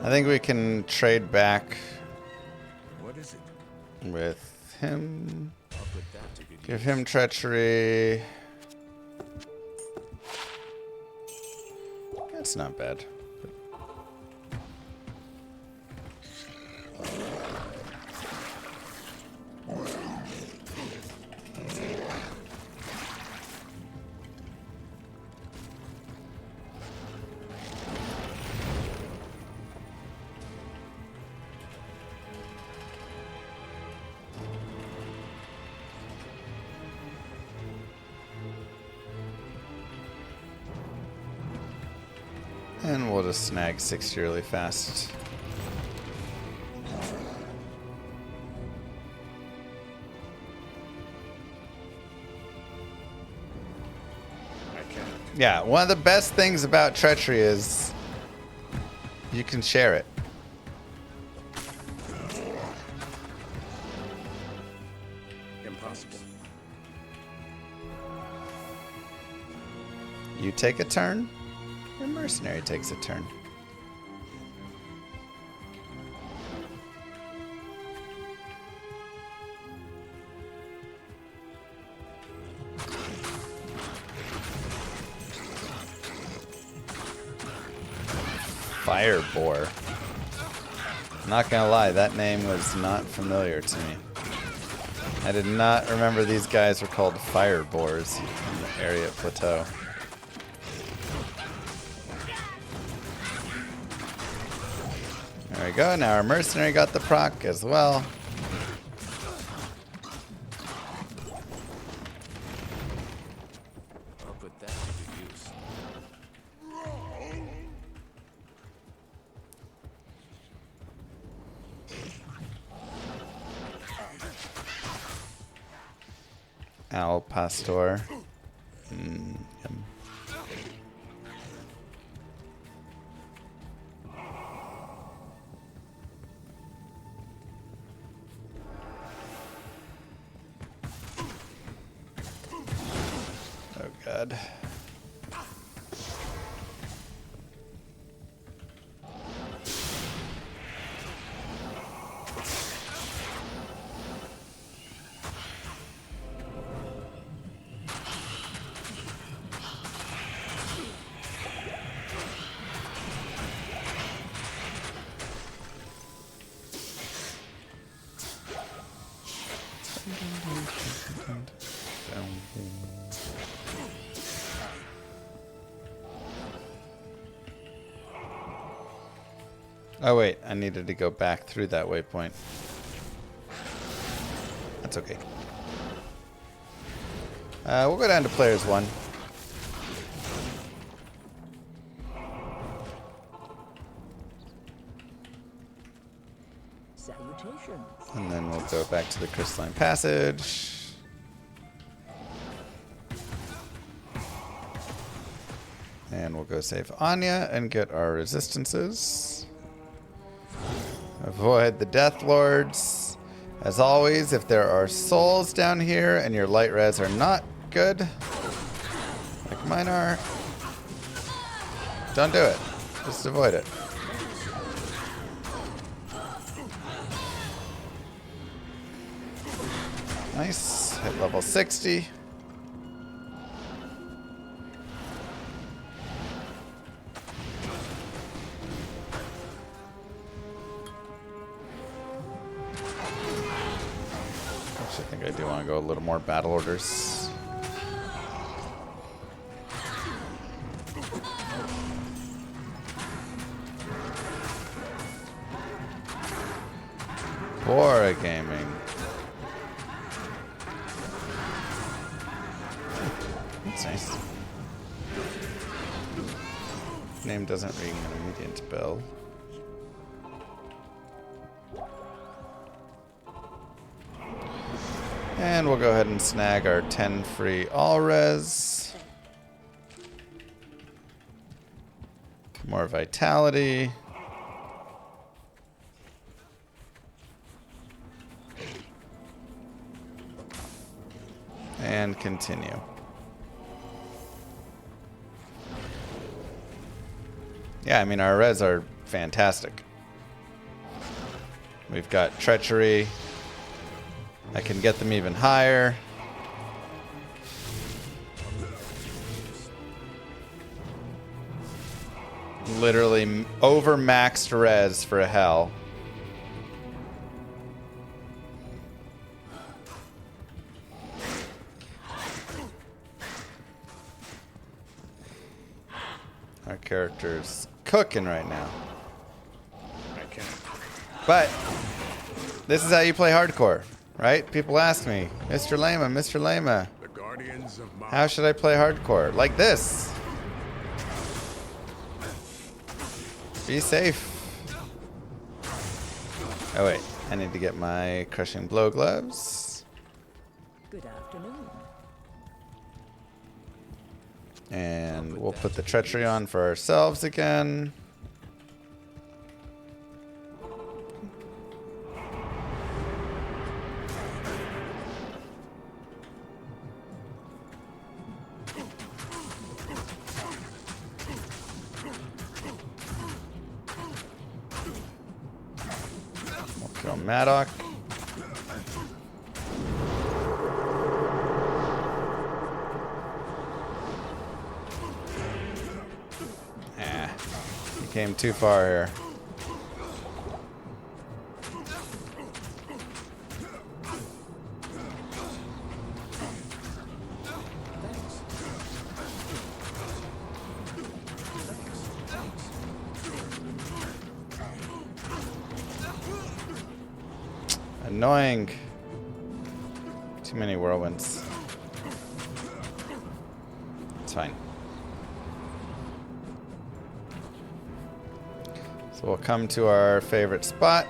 I think we can trade back What is it? with him. I'll put that to good Give use. him treachery. That's not bad. And we'll just snag 60 really fast. I can't. Yeah, one of the best things about treachery is you can share it. Impossible. You take a turn, your mercenary takes a turn. Fire Boar. Not gonna lie, that name was not familiar to me. I did not remember these guys were called Fire Boars in the area plateau. There we go, now our mercenary got the proc as well. I'll put that to good use. Owl Pastor. Yum. Oh god. Oh wait, I needed to go back through that waypoint. That's okay. We'll go down to players 1. Potions. And then we'll go back to the Crystalline Passage. And we'll go save Anya and get our resistances. Avoid the Death Lords. As always, if there are souls down here and your light res are not good, like mine are, don't do it. Just avoid it. Nice. Hit level 60. Actually, I think I do want to go a little more battle orders. Bora Gaming. That's nice. Name doesn't ring an immediate bell. And we'll go ahead and snag our 10 free all-res. More vitality. And continue. Yeah, I mean, our res are fantastic. We've got treachery. I can get them even higher. Literally over maxed res for a hell. Our character's cooking right now. I can't. But this is how you play hardcore, right? People ask me, Mr. Lama, The guardians of my how should I play hardcore? Like this. Be safe. Oh wait, I need to get my crushing blow gloves. Good afternoon. And we'll put the treachery on for ourselves again. We'll kill Maddock. Came too far here. Annoying. Too many whirlwinds. It's fine. So we'll come to our favorite spot.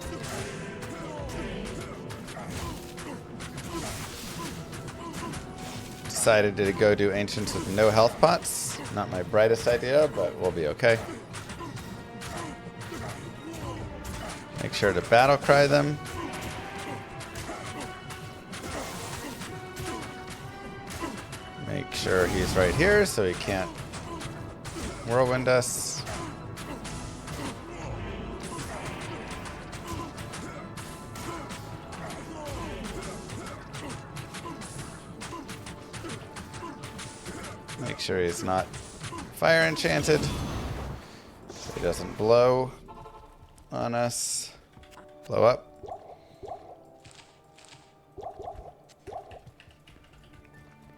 Decided to go do Ancients with no health pots. Not my brightest idea, but we'll be okay. Make sure to battle cry them. Make sure he's right here so he can't whirlwind us. Make sure he's not fire enchanted so he doesn't blow on us. Blow up.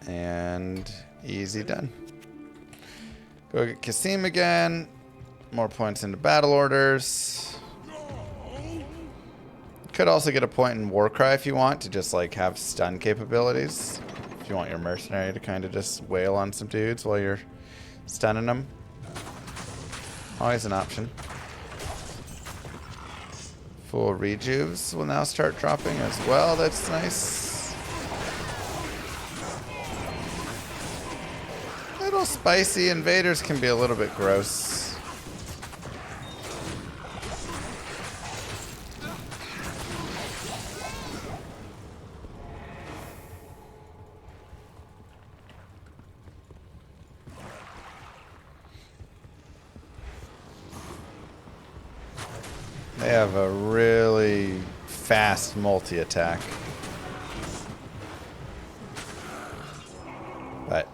And easy done. Go get Kasim again. More points into battle orders. Could also get a point in Warcry if you want to just like have stun capabilities. If you want your mercenary to kind of just wail on some dudes while you're stunning them. Always an option. Full rejuves will now start dropping as well. That's nice. Little spicy. Invaders can be a little bit gross. They have a really fast multi-attack. But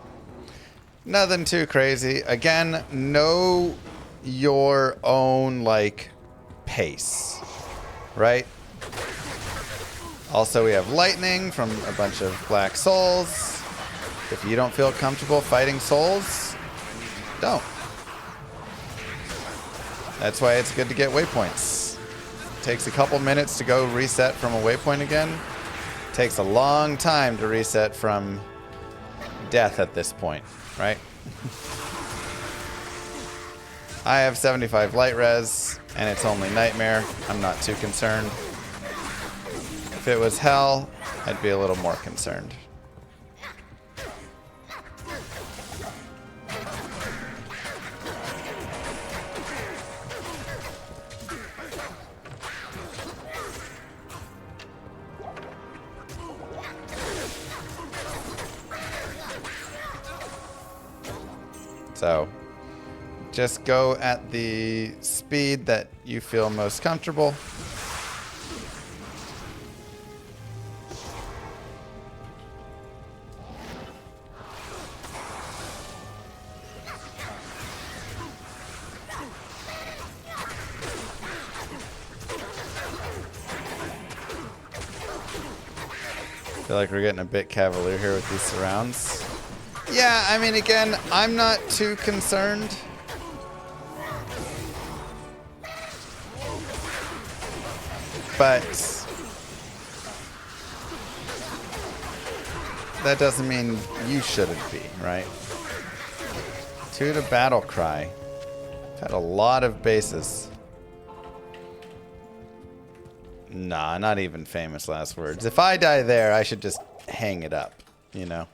nothing too crazy. Again, know your own, like, pace, right? Also, we have lightning from a bunch of black souls. If you don't feel comfortable fighting souls, don't. That's why it's good to get waypoints. Takes a couple minutes to go reset from a waypoint again. Takes a long time to reset from death at this point, right? I have 75 light res, and it's only nightmare. I'm not too concerned. If it was hell, I'd be a little more concerned. So, just go at the speed that you feel most comfortable. I feel like we're getting a bit cavalier here with these surrounds. Yeah, I mean, again, I'm not too concerned. But that doesn't mean you shouldn't be, right? 2 to battle cry. I've had a lot of bases. Nah, not even famous last words. If I die there, I should just hang it up, you know?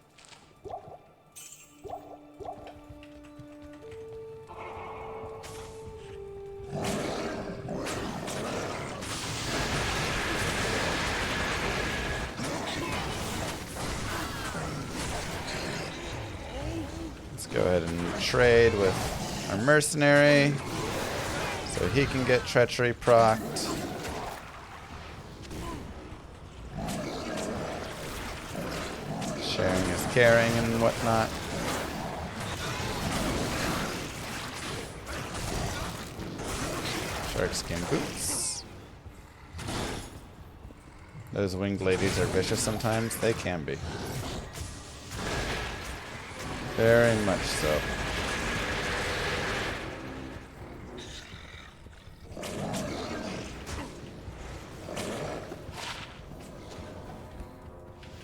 Go ahead and trade with our mercenary so he can get treachery procced. Sharing is caring and whatnot. Sharkskin boots. Those winged ladies are vicious sometimes. They can be. Very much so.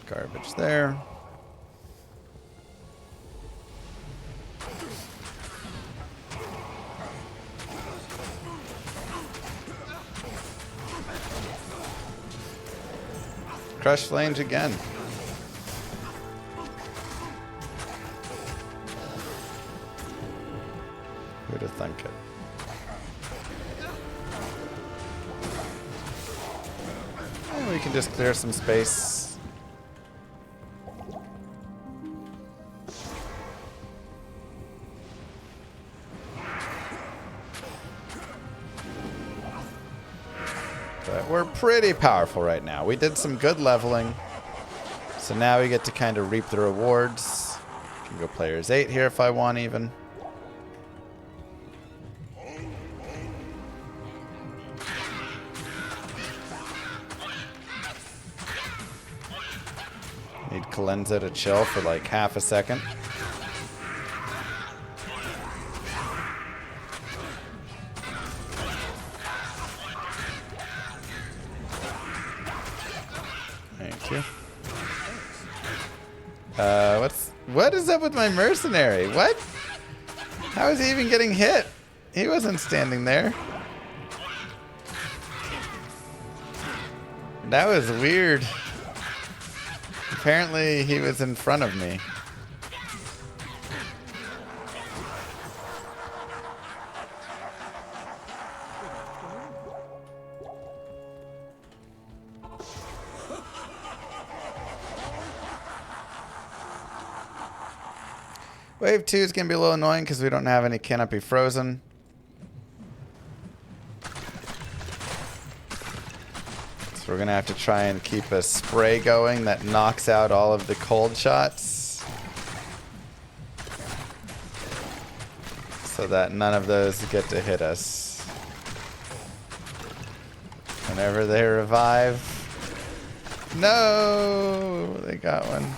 Garbage there. Crush flange again. Who'd have thunk it? And we can just clear some space. But we're pretty powerful right now. We did some good leveling. So now we get to kind of reap the rewards. Can go players 8 here if I want even. Need Calenza to chill for like half a second. Thank you. What is up with my mercenary? What? How is he even getting hit? He wasn't standing there. That was weird. Apparently he was in front of me. Wave 2 is going to be a little annoying because we don't have any Cannot Be Frozen. So we're going to have to try and keep a spray going that knocks out all of the cold shots. So that none of those get to hit us. Whenever they revive. No! They got one.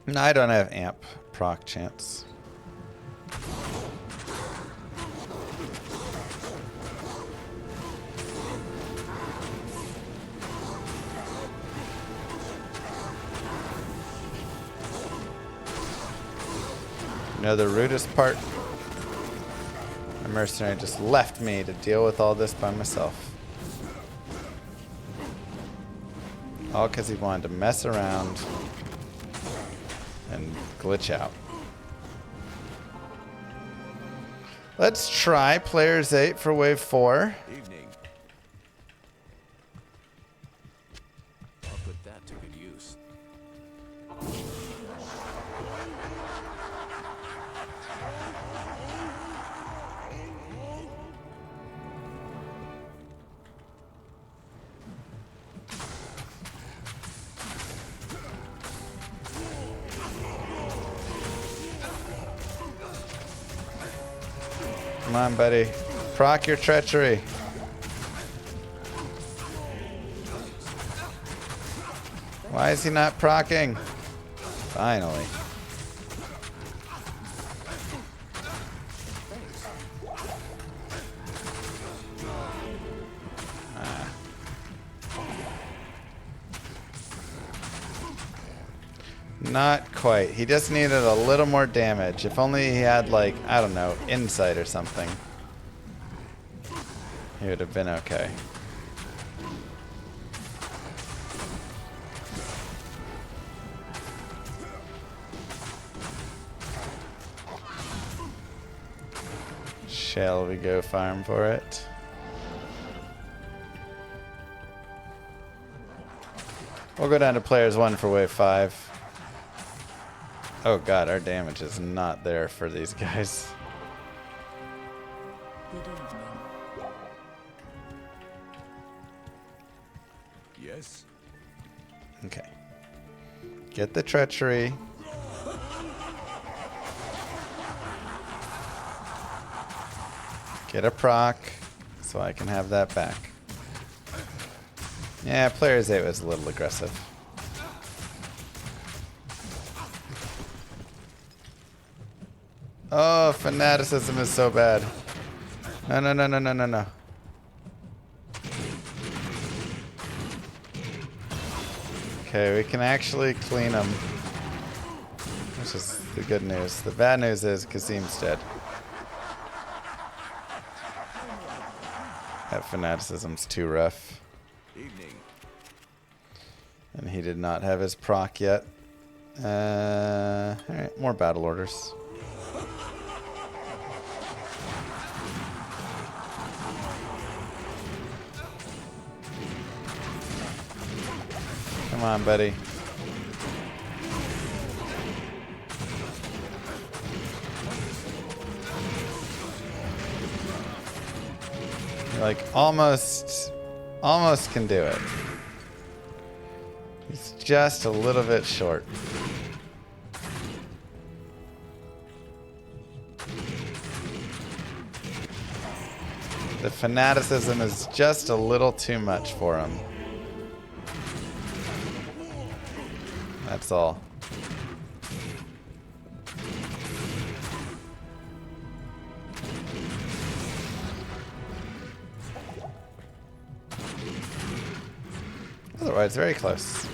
No, I don't have amp proc chance. You know the rudest part? The mercenary just left me to deal with all this by myself. All because he wanted to mess around and glitch out. Let's try players 8 for wave 4. Evening. I'll put that to good use. Come on, buddy. Proc your treachery. Why is he not procking? Finally. Not quite. He just needed a little more damage. If only he had, like, I don't know, insight or something. He would have been okay. Shall we go farm for it? We'll go down to players 1 for wave 5. Oh god, our damage is not there for these guys. Good evening. Yes? Okay. Get the treachery. Get a proc so I can have that back. Yeah, players 8 was a little aggressive. Oh, fanaticism is so bad. No, no, no, no, no, no, no. Okay, we can actually clean them. Which is the good news. The bad news is Kazim's dead. That fanaticism's too rough. Evening. And he did not have his proc yet. Alright, more battle orders. Come on, buddy. You're like almost can do it. He's just a little bit short. The fanaticism is just a little too much for him. That's all. Otherwise, very close.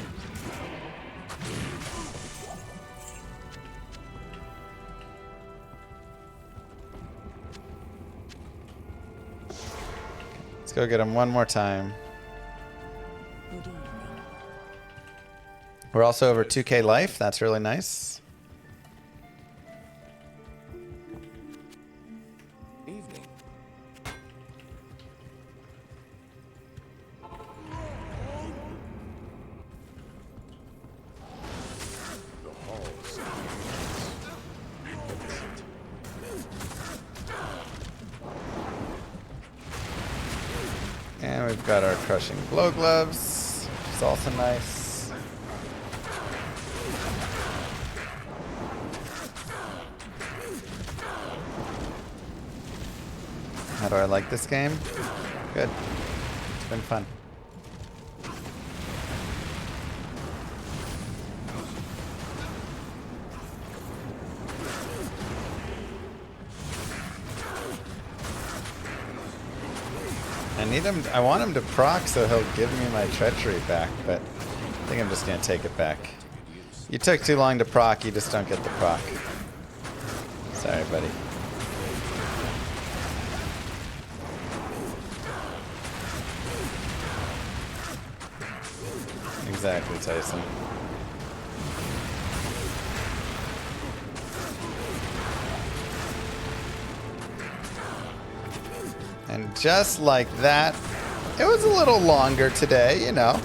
Let's go get him one more time. Good evening. We're also over 2k life. That's really nice. Evening. The hall stands magnificent. And we've got our crushing blow gloves, which is also nice. How do I like this game? Good. It's been fun. I need him. I want him to proc so he'll give me my treachery back, but I think I'm just gonna take it back. You took too long to proc. You just don't get the proc. Sorry, buddy. Exactly, Tyson. And just like that, it was a little longer today, you know.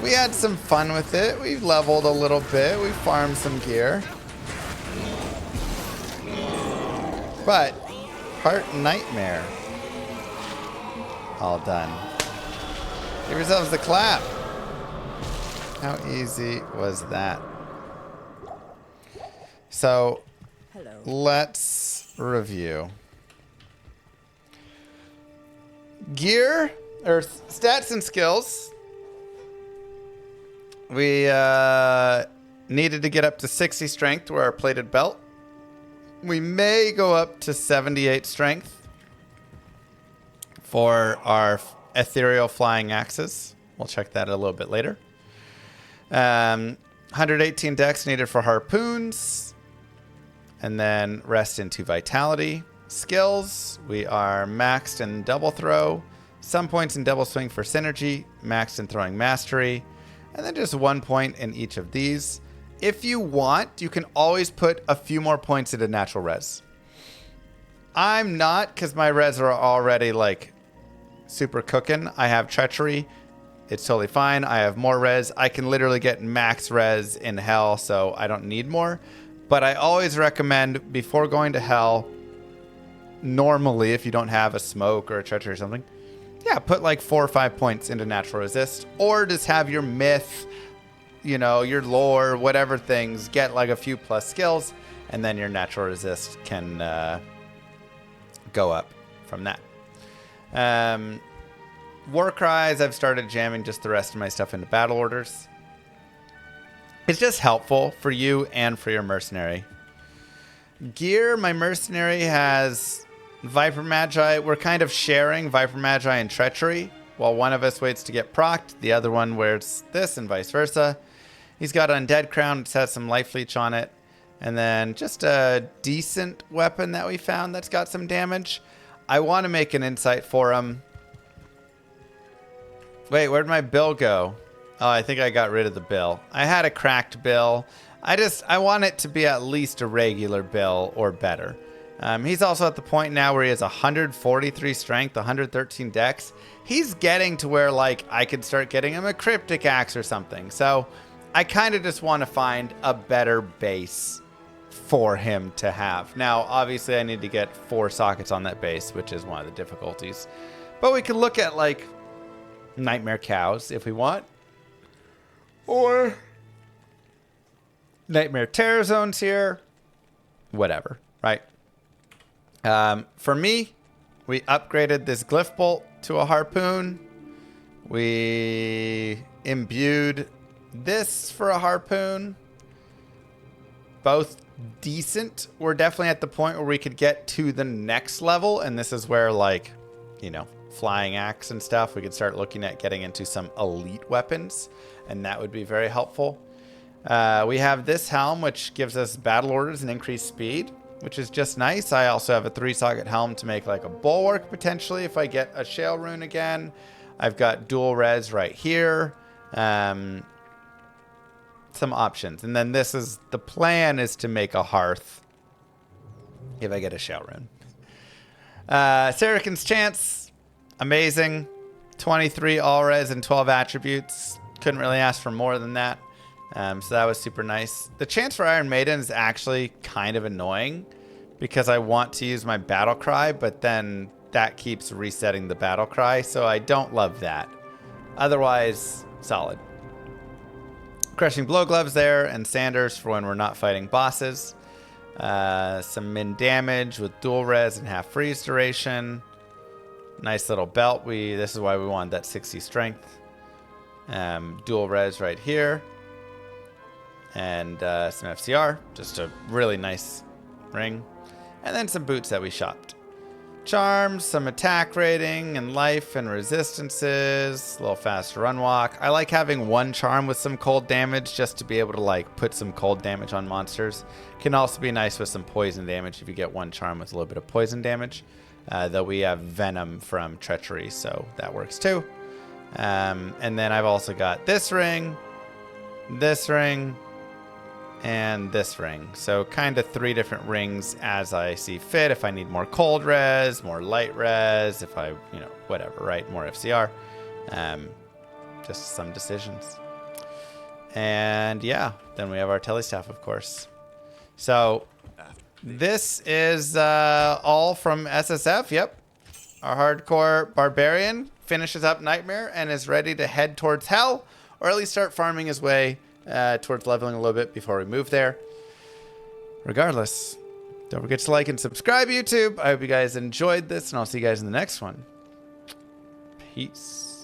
We had some fun with it. We leveled a little bit. We farmed some gear. But, Heart Nightmare. All done. Give yourselves a clap. How easy was that? So, Hello. let's review. Gear, or stats and skills. We needed to get up to 60 strength to wear our plated belt. We may go up to 78 strength for our ethereal flying axes. We'll check that a little bit later. 118 dex needed for harpoons. And then rest into vitality. Skills, we are maxed in double throw. Some points in double swing for synergy. Maxed in throwing mastery. And then just 1 point in each of these. If you want, you can always put a few more points into natural res. I'm not, because my res are already like super cooking. I have treachery. It's totally fine. I have more res. I can literally get max res in hell, so I don't need more. But I always recommend before going to hell, normally if you don't have a smoke or a treachery or something, yeah, put like 4 or 5 points into natural resist, or just have your myth, you know, your lore, whatever things, get like a few plus skills, and then your natural resist can go up from that. War cries, I've started jamming just the rest of my stuff into battle orders. It's just helpful for you and for your mercenary. Gear, my mercenary has Viper Magi. We're kind of sharing Viper Magi and Treachery. While one of us waits to get procced, the other one wears this and vice versa. He's got Undead Crown, which has some life leech on it. And then just a decent weapon that we found that's got some damage. I want to make an insight for him. Wait, where'd my bill go? Oh, I think I got rid of the bill. I had a cracked bill. I want it to be at least a regular bill or better. He's also at the point now where he has 143 strength, 113 dex. He's getting to where like I could start getting him a cryptic axe or something. So I kind of just want to find a better base for him to have. Now, obviously I need to get 4 sockets on that base, which is one of the difficulties. But we can look at like Nightmare Cows if we want. Or Nightmare Terror Zones here. Whatever, right? For me, we upgraded this Glyph Bolt to a harpoon. We imbued this for a harpoon. Both decent. We're definitely at the point where we could get to the next level. And this is where, like, you know, flying axe and stuff, we could start looking at getting into some elite weapons, and that would be very helpful. We have this helm, which gives us battle orders and increased speed, which is just nice. I also have a 3-socket helm to make like a bulwark potentially if I get a shale rune again. I've got dual res right here. Some options. And then the plan is to make a hearth if I get a shale rune. Saracen's Chance, amazing. 23 all res and 12 attributes. Couldn't really ask for more than that. So that was super nice. The chance for Iron Maiden is actually kind of annoying because I want to use my battle cry, but then that keeps resetting the battle cry, so I don't love that. Otherwise, solid. Crushing Blow Gloves there and Sanders for when we're not fighting bosses. Some min damage with dual res and half freeze duration. Nice little belt. This is why we wanted that 60 strength. Dual res right here. And some FCR, just a really nice ring. And then some boots that we shopped. Charms, some attack rating and life and resistances, a little faster run walk. I like having one charm with some cold damage just to be able to like put some cold damage on monsters. Can also be nice with some poison damage if you get one charm with a little bit of poison damage. Though we have venom from treachery, so that works too. And then I've also got this ring, and this ring. So kind of 3 different rings as I see fit. If I need more cold res, more light res, if I, whatever, right? More FCR. Just some decisions. And yeah, then we have our telestaff, of course. So this is all from SSF. Yep. Our hardcore Barbarian finishes up Nightmare and is ready to head towards Hell, or at least start farming his way towards leveling a little bit before we move there. Regardless, don't forget to like and subscribe, YouTube. I hope you guys enjoyed this, and I'll see you guys in the next one. Peace.